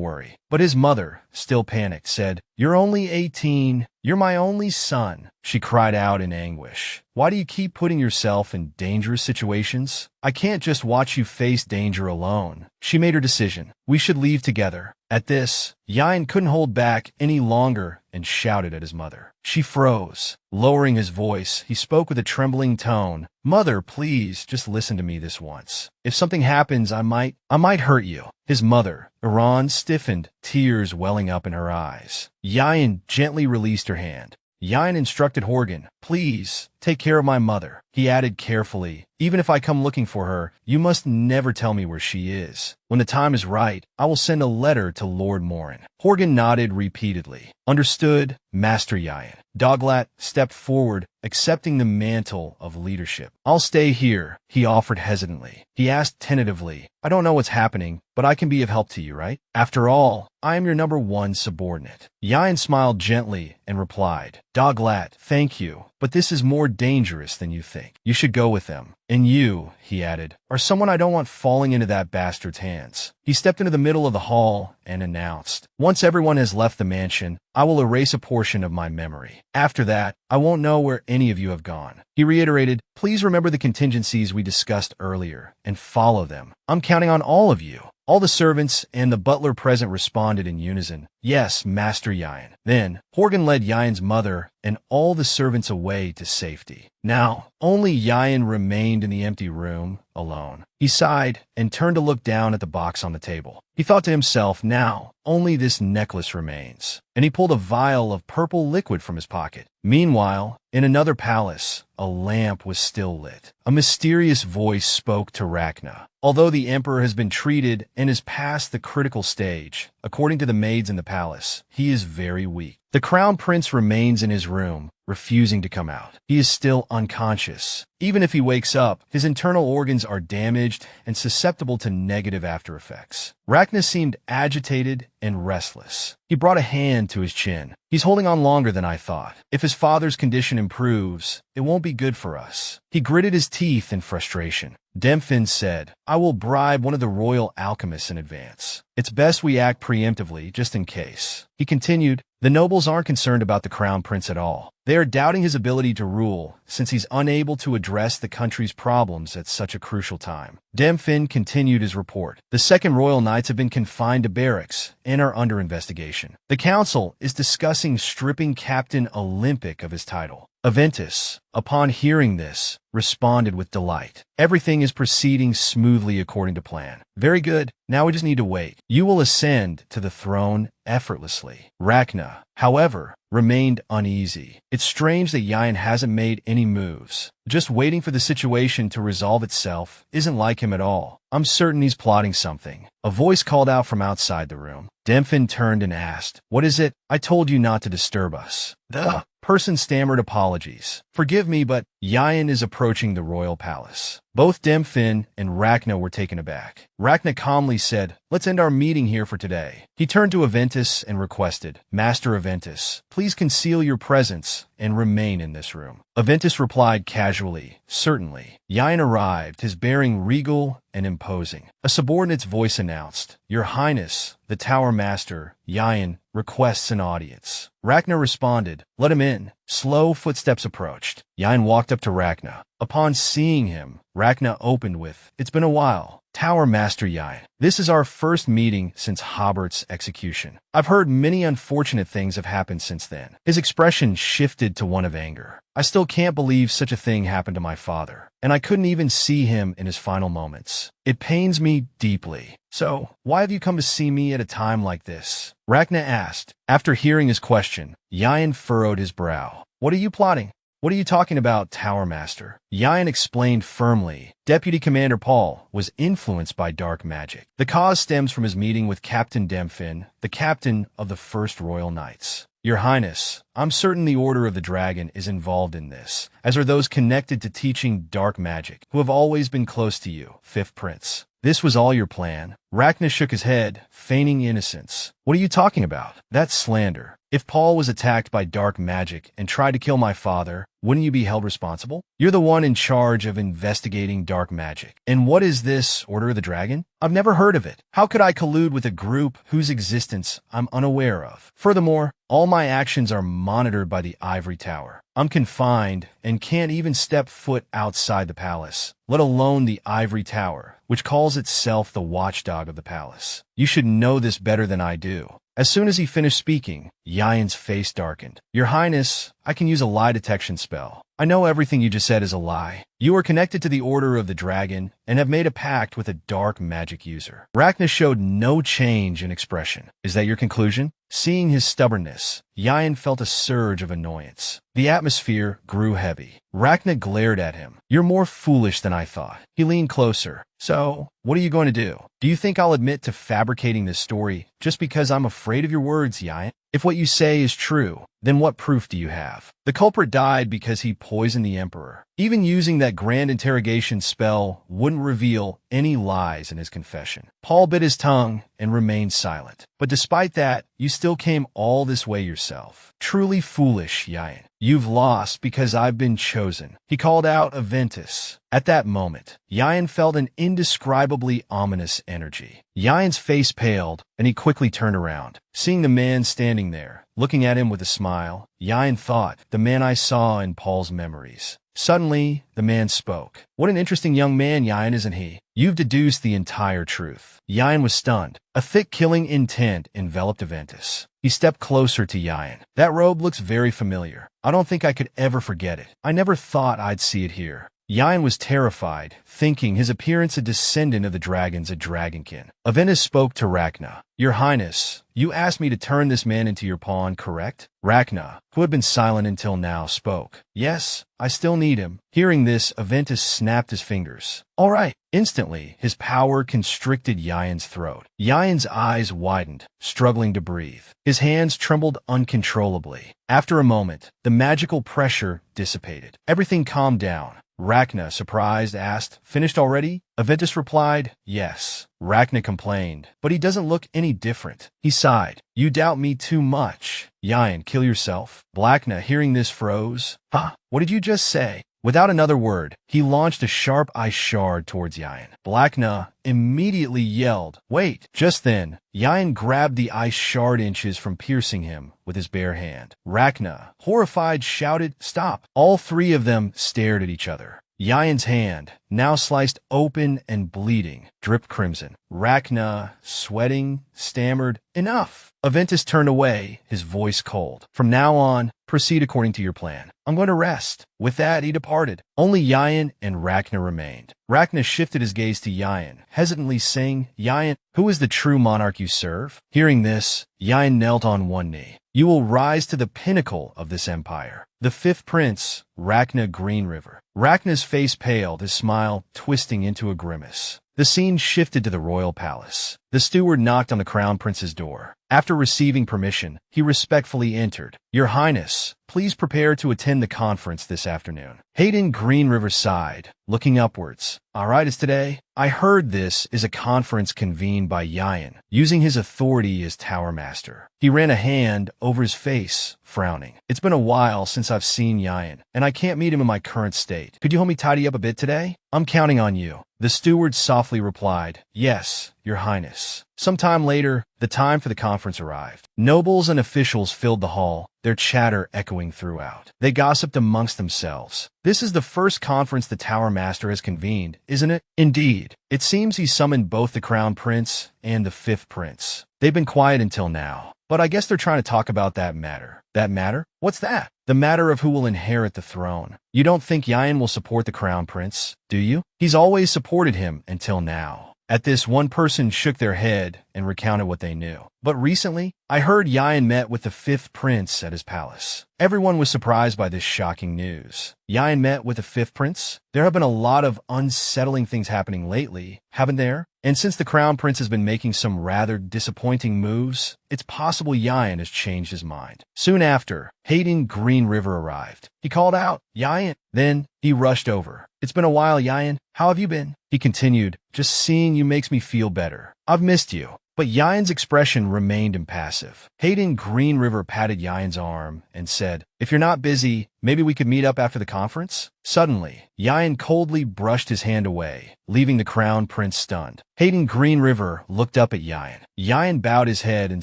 worry." But his mother, still panicked, said, "You're only 18. You're my only son." She cried out in anguish. "Why do you keep putting yourself in dangerous situations? I can't just watch you face danger alone." She made her decision. "We should leave together." At this, Yayan couldn't hold back any longer and shouted at his mother. She froze. Lowering his voice, he spoke with a trembling tone. "Mother, please, just listen to me this once. If something happens, I might hurt you." His mother, Iran, stiffened, tears welling up in her eyes. Yayan gently released her hand. Yayan instructed Horgan, "Please, take care of my mother." He added carefully, "Even if I come looking for her, you must never tell me where she is. When the time is right, I will send a letter to Lord Morin." Horgan nodded repeatedly. "Understood, Master Yayan." Doglat stepped forward, accepting the mantle of leadership. "I'll stay here," he offered hesitantly. He asked tentatively, "I don't know what's happening, but I can be of help to you, right? After all, I am your #1 subordinate." Yayan smiled gently and replied, "Doglat, thank you, but this is more dangerous than you think. You should go with them. And you," he added, "are someone I don't want falling into that bastard's hands." He stepped into the middle of the hall and announced, "Once everyone has left the mansion, I will erase a portion of my memory. After that, I won't know where any of you have gone." He reiterated, "Please remember the contingencies we discussed earlier and follow them. I'm counting on all of you." All the servants and the butler present responded in unison, "Yes, Master Yayan." Then, Horgan led Yayan's mother and all the servants away to safety. Now, only Yayan remained in the empty room, alone. He sighed and turned to look down at the box on the table. He thought to himself, "Now, only this necklace remains." And he pulled a vial of purple liquid from his pocket. Meanwhile, in another palace, a lamp was still lit. A mysterious voice spoke to Rachna. Although the emperor has been treated and is past the critical stage, according to the maids in the palace, he is very weak. The crown prince remains in his room, refusing to come out. He is still unconscious. Even if he wakes up, his internal organs are damaged and susceptible to negative after effects. Rachna seemed agitated and restless. He brought a hand to his chin. "He's holding on longer than I thought. If his father's condition improves, it won't be good for us." He gritted his teeth in frustration. Demfin said, "I will bribe one of the royal alchemists in advance. It's best we act preemptively, just in case." He continued, "The nobles aren't concerned about the crown prince at all. They are doubting his ability to rule, since he's unable to address the country's problems at such a crucial time." Demfin continued his report. "The second royal knights have been confined to barracks and are under investigation. The council is discussing stripping Captain Olympic of his title." Aventus, upon hearing this, responded with delight. "Everything is proceeding smoothly according to plan. Very good. Now we just need to wait. You will ascend to the throne effortlessly." Rachna, however, remained uneasy. It's strange that Yayan hasn't made any moves. just waiting for the situation to resolve itself isn't like him at all. I'm certain he's plotting something. A voice called out from outside the room. Demphin turned and asked, "What is it? I told you not to disturb us." The person stammered apologies. "Forgive me, but Yayan is approaching the royal palace." Both Demphin and Rachna were taken aback. Rachna calmly said, "Let's end our meeting here for today." He turned to Aventus and requested, "Master Aventus, please conceal your presence and remain in this room." Aventus replied casually, "Certainly." Yayan arrived, his bearing regal and imposing. A subordinate's voice announced, "Your Highness, the Tower Master, Yayan, requests an audience." Rachna responded, "Let him in." Slow footsteps approached. Yayan walked up to Rachna. Upon seeing him, Rachna opened with, "It's been a while. Tower Master Yayan, this is our first meeting since Hobart's execution. I've heard many unfortunate things have happened since then." His expression shifted to one of anger. "I still can't believe such a thing happened to my father, and I couldn't even see him in his final moments. It pains me deeply. So, why have you come to see me at a time like this?" Rachna asked. After hearing his question, Yayan furrowed his brow. "What are you plotting? What are you talking about, Tower Master?" Yayan explained firmly. Deputy Commander Paul was influenced by dark magic. The cause stems from his meeting with Captain Demphin, the captain of the First Royal Knights. "Your Highness, I'm certain the Order of the Dragon is involved in this, as are those connected to teaching dark magic, who have always been close to you, Fifth Prince. This was all your plan?" Rachna shook his head, feigning innocence. "What are you talking about? That's slander. If Paul was attacked by dark magic and tried to kill my father, wouldn't you be held responsible? You're the one in charge of investigating dark magic. And what is this Order of the Dragon? I've never heard of it. How could I collude with a group whose existence I'm unaware of? Furthermore, all my actions are monitored by the Ivory Tower. I'm confined and can't even step foot outside the palace, let alone the Ivory Tower, which calls itself the watchdog of the palace. You should know this better than I do." As soon as he finished speaking, Yayan's face darkened. "Your Highness, I can use a lie detection spell. I know everything you just said is a lie. You are connected to the Order of the Dragon and have made a pact with a dark magic user." Rachna showed no change in expression. "Is that your conclusion?" Seeing his stubbornness, Yayan felt a surge of annoyance. The atmosphere grew heavy. Rachna glared at him. "You're more foolish than I thought." He leaned closer. "So, what are you going to do? Do you think I'll admit to fabricating this story just because I'm afraid of your words, Yayan? If what you say is true, then what proof do you have? The culprit died because he poisoned the Emperor. Even using that grand interrogation spell wouldn't reveal any lies in his confession." Paul bit his tongue and remained silent. "But despite that, you still came all this way yourself. Truly foolish, Yayan. You've lost because I've been chosen." He called out Aventus. At that moment, Yayan felt an indescribably ominous energy. Yayan's face paled, and he quickly turned around. Seeing the man standing there, looking at him with a smile, Yayan thought, "The man I saw in Paul's memories." Suddenly, the man spoke. "What an interesting young man, Yayan, isn't he? You've deduced the entire truth." Yayan was stunned. A thick killing intent enveloped Aventus. He stepped closer to Yayan. "That robe looks very familiar. I don't think I could ever forget it. I never thought I'd see it here." Yayan was terrified, thinking his appearance a descendant of the dragons at Dragonkin. Aventus spoke to Rachna. "Your Highness, you asked me to turn this man into your pawn, correct?" Rachna, who had been silent until now, spoke. "Yes, I still need him." Hearing this, Aventus snapped his fingers. "All right." Instantly, his power constricted Yayan's throat. Yayan's eyes widened, struggling to breathe. His hands trembled uncontrollably. After a moment, the magical pressure dissipated. Everything calmed down. Rachna, surprised, asked, "Finished already?" Aventus replied, "Yes." Rachna complained, "But he doesn't look any different." He sighed. "You doubt me too much. Yayan, kill yourself." Rachna, hearing this, froze. "Huh? What did you just say?" Without another word, he launched a sharp ice shard towards Yayan. Rachna immediately yelled, "Wait!" Just then, Yayan grabbed the ice shard inches from piercing him with his bare hand. Rachna, horrified, shouted, "Stop!" All three of them stared at each other. Yayan's hand, now sliced open and bleeding, dripped crimson. Rachna, sweating, stammered, "Enough!" Aventus turned away, his voice cold. "From now on, proceed according to your plan. I'm going to rest." With that, he departed. Only Yayan and Rachna remained. Rachna shifted his gaze to Yayan, hesitantly saying, "Yayan, who is the true monarch you serve?" Hearing this, Yayan knelt on one knee. "You will rise to the pinnacle of this empire. The fifth prince, Rachna Green River." Rachna's face paled, his smile twisting into a grimace. The scene shifted to the royal palace. The steward knocked on the crown prince's door. After receiving permission, he respectfully entered. "Your Highness, please prepare to attend the conference this afternoon." Hayden Green River sighed, looking upwards. "All right, it's today. I heard this is a conference convened by Yayan, using his authority as Tower Master." He ran a hand over his face, frowning. "It's been a while since I've seen Yayan, and I can't meet him in my current state. Could you help me tidy up a bit today?" "I'm counting on you." The steward softly replied, "Yes, Your Highness." Sometime later, the time for the conference arrived. Nobles and officials filled the hall, their chatter echoing throughout. They gossiped amongst themselves. "This is the first conference the Tower Master has convened, isn't it?" "Indeed. It seems he summoned both the Crown Prince and the Fifth Prince. They've been quiet until now, but I guess they're trying to talk about that matter." "That matter? What's that?" "The matter of who will inherit the throne. You don't think Yayan will support the Crown Prince, do you? He's always supported him until now." At this, one person shook their head and recounted what they knew. "But recently, I heard Yayan met with the Fifth Prince at his palace." Everyone was surprised by this shocking news. Yayan met with the Fifth Prince? There have been a lot of unsettling things happening lately, haven't there? And since the Crown Prince has been making some rather disappointing moves, it's possible Yayan has changed his mind. Soon after, Hayden Green River arrived. He called out, "Yayan!" Then, he rushed over. "It's been a while, Yayan. How have you been?" He continued, "Just seeing you makes me feel better. I've missed you." But Yayan's expression remained impassive. Hayden Green River patted Yayan's arm and said, "If you're not busy, maybe we could meet up after the conference?" Suddenly, Yayan coldly brushed his hand away, leaving the Crown Prince stunned. Hayden Green River looked up at Yayan. Yayan bowed his head and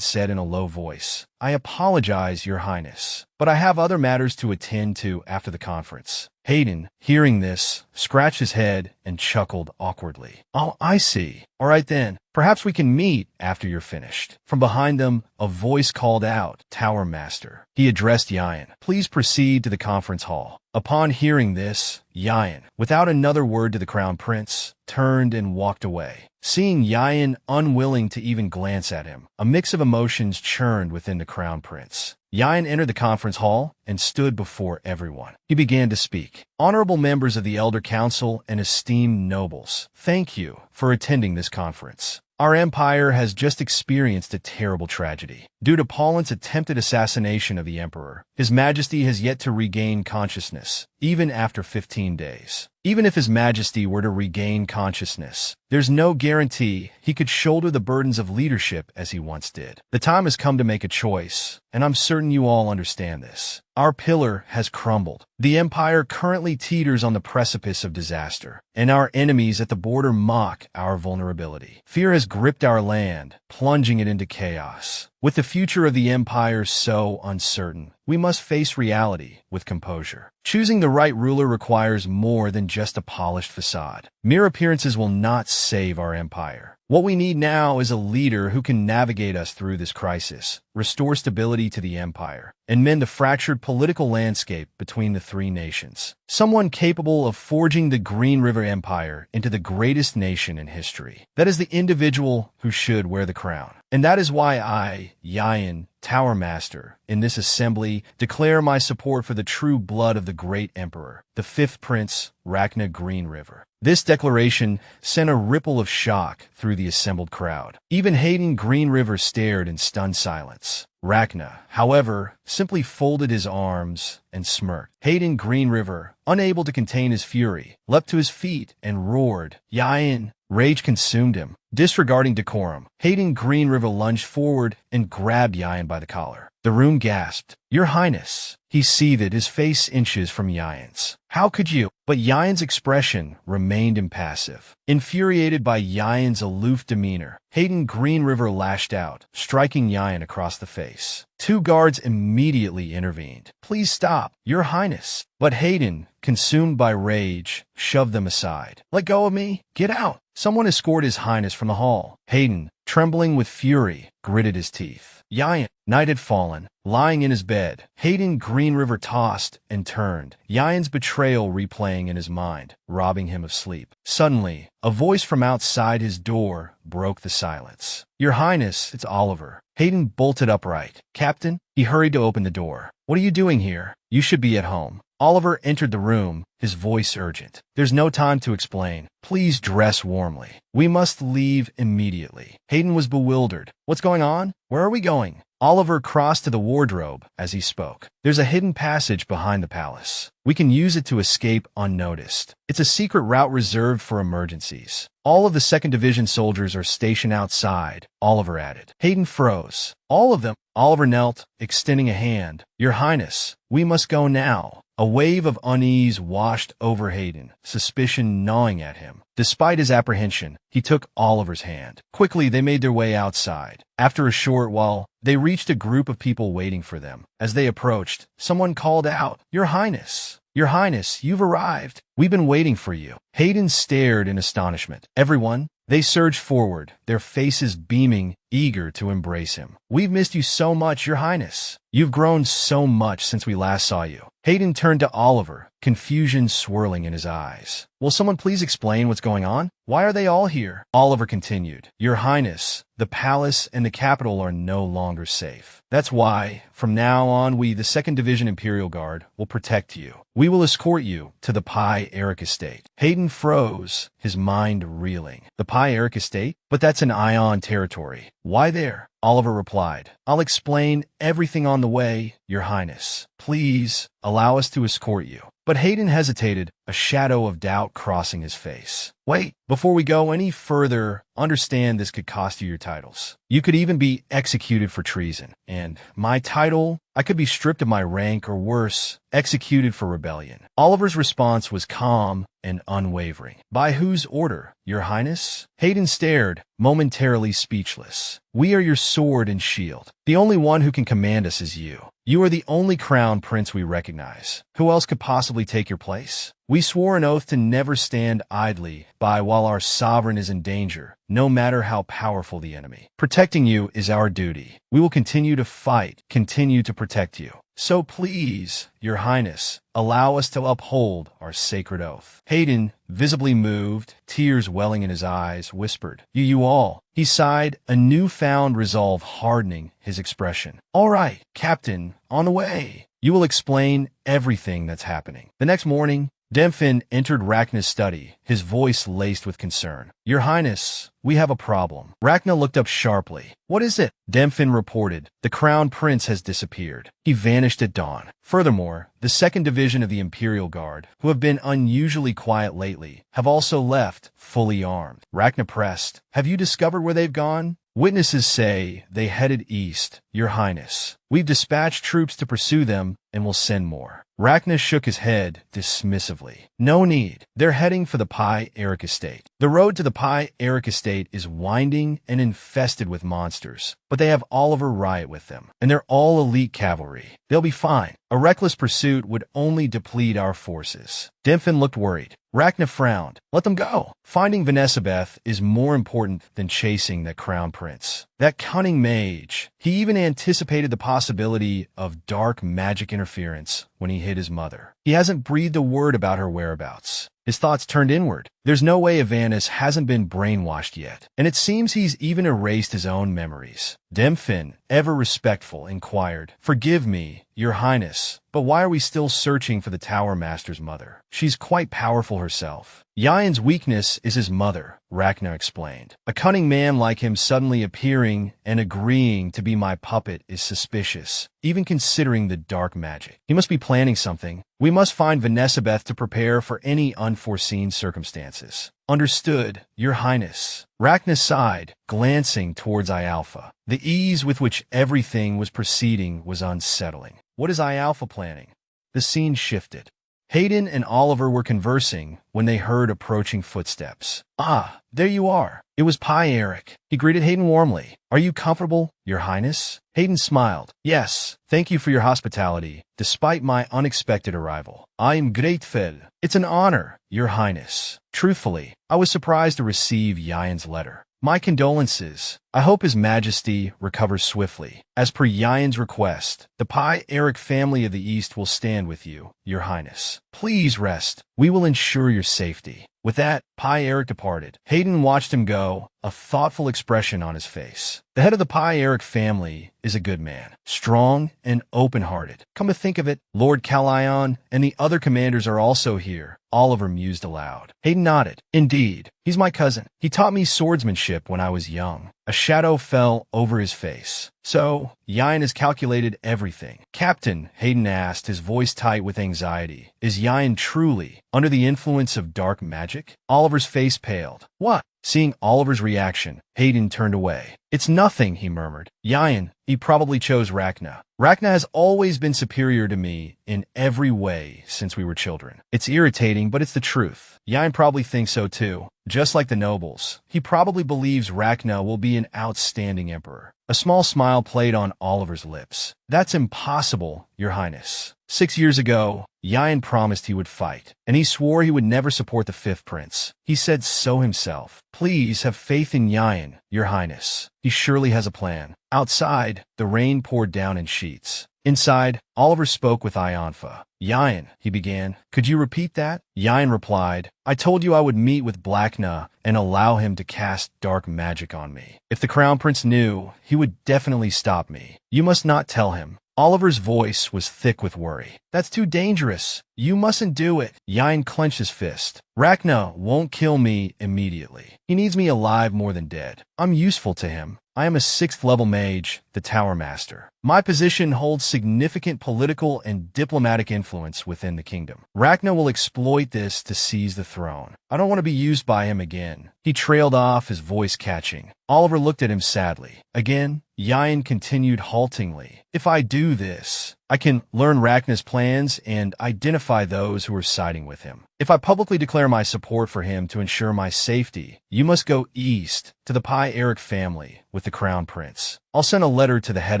said in a low voice, "I apologize, Your Highness, but I have other matters to attend to after the conference." Hayden, hearing this, scratched his head and chuckled awkwardly. "Oh, I see. All right then, perhaps we can meet after you're finished." From behind them, a voice called out, "Tower Master." He addressed Yayan. "Please proceed to the conference hall." Upon hearing this, Yayan, without another word to the Crown Prince, turned and walked away. Seeing Yayan unwilling to even glance at him, a mix of emotions churned within the Crown Prince. Yayan entered the conference hall and stood before everyone. He began to speak. "Honorable members of the Elder Council and esteemed nobles, thank you for attending this conference. Our empire has just experienced a terrible tragedy. Due to Paulin's attempted assassination of the emperor, His Majesty has yet to regain consciousness, even after 15 days. Even if His Majesty were to regain consciousness, there's no guarantee he could shoulder the burdens of leadership as he once did. The time has come to make a choice, and I'm certain you all understand this. Our pillar has crumbled. The empire currently teeters on the precipice of disaster, and our enemies at the border mock our vulnerability. Fear has gripped our land, plunging it into chaos. With the future of the empire so uncertain, we must face reality with composure. Choosing the right ruler requires more than just a polished facade. Mere appearances will not save our empire. What we need now is a leader who can navigate us through this crisis, restore stability to the empire, and mend the fractured political landscape between the three nations. Someone capable of forging the Green River Empire into the greatest nation in history. That is the individual who should wear the crown. And that is why I, Yayan, Tower Master, in this assembly, declare my support for the true blood of the great emperor, the Fifth Prince, Rachna Green River. This declaration sent a ripple of shock through the assembled crowd. Even Hayden Green River stared in stunned silence. Rachna, however, simply folded his arms and smirked. Hayden Green River, unable to contain his fury, leapt to his feet and roared, "Yayan!" Rage consumed him. Disregarding decorum, Hayden Green River lunged forward and grabbed Yayan by the collar. The room gasped. "Your Highness!" He seethed, his face inches from Yayan's. "How could you?" But Yayan's expression remained impassive. Infuriated by Yayan's aloof demeanor, Hayden Green River lashed out, striking Yayan across the face. Two guards immediately intervened. "Please stop, Your Highness." But Hayden, consumed by rage, shoved them aside. "Let go of me! Get out!" Someone escorted His Highness from the hall. Hayden, trembling with fury, gritted his teeth. Yayan, night had fallen. Lying in his bed, Hayden Green River tossed and turned, Yayan's betrayal replaying in his mind, robbing him of sleep. Suddenly, a voice from outside his door broke the silence. "Your Highness, it's Oliver." Hayden bolted upright. "Captain?" He hurried to open the door. "What are you doing here? You should be at home." Oliver entered the room, his voice urgent. There's no time to explain. Please dress warmly. We must leave immediately. Hayden was bewildered. What's going on? Where are we going? Oliver crossed to the wardrobe as he spoke. There's a hidden passage behind the palace. We can use it to escape unnoticed. It's a secret route reserved for emergencies. All of the 2nd Division soldiers are stationed outside, Oliver added. Hayden froze. All of them? Oliver knelt, extending a hand. Your Highness, we must go now. A wave of unease washed over Hayden, suspicion gnawing at him. Despite his apprehension, he took Oliver's hand. Quickly, they made their way outside. After a short while, they reached a group of people waiting for them. As they approached, someone called out, Your Highness! Your Highness, you've arrived. We've been waiting for you. Hayden stared in astonishment. Everyone, they surged forward, their faces beaming, eager to embrace him. We've missed you so much, Your Highness. You've grown so much since we last saw you. Hayden turned to Oliver, confusion swirling in his eyes. Will someone please explain what's going on? Why are they all here? Oliver continued. Your Highness, the palace and the capital are no longer safe. That's why, from now on, we, the 2nd Division Imperial Guard, will protect you. We will escort you to the Pi Eric Estate. Hayden froze, his mind reeling. The Pi Eric Estate? But that's an Ion territory. Why there? Oliver replied. I'll explain everything on the way, Your Highness. Please, allow us to escort you. But Hayden hesitated, a shadow of doubt crossing his face. Wait, before we go any further, understand this could cost you your titles. You could even be executed for treason. And my title? I could be stripped of my rank or worse, executed for rebellion. Oliver's response was calm and unwavering. By whose order, Your Highness? Hayden stared, momentarily speechless. We are your sword and shield. The only one who can command us is you. You are the only crown prince we recognize. Who else could possibly take your place? We swore an oath to never stand idly by while our sovereign is in danger, no matter how powerful the enemy. Protecting you is our duty. We will continue to fight, continue to protect you. So please, Your Highness, allow us to uphold our sacred oath. Hayden, visibly moved, tears welling in his eyes, whispered, You all. He sighed, a newfound resolve hardening his expression. All right, Captain, on the way. You will explain everything that's happening. The next morning, Demfin entered Rachna's study, his voice laced with concern. Your Highness, we have a problem. Rachna looked up sharply. What is it? Demfin reported. The crown prince has disappeared. He vanished at dawn. Furthermore, the 2nd Division of the Imperial Guard, who have been unusually quiet lately, have also left, fully armed. Rachna pressed. Have you discovered where they've gone? Witnesses say they headed east, Your Highness. We've dispatched troops to pursue them and will send more. Rachna shook his head dismissively. No need. They're heading for the Pi Eric Estate. The road to the Pi Eric Estate is winding and infested with monsters, but they have Oliver Riot with them, and they're all elite cavalry. They'll be fine. A reckless pursuit would only deplete our forces. Demfin looked worried. Rachna frowned. Let them go. Finding Vanessa Beth is more important than chasing that crown prince. That cunning mage. He even anticipated the possibility of dark magic interference when he hid his mother. He hasn't breathed a word about her whereabouts. His thoughts turned inward. There's no way Evanis hasn't been brainwashed yet, and it seems he's even erased his own memories. Demfin, ever respectful, inquired, Forgive me, Your Highness, but why are we still searching for the Tower Master's mother? She's quite powerful herself. Yayan's weakness is his mother, Rachna explained. A cunning man like him suddenly appearing and agreeing to be my puppet is suspicious, even considering the dark magic. He must be planning something. We must find Vanessa Beth to prepare for any unforeseen circumstances. Understood, Your Highness. Rachna sighed, glancing towards Ialpha. The ease with which everything was proceeding was unsettling. What is Ialpha planning? The scene shifted. Hayden and Oliver were conversing when they heard approaching footsteps. Ah, there you are. It was Pi Eric. He greeted Hayden warmly. Are you comfortable, Your Highness? Hayden smiled. Yes, thank you for your hospitality, despite my unexpected arrival. I am grateful. It's an honor, Your Highness. Truthfully, I was surprised to receive Yayan's letter. My condolences. I hope His Majesty recovers swiftly. As per Yayan's request, the Pai Eric family of the East will stand with you, Your Highness. Please rest. We will ensure your safety. With that, Pai Eric departed. Hayden watched him go, a thoughtful expression on his face. The head of the Pai Eric family is a good man, strong and open-hearted. Come to think of it, Lord Calion and the other commanders are also here, Oliver mused aloud. Hayden nodded. Indeed, he's my cousin. He taught me swordsmanship when I was young. A shadow fell over his face. So, Yayan has calculated everything. Captain, Hayden asked, his voice tight with anxiety. Is Yayan truly under the influence of dark magic? Oliver's face paled. What? Seeing Oliver's reaction, Hayden turned away. It's nothing, he murmured. Yayan, he probably chose Rachna. Rachna has always been superior to me in every way since we were children. It's irritating, but it's the truth. Yayan probably thinks so too. Just like the nobles, he probably believes Rachna will be an outstanding emperor. A small smile played on Oliver's lips. That's impossible, Your Highness. 6 years ago, Yayan promised he would fight, and he swore he would never support the fifth prince. He said so himself. Please have faith in Yayan, Your Highness. He surely has a plan. Outside, the rain poured down in sheets. Inside, Oliver spoke with Ionfa. Yayan, he began, could you repeat that? Yayan replied, I told you I would meet with Blackna and allow him to cast dark magic on me. If the Crown Prince knew, he would definitely stop me. You must not tell him. Oliver's voice was thick with worry. That's too dangerous. You mustn't do it. Yayan clenched his fist. Rachna won't kill me immediately. He needs me alive more than dead. I'm useful to him. I am a 6th level mage, the Tower Master. My position holds significant political and diplomatic influence within the kingdom. Rachna will exploit this to seize the throne. I don't want to be used by him again. He trailed off, his voice catching. Oliver looked at him sadly. Again, Yayan continued haltingly. If I do this, I can learn Rachna's plans and identify those who are siding with him. If I publicly declare my support for him to ensure my safety, you must go east to the Pai Eric family with the Crown Prince. I'll send a letter to the head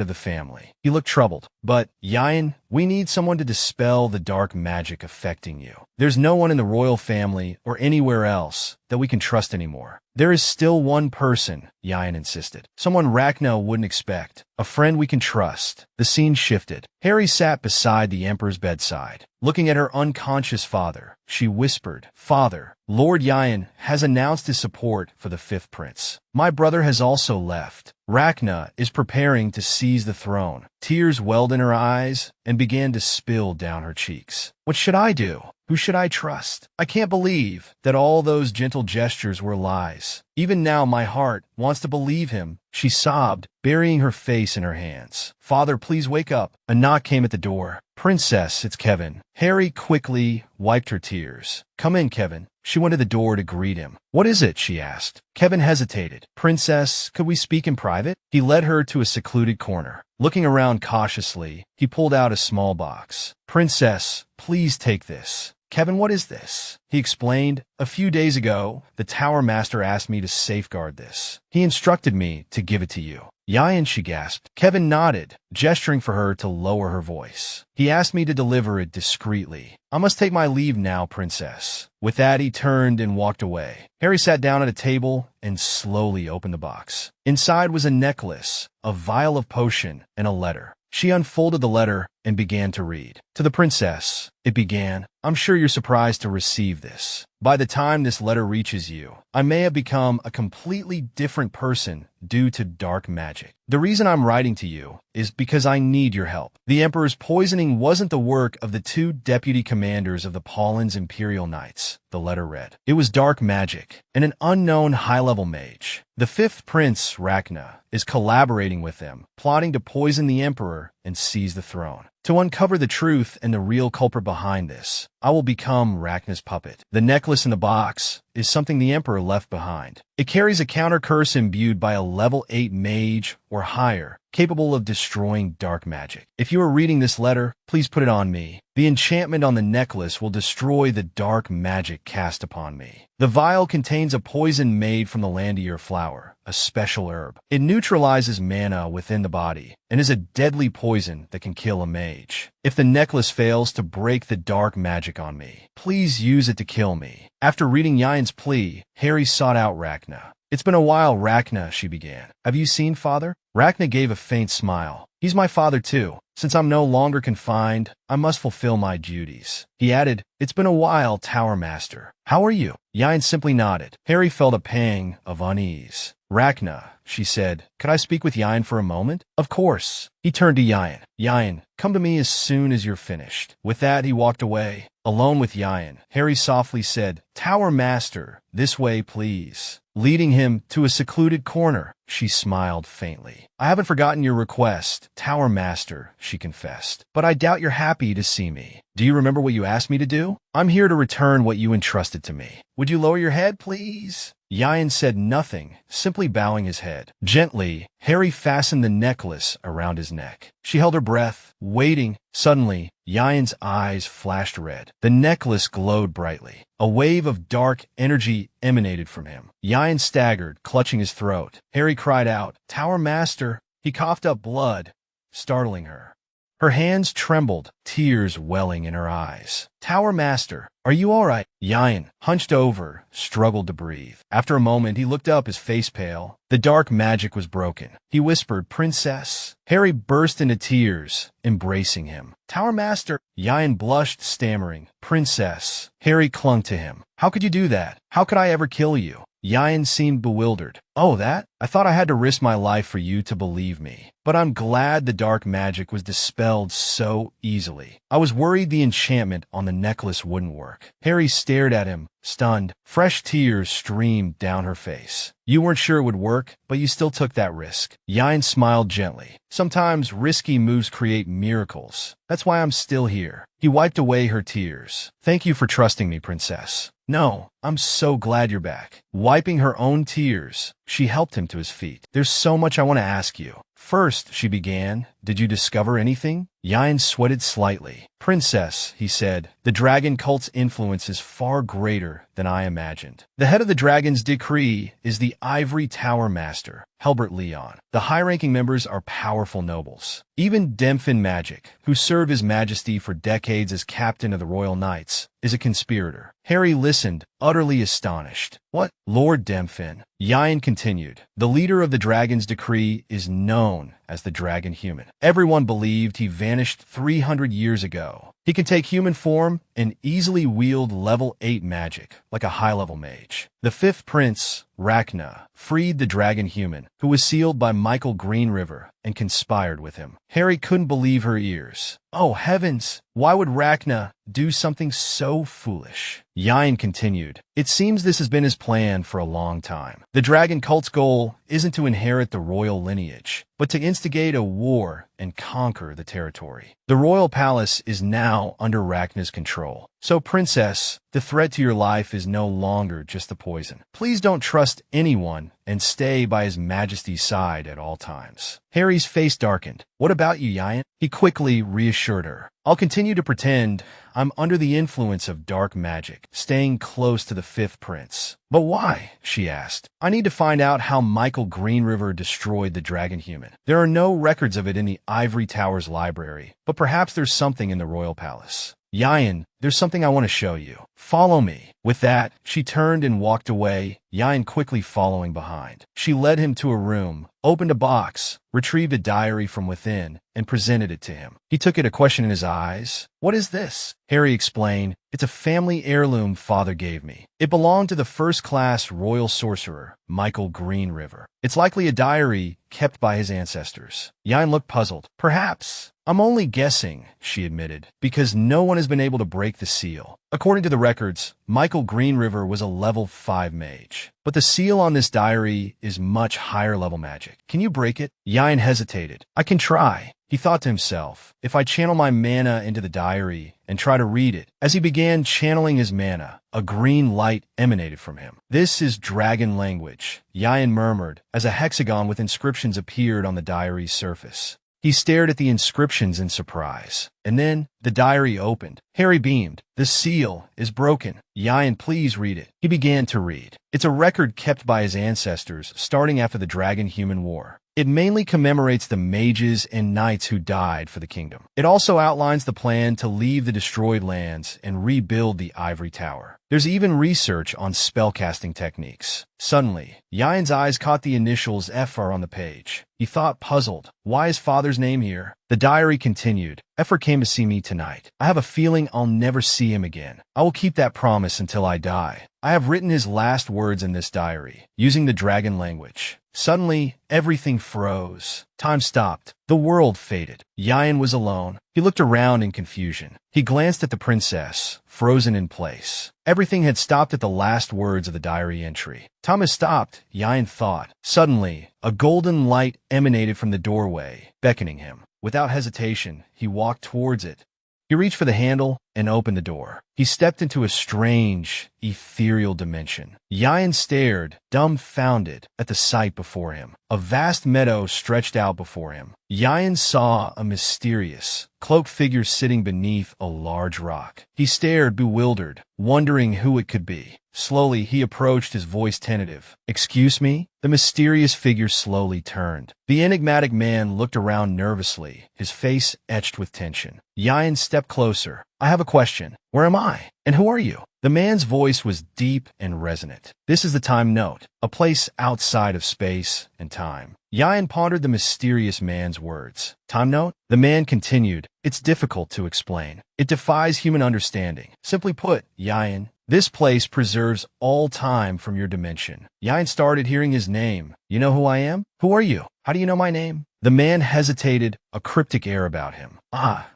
of the family. He looked troubled. But, Yayan, we need someone to dispel the dark magic affecting you. There's no one in the royal family or anywhere else that we can trust anymore. There is still one person, Yayan insisted. Someone Rachna wouldn't expect. A friend we can trust. The scene shifted. Harry sat beside the Emperor's bedside. Looking at her unconscious father, she whispered, Father, Lord Yayan has announced his support for the fifth prince. My brother has also left. Rachna is preparing to seize the throne. Tears welled in her eyes and began to spill down her cheeks. What should I do? Who should I trust? I can't believe that all those gentle gestures were lies. Even now my heart wants to believe him. She sobbed, burying her face in her hands. Father, please wake up. A knock came at the door. Princess, it's Kevin. Harry quickly wiped her tears. Come in, Kevin. She went to the door to greet him. What is it? She asked. Kevin hesitated. Princess, could we speak in private? He led her to a secluded corner. Looking around cautiously, he pulled out a small box. Princess, please take this. Kevin, what is this? He explained. A few days ago, the Tower Master asked me to safeguard this. He instructed me to give it to you. Yayan, she gasped. Kevin nodded, gesturing for her to lower her voice. He asked me to deliver it discreetly. I must take my leave now, Princess. With that, he turned and walked away. Harry sat down at a table and slowly opened the box. Inside was a necklace, a vial of potion, and a letter. She unfolded the letter and began to read. To the princess, it began, I'm sure you're surprised to receive this. By the time this letter reaches you, I may have become a completely different person due to dark magic. The reason I'm writing to you is because I need your help. The Emperor's poisoning wasn't the work of the 2 deputy commanders of the Paulin's Imperial Knights, the letter read. It was dark magic, and an unknown high-level mage. The 5th Prince, Rachna, is collaborating with them, plotting to poison the Emperor and seize the throne. To uncover the truth and the real culprit behind this, I will become Rachna's puppet. The necklace in the box is something the Emperor left behind. It carries a counter curse imbued by a level 8 mage or higher, capable of destroying dark magic. If you are reading this letter, please put it on me. The enchantment on the necklace will destroy the dark magic cast upon me. The vial contains a poison made from the Landier flower, a special herb. It neutralizes mana within the body and is a deadly poison that can kill a mage. If the necklace fails to break the dark magic on me, please use it to kill me. After reading Yayan's plea, Harry sought out Rachna. It's been a while, Rachna, she began. Have you seen father? Rachna gave a faint smile. He's my father too. Since I'm no longer confined, I must fulfill my duties. He added, it's been a while, Tower Master. How are you? Yain simply nodded. Harry felt a pang of unease. Rachna, she said, could I speak with Yain for a moment? Of course. He turned to Yain. Yain, come to me as soon as you're finished. With that, he walked away. Alone with Yain, Harry softly said, Tower Master, this way, please. Leading him to a secluded corner, she smiled faintly. I haven't forgotten your request, Tower Master, she confessed. But I doubt you're happy to see me. Do you remember what you asked me to do? I'm here to return what you entrusted to me. Would you lower your head, please? Yain said nothing, simply bowing his head. Gently, Harry fastened the necklace around his neck. She held her breath, waiting. Suddenly, Yain's eyes flashed red. The necklace glowed brightly. A wave of dark energy emanated from him. Yain staggered, clutching his throat. Harry cried out, Tower Master! He coughed up blood, startling her. Her hands trembled, tears welling in her eyes. Tower Master, are you all right? Yain, hunched over, struggled to breathe. After a moment, he looked up, his face pale. The dark magic was broken. He whispered, Princess. Harry burst into tears, embracing him. Tower Master. Yain blushed, stammering, Princess. Harry clung to him. How could you do that? How could I ever kill you? Yain seemed bewildered. Oh, that? I thought I had to risk my life for you to believe me. But I'm glad the dark magic was dispelled so easily. I was worried the enchantment on the necklace wouldn't work. Harry stared at him, stunned. Fresh tears streamed down her face. You weren't sure it would work, but you still took that risk. Yain smiled gently. Sometimes risky moves create miracles. That's why I'm still here. He wiped away her tears. Thank you for trusting me, Princess. No, I'm so glad you're back. Wiping her own tears, she helped him to his feet. There's so much I want to ask you. First, she began, did you discover anything? Yain sweated slightly. Princess, he said, the dragon cult's influence is far greater than I imagined. The head of the dragon's decree is the Ivory Tower Master, Helbert Leon. The high-ranking members are powerful nobles. Even Demfin Magic, who served His Majesty for decades as captain of the Royal Knights, is a conspirator. Harry listened, utterly astonished. What? Lord Demfin. Yain continued. The leader of the dragon's decree is known as the Dragon Human. Everyone believed he vanished 300 years ago. He can take human form and easily wield level 8 magic, like a high-level mage. The fifth prince, Rachna, freed the Dragon Human, who was sealed by Michael Greenriver, and conspired with him. Harry couldn't believe her ears. Oh, heavens! Why would Rachna do something so foolish? Yain continued. It seems this has been his plan for a long time. The dragon cult's goal isn't to inherit the royal lineage, but to instigate a war and conquer the territory. The royal palace is now under Rachna's control. So, Princess, the threat to your life is no longer just the poison. Please don't trust anyone and stay by His Majesty's side at all times. Harry's face darkened. What about you, Yain? He quickly reassured her. I'll continue to pretend I'm under the influence of dark magic, staying close to the fifth prince. But why? She asked. I need to find out how Michael Greenriver destroyed the Dragon Human. There are no records of it in the Ivory Tower's library, but perhaps there's something in the royal palace. Yain, there's something I want to show you. Follow me. With that, she turned and walked away, Yain quickly following behind. She led him to a room, opened a box, retrieved a diary from within, and presented it to him. He took it, a question in his eyes. What is this? Harry explained. It's a family heirloom father gave me. It belonged to the first-class royal sorcerer, Michael Greenriver. It's likely a diary kept by his ancestors. Yain looked puzzled. Perhaps. I'm only guessing, she admitted, because no one has been able to break the seal. According to the records, Michael Greenriver was a level 5 mage. But the seal on this diary is much higher level magic. Can you break it? Yain hesitated. I can try. He thought to himself, if I channel my mana into the diary and try to read it. As he began channeling his mana, a green light emanated from him. This is dragon language, Yain murmured, as a hexagon with inscriptions appeared on the diary's surface. He stared at the inscriptions in surprise. And then, the diary opened. Harry beamed. The seal is broken. Yain, please read it. He began to read. It's a record kept by his ancestors, starting after the Dragon-Human War. It mainly commemorates the mages and knights who died for the kingdom. It also outlines the plan to leave the destroyed lands and rebuild the Ivory Tower. There's even research on spellcasting techniques. Suddenly, Yayan's eyes caught the initials FR on the page. He thought, puzzled. Why is father's name here? The diary continued. Effer came to see me tonight. I have a feeling I'll never see him again. I will keep that promise until I die. I have written his last words in this diary, using the dragon language. Suddenly, everything froze. Time stopped. The world faded. Yayan was alone. He looked around in confusion. He glanced at the princess, frozen in place. Everything had stopped at the last words of the diary entry. Time has stopped, Yayan thought. Suddenly, a golden light emanated from the doorway, beckoning him. Without hesitation, he walked towards it. He reached for the handle and opened the door. He stepped into a strange, ethereal dimension. Yayan stared, dumbfounded, at the sight before him. A vast meadow stretched out before him. Yayan saw a mysterious, cloaked figure sitting beneath a large rock. He stared, bewildered, wondering who it could be. Slowly, he approached, his voice tentative. "Excuse me?" The mysterious figure slowly turned. The enigmatic man looked around nervously, his face etched with tension. Yayan stepped closer. "I have a question. Where am I? And who are you?" The man's voice was deep and resonant. "This is the time note, a place outside of space and time." Yayan pondered the mysterious man's words. "Time note?" The man continued. "It's difficult to explain. It defies human understanding. Simply put, Yayan, this place preserves all time from your dimension." Yayan started hearing his name. "You know who I am? Who are you? How do you know my name?" The man hesitated, a cryptic air about him.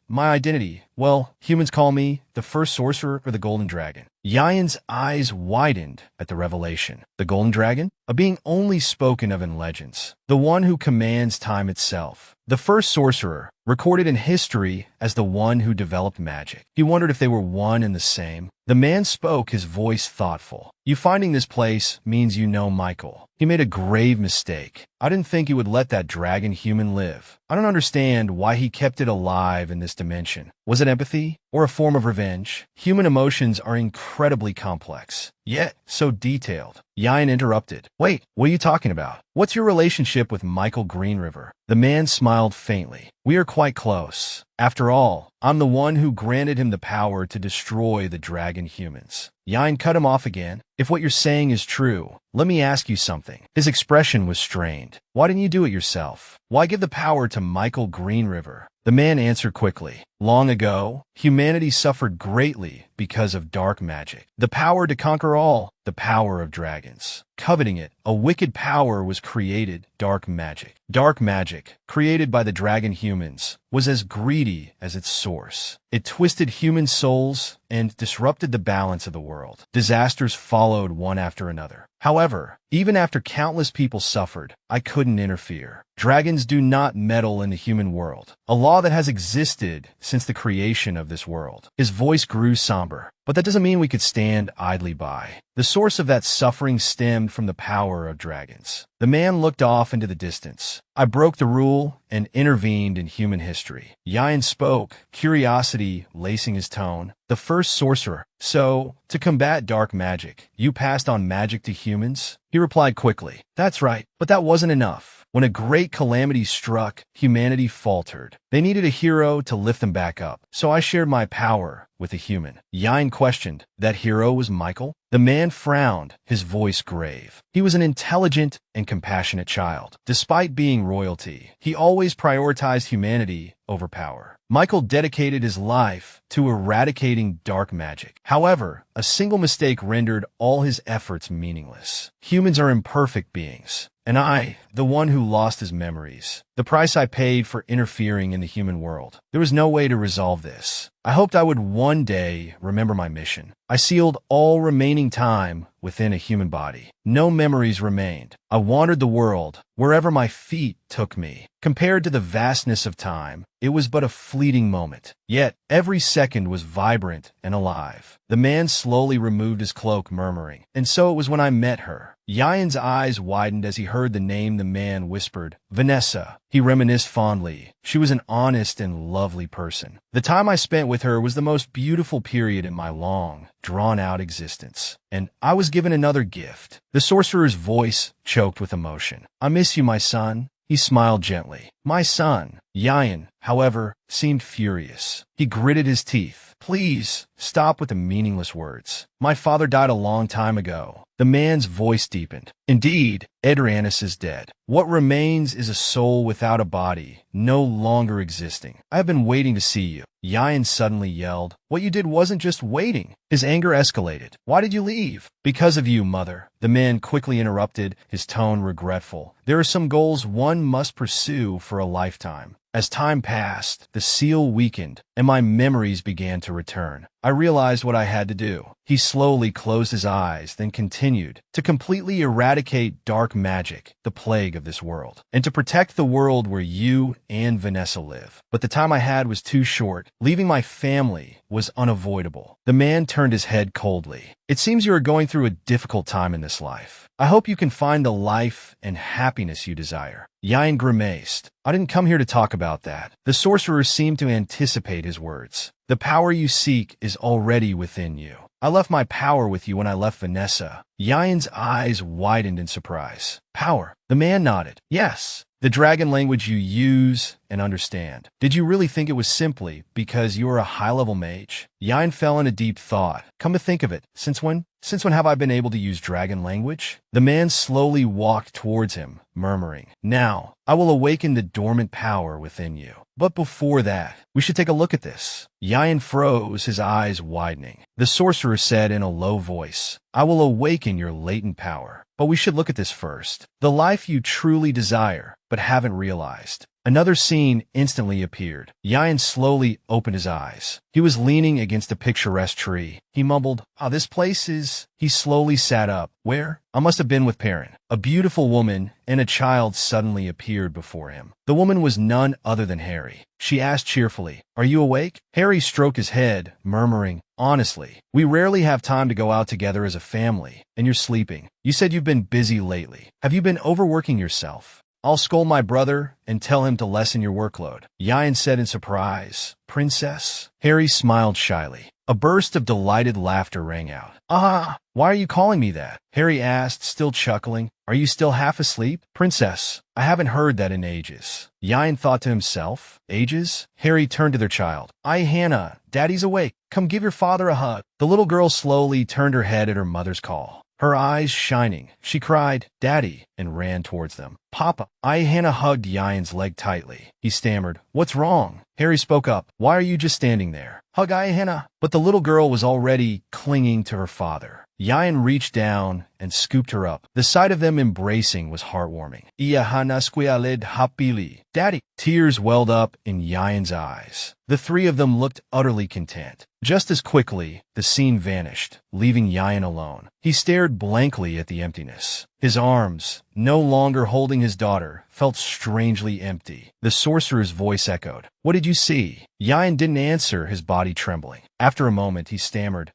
My identity. Well, humans call me the first sorcerer or the golden dragon." Yayan's eyes widened at the revelation. The golden dragon? A being only spoken of in legends. The one who commands time itself. The first sorcerer, recorded in history as the one who developed magic. He wondered if they were one and the same. The man spoke, his voice thoughtful. "You finding this place means you know Michael. He made a grave mistake. I didn't think he would let that dragon human live. I don't understand why he kept it alive in this dimension. Was it empathy or a form of revenge? Human emotions are incredibly complex, yet so detailed." Yayan interrupted. "Wait, what are you talking about? What's your relationship with Michael Greenriver?" The man smiled faintly. "We are quite close. After all, I'm the one who granted him the power to destroy the dragon humans." Yayan cut him off again. "If what you're saying is true, let me ask you something." His expression was strained. "Why didn't you do it yourself? Why give the power to Michael Greenriver?" The man answered quickly. "Long ago, humanity suffered greatly because of dark magic. The power to conquer all, the power of dragons. Coveting it, a wicked power was created, dark magic. Dark magic, created by the dragon humans, was as greedy as its source. It twisted human souls and disrupted the balance of the world. Disasters followed one after another. However, even after countless people suffered, I couldn't interfere. Dragons do not meddle in the human world, a law that has existed since the creation of this world." His voice grew somber. "But that doesn't mean we could stand idly by. The source of that suffering stemmed from the power of dragons." The man looked off into the distance. "I broke the rule and intervened in human history." Yayan spoke, curiosity lacing his tone. "The first sorcerer. So, to combat dark magic, you passed on magic to humans?" He replied quickly. "That's right, but that wasn't enough. When a great calamity struck, humanity faltered. They needed a hero to lift them back up. So I shared my power with a human." Yayan questioned. "That hero was Michael?" The man frowned, his voice grave. "He was an intelligent and compassionate child. Despite being royalty, he always prioritized humanity over power. Michael dedicated his life to eradicating dark magic. However, a single mistake rendered all his efforts meaningless. Humans are imperfect beings, and I, the one who lost his memories. The price I paid for interfering in the human world. There was no way to resolve this. I hoped I would one day remember my mission. I sealed all remaining time within a human body. No memories remained. I wandered the world, wherever my feet took me. Compared to the vastness of time, it was but a fleeting moment. Yet, every second was vibrant and alive." The man slowly removed his cloak, murmuring, "And so it was when I met her." Yayan's eyes widened as he heard the name the man whispered. "Vanessa." He reminisced fondly. "She was an honest and lovely person. The time I spent with her was the most beautiful period in my long, drawn-out existence. And I was given another gift." The sorcerer's voice choked with emotion. "I miss you, my son." He smiled gently. "My son." "Yayan, however, seemed furious. He gritted his teeth. Please, stop with the meaningless words. My father died a long time ago. The man's voice deepened. Indeed, Adrianus is dead. What remains is a soul without a body, no longer existing. I have been waiting to see you. Yayan suddenly yelled. What you did wasn't just waiting. His anger escalated. Why did you leave? Because of you, mother. The man quickly interrupted, his tone regretful. There are some goals one must pursue for a lifetime. As time passed, the seal weakened, and my memories began to return. I realized what I had to do. He slowly closed his eyes, then continued, to completely eradicate dark magic, the plague of this world, and to protect the world where you and Vanessa live. But the time I had was too short. Leaving my family was unavoidable. The man turned his head coldly. It seems you are going through a difficult time in this life. I hope you can find the life and happiness you desire. Yayan grimaced. I didn't come here to talk about that. The sorcerer seemed to anticipate his words. The power you seek is already within you. I left my power with you when I left Vanessa. Yayan's eyes widened in surprise. Power? The man nodded. Yes. The dragon language you use and understand. Did you really think it was simply because you are a high-level mage? Yayan fell into deep thought. Come to think of it, since when have I been able to use dragon language? The man slowly walked towards him, murmuring, Now, I will awaken the dormant power within you. But before that, we should take a look at this. Yayan froze, his eyes widening. The sorcerer said in a low voice, I will awaken your latent power. But we should look at this first. The life you truly desire, but haven't realized. Another scene instantly appeared. Yayan slowly opened his eyes. He was leaning against a picturesque tree. He mumbled, this place is... He slowly sat up. Where? I must have been with Perrin. A beautiful woman and a child suddenly appeared before him. The woman was none other than Harry. She asked cheerfully, Are you awake? Harry stroked his head, murmuring, Honestly, we rarely have time to go out together as a family, and you're sleeping. You said you've been busy lately. Have you been overworking yourself? I'll scold my brother and tell him to lessen your workload. Yayan said in surprise. Princess? Harry smiled shyly. A burst of delighted laughter rang out. Why are you calling me that? Harry asked, still chuckling. Are you still half asleep? Princess, I haven't heard that in ages. Yayan thought to himself. Ages? Harry turned to their child. Hannah, Daddy's awake. Come give your father a hug. The little girl slowly turned her head at her mother's call. Her eyes shining, she cried, Daddy, and ran towards them. Papa. Hannah hugged Yayan's leg tightly. He stammered, What's wrong? Harry spoke up. Why are you just standing there? Hug Hannah. But the little girl was already clinging to her father. Yayan reached down and scooped her up. The sight of them embracing was heartwarming. Daddy. Tears welled up in Yayan's eyes. The three of them looked utterly content. Just as quickly, the scene vanished, leaving Yayan alone. He stared blankly at the emptiness. His arms, no longer holding his daughter, felt strangely empty. The sorcerer's voice echoed. What did you see? Yayan didn't answer, his body trembling. After a moment, he stammered.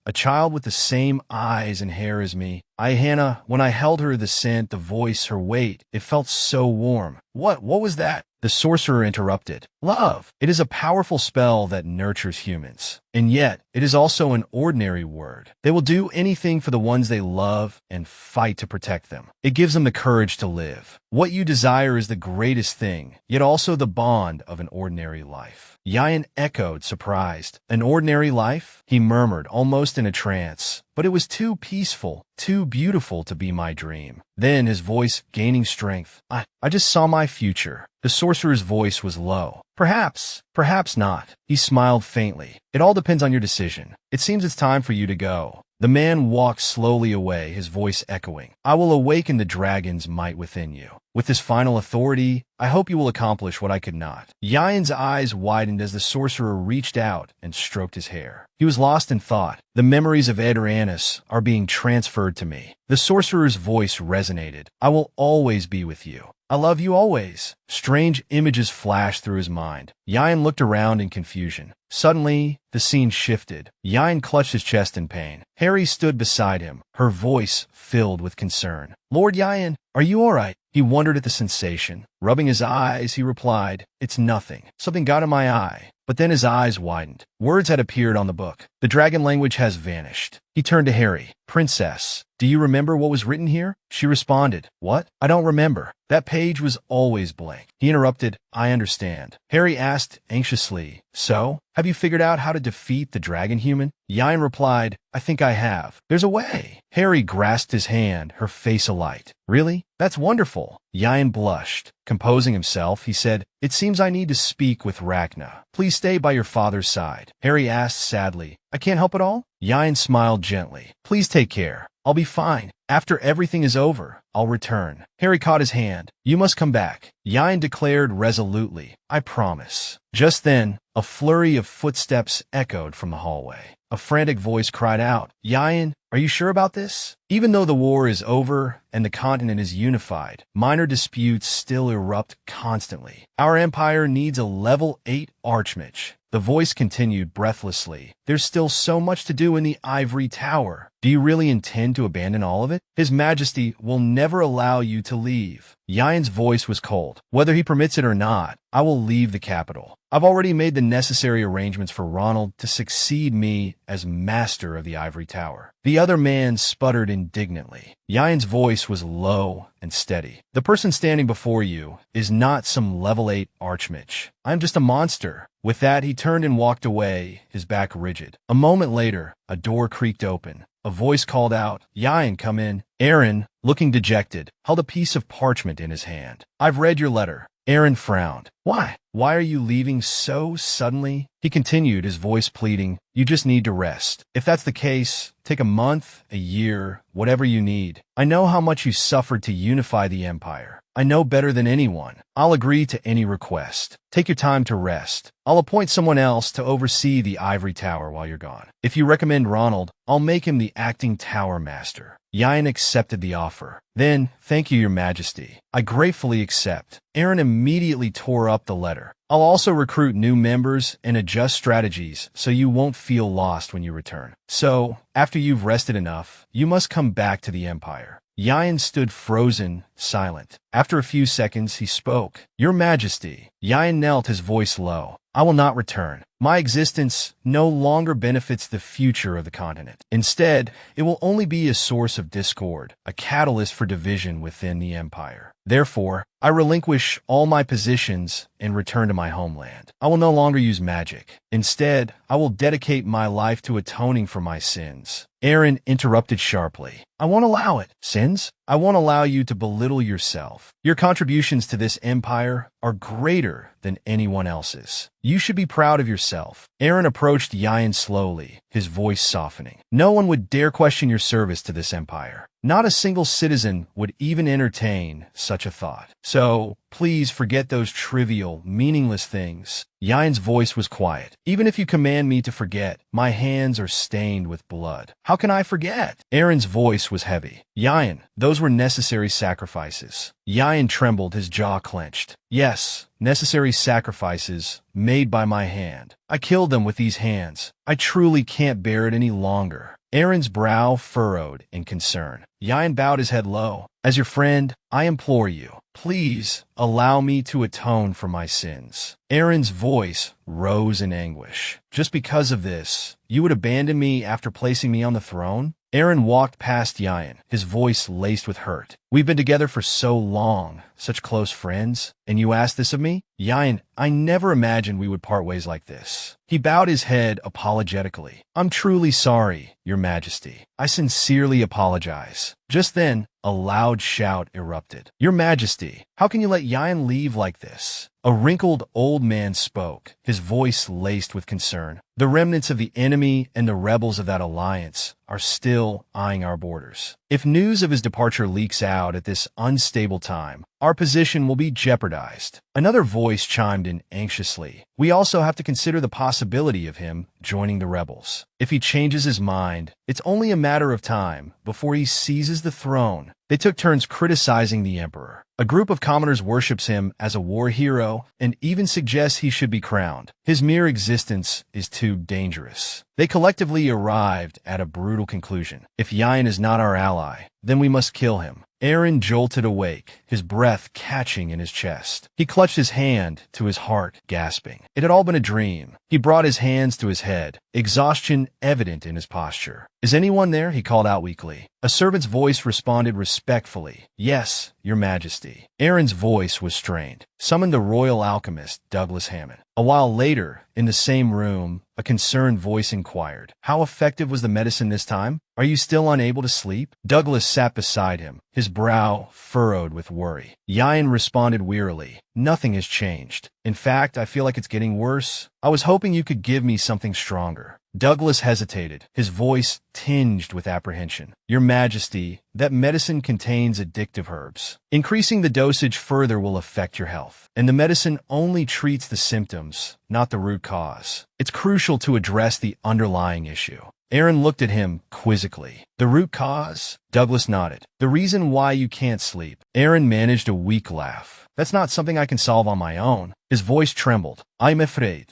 A child with the same eyes and hair as me. Hannah, when I held her, the scent, the voice, her weight, it felt so warm. What was that? The sorcerer interrupted. Love. It is a powerful spell that nurtures humans. And yet, it is also an ordinary word. They will do anything for the ones they love and fight to protect them. It gives them the courage to live. What you desire is the greatest thing, yet also the bond of an ordinary life. Yayan echoed, surprised. An ordinary life? He murmured, almost in a trance. But it was too peaceful, too beautiful to be my dream. Then, his voice gaining strength. I just saw my future. The sorcerer's voice was low. Perhaps not. He smiled faintly. It all depends on your decision. It seems it's time for you to go. The man walked slowly away, his voice echoing. I will awaken the dragon's might within you. With this final authority, I hope you will accomplish what I could not. Yayan's eyes widened as the sorcerer reached out and stroked his hair. He was lost in thought. The memories of Adrianus are being transferred to me. The sorcerer's voice resonated. I will always be with you. I love you always. Strange images flashed through his mind. Yayan looked around in confusion. Suddenly, the scene shifted. Yayan clutched his chest in pain. Harry stood beside him, her voice filled with concern. Lord Yayan, are you all right? He wondered at the sensation. Rubbing his eyes, he replied, It's nothing. Something got in my eye. But then his eyes widened. Words had appeared on the book. The dragon language has vanished. He turned to Harry. "Princess, do you remember what was written here?" She responded, "What? I don't remember. That page was always blank." He interrupted, "I understand." Harry asked anxiously, "So, have you figured out how to defeat the dragon human?" Yain replied, "I think I have. There's a way." Harry grasped his hand, her face alight. "Really? That's wonderful." Yain blushed. Composing himself, he said, "It seems I need to speak with Rachna. Please stay by your father's side." Harry asked sadly, "I can't help at all?" Yain smiled gently. "Please take care. I'll be fine. After everything is over, I'll return." Harry caught his hand. "You must come back," Yain declared resolutely. "I promise." Just then, a flurry of footsteps echoed from the hallway. A frantic voice cried out, "Yain, are you sure about this?" Even though the war is over and the continent is unified, minor disputes still erupt constantly. Our empire needs a level 8 archmage. The voice continued breathlessly. "There's still so much to do in the ivory tower. Do you really intend to abandon all of it? His Majesty will never allow you to leave." Yain's voice was cold. "Whether he permits it or not, I will leave the capital. I've already made the necessary arrangements for Ronald to succeed me as master of the ivory tower." The other man sputtered indignantly. Yain's voice was low and steady. "The person standing before you is not some level 8 archmage. I'm just a monster." With that, he turned and walked away, his back rigid. A moment later, a door creaked open. A voice called out, "Yain, come in." Aaron, looking dejected, held a piece of parchment in his hand. "I've read your letter." Aaron frowned. "Why? Why are you leaving so suddenly?" He continued, his voice pleading, "You just need to rest. If that's the case, take a month, a year, whatever you need. I know how much you suffered to unify the empire. I know better than anyone. I'll agree to any request. Take your time to rest. I'll appoint someone else to oversee the ivory tower while you're gone. If you recommend Ronald, I'll make him the acting tower master." Yain accepted the offer. "Then, thank you, Your Majesty. I gratefully accept." Aaron immediately tore up the letter. "I'll also recruit new members and adjust strategies so you won't feel lost when you return. So, after you've rested enough, you must come back to the Empire." Yain stood frozen, silent. After a few seconds, he spoke. "Your Majesty." Yain knelt, his voice low. "I will not return. My existence no longer benefits the future of the continent. Instead, it will only be a source of discord, a catalyst for division within the empire. Therefore, I relinquish all my positions and return to my homeland. I will no longer use magic. Instead, I will dedicate my life to atoning for my sins." Aaron interrupted sharply. "I won't allow it." "Sins? I won't allow you to belittle yourself. Your contributions to this empire are greater than anyone else's. You should be proud of yourself." Aaron approached Yain slowly, his voice softening. "No one would dare question your service to this empire. Not a single citizen would even entertain such a thought. So, please forget those trivial, meaningless things." Yain's voice was quiet. "Even if you command me to forget, my hands are stained with blood. How can I forget?" Aaron's voice was heavy. "Yain, those were necessary sacrifices." Yain trembled, his jaw clenched. "Yes, necessary sacrifices made by my hand. I killed them with these hands. I truly can't bear it any longer." Aaron's brow furrowed in concern. Yain bowed his head low. "As your friend, I implore you, please allow me to atone for my sins." Aaron's voice rose in anguish. "Just because of this, you would abandon me after placing me on the throne?" Aaron walked past Yain, his voice laced with hurt. "We've been together for so long, such close friends, and you ask this of me?" "Yain, I never imagined we would part ways like this." He bowed his head apologetically. "I'm truly sorry, Your Majesty. I sincerely apologize." Just then, a loud shout erupted. "Your Majesty, how can you let Yain leave like this?" A wrinkled old man spoke, his voice laced with concern. "The remnants of the enemy and the rebels of that alliance are still eyeing our borders. If news of his departure leaks out at this unstable time, our position will be jeopardized." Another voice chimed in anxiously. "We also have to consider the possibility of him joining the rebels. If he changes his mind, it's only a matter of time before he seizes the throne." They took turns criticizing the emperor. A group of commoners worships him as a war hero and even suggests he should be crowned. His mere existence is too dangerous. They collectively arrived at a brutal conclusion. If Yain is not our ally, then we must kill him. Aaron jolted awake, his breath catching in his chest. He clutched his hand to his heart, gasping. It had all been a dream. He brought his hands to his head, exhaustion evident in his posture. "Is anyone there?" he called out weakly. A servant's voice responded respectfully. "Yes, Your Majesty." Aaron's voice was strained. "Summon the royal alchemist, Douglas Hammond." A while later, in the same room, a concerned voice inquired, "How effective was the medicine this time? Are you still unable to sleep?" Douglas sat beside him, his brow furrowed with worry. Yayan responded wearily, "Nothing has changed. In fact, I feel like it's getting worse. I was hoping you could give me something stronger." Douglas hesitated, his voice tinged with apprehension. "Your Majesty, that medicine contains addictive herbs. Increasing the dosage further will affect your health, and the medicine only treats the symptoms, not the root cause. It's crucial to address the underlying issue." Aaron looked at him quizzically. "The root cause?" Douglas nodded. "The reason why you can't sleep." Aaron managed a weak laugh. "That's not something I can solve on my own." His voice trembled. "I'm afraid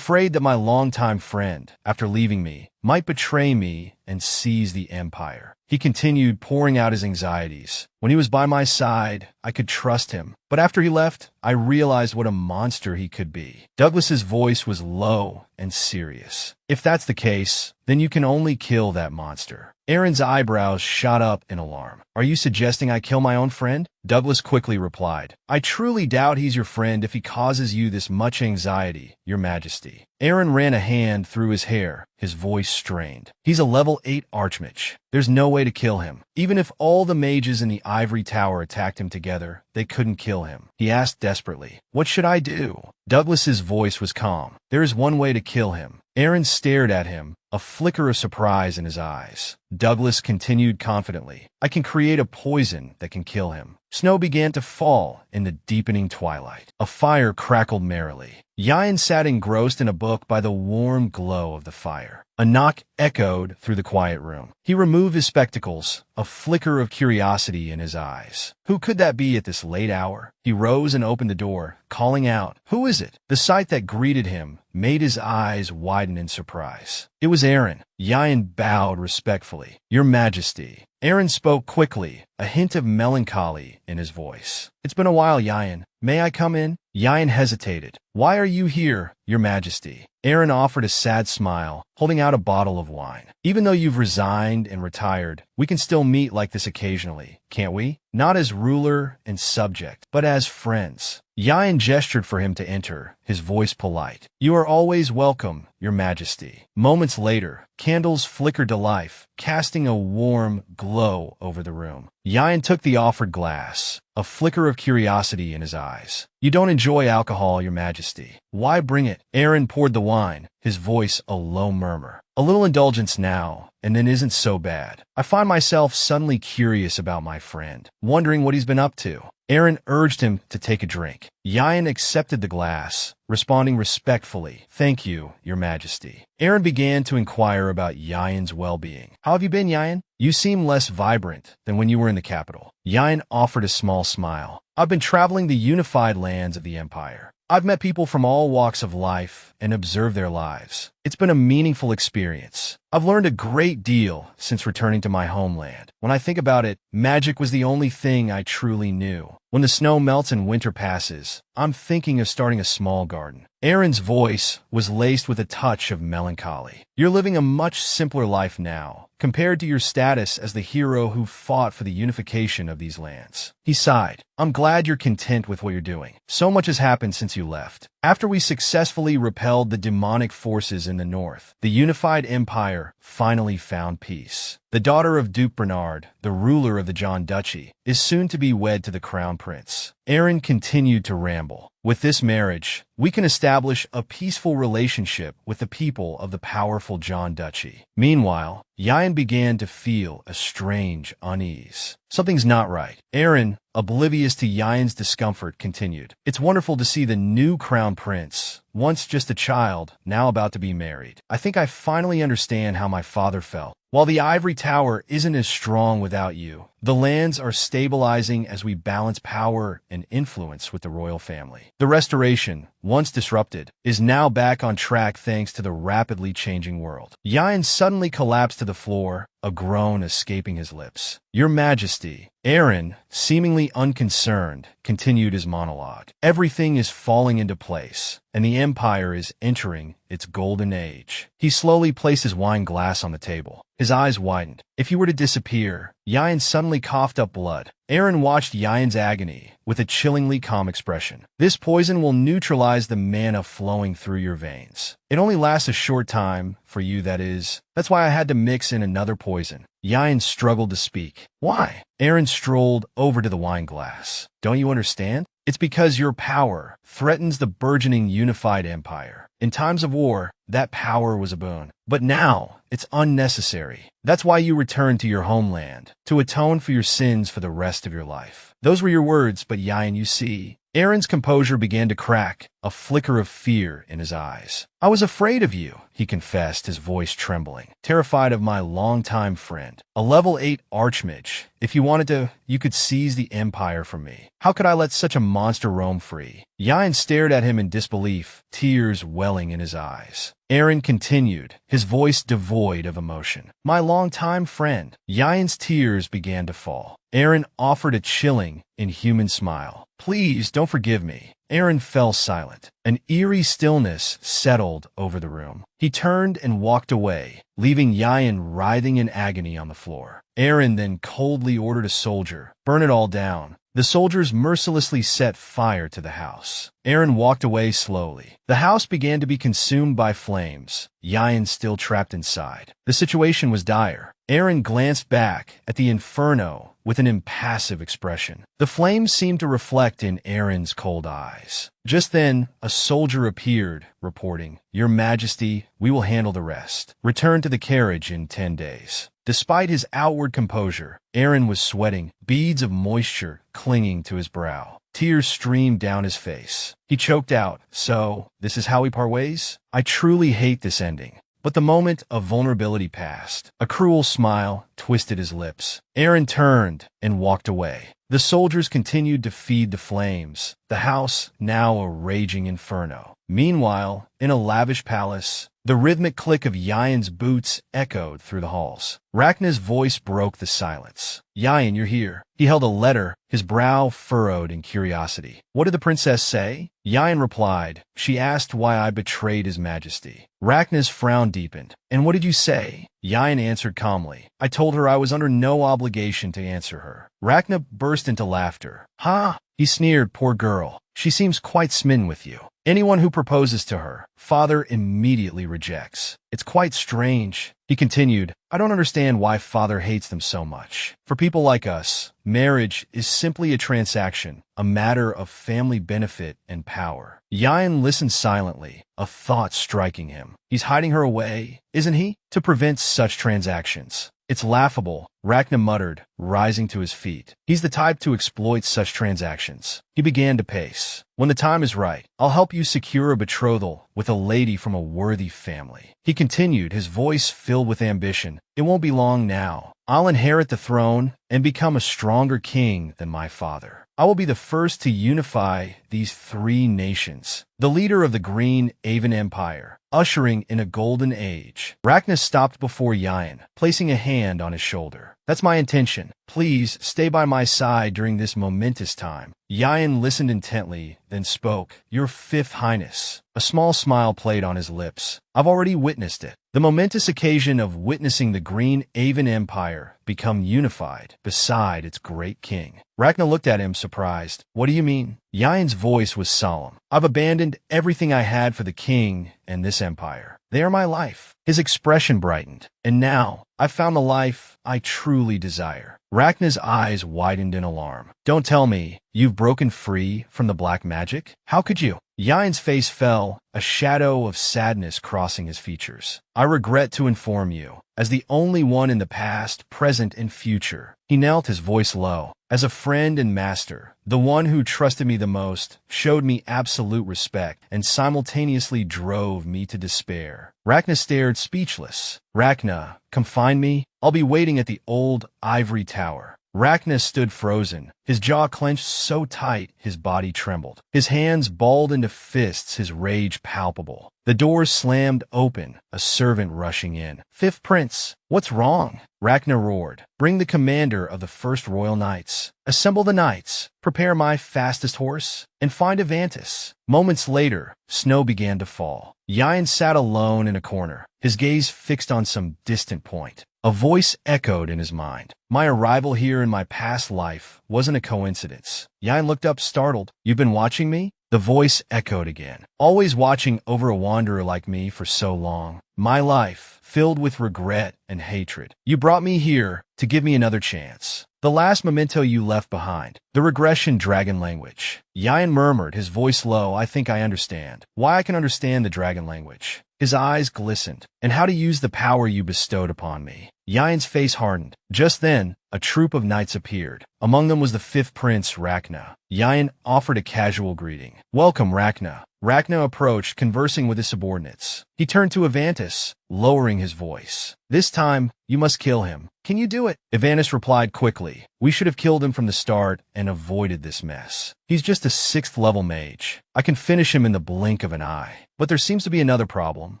that my longtime friend, after leaving me, might betray me and seize the empire." He continued, pouring out his anxieties. "When he was by my side, I could trust him. But after he left, I realized what a monster he could be." Douglas's voice was low and serious. "If that's the case, then you can only kill that monster." Aaron's eyebrows shot up in alarm. "Are you suggesting I kill my own friend?" Douglas quickly replied, "I truly doubt he's your friend if he causes you this much anxiety, Your Majesty." Aaron ran a hand through his hair, his voice strained. "He's a level 8 archmage. There's no way to kill him. Even if all the mages in the ivory tower attacked him together, they couldn't kill him." He asked desperately, "What should I do?" Douglas's voice was calm. "There is one way to kill him." Aaron stared at him, a flicker of surprise in his eyes. Douglas continued confidently, "I can create a poison that can kill him." Snow began to fall in the deepening twilight. A fire crackled merrily. Yayan sat engrossed in a book by the warm glow of the fire. A knock echoed through the quiet room. He removed his spectacles, a flicker of curiosity in his eyes. Who could that be at this late hour? He rose and opened the door, calling out, "Who is it?" The sight that greeted him made his eyes widen in surprise. It was Aaron. Yayan bowed respectfully. "Your Majesty." Aaron spoke quickly, a hint of melancholy in his voice. "It's been a while, Yayan. May I come in?" Yayan hesitated. "Why are you here, Your Majesty?" Aaron offered a sad smile, holding out a bottle of wine. "Even though you've resigned and retired, we can still meet like this occasionally, can't we? Not as ruler and subject, but as friends." Yayan gestured for him to enter, his voice polite. "You are always welcome, Your Majesty." Moments later, candles flickered to life, casting a warm glow over the room. Yayan took the offered glass, a flicker of curiosity in his eyes. "You don't enjoy alcohol, Your Majesty. Why bring it?" Aaron poured the wine, his voice a low murmur. "A little indulgence now, and then isn't so bad. I find myself suddenly curious about my friend, wondering what he's been up to." Aaron urged him to take a drink. Yayan accepted the glass, responding respectfully, "Thank you, Your Majesty." Aaron began to inquire about Yayan's well-being. "How have you been, Yayan? You seem less vibrant than when you were in the capital." Yayan offered a small smile. "I've been traveling the unified lands of the Empire. I've met people from all walks of life and observed their lives. It's been a meaningful experience. I've learned a great deal since returning to my homeland. When I think about it, magic was the only thing I truly knew. When the snow melts and winter passes, I'm thinking of starting a small garden." Aaron's voice was laced with a touch of melancholy. "You're living a much simpler life now, compared to your status as the hero who fought for the unification of these lands." He sighed. "I'm glad you're content with what you're doing. So much has happened since you left. After we successfully repelled the demonic forces in the north, the unified empire finally found peace. The daughter of Duke Bernard, the ruler of the John Duchy, is soon to be wed to the crown prince." Aaron continued to ramble. "With this marriage, we can establish a peaceful relationship with the people of the powerful John Duchy." Meanwhile, Yayan began to feel a strange unease. Something's not right. Aaron, oblivious to Yayan's discomfort, continued. "It's wonderful to see the new crown prince, once just a child, now about to be married. I think I finally understand how my father felt. While the ivory tower isn't as strong without you, The lands are stabilizing as we balance power and influence with the royal family. The restoration, once disrupted, is now back on track thanks to the rapidly changing world. Yayan suddenly collapsed to the floor, a groan escaping his lips. Your Majesty, Aaron, seemingly unconcerned, continued his monologue. Everything is falling into place, and the Empire is entering its golden age. He slowly placed his wine glass on the table. His eyes widened. If you were to disappear, Yayan suddenly coughed up blood. Aaron watched Yayan's agony with a chillingly calm expression. This poison will neutralize the mana flowing through your veins. It only lasts a short time, for you that is. That's why I had to mix in another poison. Yayan struggled to speak. Why? Aaron strolled over to the wine glass. Don't you understand? It's because your power threatens the burgeoning unified empire. In times of war, that power was a boon. But now, it's unnecessary. That's why you returned to your homeland, to atone for your sins for the rest of your life. Those were your words, but Yayan, you see. Aaron's composure began to crack, a flicker of fear in his eyes. I was afraid of you, he confessed, his voice trembling. Terrified of my longtime friend, a level 8 archmage. If you wanted to, you could seize the empire from me. How could I let such a monster roam free? Yayan stared at him in disbelief, tears welling in his eyes. Aaron continued, his voice devoid of emotion. My longtime friend. Yayan's tears began to fall. Aaron offered a chilling, inhuman smile. Please don't forgive me. Aaron fell silent. An eerie stillness settled over the room. He turned and walked away, leaving Yayan writhing in agony on the floor. Aaron then coldly ordered a soldier, burn it all down. The soldiers mercilessly set fire to the house. Aaron walked away slowly. The house began to be consumed by flames, Yayan still trapped inside. The situation was dire. Aaron glanced back at the inferno with an impassive expression. The flames seemed to reflect in Aaron's cold eyes. Just then, a soldier appeared, reporting, Your Majesty, we will handle the rest. Return to the carriage in 10 days. Despite his outward composure, Aaron was sweating, beads of moisture clinging to his brow. Tears streamed down his face. He choked out, So, this is how we part ways? I truly hate this ending. But the moment of vulnerability passed. A cruel smile twisted his lips. Aaron turned and walked away. The soldiers continued to feed the flames, the house now a raging inferno. Meanwhile, in a lavish palace, the rhythmic click of Yayan's boots echoed through the halls. Rachna's voice broke the silence. Yayan, you're here. He held a letter, his brow furrowed in curiosity. What did the princess say? Yayan replied. She asked why I betrayed his majesty. Rachna's frown deepened. And what did you say? Yayan answered calmly. I told her I was under no obligation to answer her. Rachna burst into laughter. Ha! He sneered, poor girl. She seems quite smitten with you. Anyone who proposes to her, father immediately rejects. It's quite strange. He continued, I don't understand why father hates them so much. For people like us, marriage is simply a transaction, a matter of family benefit and power. Yayan listened silently, a thought striking him. He's hiding her away, isn't he? To prevent such transactions. It's laughable, Rachna muttered, rising to his feet. He's the type to exploit such transactions. He began to pace. When the time is right, I'll help you secure a betrothal with a lady from a worthy family. He continued, his voice filled with ambition. It won't be long now. I'll inherit the throne and become a stronger king than my father. I will be the first to unify these 3 nations, the leader of the Green Aven Empire, ushering in a golden age. Rachna stopped before Yayan, placing a hand on his shoulder. That's my intention. Please stay by my side during this momentous time. Yayan listened intently, then spoke. Your 5th Highness. A small smile played on his lips. I've already witnessed it. The momentous occasion of witnessing the Green Aven Empire become unified beside its great king. Rachna looked at him, surprised. What do you mean? Yayan's voice was solemn. I've abandoned everything I had for the king and this empire. They are my life. His expression brightened. And now, I've found the life I truly desire. Rachna's eyes widened in alarm. Don't tell me you've broken free from the black magic? How could you? Yayan's face fell, a shadow of sadness crossing his features. I regret to inform you, as the only one in the past, present, and future. He knelt, his voice low. As a friend and master, the one who trusted me the most, showed me absolute respect, and simultaneously drove me to despair. Rachna stared speechless. Rachna, confine me? I'll be waiting at the old ivory tower. Rachna stood frozen, his jaw clenched so tight his body trembled. His hands balled into fists, his rage palpable. The doors slammed open, a servant rushing in. "Fifth Prince, what's wrong?" Rachna roared. "Bring the commander of the first royal knights. Assemble the knights, prepare my fastest horse, and find Avantis." Moments later, snow began to fall. Yain sat alone in a corner, his gaze fixed on some distant point. A voice echoed in his mind. "My arrival here in my past life wasn't a coincidence." Yain looked up startled. "You've been watching me?" The voice echoed again. "Always watching over a wanderer like me for so long. My life, filled with regret and hatred. You brought me here to give me another chance. The last memento you left behind. The regression dragon language." Yain murmured, his voice low. "I think I understand. Why I can understand the dragon language." His eyes glistened. "And how to use the power you bestowed upon me." Yain's face hardened. Just then, a troop of knights appeared. Among them was the fifth prince, Rachna. Yain offered a casual greeting. "Welcome, Rachna." Rachna approached, conversing with his subordinates. He turned to Avantis, lowering his voice. "This time, you must kill him. Can you do it?" Avantis replied quickly. "We should have killed him from the start and avoided this mess. He's just a 6th level mage. I can finish him in the blink of an eye. But there seems to be another problem."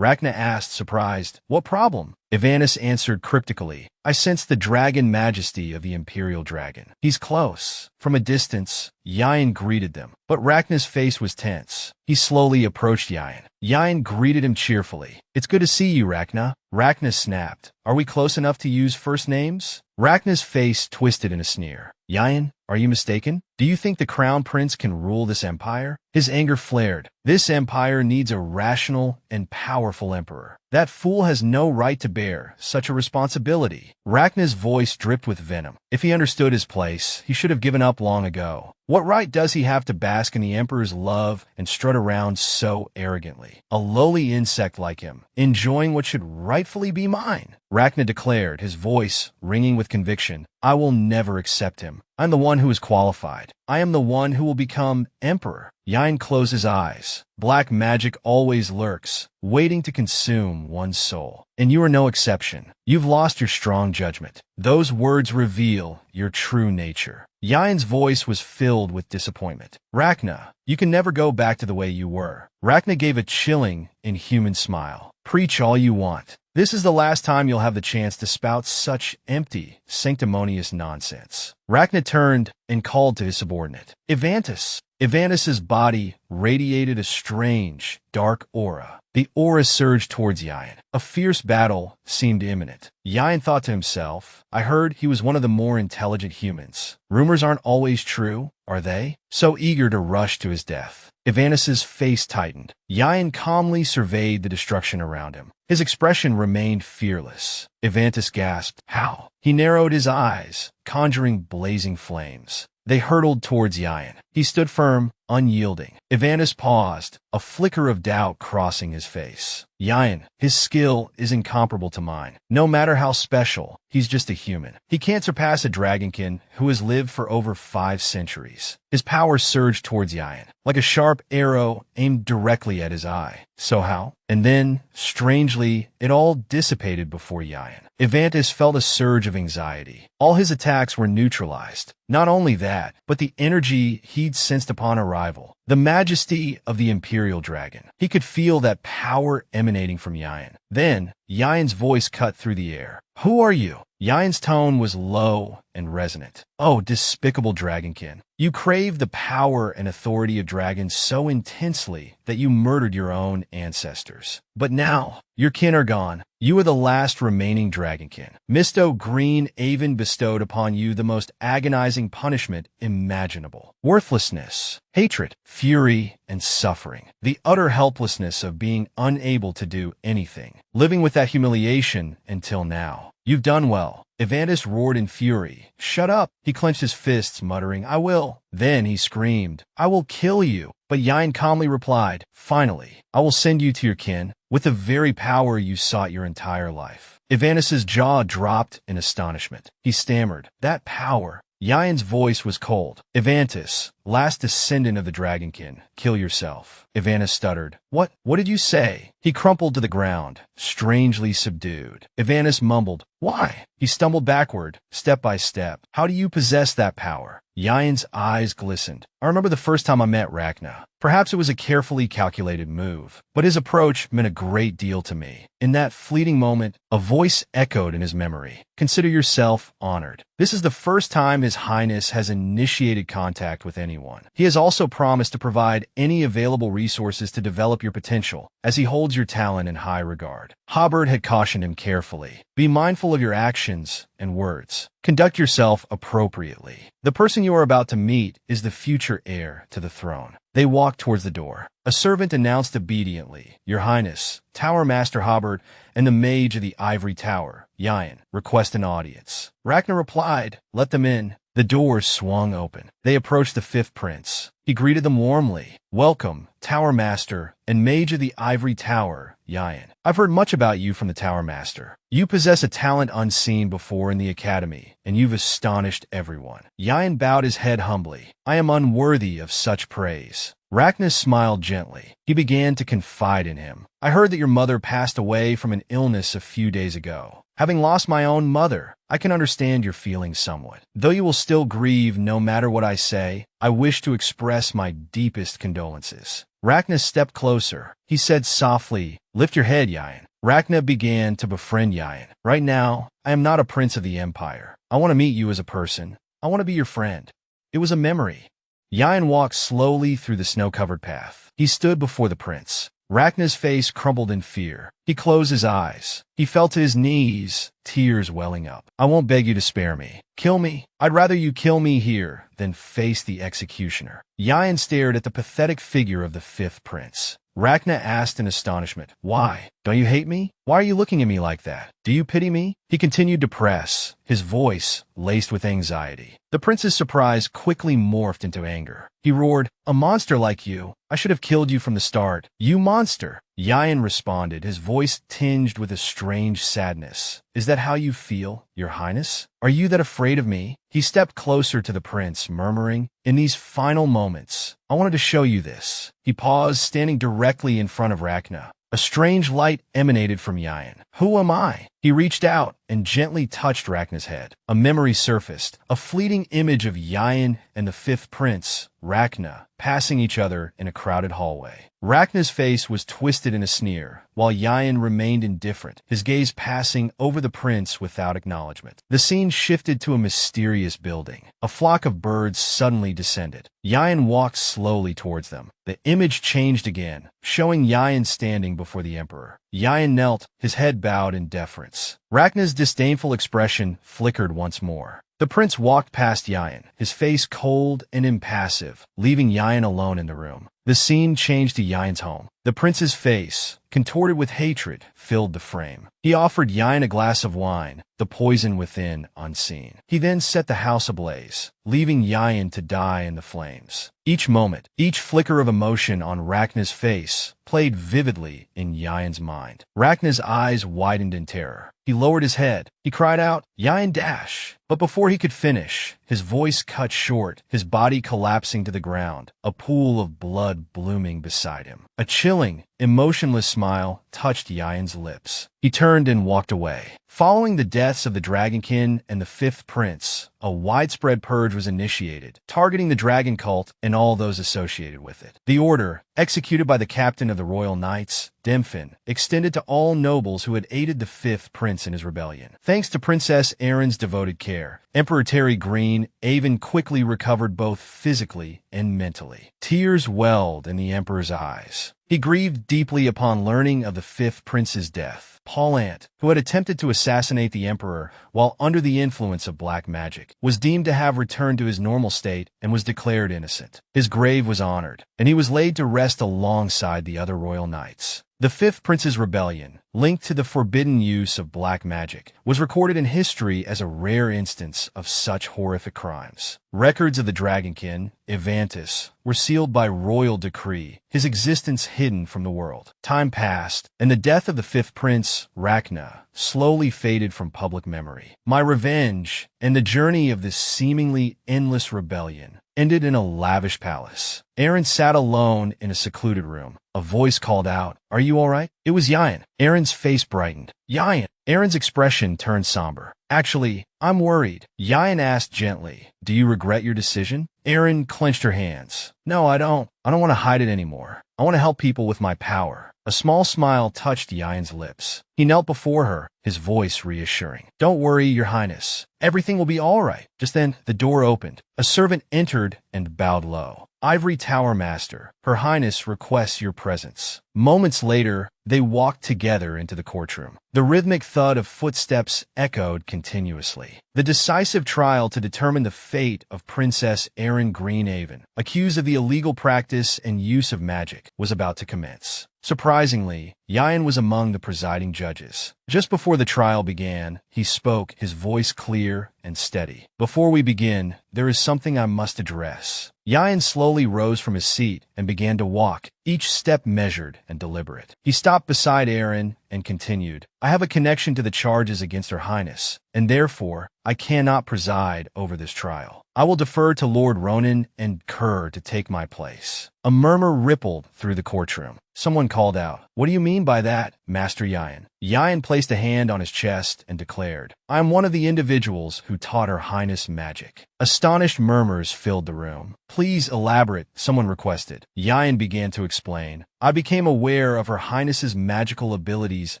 Rachna asked, surprised. "What problem?" Avantis answered cryptically. "I sense the dragon majesty of the Imperial Dragon. He's close." From a distance, Yain greeted them, but Rachna's face was tense. He slowly approached Yain. Yain greeted him cheerfully. "It's good to see you, Rachna." Rachna snapped. "Are we close enough to use first names?" Rachna's face twisted in a sneer. "Yain, are you mistaken? Do you think the crown prince can rule this empire?" His anger flared. "This empire needs a rational and powerful emperor. That fool has no right to bear such a responsibility." Rachna's voice dripped with venom. If he understood his place, he should have given up long ago. What right does he have to bask in the emperor's love and strut around so arrogantly? A lowly insect like him, enjoying what should rightfully be mine. Rachna declared, his voice ringing with conviction. "I will never accept him. I'm the one who is qualified. I am the one who will become emperor." Yain closed his eyes. Black magic always lurks, waiting to consume one's soul. And you are no exception. You've lost your strong judgment. Those words reveal your true nature. Yain's voice was filled with disappointment. "Rachna, you can never go back to the way you were." Rachna gave a chilling, inhuman smile. "Preach all you want. This is the last time you'll have the chance to spout such empty, sanctimonious nonsense." Rachna turned and called to his subordinate. "Avantis." Avantis's body radiated a strange, dark aura. The aura surged towards Yain. A fierce battle seemed imminent. Yain thought to himself, I heard he was one of the more intelligent humans. Rumors aren't always true, are they? So eager to rush to his death. Avantis's face tightened. Yain calmly surveyed the destruction around him. His expression remained fearless. Avantis gasped, "How?" He narrowed his eyes, conjuring blazing flames. They hurtled towards Yain. He stood firm, unyielding. Avantis paused, a flicker of doubt crossing his face. "Yain, his skill is incomparable to mine. No matter how special, he's just a human. He can't surpass a dragonkin who has lived for over 5 centuries. His power surged towards Yain, like a sharp arrow aimed directly at his eye. So how? And then, strangely, it all dissipated before Yain. Avantis felt a surge of anxiety. All his attacks were neutralized. Not only that, but the energy he'd sensed upon arrival. The majesty of the Imperial Dragon. He could feel that power emanating from Yain. Then, Yain's voice cut through the air. "Who are you?" Yain's tone was low and resonant. "Oh, despicable dragonkin. You crave the power and authority of dragons so intensely that you murdered your own ancestors. But now, your kin are gone. You are the last remaining dragonkin. Misto Green Avon bestowed upon you the most agonizing punishment imaginable. Worthlessness, hatred, fury, and suffering. The utter helplessness of being unable to do anything. Living with that humiliation until now. You've done well." Avantis roared in fury. "Shut up!" He clenched his fists, muttering, "I will." Then he screamed, "I will kill you." But Yain calmly replied, "Finally, I will send you to your kin, with the very power you sought your entire life." Avantis's jaw dropped in astonishment. He stammered, "That power? Yayan's voice was cold. Evantus, last descendant of the Dragonkin, kill yourself. Evantus stuttered. What did you say? He crumpled to the ground, strangely subdued. Evantus mumbled, why? He stumbled backward, step by step. How do you possess that power? Yayan's eyes glistened. I remember the first time I met Rachna. Perhaps it was a carefully calculated move, but his approach meant a great deal to me. In that fleeting moment, a voice echoed in his memory. Consider yourself honored. This is the first time His Highness has initiated contact with anyone. He has also promised to provide any available resources to develop your potential, as he holds your talent in high regard. Hobart had cautioned him carefully. Be mindful of your actions and words. Conduct yourself appropriately. The person you are about to meet is the future heir to the throne. They walked towards the door. A servant announced obediently, Your Highness, Tower Master Hobart and the Mage of the Ivory Tower, Yayan, request an audience. Rachna replied, Let them in. The doors swung open. They approached the fifth prince. He greeted them warmly. Welcome, Tower Master and Mage of the Ivory Tower, Yayan. I've heard much about you from the Tower Master. You possess a talent unseen before in the academy, and you've astonished everyone. Yayan bowed his head humbly. I am unworthy of such praise. Rachna smiled gently. He began to confide in him. I heard that your mother passed away from an illness a few days ago. Having lost my own mother, I can understand your feelings somewhat. Though you will still grieve no matter what I say, I wish to express my deepest condolences. Rachna stepped closer. He said softly, Lift your head, Yayan. Rachna began to befriend Yayan. Right now, I am not a prince of the empire. I want to meet you as a person. I want to be your friend. It was a memory. Yayan walked slowly through the snow-covered path. He stood before the prince. Rachna's face crumbled in fear. He closed his eyes. He fell to his knees, tears welling up. I won't beg you to spare me. Kill me. I'd rather you kill me here than face the executioner. Yayan stared at the pathetic figure of the fifth prince. Rachna asked in astonishment, Why? Don't you hate me? Why are you looking at me like that? Do you pity me? He continued to press, his voice laced with anxiety. The prince's surprise quickly morphed into anger. He roared, A monster like you. I should have killed you from the start. You monster. Yayan responded, his voice tinged with a strange sadness. Is that how you feel, Your Highness? Are you that afraid of me? He stepped closer to the prince, murmuring, In these final moments, I wanted to show you this. He paused, standing directly in front of Rachna. A strange light emanated from Yayan. Who am I? He reached out and gently touched Rachna's head. A memory surfaced, a fleeting image of Yayan and the fifth prince, Rachna, passing each other in a crowded hallway. Rachna's face was twisted in a sneer, while Yayan remained indifferent, his gaze passing over the prince without acknowledgement. The scene shifted to a mysterious building. A flock of birds suddenly descended. Yayan walked slowly towards them. The image changed again, showing Yayan standing before the emperor. Yayan knelt, his head bowed in deference. Rachna's disdainful expression flickered once more. The prince walked past Yayan, his face cold and impassive, leaving Yayan alone in the room. The scene changed to Yayan's home. The prince's face, contorted with hatred, filled the frame. He offered Yayan a glass of wine, the poison within unseen. He then set the house ablaze, leaving Yayan to die in the flames. Each moment, each flicker of emotion on Rachna's face played vividly in Yayan's mind. Rachna's eyes widened in terror. He lowered his head. He cried out, Yayan dash! But before he could finish, his voice cut short, his body collapsing to the ground, a pool of blood blooming beside him. A chilling, emotionless smile touched Yayan's lips. He turned and walked away. Following the deaths of the Dragonkin and the fifth prince, a widespread purge was initiated, targeting the dragon cult and all those associated with it. The order, executed by the captain of the Royal Knights, Demfin, extended to all nobles who had aided the fifth prince in his rebellion. Thanks to Princess Erin's devoted care, Emperor Terry Green, Avon quickly recovered both physically and mentally. Tears welled in the emperor's eyes. He grieved deeply upon learning of the fifth prince's death. Paul Ant, who had attempted to assassinate the emperor while under the influence of black magic, was deemed to have returned to his normal state and was declared innocent. His grave was honored, and he was laid to rest alongside the other royal knights. The fifth prince's rebellion, linked to the forbidden use of black magic, was recorded in history as a rare instance of such horrific crimes. Records of the Dragonkin, Evantus, were sealed by royal decree, his existence hidden from the world. Time passed, and the death of the fifth prince princess, Rachna, slowly faded from public memory. My revenge and the journey of this seemingly endless rebellion ended in a lavish palace. Eren sat alone in a secluded room. A voice called out, "Are you all right?" It was Yayan. Eren's face brightened. "Yayan." Eren's expression turned somber. "Actually, I'm worried." Yayan asked gently, "Do you regret your decision?" Eren clenched her hands. "No, I don't. I don't want to hide it anymore. I want to help people with my power." A small smile touched Yayan's lips. He knelt before her, his voice reassuring. "Don't worry, Your Highness. Everything will be all right." Just then, the door opened. A servant entered and bowed low. "Ivory Tower Master, Her Highness requests your presence." Moments later, they walked together into the courtroom. The rhythmic thud of footsteps echoed continuously. The decisive trial to determine the fate of Princess Eren Greenhaven, accused of the illegal practice and use of magic, was about to commence. Surprisingly, Yayan was among the presiding judges. Just before the trial began, he spoke, his voice clear and steady. "Before we begin, there is something I must address." Yayan slowly rose from his seat and began to walk, each step measured and deliberate. He stopped beside Eren and continued, "I have a connection to the charges against Her Highness, and therefore, I cannot preside over this trial. I will defer to Lord Ronan and Kerr to take my place." A murmur rippled through the courtroom. Someone called out, "What do you mean by that, Master Yayan?" Yayan placed a hand on his chest and declared, "I am one of the individuals who taught Her Highness magic." Astonished murmurs filled the room. "Please elaborate," someone requested. Yayan began to explain, "I became aware of Her Highness's magical abilities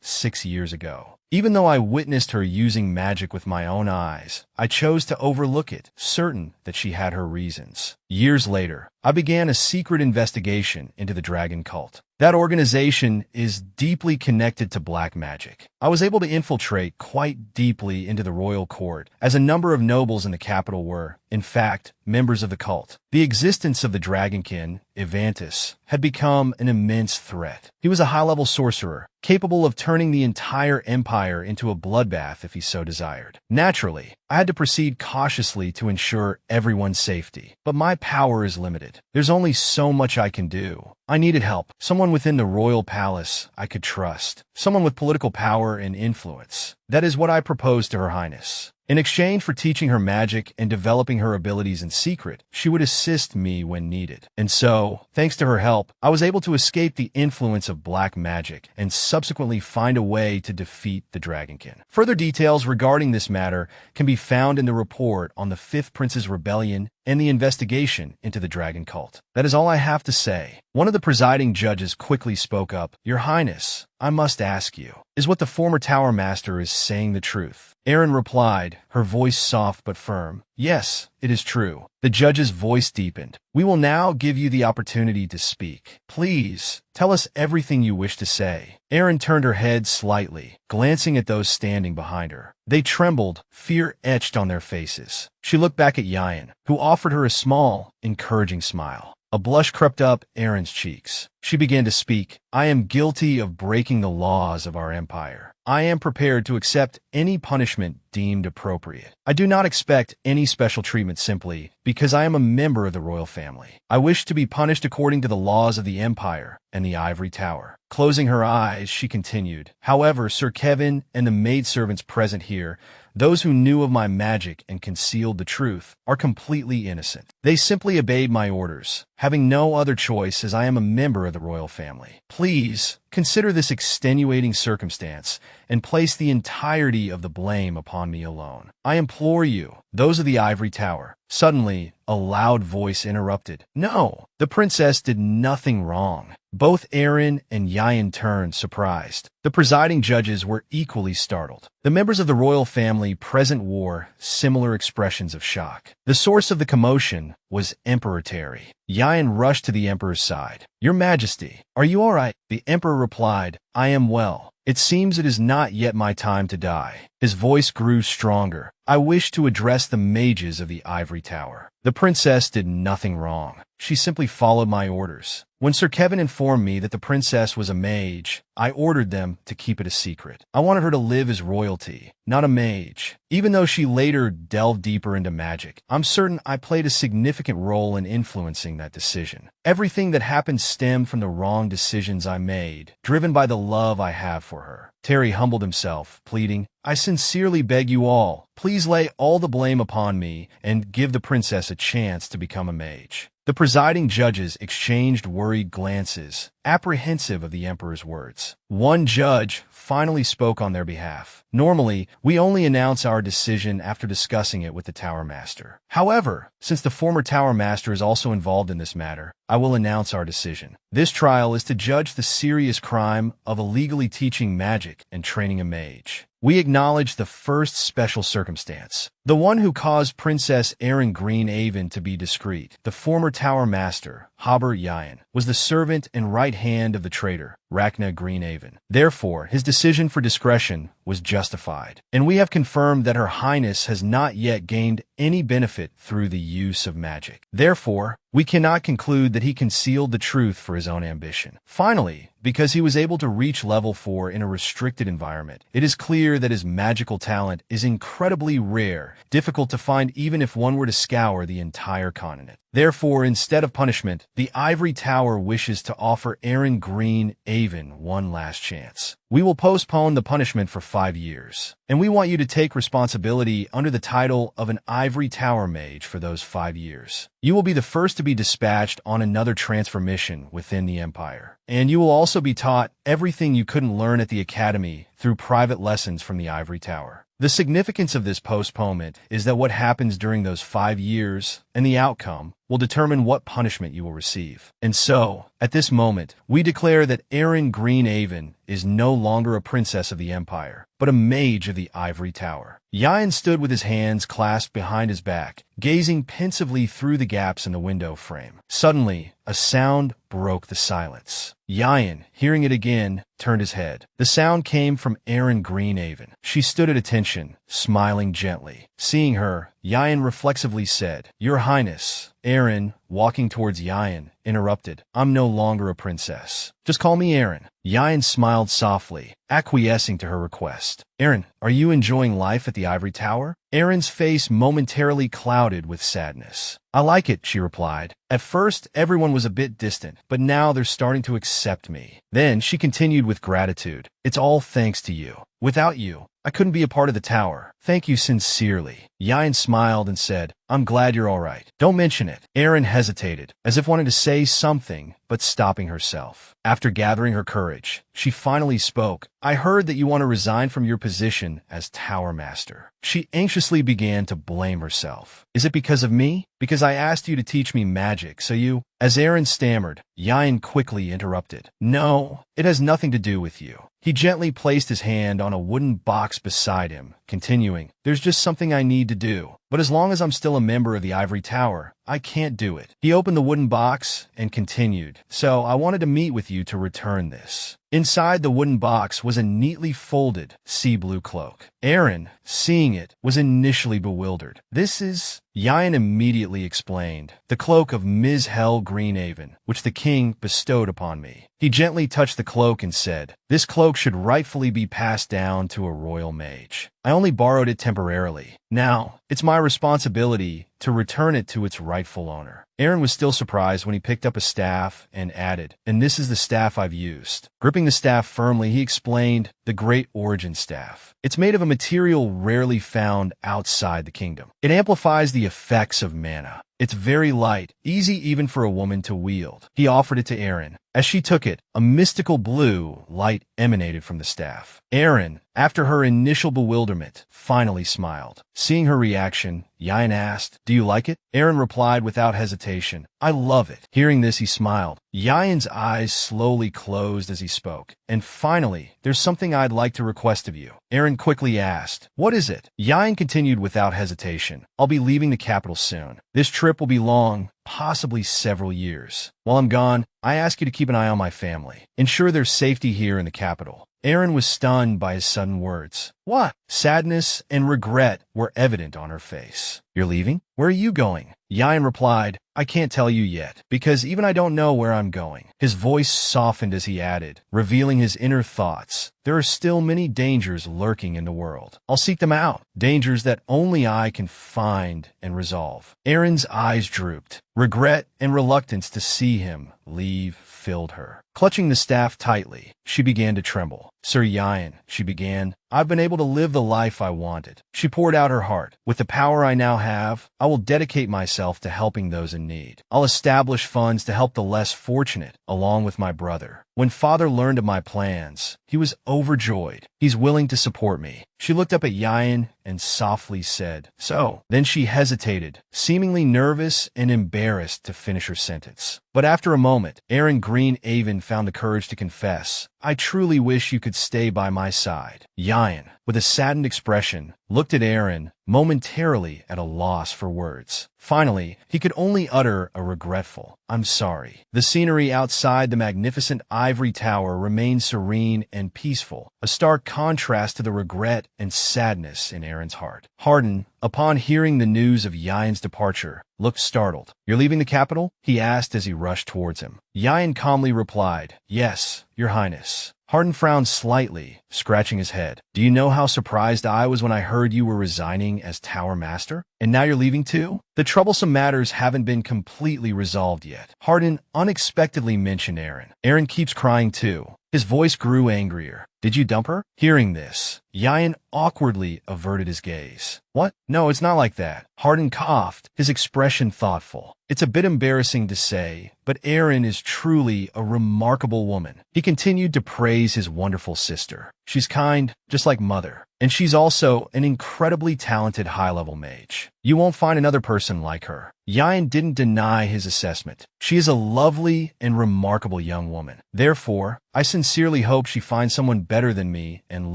6 years ago. Even though I witnessed her using magic with my own eyes, I chose to overlook it, certain that she had her reasons. Years later, I began a secret investigation into the dragon cult. That organization is deeply connected to black magic. I was able to infiltrate quite deeply into the royal court, as a number of nobles in the capital were, in fact, members of the cult. The existence of the dragonkin, Evantus, had become an immense threat. He was a high-level sorcerer, capable of turning the entire empire into a bloodbath if he so desired. Naturally, I had to proceed cautiously to ensure everyone's safety. But my power is limited. There's only so much I can do. I needed help. Someone within the royal palace I could trust. Someone with political power and influence. That is what I proposed to Her Highness. In exchange for teaching her magic and developing her abilities in secret, she would assist me when needed. And so, thanks to her help, I was able to escape the influence of black magic and subsequently find a way to defeat the dragonkin. Further details regarding this matter can be found in the report on the Fifth Prince's Rebellion and the investigation into the dragon cult. That is all I have to say. One of the presiding judges quickly spoke up. "Your Highness, I must ask you, is what the former Tower Master is saying the truth?" Eren replied, her voice soft but firm. "Yes, it is true." The judge's voice deepened. "We will now give you the opportunity to speak. Please, tell us everything you wish to say." Eren turned her head slightly, glancing at those standing behind her. They trembled, fear etched on their faces. She looked back at Yayan, who offered her a small, encouraging smile. A blush crept up Eren's cheeks. She began to speak. "I am guilty of breaking the laws of our empire. I am prepared to accept any punishment deemed appropriate. I do not expect any special treatment simply because I am a member of the royal family. I wish to be punished according to the laws of the empire and the ivory tower." Closing her eyes, she continued, "However, Sir Kevin and the maidservants present here, those who knew of my magic and concealed the truth, are completely innocent. They simply obeyed my orders, having no other choice as I am a member of the royal family. Please, consider this extenuating circumstance and place the entirety of the blame upon me alone. I implore you, those of the ivory tower." Suddenly, a loud voice interrupted. "No, the princess did nothing wrong." Both Eren and Yayan turned, surprised. The presiding judges were equally startled. The members of the royal family present wore similar expressions of shock. The source of the commotion was Emperor Terry. Yayan rushed to the emperor's side. "Your Majesty, are you all right?" The emperor replied, "I am well. It seems it is not yet my time to die." His voice grew stronger. "I wish to address the mages of the ivory tower. The princess did nothing wrong. She simply followed my orders. When Sir Kevin informed me that the princess was a mage, I ordered them to keep it a secret. I wanted her to live as royalty, not a mage. Even though she later delved deeper into magic, I'm certain I played a significant role in influencing that decision. Everything that happened stemmed from the wrong decisions I made, driven by the love I have for her. Terry humbled himself, pleading, I sincerely beg you all, please lay all the blame upon me and give the princess a chance to become a mage. The presiding judges exchanged worried glances, apprehensive of the emperor's words. One judge finally spoke on their behalf. Normally, we only announce our decision after discussing it with the Tower Master. However, since the former Tower Master is also involved in this matter, I will announce our decision. This trial is to judge the serious crime of illegally teaching magic and training a mage. We acknowledge the first special circumstance, the one who caused Princess Erin Greenhaven to be discreet. The former Tower Master, Haber Yayan, was the servant and right hand of the traitor, Rachna Greenhaven. Therefore, his decision for discretion was justified, and we have confirmed that Her Highness has not yet gained any benefit through the use of magic. Therefore, we cannot conclude that he concealed the truth for his own ambition. Finally, because he was able to reach level 4 in a restricted environment, it is clear that his magical talent is incredibly rare, difficult to find even if one were to scour the entire continent. Therefore, instead of punishment, the Ivory Tower wishes to offer Erin Greenhaven one last chance. We will postpone the punishment for 5 years, and we want you to take responsibility under the title of an Ivory Tower Mage for those 5 years. You will be the first to be dispatched on another transfer mission within the Empire, and you will also be taught everything you couldn't learn at the Academy through private lessons from the Ivory Tower. The significance of this postponement is that what happens during those 5 years and the outcome will determine what punishment you will receive. And so, at this moment, we declare that Erin Greenhaven is no longer a princess of the Empire, but a mage of the Ivory Tower. Yayan stood with his hands clasped behind his back, gazing pensively through the gaps in the window frame. Suddenly, a sound broke the silence. Yayan, hearing it again, turned his head. The sound came from Erin Greenhaven. She stood at attention, smiling gently. Seeing her, Yayan reflexively said, Your Highness. Erin, walking towards Yayan, interrupted. I'm no longer a princess. Just call me Erin. Yayan smiled softly, acquiescing to her request. Erin, are you enjoying life at the Ivory Tower? Erin's face momentarily clouded with sadness. I like it, she replied. At first, everyone was a bit distant, but now they're starting to accept me. Then she continued with gratitude. It's all thanks to you. Without you, I couldn't be a part of the tower. Thank you sincerely. Yayan smiled and said, I'm glad you're all right. Don't mention it. Erin hesitated, as if wanting to say something, but stopping herself. After gathering her courage, she finally spoke. I heard that you want to resign from your position as Tower Master. She anxiously began to blame herself. Is it because of me? Because I asked you to teach me magic, so you... As Erin stammered, Yayan quickly interrupted. No, it has nothing to do with you. He gently placed his hand on a wooden box beside him, continuing, There's just something I need to do. But as long as I'm still a member of the Ivory Tower, I can't do it. He opened the wooden box and continued, So I wanted to meet with you to return this. Inside the wooden box was a neatly folded sea blue cloak. Erin, seeing it, was initially bewildered. This is... Yayan immediately explained, the cloak of Ms. Hel Greenhaven, which the king bestowed upon me. He gently touched the cloak and said, This cloak should rightfully be passed down to a royal mage. I only borrowed it temporarily. Now, it's my responsibility to return it to its rightful owner. Erin was still surprised when he picked up a staff and added, And this is the staff I've used. Gripping the staff firmly, he explained, the Great Origin Staff. It's made of a material rarely found outside the kingdom. It amplifies the effects of mana. It's very light, easy even for a woman to wield. He offered it to Erin. As she took it, a mystical blue light emanated from the staff. Erin, after her initial bewilderment, finally smiled. Seeing her reaction, Yayan asked, Do you like it? Erin replied without hesitation, I love it. Hearing this, he smiled. Yayan's eyes slowly closed as he spoke. And finally, there's something I'd like to request of you. Erin quickly asked, What is it? Yayan continued without hesitation. I'll be leaving the capital soon. This trip will be long, possibly several years. While I'm gone, I ask you to keep an eye on my family. Ensure their safety here in the capital. Aaron was stunned by his sudden words. What? Sadness and regret were evident on her face. You're leaving? Where are you going? Yayan replied, I can't tell you yet, because even I don't know where I'm going. His voice softened as he added, revealing his inner thoughts. There are still many dangers lurking in the world. I'll seek them out, dangers that only I can find and resolve. Aaron's eyes drooped. Regret and reluctance to see him leave filled her. Clutching the staff tightly, she began to tremble. Sir Yayan, she began, I've been able to live the life I wanted. She poured out her heart. With the power I now have, I will dedicate myself to helping those in need. I'll establish funds to help the less fortunate, along with my brother. When father learned of my plans, he was overjoyed. He's willing to support me. She looked up at Yayan and softly said, so. Then she hesitated, seemingly nervous and embarrassed to finish her sentence. But after a moment, Aaron Green-Avon found the courage to confess, I truly wish you could stay by my side. Yayan, with a saddened expression, looked at Aaron, momentarily at a loss for words. Finally, he could only utter a regretful, I'm sorry. The scenery outside the magnificent ivory tower remained serene and peaceful, a stark contrast to the regret and sadness in Aaron's heart. Hardin, upon hearing the news of Yayan's departure, looked startled. You're leaving the capital? He asked as he rushed towards him. Yayan calmly replied, Yes, Your Highness. Hardin frowned slightly, scratching his head. Do you know how surprised I was when I heard you were resigning as Tower Master? And now you're leaving too? The troublesome matters haven't been completely resolved yet. Hardin unexpectedly mentioned Aaron. Aaron keeps crying too. His voice grew angrier. Did you dump her? Hearing this, Yayan awkwardly averted his gaze. What? No, it's not like that. Hardin coughed, his expression thoughtful. It's a bit embarrassing to say, but Aaron is truly a remarkable woman. He continued to praise his wonderful sister. She's kind, just like Mother. And she's also an incredibly talented high-level mage. You won't find another person like her. Yayan didn't deny his assessment. She is a lovely and remarkable young woman. Therefore, I sincerely hope she finds someone better than me and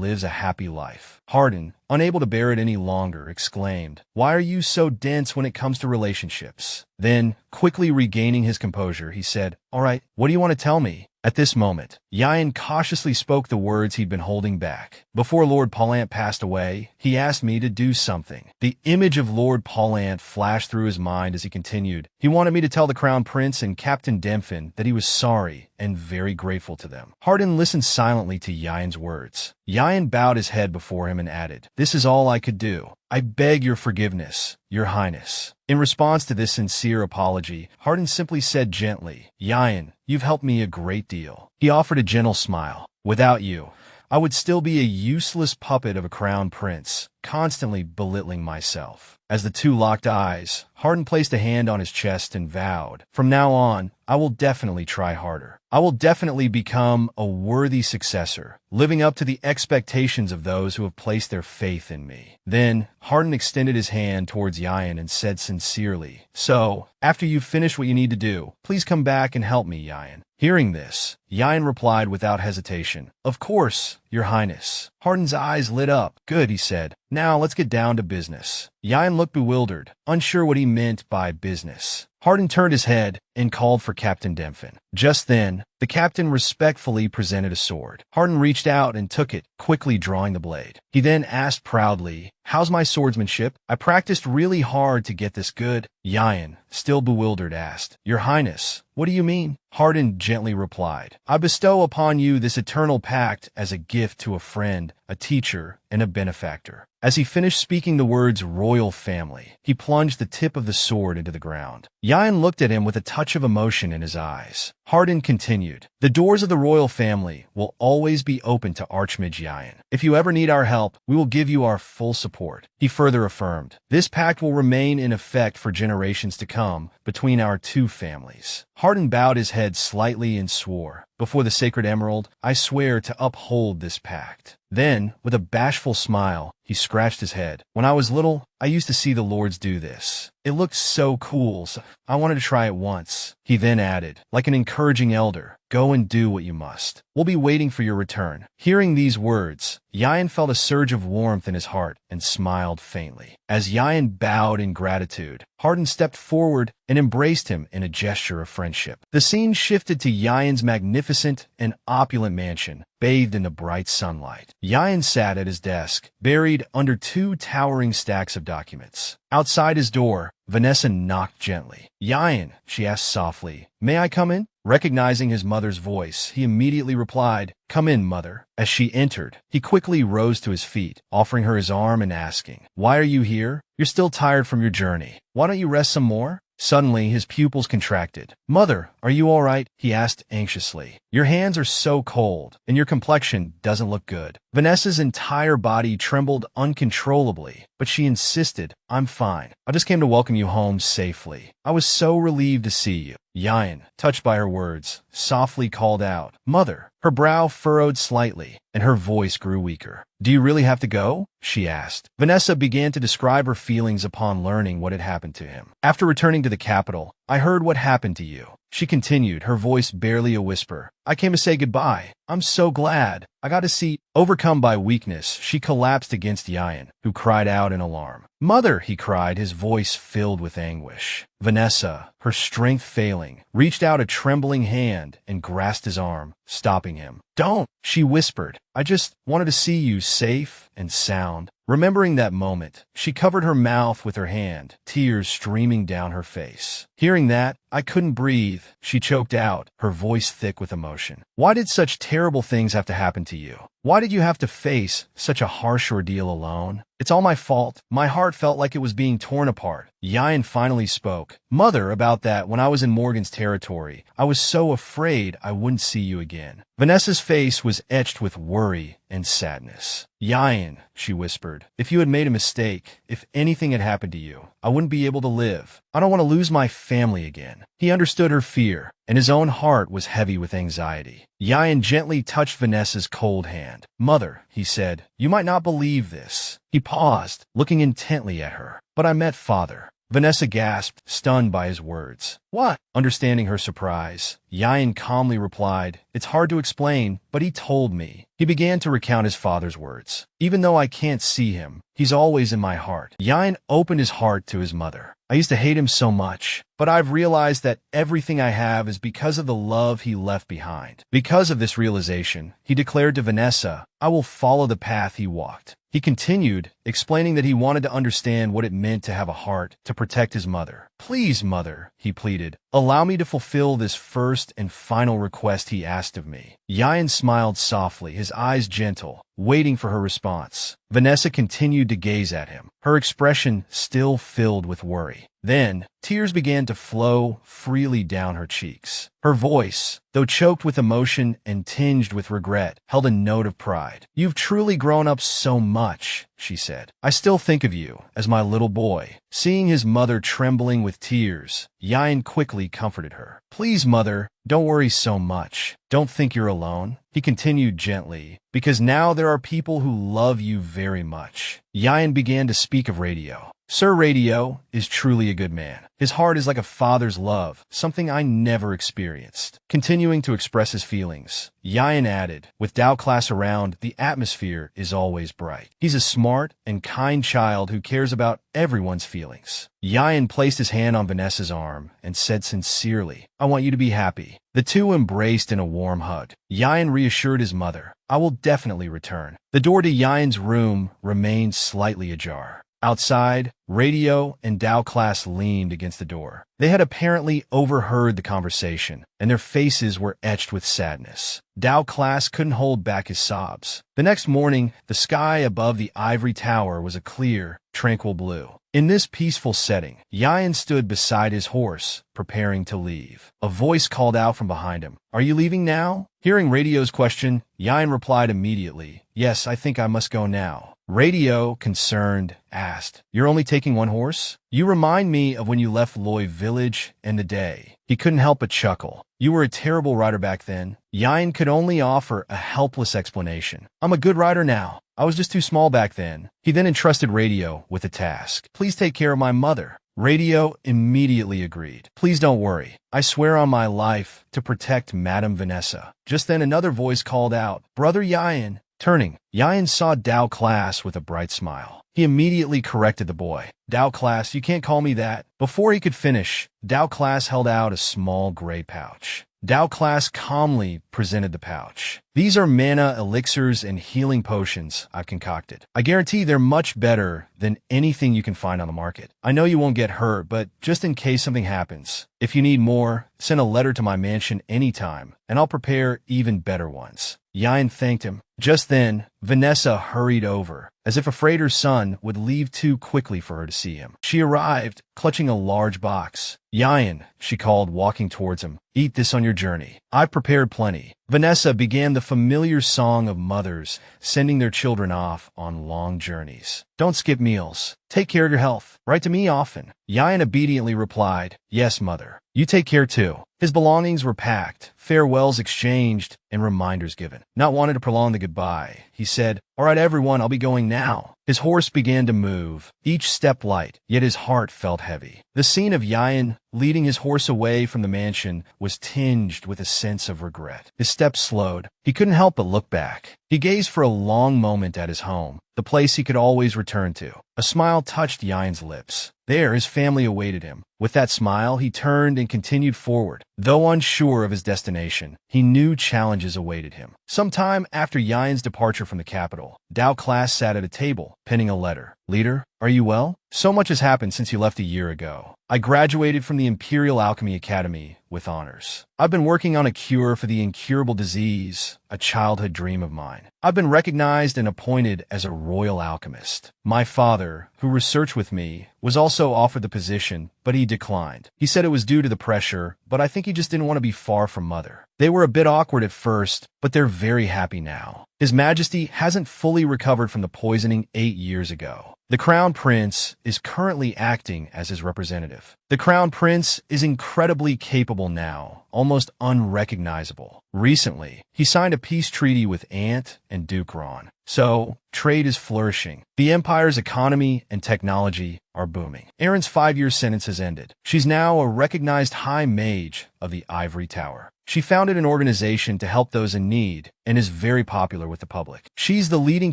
lives a happy life. Hardin, unable to bear it any longer, exclaimed, Why are you so dense when it comes to relationships? Then, quickly regaining his composure, he said, All right, what do you want to tell me? At this moment, Yayan cautiously spoke the words he'd been holding back. Before Lord Paulant passed away, he asked me to do something. The image of Lord Paulant flashed through his mind as he continued. He wanted me to tell the Crown Prince and Captain Demphin that he was sorry and very grateful to them. Hardin listened silently to Yayan's words. Yayan bowed his head before him and added, This is all I could do. I beg your forgiveness, Your Highness. In response to this sincere apology, Hardin simply said gently, Yayan, you've helped me a great deal. He offered a gentle smile. Without you, I would still be a useless puppet of a crown prince, constantly belittling myself. As the two locked eyes, Hardin placed a hand on his chest and vowed, From now on, I will definitely try harder. I will definitely become a worthy successor, living up to the expectations of those who have placed their faith in me. Then, Hardin extended his hand towards Yayan and said sincerely, So, after you've finished what you need to do, please come back and help me, Yayan. Hearing this, Yayan replied without hesitation, Of course, Your Highness. Hardin's eyes lit up. Good, he said. Now let's get down to business. Yayan looked bewildered, unsure what he meant by business. Hardin turned his head and called for Captain Demphin. Just then, the captain respectfully presented a sword. Hardin reached out and took it, quickly drawing the blade. He then asked proudly, How's my swordsmanship? I practiced really hard to get this good. Yayan, still bewildered, asked, Your Highness, what do you mean? Hardin gently replied, I bestow upon you this eternal pact as a gift to a friend, a teacher, and a benefactor. As he finished speaking the words royal family, he plunged the tip of the sword into the ground. Yayan looked at him with a touch of emotion in his eyes. Hardin continued, The doors of the royal family will always be open to Archmage Yayan. If you ever need our help, we will give you our full support. He further affirmed, This pact will remain in effect for generations to come between our two families. Hardin bowed his head slightly and swore, Before the sacred emerald, I swear to uphold this pact. Then, with a bashful smile, he He scratched his head. When I was little, I used to see the lords do this. It looked so cool, so I wanted to try it once. He then added, like an encouraging elder, go and do what you must. We'll be waiting for your return. Hearing these words, Yayan felt a surge of warmth in his heart and smiled faintly. As Yayan bowed in gratitude, Hardin stepped forward and embraced him in a gesture of friendship. The scene shifted to Yayan's magnificent and opulent mansion, bathed in the bright sunlight. Yayan sat at his desk, buried under two towering stacks of documents. Outside his door, Vanessa knocked gently. Yayan, she asked softly, may I come in? Recognizing his mother's voice, he immediately replied, come in, mother. As she entered, he quickly rose to his feet, offering her his arm and asking, why are you here? You're still tired from your journey. Why don't you rest some more? Suddenly, his pupils contracted. Mother, are you all right? He asked anxiously. Your hands are so cold, and your complexion doesn't look good. Vanessa's entire body trembled uncontrollably, but she insisted, I'm fine. I just came to welcome you home safely. I was so relieved to see you. Yayan, touched by her words, softly called out, Mother. Her brow furrowed slightly, and her voice grew weaker. Do you really have to go? She asked. Vanessa began to describe her feelings upon learning what had happened to him. After returning to the capital, I heard what happened to you. She continued, her voice barely a whisper. I came to say goodbye. I'm so glad. I got to see. Overcome by weakness, she collapsed against Yayan, who cried out in alarm. Mother, he cried, his voice filled with anguish. Vanessa, her strength failing, reached out a trembling hand and grasped his arm, stopping him. Don't, she whispered. I just wanted to see you safe and sound. Remembering that moment, she covered her mouth with her hand, tears streaming down her face. Hearing that, I couldn't breathe, she choked out, her voice thick with emotion. Why did such terrible things have to happen to you? Why did you have to face such a harsh ordeal alone? It's all my fault. My heart felt like it was being torn apart. Yayan finally spoke. Mother, about that, when I was in Morgan's territory, I was so afraid I wouldn't see you again. Vanessa's face was etched with worry and sadness. Yayan, she whispered, if you had made a mistake, if anything had happened to you, I wouldn't be able to live. I don't want to lose my family again. He understood her fear, and his own heart was heavy with anxiety. Yayan gently touched Vanessa's cold hand. Mother, he said, you might not believe this. He paused, looking intently at her. But I met Father. Vanessa gasped, stunned by his words. What? Understanding her surprise, Yayan calmly replied, it's hard to explain, but he told me. He began to recount his father's words. Even though I can't see him, he's always in my heart. Yayan opened his heart to his mother. I used to hate him so much, but I've realized that everything I have is because of the love he left behind. Because of this realization, he declared to Vanessa, I will follow the path he walked. He continued, explaining that he wanted to understand what it meant to have a heart to protect his mother. Please, mother, he pleaded, allow me to fulfill this first and final request he asked of me. Yayan smiled softly, his eyes gentle, waiting for her response. Vanessa continued to gaze at him, her expression still filled with worry. Then, tears began to flow freely down her cheeks. Her voice, though choked with emotion and tinged with regret, held a note of pride. You've truly grown up so much, she said. I still think of you as my little boy. Seeing his mother trembling with tears, Yayan quickly comforted her. Please, mother, don't worry so much. Don't think you're alone. He continued gently, because now there are people who love you very much. Yayan began to speak of Radio. Sir Radio is truly a good man. His heart is like a father's love, something I never experienced. Continuing to express his feelings, Yayan added, with Dao class around, the atmosphere is always bright. He's a smart and kind child who cares about everyone's feelings. Yayan placed his hand on Vanessa's arm and said sincerely, I want you to be happy. The two embraced in a warm hug. Yayan reassured his mother, I will definitely return. The door to Yayan's room remained slightly ajar. Outside, Radio and Dao class leaned against the door. They had apparently overheard the conversation, and their faces were etched with sadness. Dao class couldn't hold back his sobs. The next morning, the sky above the ivory tower was a clear, tranquil blue. In this peaceful setting, Yayan stood beside his horse, preparing to leave. A voice called out from behind him, Are you leaving now? Hearing Radio's question, Yayan replied immediately, Yes, I think I must go now. Radio, concerned, asked, "You're only taking one horse? You remind me of when you left Loy village and the day." He couldn't help but chuckle. "You were a terrible rider back then." Yain could only offer a helpless explanation. "I'm a good rider now. I was just too small back then." He then entrusted Radio with a task. "Please take care of my mother." Radio immediately agreed. "Please don't worry. I swear on my life to protect Madame Vanessa." Just then another voice called out, "Brother Yain." Turning, Yain saw Dao Class with a bright smile. He immediately corrected the boy. "Dao Class, you can't call me that." Before he could finish, Dao Class held out a small gray pouch. Dao Class calmly presented the pouch. "These are mana elixirs and healing potions I've concocted. I guarantee they're much better than anything you can find on the market. I know you won't get hurt, but just in case something happens, if you need more, send a letter to my mansion anytime, and I'll prepare even better ones." Yain thanked him. Just then, Vanessa hurried over, as if afraid her son would leave too quickly for her to see him. She arrived, clutching a large box. "Yain," she called, walking towards him, "eat this on your journey. I've prepared plenty." Vanessa began the familiar song of mothers sending their children off on long journeys. "Don't skip meals. Take care of your health. Write to me often." Yain obediently replied, "Yes, mother. You take care too." His belongings were packed, farewells exchanged, and reminders given. Not wanting to prolong the goodbye, he said, "All right, everyone, I'll be going now." His horse began to move, each step light, yet his heart felt heavy. The scene of Yain leading his horse away from the mansion was tinged with a sense of regret. His steps slowed. He couldn't help but look back. He gazed for a long moment at his home, the place he could always return to. A smile touched Yain's lips. There, his family awaited him. With that smile, he turned and continued forward. Though unsure of his destination, he knew challenges awaited him. Sometime after Yain's departure from the capital, Dao Class sat at a table, penning a letter. "Leader, are you well? So much has happened since you left a year ago. I graduated from the Imperial Alchemy Academy with honors. I've been working on a cure for the incurable disease, a childhood dream of mine. I've been recognized and appointed as a royal alchemist. My father, who researched with me, was also offered the position, but he declined. He said it was due to the pressure, but I think he just didn't want to be far from Mother. They were a bit awkward at first, but they're very happy now. His Majesty hasn't fully recovered from the poisoning 8 years ago. The Crown Prince is currently acting as his representative. The Crown Prince is incredibly capable now, almost unrecognizable. Recently, he signed a peace treaty with Ant and Duke Ron. So, trade is flourishing. The Empire's economy and technology are booming. Erin's 5-year sentence has ended. She's now a recognized high mage of the Ivory Tower. She founded an organization to help those in need and is very popular with the public. She's the leading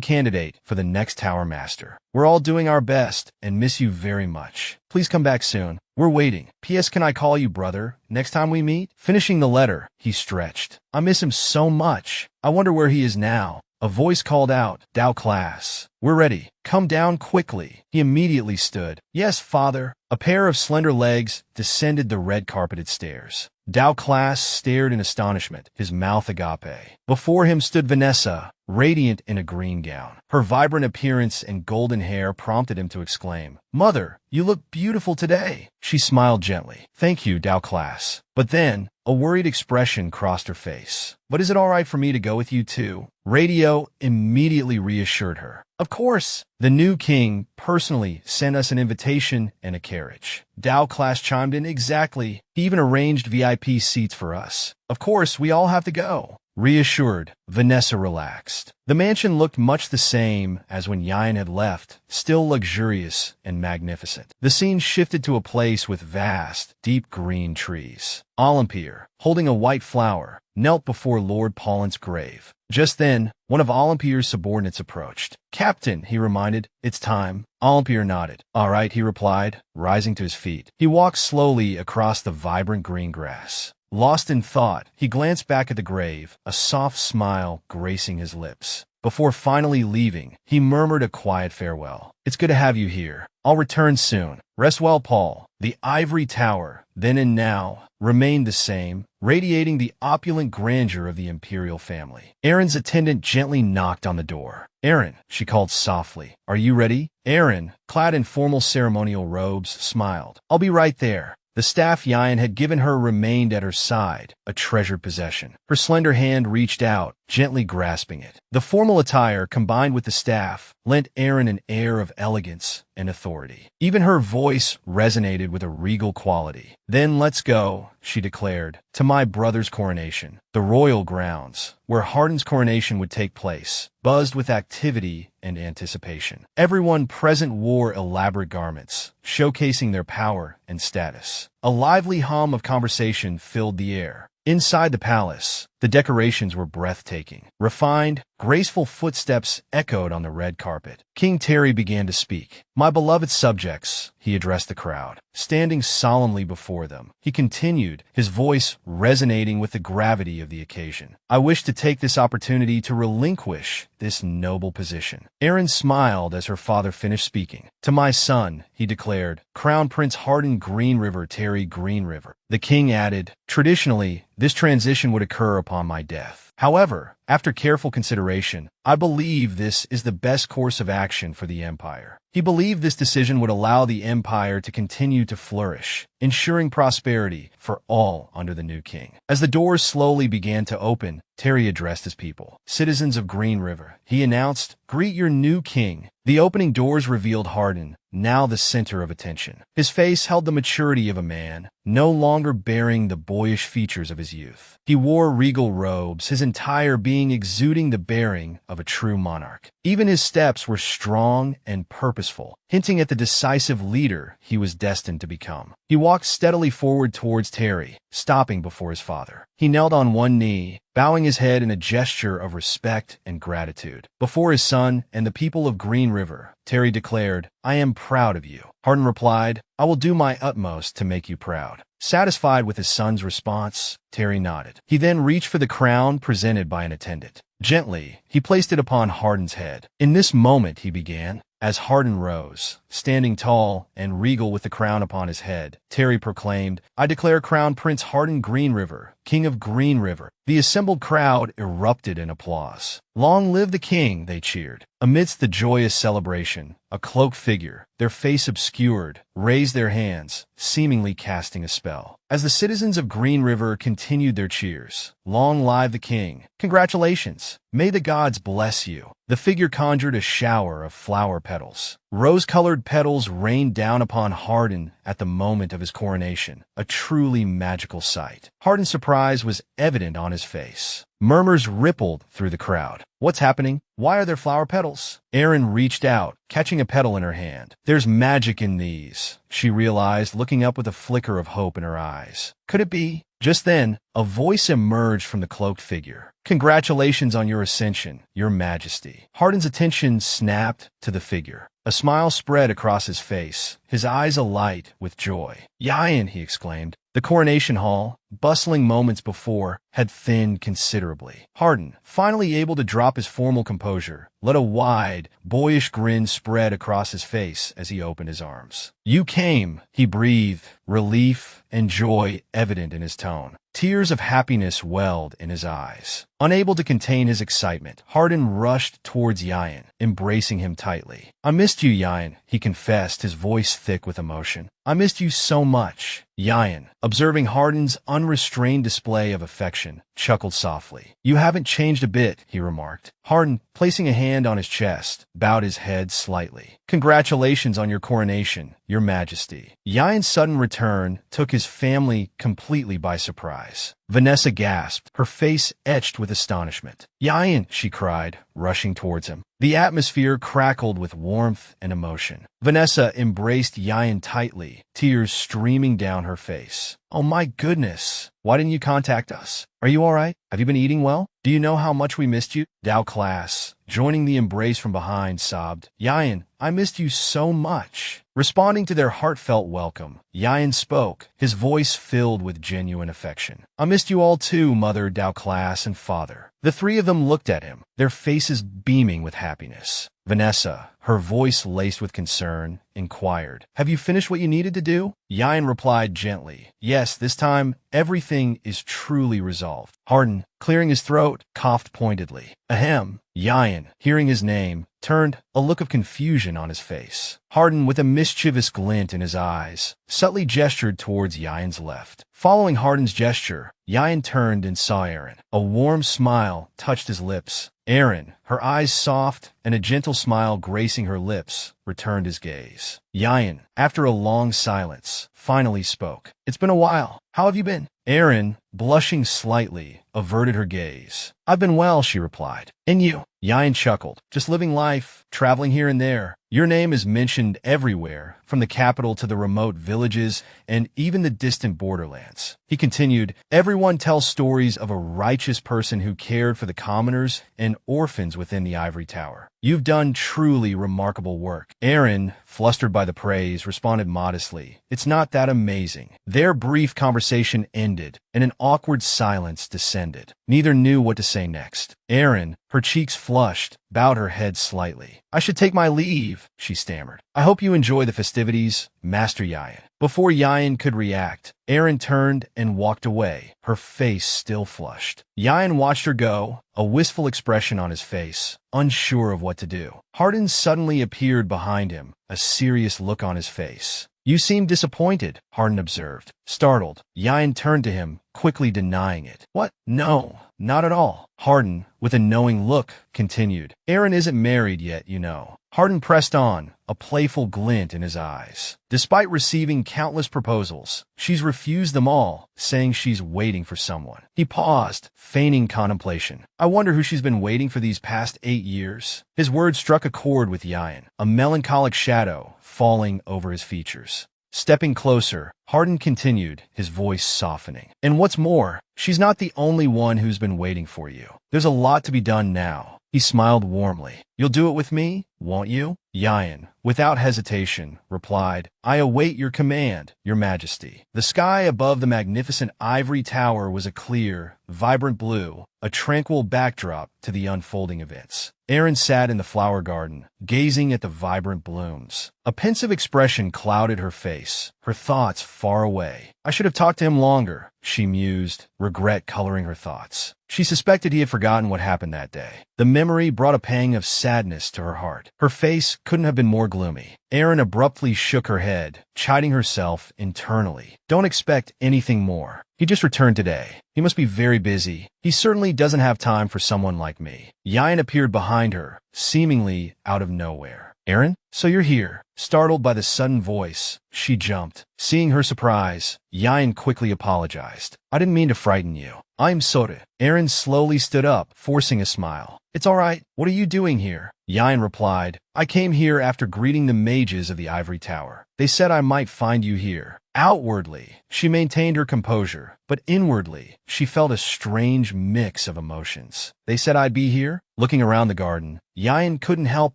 candidate for the next Tower Master. We're all doing our best and miss you very much. Please come back soon. We're waiting. P.S. Can I call you brother next time we meet? Finishing the letter, he stretched. I miss him so much. I wonder where he is now. A voice called out, "Dao Class, we're ready. Come down quickly." He immediately stood. "Yes, father." A pair of slender legs descended the red-carpeted stairs. Dao Class stared in astonishment, his mouth agape. Before him stood Vanessa, radiant in a green gown. Her vibrant appearance and golden hair prompted him to exclaim, "Mother, you look beautiful today." She smiled gently. "Thank you, Dao Class." But then, a worried expression crossed her face. "But is it all right for me to go with you too?" Radio immediately reassured her. "Of course." The new king personally sent us an invitation and a carriage. Dao Class chimed in, "Exactly. He even arranged VIP seats for us. Of course, we all have to go." Reassured, Vanessa relaxed. The mansion looked much the same as when Yain had left, still luxurious and magnificent. The scene shifted to a place with vast, deep green trees. Olympia, holding a white flower, knelt before Lord Paulin's grave. Just then, one of Olympia's subordinates approached. "Captain," he reminded, "it's time." Olympia nodded. "All right," he replied, rising to his feet. He walked slowly across the vibrant green grass. Lost in thought, he glanced back at the grave, a soft smile gracing his lips. Before finally leaving, he murmured a quiet farewell. "It's good to have you here. I'll return soon. Rest well, Paul." The ivory tower, then and now, remained the same, radiating the opulent grandeur of the imperial family. Erin's attendant gently knocked on the door. "Erin," she called softly, "are you ready?" Erin, clad in formal ceremonial robes, smiled. "I'll be right there." The staff Yain had given her remained at her side, a treasured possession. Her slender hand reached out, gently grasping it. The formal attire, combined with the staff, lent Erin an air of elegance and authority. Even her voice resonated with a regal quality. "Then let's go," she declared, "to my brother's coronation." The royal grounds, where Hardin's coronation would take place, buzzed with activity and anticipation. Everyone present wore elaborate garments, showcasing their power and status. A lively hum of conversation filled the air. Inside the palace, the decorations were breathtaking. Refined, graceful footsteps echoed on the red carpet. King Terry began to speak. "My beloved subjects," he addressed the crowd, standing solemnly before them. He continued, his voice resonating with the gravity of the occasion. "I wish to take this opportunity to relinquish this noble position." Erin smiled as her father finished speaking. "To my son," he declared, "Crown Prince Hardin Greenriver Terry Greenriver." The king added, "Traditionally, this transition would occur upon my death. However, after careful consideration, I believe this is the best course of action for the empire." He believed this decision would allow the empire to continue to flourish, ensuring prosperity for all under the new king. As the doors slowly began to open, Terry addressed his people. "Citizens of Green River," he announced, "greet your new king." The opening doors revealed Hardin, now the center of attention. His face held the maturity of a man, no longer bearing the boyish features of his youth. He wore regal robes, his entire being exuding the bearing of a true monarch. Even his steps were strong and purposeful, hinting at the decisive leader he was destined to become. He walked steadily forward towards Terry, stopping before his father. He knelt on one knee, bowing his head in a gesture of respect and gratitude. Before his son and the people of Green River, Terry declared, "I am proud of you." Hardin replied, "I will do my utmost to make you proud." Satisfied with his son's response, Terry nodded. He then reached for the crown presented by an attendant. Gently, he placed it upon Hardin's head. "In this moment," he began, as Hardin rose, standing tall and regal with the crown upon his head, Terry proclaimed, "I declare Crown Prince Hardin Greenriver, King of Green River." The assembled crowd erupted in applause. "Long live the king," they cheered. Amidst the joyous celebration, a cloaked figure, their face obscured, raised their hands, seemingly casting a spell. As the citizens of Green River continued their cheers, "Long live the king! Congratulations! May the gods bless you." The figure conjured a shower of flower petals. Rose-colored petals rained down upon Hardin at the moment of his coronation, a truly magical sight. Hardin's surprise was evident on his face. Murmurs rippled through the crowd. "What's happening? Why are there flower petals?" Erin reached out, catching a petal in her hand. "There's magic in these," she realized, looking up with a flicker of hope in her eyes. "Could it be?" Just then, a voice emerged from the cloaked figure. "Congratulations on your ascension, your majesty." Hardin's attention snapped to the figure. A smile spread across his face, his eyes alight with joy. "Yayan," he exclaimed. The coronation hall, bustling moments before, had thinned considerably. Hardin, finally able to drop his formal composure, let a wide, boyish grin spread across his face as he opened his arms. "You came," he breathed, relief and joy evident in his tone. Tears of happiness welled in his eyes. Unable to contain his excitement, Hardin rushed towards Yayan, embracing him tightly. "I missed you, Yayan," he confessed, his voice thick with emotion. "I missed you so much." Yayan, observing Hardin's unrestrained display of affection, chuckled softly. "You haven't changed a bit," he remarked. Hardin, placing a hand on his chest, bowed his head slightly. "Congratulations on your coronation, your majesty." Yayan's sudden return took his family completely by surprise. Vanessa gasped, her face etched with astonishment. "Yayan," she cried, rushing towards him. The atmosphere crackled with warmth and emotion. Vanessa embraced Yayan tightly, tears streaming down her face. "Oh my goodness! Why didn't you contact us? Are you all right? Have you been eating well? Do you know how much we missed you?" Dao Class, joining the embrace from behind, sobbed, "Yayan, I missed you so much." Responding to their heartfelt welcome, Yayan spoke, his voice filled with genuine affection. "I missed you all too, Mother, Dao Class, and Father." The three of them looked at him, their faces beaming with happiness. Vanessa, her voice laced with concern, inquired, "Have you finished what you needed to do?" Yayan replied gently, "Yes, this time everything is truly resolved." Hardin, clearing his throat, coughed pointedly. "Ahem." Yayan, hearing his name, turned, a look of confusion on his face. Hardin, with a mischievous glint in his eyes, subtly gestured towards Yayan's left. Following Hardin's gesture, Yayan turned and saw Aaron. A warm smile touched his lips. Aaron, her eyes soft and a gentle smile gracing her lips, returned his gaze. Yayan, after a long silence, finally spoke. "It's been a while. How have you been?" Aaron, blushing slightly, averted her gaze. "I've been well," she replied. "And you?" Yayan chuckled. "Just living life, traveling here and there. Your name is mentioned everywhere, from the capital to the remote villages and even the distant borderlands." He continued, "Everyone tells stories of a righteous person who cared for the commoners and orphans within the ivory tower. You've done truly remarkable work." Aaron, flustered by the praise, responded modestly, "It's not that amazing." Their brief conversation ended, and an awkward silence descended. Neither knew what to say next. Aaron, her cheeks flushed, bowed her head slightly. "I should take my leave," she stammered. "I hope you enjoy the festivities, Master Yayan." Before Yayan could react, Aaron turned and walked away, her face still flushed. Yayan watched her go, a wistful expression on his face, unsure of what to do. Hardin suddenly appeared behind him, a serious look on his face. "You seem disappointed," Hardin observed. Startled, Yayan turned to him, quickly denying it. "What? No, not at all." Hardin, with a knowing look, continued, "Aaron isn't married yet, you know." Hardin pressed on, a playful glint in his eyes. "Despite receiving countless proposals, she's refused them all, saying she's waiting for someone." He paused, feigning contemplation. "I wonder who she's been waiting for these past 8 years. His words struck a chord with Yayan, a melancholic shadow falling over his features. Stepping closer, Hardin continued, his voice softening. "And what's more, she's not the only one who's been waiting for you. There's a lot to be done now." He smiled warmly. "You'll do it with me, won't you?" Yayan, without hesitation, replied, "I await your command, your majesty." The sky above the magnificent ivory tower was a clear, vibrant blue, a tranquil backdrop to the unfolding events. Aaron sat in the flower garden, gazing at the vibrant blooms. A pensive expression clouded her face, her thoughts far away. "I should have talked to him longer," she mused, regret coloring her thoughts. She suspected he had forgotten what happened that day. The memory brought a pang of sadness to her heart. Her face couldn't have been more gloomy. Aaron abruptly shook her head, chiding herself internally. "Don't expect anything more. He just returned today. He must be very busy. He certainly doesn't have time for someone like me." Yayan appeared behind her, seemingly out of nowhere. "Aaron, so you're here." Startled by the sudden voice, she jumped. Seeing her surprise, Yayan quickly apologized. "I didn't mean to frighten you. I'm sorry." Aaron slowly stood up, forcing a smile. "It's all right. What are you doing here?" Yayan replied, "I came here after greeting the mages of the ivory tower. They said I might find you here." Outwardly, she maintained her composure, but inwardly, she felt a strange mix of emotions. "They said I'd be here?" Looking around the garden, Yayan couldn't help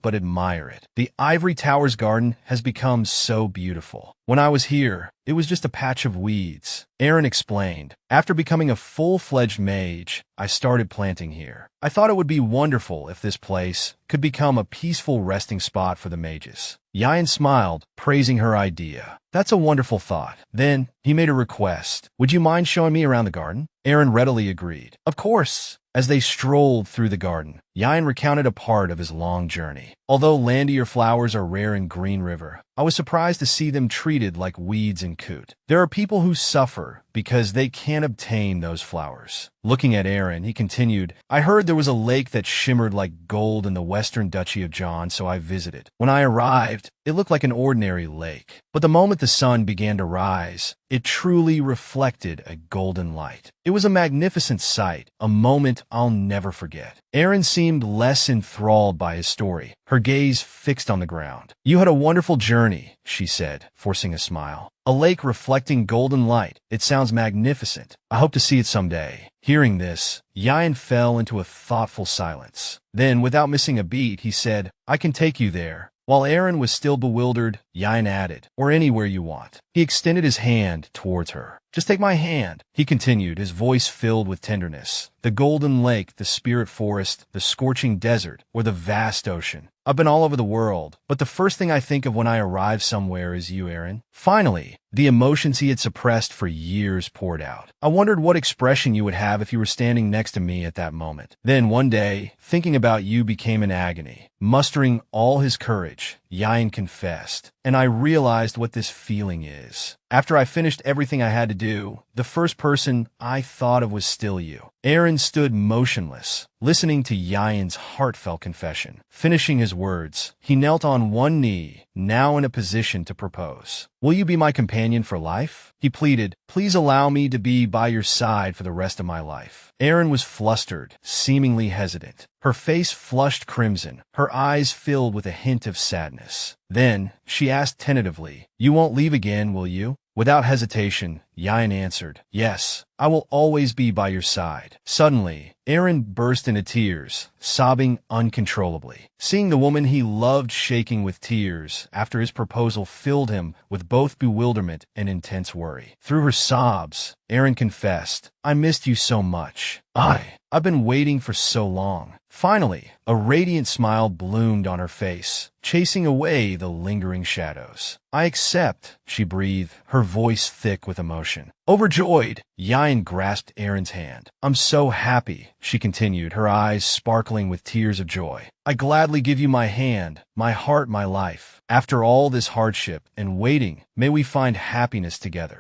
but admire it. The ivory tower's garden has become so beautiful. "When I was here, it was just a patch of weeds," Aaron explained. "After becoming a full-fledged mage, I started planting here. I thought it would be wonderful if this place could become a peaceful resting spot for the mages." Yayan smiled, praising her idea. "That's a wonderful thought." Then, he made a request. "Would you mind showing me around the garden?" Aaron readily agreed. "Of course." As they strolled through the garden, Yayan recounted a part of his long journey. "Although landier flowers are rare in Green River, I was surprised to see them treated like weeds in Koot. There are people who suffer because they can't obtain those flowers." Looking at Aaron, he continued, "I heard there was a lake that shimmered like gold in the western duchy of John, so I visited. When I arrived, it looked like an ordinary lake. But the moment the sun began to rise, it truly reflected a golden light. It was a magnificent sight, a moment I'll never forget." Aaron seemed less enthralled by his story, her gaze fixed on the ground. "You had a wonderful journey," she said, forcing a smile. "A lake reflecting golden light. It sounds magnificent. I hope to see it someday." Hearing this, Yayan fell into a thoughtful silence. Then, without missing a beat, he said, "I can take you there." While Aaron was still bewildered, Yain added. Or anywhere you want. He extended his hand towards her. Just take my hand, he continued, his voice filled with tenderness. The golden lake, the spirit forest, the scorching desert, or the vast ocean. I've been all over the world, but the first thing I think of when I arrive somewhere is you, Aaron. Finally, the emotions he had suppressed for years poured out. I wondered what expression you would have if you were standing next to me at that moment. Then one day, thinking about you became an agony. Mustering all his courage, Yain confessed, and I realized what this feeling is. After I finished everything I had to do, the first person I thought of was still you. Aaron stood motionless, listening to Yain's heartfelt confession. Finishing his words, he knelt on one knee, now in a position to propose. Will you be my companion for life? He pleaded. Please allow me to be by your side for the rest of my life. Aaron was flustered, seemingly hesitant. Her face flushed crimson, her eyes filled with a hint of sadness. Then, she asked tentatively, You won't leave again, will you? Without hesitation, Yain answered, Yes, I will always be by your side. Suddenly, Aaron burst into tears, sobbing uncontrollably. Seeing the woman he loved shaking with tears after his proposal filled him with both bewilderment and intense worry. Through her sobs, Aaron confessed, I missed you so much. I've been waiting for so long. Finally, a radiant smile bloomed on her face, chasing away the lingering shadows. I accept, she breathed, her voice thick with emotion. Overjoyed, Yain grasped Aaron's hand. I'm so happy, she continued, her eyes sparkling with tears of joy. I gladly give you my hand, my heart, my life. After all this hardship and waiting, may we find happiness together.